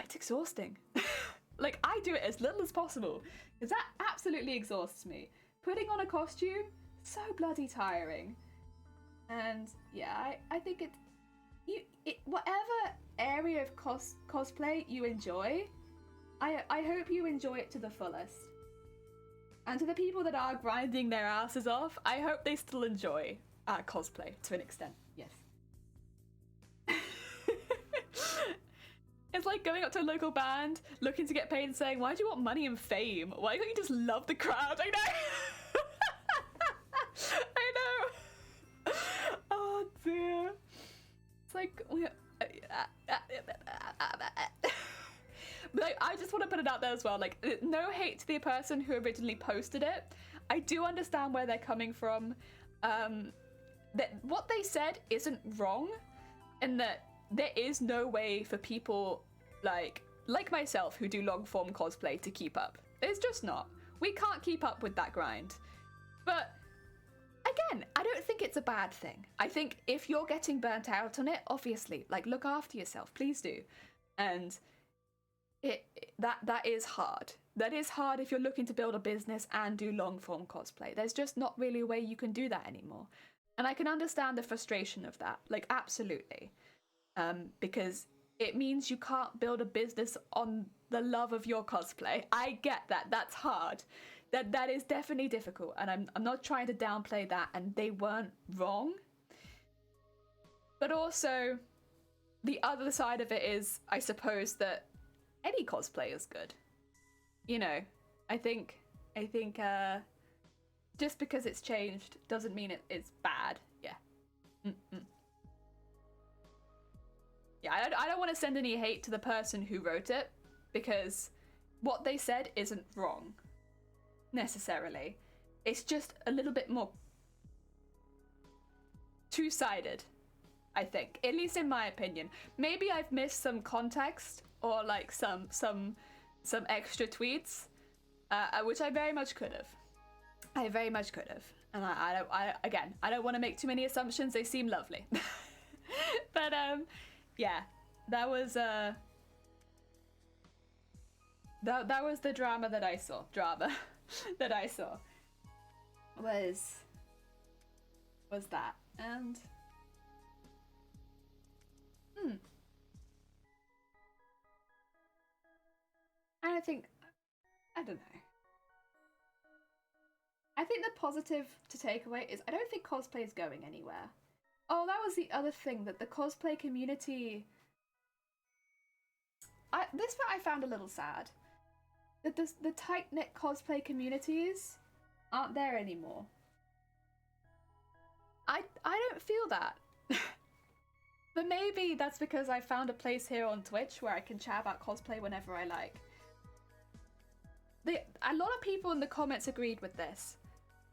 it's exhausting. Like, I do it as little as possible, because that absolutely exhausts me. Putting on a costume, so bloody tiring. And yeah, I think whatever area of cosplay you enjoy, I hope you enjoy it to the fullest. And to the people that are grinding their asses off, I hope they still enjoy cosplay to an extent. Yes. It's like going up to a local band, looking to get paid and saying, why do you want money and fame? Why don't you just love the crowd? I know! I know! Oh dear. It's like... But I just want to put it out there as well, like, no hate to the person who originally posted it. I do understand where they're coming from. That what they said isn't wrong, and that there is no way for people like myself who do long form cosplay to keep up. There's just not. We can't keep up with that grind. But again, I don't think it's a bad thing. I think if you're getting burnt out on it, obviously, like, look after yourself, please do. And that is hard. That is hard if you're looking to build a business and do long form cosplay. There's just not really a way you can do that anymore. And I can understand the frustration of that, like, absolutely. Because it means you can't build a business on the love of your cosplay. I get that. That's hard. That is definitely difficult, and I'm not trying to downplay that, and they weren't wrong. But also, the other side of it is, I suppose, that any cosplay is good. You know, I think just because it's changed doesn't mean it's bad. Yeah. Yeah, I don't want to send any hate to the person who wrote it, because what they said isn't wrong, necessarily. It's just a little bit more two-sided, I think, at least in my opinion. Maybe I've missed some context, or like some extra tweets, which I very much could have. I very much could have. And I don't want to make too many assumptions. They seem lovely. But yeah, that was that was the drama that I saw. Was that. And and I don't know. I think the positive to take away is I don't think cosplay is going anywhere. Oh, that was the other thing, that the cosplay community... this part I found a little sad. That the tight-knit cosplay communities aren't there anymore. I don't feel that. But maybe that's because I found a place here on Twitch where I can chat about cosplay whenever I like. A lot of people in the comments agreed with this.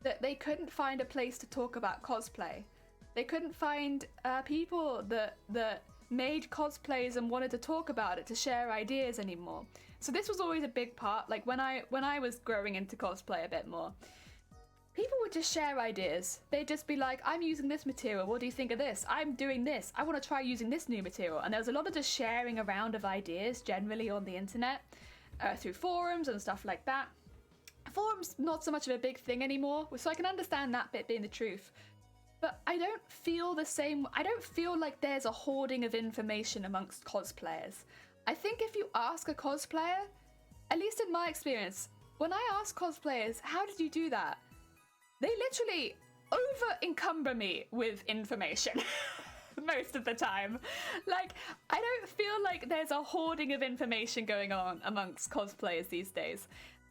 That they couldn't find a place to talk about cosplay. They couldn't find people that made cosplays and wanted to talk about it, to share ideas anymore. So this was always a big part. Like when I was growing into cosplay a bit more, people would just share ideas. They'd just be like, I'm using this material, what do you think of this? I'm doing this, I want to try using this new material. And there was a lot of just sharing around of ideas generally on the internet, through forums and stuff like that. Forums not so much of a big thing anymore, so I can understand that bit being the truth. But I don't feel the same. I don't feel like there's a hoarding of information amongst cosplayers. I think if you ask a cosplayer, at least in my experience, when I ask cosplayers, how did you do that? They literally over-encumber me with information most of the time. Like, I don't feel like there's a hoarding of information going on amongst cosplayers these days.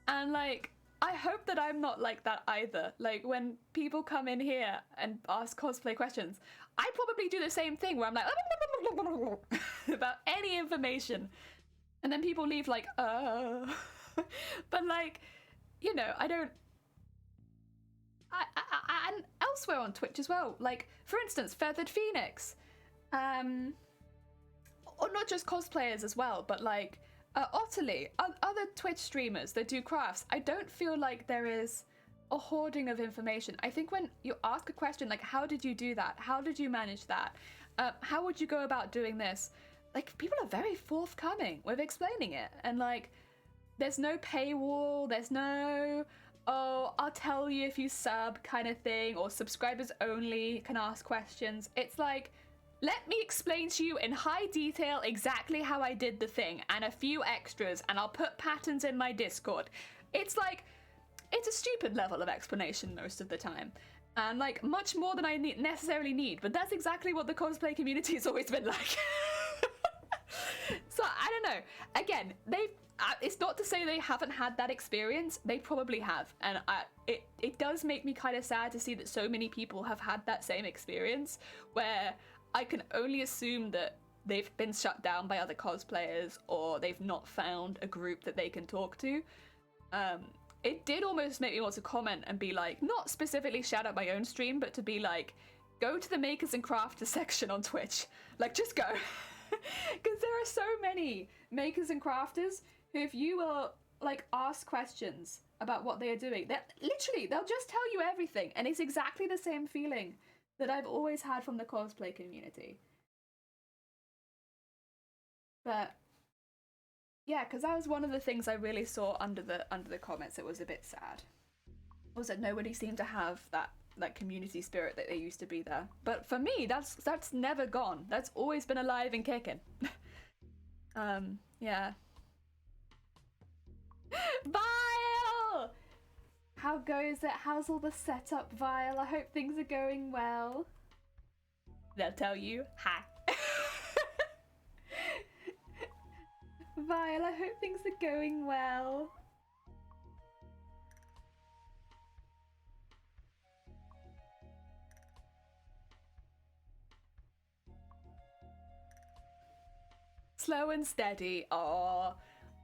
And like, I hope that I'm not like that either. Like, when people come in here and ask cosplay questions, I probably do the same thing where I'm like, about any information. And then people leave like, But like, you know, I don't... and elsewhere on Twitch as well. Like, for instance, Feathered Phoenix. Or not just cosplayers as well, but like, Otterly, other Twitch streamers that do crafts. I don't feel like there is a hoarding of information. I think when you ask a question like, how did you do that? How did you manage that? How would you go about doing this? Like, people are very forthcoming with explaining it. And like, there's no paywall, there's no, oh, I'll tell you if you sub kind of thing, or subscribers only can ask questions. It's like, let me explain to you in high detail exactly how I did the thing and a few extras, and I'll put patterns in my Discord. It's like, it's a stupid level of explanation most of the time. And like much more than I necessarily need, but that's exactly what the cosplay community has always been like. So I don't know. Again, it's not to say they haven't had that experience. They probably have, and it does make me kind of sad to see that so many people have had that same experience, where I can only assume that they've been shut down by other cosplayers, or they've not found a group that they can talk to. It did almost make me want to comment and be like, not specifically shout out my own stream, but to be like, go to the makers and crafters section on Twitch. Like, just go. Because there are so many makers and crafters who, if you will like ask questions about what they are doing, they'll just tell you everything, and it's exactly the same feeling that I've always had from the cosplay community. But yeah, because that was one of the things I really saw under the comments. It was a bit sad, was that nobody seemed to have that community spirit that they used to be there. But for me, that's never gone. That's always been alive and kicking. Yeah. Vile! How goes it? How's all the setup, Vile? I hope things are going well. They'll tell you. Hi. Vile, I hope things are going well. Slow and steady. Oh,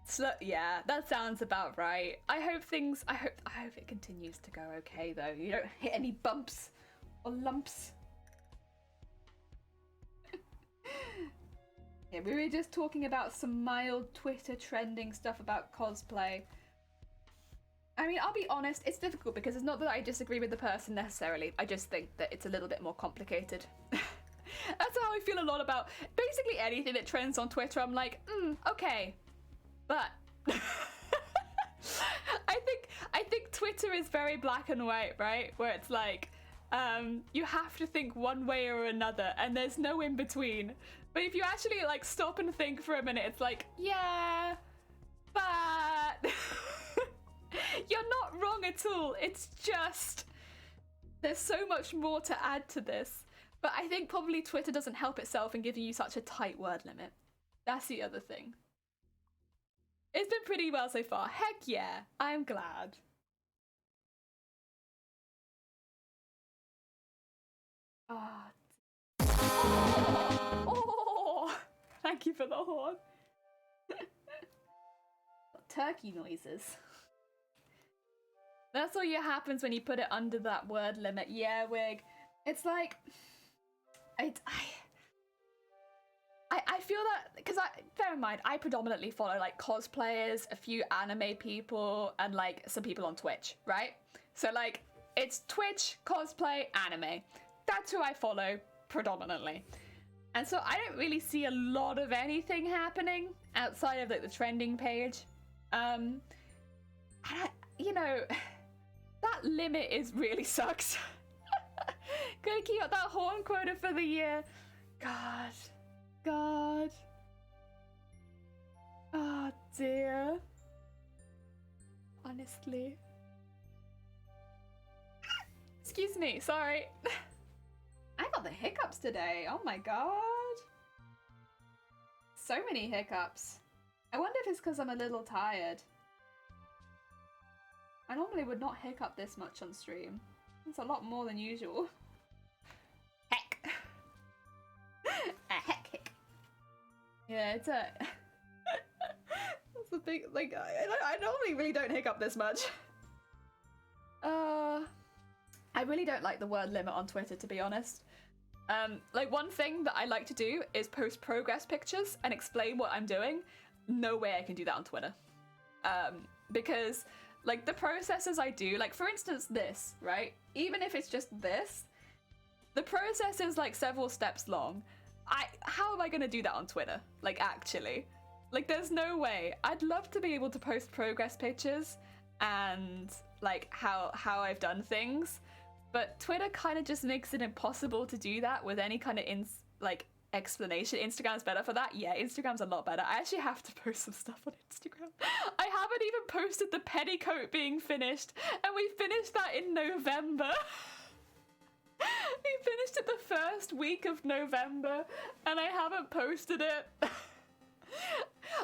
slow. Yeah, that sounds about right. I hope it continues to go okay though. You don't hit any bumps or lumps. Yeah, we were just talking about some mild Twitter trending stuff about cosplay. I mean, I'll be honest, it's difficult because it's not that I disagree with the person necessarily. I just think that it's a little bit more complicated. That's how I feel a lot about basically anything that trends on Twitter. I'm like, okay, but I think Twitter is very black and white, right? Where it's like, you have to think one way or another, and there's no in between. But if you actually like stop and think for a minute, it's like, yeah, but you're not wrong at all. It's just there's so much more to add to this. But I think probably Twitter doesn't help itself in giving you such a tight word limit. That's the other thing. It's been pretty well so far. Heck yeah, I'm glad. Ah. Oh, thank you for the horn. Turkey noises. That's all happens when you put it under that word limit. Yeah, Wig. It's like, I feel that, because bear in mind, I predominantly follow like cosplayers, a few anime people, and like some people on Twitch, right? So like, it's Twitch, cosplay, anime. That's who I follow predominantly. And so I don't really see a lot of anything happening outside of like the trending page. You know, that limit really sucks. Gonna keep up that horn quota for the year. God. Oh dear. Honestly. Excuse me, sorry. I got the hiccups today. Oh my god. So many hiccups. I wonder if it's because I'm a little tired. I normally would not hiccup this much on stream. It's a lot more than usual. Heck. A heck hick. Yeah, it's a... That's a big... Like, I normally really don't hiccup this much. I really don't like the word limit on Twitter, to be honest. Like, one thing that I like to do is post progress pictures and explain what I'm doing. No way I can do that on Twitter. Because, like, the processes I do, like, for instance, this, right? Even if it's just this, the process is, like, several steps long. How am I gonna do that on Twitter? Like, actually. Like, there's no way. I'd love to be able to post progress pictures and, like, how I've done things. But Twitter kind of just makes it impossible to do that with any kind of like explanation. Instagram's better for that. Yeah, Instagram's a lot better. I actually have to post some stuff on Instagram. I haven't even posted the petticoat being finished, and we finished that in November. We finished it the first week of November, and I haven't posted it.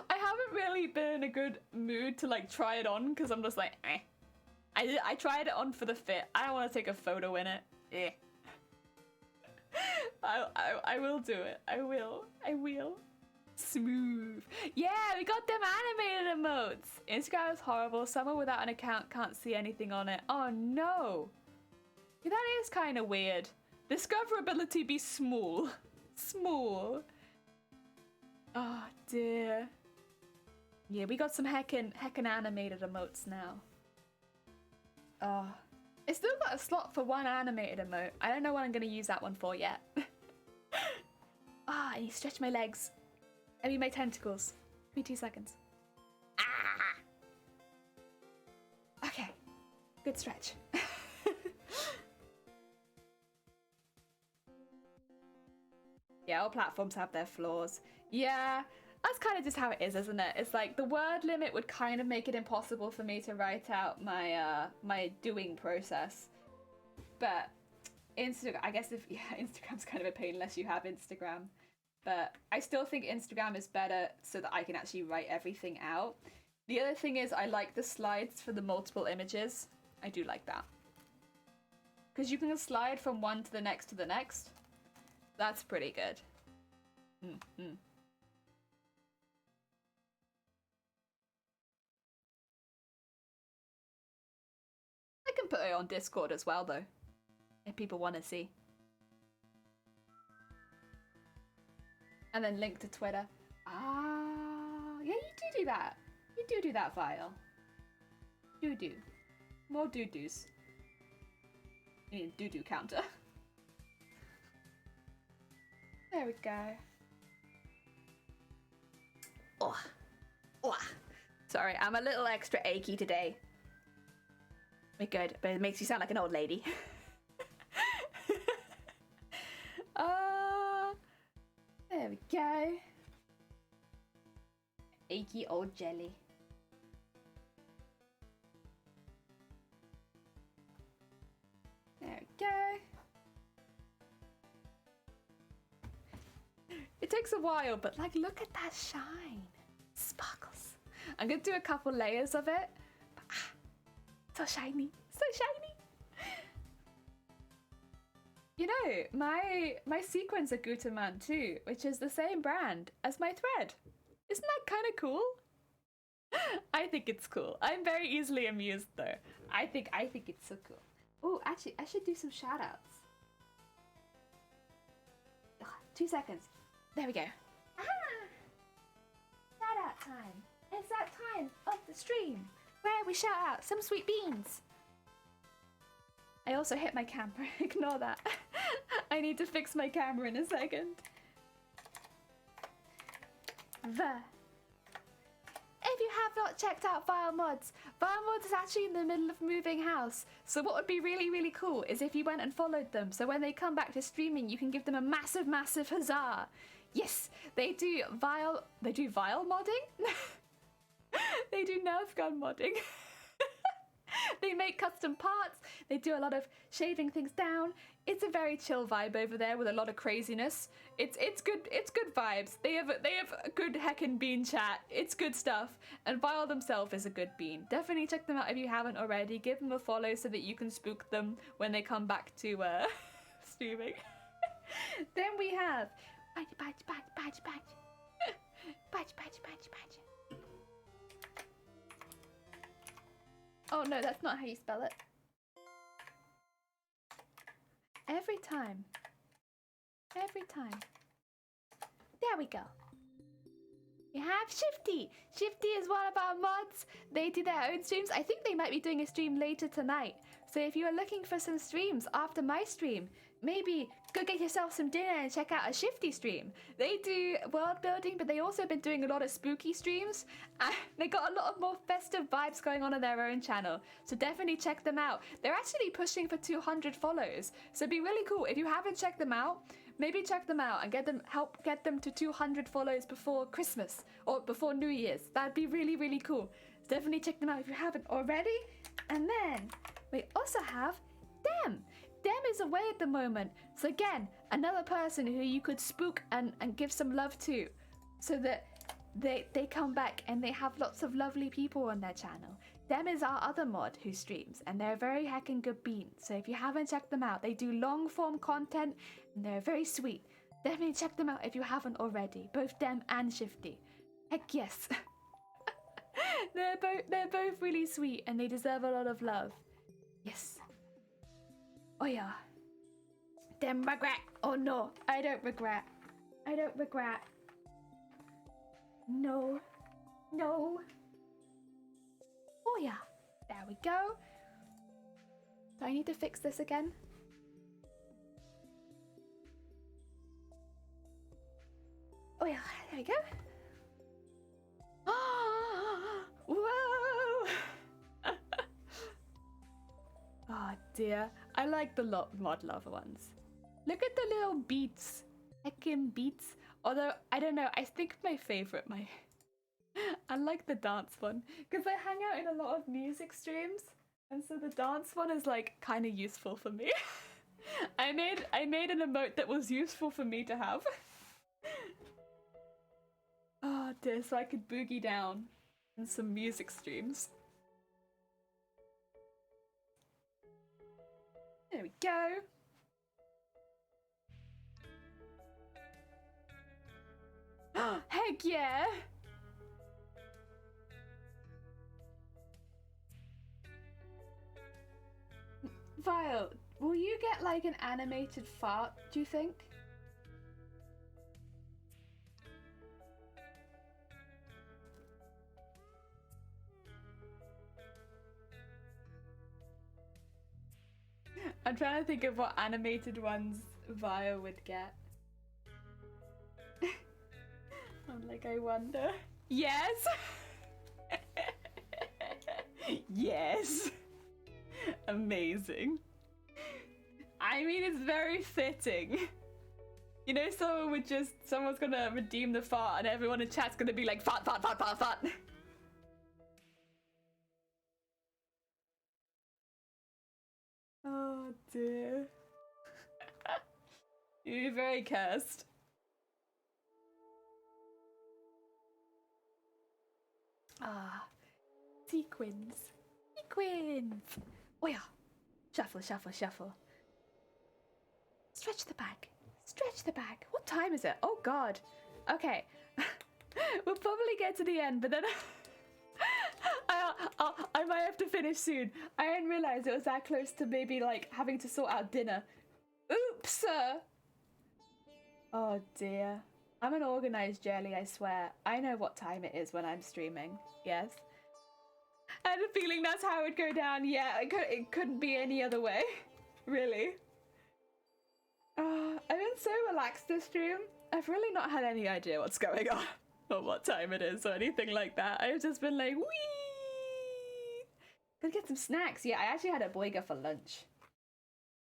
I haven't really been in a good mood to like try it on because I'm just like, eh. I tried it on for the fit. I don't want to take a photo in it. Eh. I will do it. I will. Smooth. Yeah, we got them animated emotes. Instagram is horrible. Someone without an account can't see anything on it. Oh no. Yeah, that is kind of weird. Discoverability be small. Small. Oh dear. Yeah, we got some heckin' animated emotes now. Oh. It's still got a slot for one animated emote. I don't know what I'm gonna use that one for yet. I need to stretch my legs. I mean my tentacles. Give me 2 seconds. Ah! Okay. Good stretch. Yeah, all platforms have their flaws. Yeah, that's kind of just how it is, isn't it? It's like the word limit would kind of make it impossible for me to write out my my doing process. But Instagram, I guess Instagram's kind of a pain unless you have Instagram. But I still think Instagram is better so that I can actually write everything out. The other thing is I like the slides for the multiple images. I do like that. Because you can slide from one to the next to the next. That's pretty good. Mm-hmm. I can put it on Discord as well, though, if people want to see. And then link to Twitter. Ah, yeah, you do that. You do that, Vile. Do. More do-dos. I mean, do-do counter. There we go. Oh. Sorry, I'm a little extra achy today. We're good, but it makes you sound like an old lady. There we go. Achy old jelly. There we go. It takes a while, but like, look at that shine. Sparkles. I'm gonna do a couple layers of it. But, so shiny. So shiny. You know, my sequins are Gutaman too, which is the same brand as my thread. Isn't that kind of cool? I think it's cool. I'm very easily amused though. I think it's so cool. Oh, actually, I should do some shout outs. 2 seconds. There we go. Shout out time. It's that time of the stream where we shout out some sweet beans. I also hit my camera. Ignore that. I need to fix my camera in a second. If you have not checked out Vile Mods is actually in the middle of moving house. So what would be really, really cool is if you went and followed them. So when they come back to streaming, you can give them a massive, massive huzzah. Yes, they do Vile modding. They do Nerf gun modding. They make custom parts. They do a lot of shaving things down. It's a very chill vibe over there with a lot of craziness. It's good vibes. They have a good heckin' bean chat. It's good stuff. And Vile themselves is a good bean. Definitely check them out if you haven't already. Give them a follow so that you can spook them when they come back to streaming. Then we have badge. Oh no, that's not how you spell it. Every time. There we go. We have Shifty. Shifty is one of our mods. They do their own streams. I think they might be doing a stream later tonight. So if you are looking for some streams after my stream, maybe go get yourself some dinner and check out a Shifty stream. They do world building, but they also been doing a lot of spooky streams. They got a lot of more festive vibes going on their own channel. So definitely check them out. They're actually pushing for 200 follows. So it'd be really cool. If you haven't checked them out, maybe check them out and help get them to 200 follows before Christmas or before New Year's. That'd be really, really cool. Definitely check them out if you haven't already. And then we also have Dem. Dem is away at the moment. So again, another person who you could spook and give some love to so that they come back and they have lots of lovely people on their channel. Dem is our other mod who streams, and they're very heckin' good beans. So if you haven't checked them out, they do long form content and they're very sweet. Definitely check them out if you haven't already, both Dem and Shifty. Heck yes. They're both really sweet and they deserve a lot of love. Yes. Oh yeah. Dem regret. Oh no, I don't regret. I don't regret. No. No. Oh yeah. There we go. Do I need to fix this again? Oh yeah, there we go. Whoa! Oh dear. I like the mod lover ones. Look at the little beats. Heckin' beats. Although, I don't know, I think my favorite, I like the dance one. Because I hang out in a lot of music streams. And so the dance one is like kind of useful for me. I made an emote that was useful for me to have. Oh dear, so I could boogie down in some music streams. There we go. Heck yeah! Vile, will you get like an animated fart, do you think? I'm trying to think of what animated ones Vile would get. I'm like, I wonder. Yes! Yes! Amazing. I mean, it's very fitting. You know, someone's gonna redeem the fart and everyone in chat's gonna be like, fart, fart, fart, fart, fart. Oh dear. You're very cursed. Ah, sequins. Sequins! Oh yeah. Shuffle, shuffle, shuffle. Stretch the bag. Stretch the bag. What time is it? Oh god. Okay. We'll probably get to the end, but then I might have to finish soon. I didn't realize it was that close to maybe like having to sort out dinner. Oops! Oh dear. I'm an organized jelly, I swear. I know what time it is when I'm streaming. Yes. I had a feeling that's how it would go down. Yeah, it couldn't be any other way. Really. I've been so relaxed this stream. I've really not had any idea what's going on or what time it is or anything like that. I've just been like, wee! Could get some snacks. Yeah, I actually had a boiga for lunch.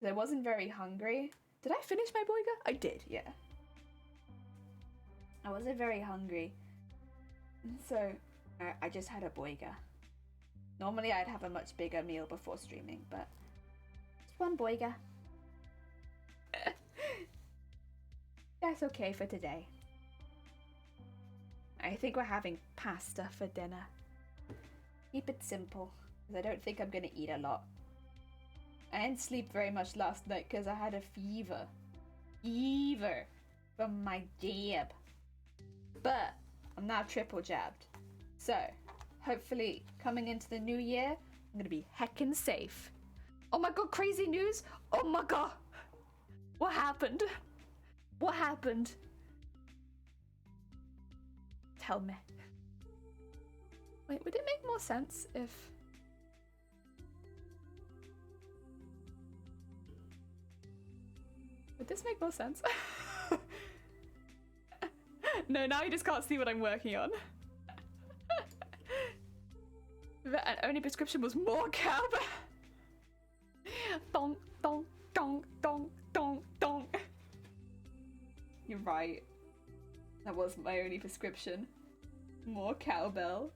I wasn't very hungry. Did I finish my boiga? I did, yeah. I wasn't very hungry. So I just had a boiga. Normally I'd have a much bigger meal before streaming, but just one boiga. That's okay for today. I think we're having pasta for dinner. Keep it simple, because I don't think I'm going to eat a lot. I didn't sleep very much last night because I had a fever. Fever from my jab. But I'm now triple jabbed. So, hopefully, coming into the new year, I'm gonna be heckin' safe. Oh my god, crazy news! Oh my god! What happened? What happened? Tell me. Wait, would it make more sense if... Would this make more sense? No, now you just can't see what I'm working on. And only prescription was more cab. Dong, dong, dong, dong, dong, dong. You're right. That was my only prescription. More cowbell.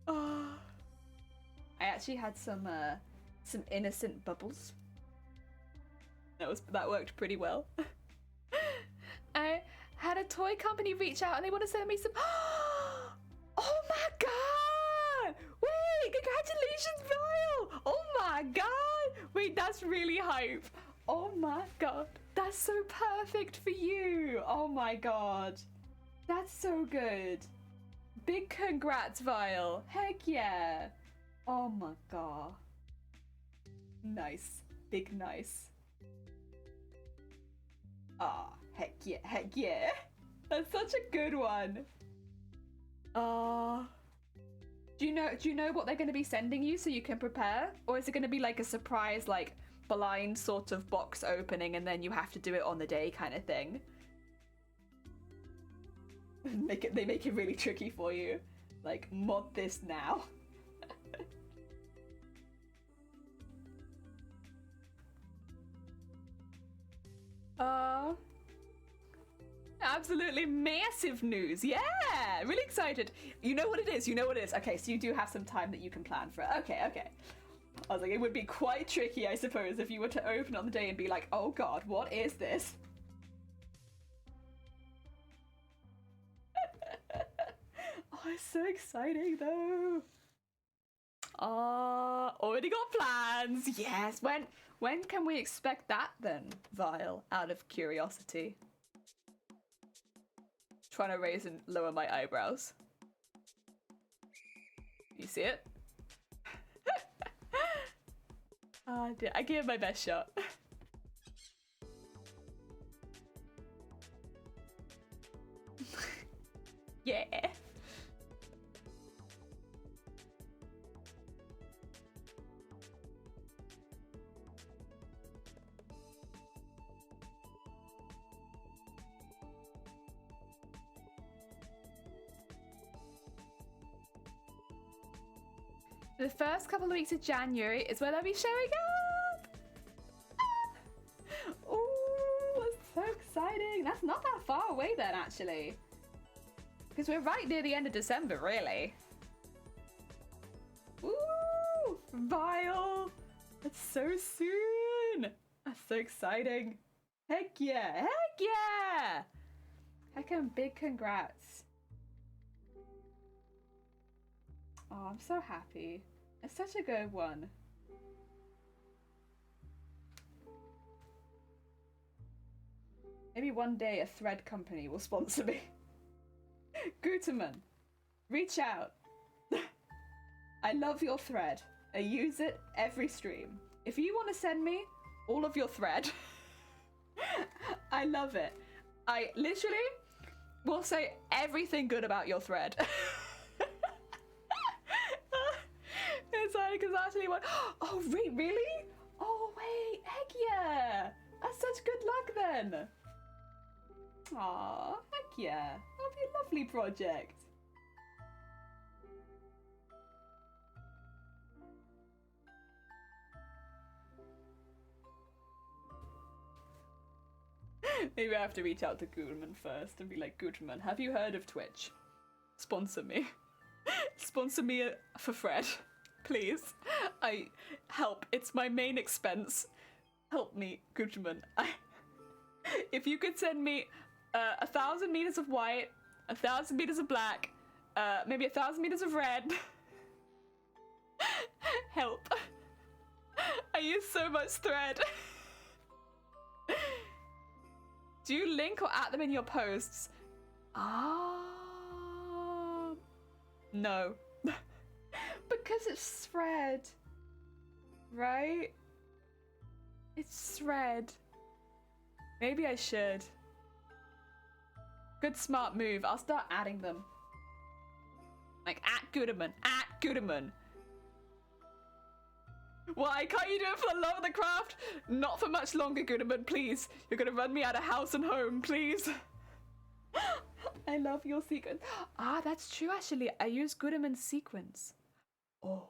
Oh. I actually had some innocent bubbles. That worked pretty well. I had a toy company reach out and they want to send me some. Oh my god! Wait, congratulations, Vile! Oh my god! Wait, that's really hype. Oh my god, that's so perfect for you. Oh my god, that's so good. Big congrats, Vile. Heck yeah. Oh my god. Nice. Big nice. Ah, heck yeah, heck yeah. That's such a good one. Do you know what they're going to be sending you so you can prepare? Or is it going to be like a surprise, like blind sort of box opening and then you have to do it on the day kind of thing? They make it really tricky for you. Like, mod this now. Absolutely massive news. Yeah, really excited. You know what it is. Okay, so you do have some time that you can plan for it. Okay. I was like, it would be quite tricky, I suppose, if you were to open on the day and be like, oh god, what is this? Oh, it's so exciting though. Already got plans. Yes. When can we expect that then, Vile, out of curiosity? Trying to raise and lower my eyebrows. You see it? I gave my best shot. Yeah. The first couple of weeks of January is when I'll be showing up. Oh, that's so exciting. That's not that far away then, actually. Because we're right near the end of December, really. Ooh, Vile. That's so soon. That's so exciting. Heck yeah. Heck yeah. Heckin' big congrats. Oh, I'm so happy. It's such a good one. Maybe one day a thread company will sponsor me. Guterman, reach out. I love your thread. I use it every stream. If you want to send me all of your thread, I love it. I literally will say everything good about your thread. It's like, because actually what? Oh, wait, really? Oh, wait, heck yeah. That's such good luck then. Aw, heck yeah. That'll be a lovely project. Maybe I have to reach out to Guterman first and be like, Guterman, have you heard of Twitch? Sponsor me. Sponsor me for Fred. Please. Help. It's my main expense. Help me, Guterman. If you could send me 1,000 meters of white, 1,000 meters of black, maybe 1,000 meters of red. Help. I use so much thread. Do you link or at them in your posts? No. Because it's thread. Right? It's thread. Maybe I should. Good smart move. I'll start adding them. Like, at Guterman. At Guterman. Why can't you do it for the love of the craft? Not for much longer, Guterman, please. You're gonna run me out of house and home, please. I love your sequence. Ah, that's true, actually. I use Guterman's sequence. Oh.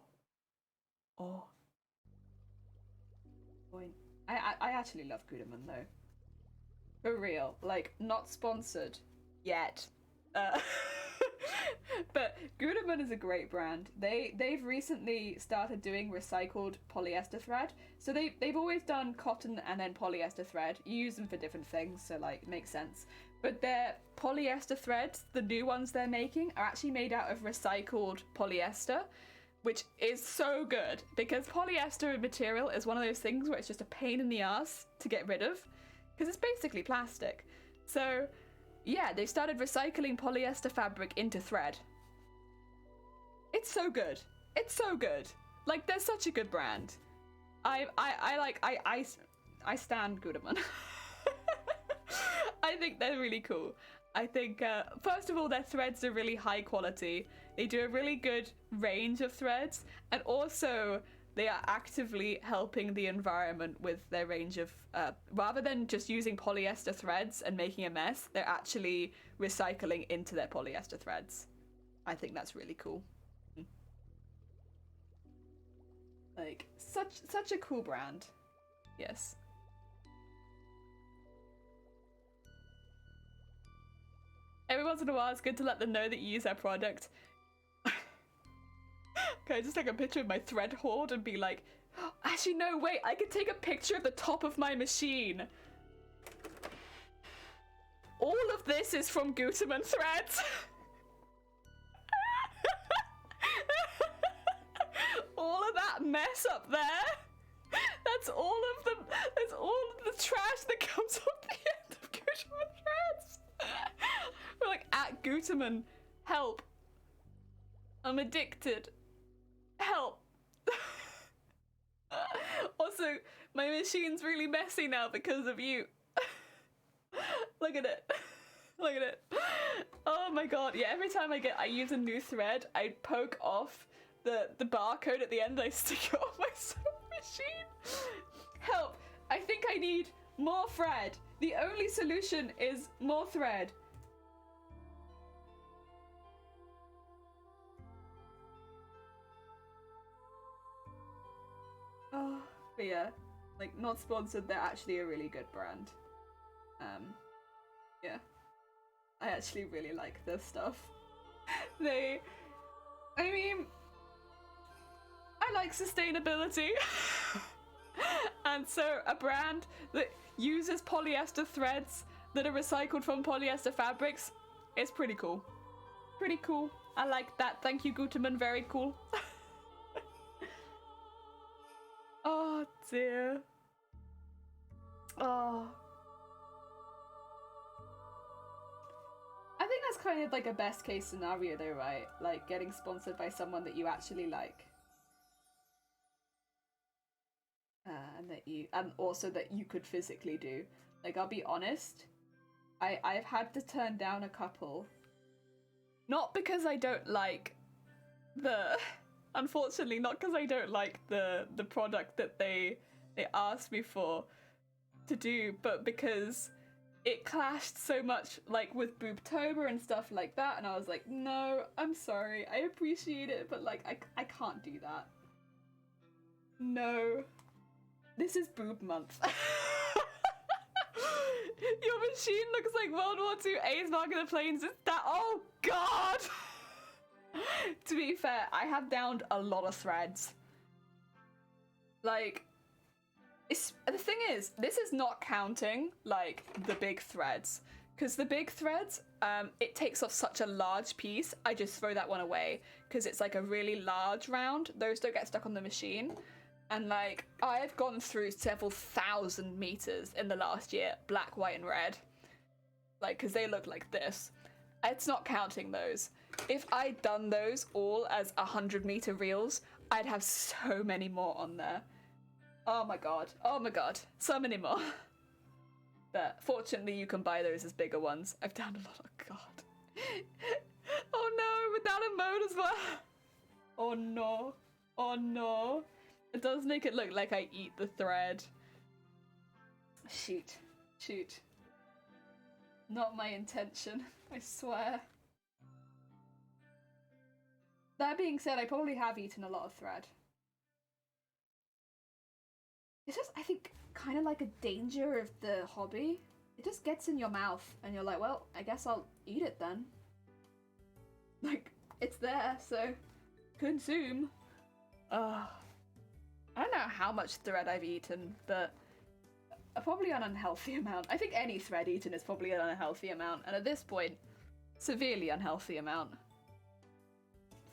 Point. I actually love Guterman, though. For real. Like, not sponsored yet. Uh, but Gutermann is a great brand. They've recently started doing recycled polyester thread. So they've always done cotton and then polyester thread. You use them for different things, so like it makes sense. But their polyester threads, the new ones they're making, are actually made out of recycled polyester, which is so good because polyester material is one of those things where it's just a pain in the ass to get rid of because it's basically plastic. So yeah, they started recycling polyester fabric into thread. It's so good. It's so good. Like, they're such a good brand. I stand Gutermann. I think they're really cool. I think, first of all, their threads are really high quality. They do a really good range of threads, and also they are actively helping the environment with their range of, rather than just using polyester threads and making a mess, they're actually recycling into their polyester threads. I think that's really cool. Like, such a cool brand. Yes. Every once in a while, it's good to let them know that you use their product. Can I just take a picture of my thread hoard and be like, oh, actually, no, wait, I can take a picture of the top of my machine. All of this is from Gutermann threads. All of that mess up there. That's all of the trash that comes off the end of Gutermann threads. We're like, at Gutermann, help. I'm addicted. Help. Also, my machine's really messy now because of you. Look at it. Look at it. Oh my god. Yeah, every time I use a new thread, I poke off the barcode at the end and I stick it on my sewing machine. Help. I think I need more thread. The only solution is more thread. Oh, but yeah, like, not sponsored, they're actually a really good brand. Yeah. I actually really like their stuff. I mean, I like sustainability. And so a brand that uses polyester threads that are recycled from polyester fabrics is pretty cool. Pretty cool. I like that. Thank you, Gutermann. Very cool. Oh dear. Oh. I think that's kind of like a best case scenario though, right? Like getting sponsored by someone that you actually like. And also that you could physically do. Like, I'll be honest, I've had to turn down a couple. Not because I don't like unfortunately, not because I don't like the product that they asked me for to do, but because it clashed so much, like, with Boobtober and stuff like that, and I was like, no, I'm sorry, I appreciate it, but like, I can't do that. No. This is boob month. Your machine looks like World War II A's Mark of the Plains. Is that? Oh god! To be fair, I have downed a lot of threads. Like, the thing is, this is not counting like the big threads, because the big threads, it takes off such a large piece. I just throw that one away because it's like a really large round. Those don't get stuck on the machine. And like, I've gone through several thousand meters in the last year, black, white, and red. Like, because they look like this. It's not counting those. If I'd done those all as 100-meter reels, I'd have so many more on there. Oh my god. Oh my god. So many more. But fortunately, you can buy those as bigger ones. I've done a lot. Oh god. Oh no, without a mode as well. Oh no. Oh no. It does make it look like I eat the thread. Shoot. Shoot. Not my intention, I swear. That being said, I probably have eaten a lot of thread. It's just, I think, kind of like a danger of the hobby it just gets in your mouth and you're like, well, I guess I'll eat it then. Like, it's there, so consume. I don't know how much thread I've eaten, but probably an unhealthy amount. I think any thread eaten is probably an unhealthy amount, and at this point, severely unhealthy amount.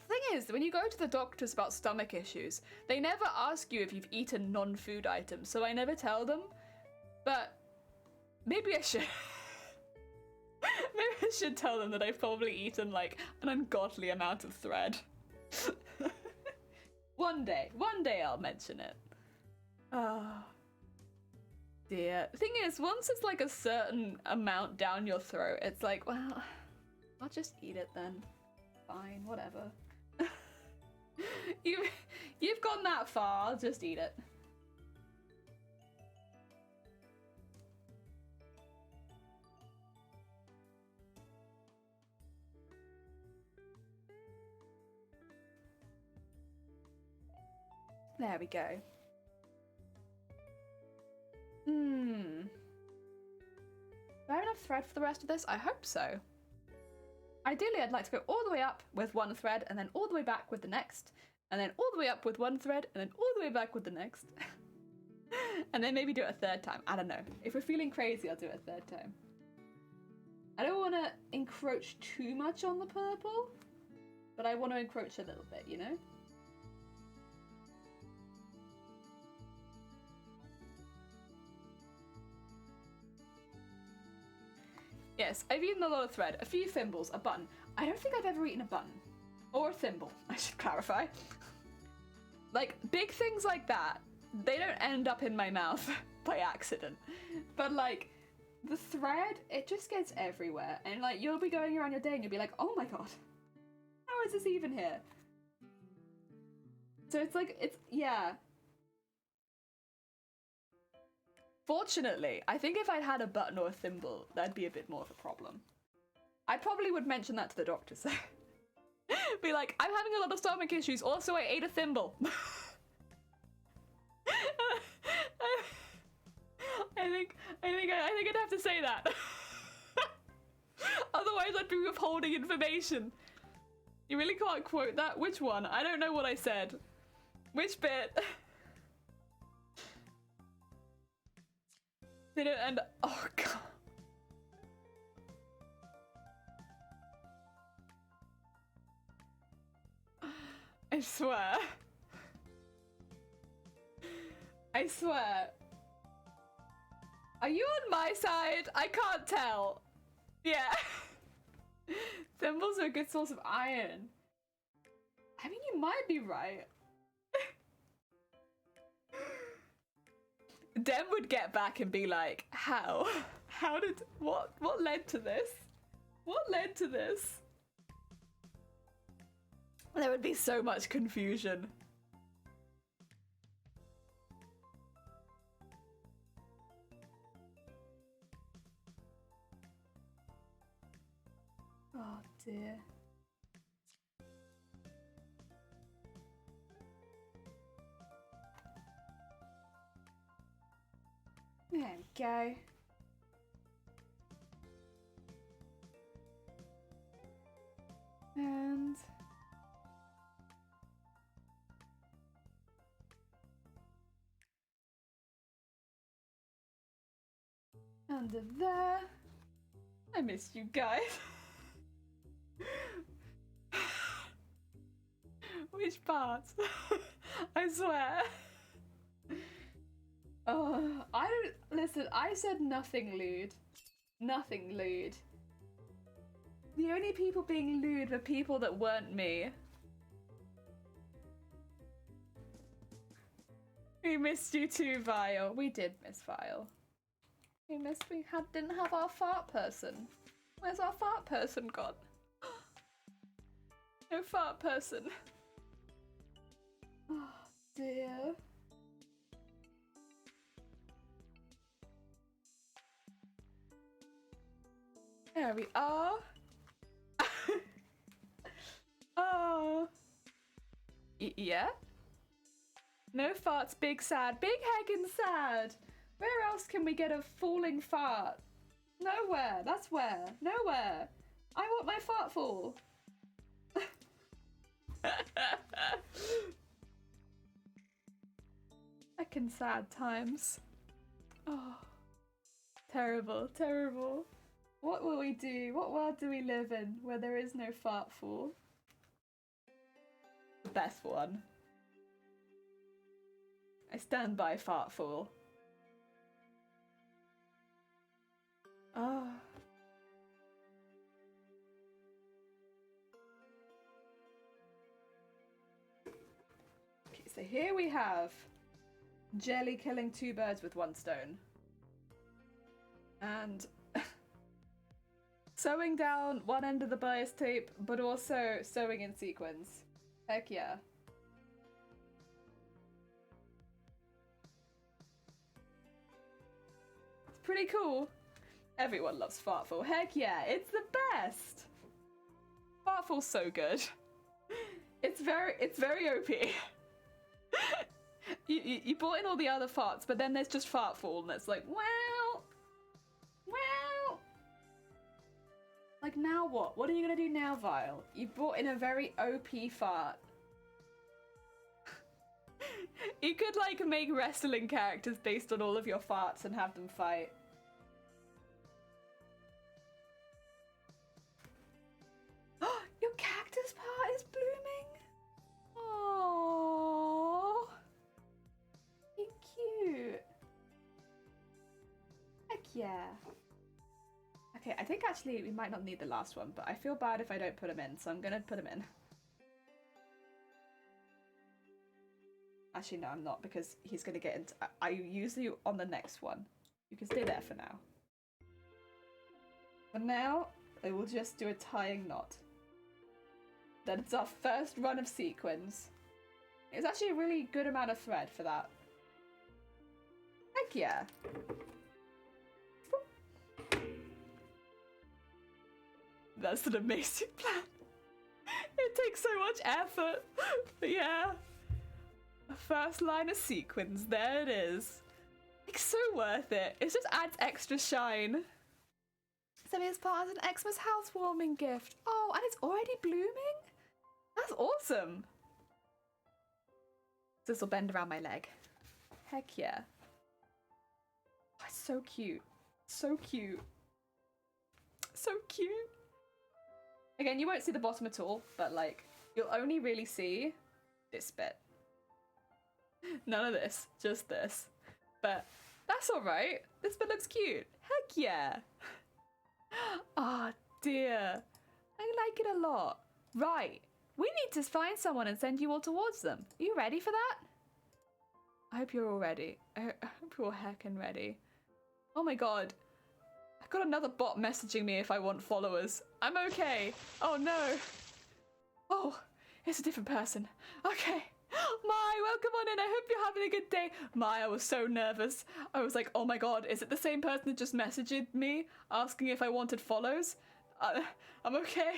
The thing is, when you go to the doctors about stomach issues, they never ask you if you've eaten non-food items, so I never tell them, but maybe I should. Maybe I should tell them that I've probably eaten, like, an ungodly amount of thread. One day I'll mention it. Oh, dear. The thing is, once it's like a certain amount down your throat, it's like, well, I'll just eat it then. Fine, whatever. You've gone that far, I'll just eat it. There we go. Do I have enough thread for the rest of this? I hope so. Ideally, I'd like to go all the way up with one thread, and then all the way back with the next, and then all the way up with one thread, and then all the way back with the next. And then maybe do it a third time. I don't know. If we're feeling crazy, I'll do it a third time. I don't want to encroach too much on the purple, but I want to encroach a little bit, you know? Yes, I've eaten a lot of thread, a few thimbles, a button. I don't think I've ever eaten a button. Or a thimble, I should clarify. Like, big things like that, they don't end up in my mouth by accident. But like, the thread, it just gets everywhere. And like, you'll be going around your day and you'll be like, oh my god, how is this even here? So it's like, yeah. Fortunately, I think if I'd had a button or a thimble, that'd be a bit more of a problem. I probably would mention that to the doctors. Be like, I'm having a lot of stomach issues, also I ate a thimble. I think I'd have to say that. Otherwise I'd be withholding information. You really can't quote that? Which one? I don't know what I said. Which bit? They don't end. Oh god. I swear. I swear. Are you on my side? I can't tell. Yeah. Thimbles are a good source of iron. I mean, you might be right. Dem would get back and be like, how? How did, what led to this? What led to this? There would be so much confusion. Oh dear. There we go. And under there. I missed you guys. Which parts? I swear. Oh, I don't listen. I said nothing lewd. Nothing lewd. The only people being lewd were people that weren't me. We missed you too, Vile. We did miss Vile. We didn't have our fart person. Where's our fart person gone? No fart person. Oh dear. There we are. Oh. Yeah? No farts, big sad. Big heckin' sad. Where else can we get a falling fart? Nowhere. That's where. Nowhere. I want my fartful. Fucking sad times. Oh. Terrible, terrible. What will we do? What world do we live in where there is no fartful? The best one. I stand by fartful. Ah. Okay, so here we have Jelly killing 2 birds with 1 stone. And sewing down one end of the bias tape, but also sewing in sequins. Heck yeah. It's pretty cool. Everyone loves Fartful. Heck yeah, it's the best. Fartful's so good. It's very OP. you brought in all the other farts, but then there's just Fartful, and it's like, well. Like, now what? What are you gonna do now, Vile? You brought in a very OP fart. You could, like, make wrestling characters based on all of your farts and have them fight. Your cactus part is blooming? Aww. Cute. Heck yeah. Okay, I think actually we might not need the last one, but I feel bad if I don't put him in, so I'm gonna put him in. Actually, no, I'm not, because he's gonna get into... I usually on the next one. You can stay there for now. For now, I will just do a tying knot. That's our first run of sequins. It's actually a really good amount of thread for that. Heck yeah. That's an amazing plan. It takes so much effort. But yeah. First line of sequins, there it is. It's so worth it. It just adds extra shine. So it's part of an Xmas housewarming gift. Oh, and it's already blooming? That's awesome. This will bend around my leg. Heck yeah. Oh, it's so cute. So cute. So cute. Again, you won't see the bottom at all, but like, you'll only really see this bit. None of this, just this. But that's alright. This bit looks cute. Heck yeah. Ah, dear. I like it a lot. Right. We need to find someone and send you all towards them. Are you ready for that? I hope you're all ready. I hope you're all heckin' ready. Oh my god. I've got another bot messaging me if I want followers. I'm okay. Oh no. Oh, it's a different person. Okay. Mai, welcome on in. I hope you're having a good day. Mai, I was so nervous. I was like, oh my god, is it the same person that just messaged me asking if I wanted follows? I'm okay.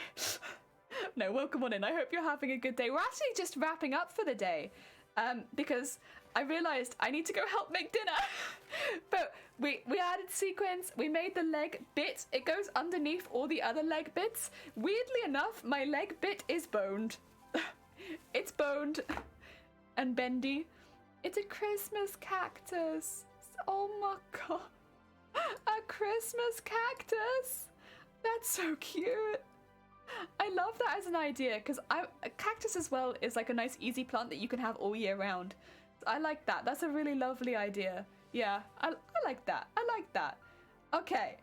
No, welcome on in. I hope you're having a good day. We're actually just wrapping up for the day because I realised I need to go help make dinner. But we added sequins. We made the leg bit. It goes underneath all the other leg bits. Weirdly enough, my leg bit is boned. It's boned and bendy. It's a Christmas cactus. Oh my god. A Christmas cactus. That's so cute. I love that as an idea because a cactus as well is like a nice easy plant that you can have all year round. I like that. That's a really lovely idea. Yeah, I like that. I like that. Okay,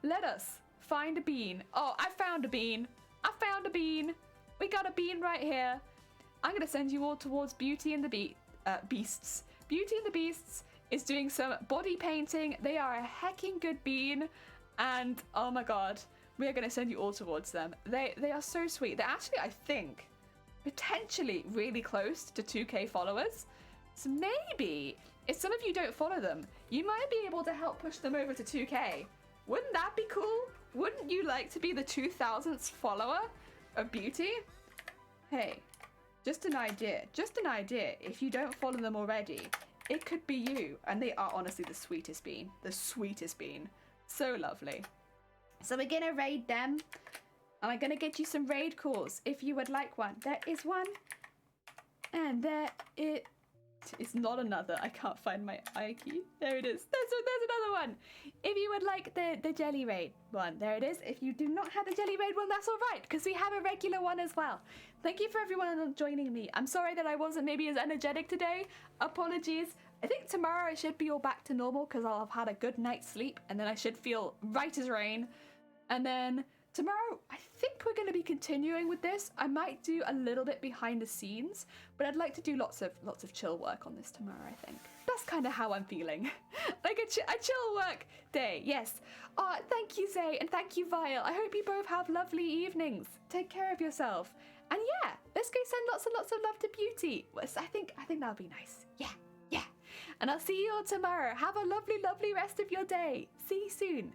let us find a bean. Oh, I found a bean. I found a bean. We got a bean right here. I'm going to send you all towards Beauty and the Beasts. Beauty and the Beasts is doing some body painting. They are a hecking good bean. And oh my god, we are going to send you all towards them. They are so sweet. They're actually, I think, potentially really close to 2K followers. So maybe, if some of you don't follow them, you might be able to help push them over to 2K. Wouldn't that be cool? Wouldn't you like to be the 2000th follower of Beauty? Hey, just an idea. Just an idea. If you don't follow them already, it could be you. And they are honestly the sweetest bean. The sweetest bean. So lovely. So we're gonna raid them. And I'm gonna get you some raid calls if you would like one. There is one. And there it is not another. I can't find my I key. There it is. There's another one. If you would like the jelly raid one, there it is. If you do not have the jelly raid one, that's all right, because we have a regular one as well. Thank you for everyone joining me. I'm sorry that I wasn't maybe as energetic today. Apologies. I think tomorrow I should be all back to normal because I'll have had a good night's sleep, and then I should feel right as rain. And then tomorrow, I think we're going to be continuing with this. I might do a little bit behind the scenes, but I'd like to do lots of chill work on this tomorrow, I think. That's kind of how I'm feeling. Like a chill work day, yes. Oh, thank you, Zay, and thank you, Vile. I hope you both have lovely evenings. Take care of yourself. And yeah, let's go send lots and lots of love to Beauty. I think that'll be nice. Yeah. And I'll see you all tomorrow. Have a lovely, lovely rest of your day. See you soon.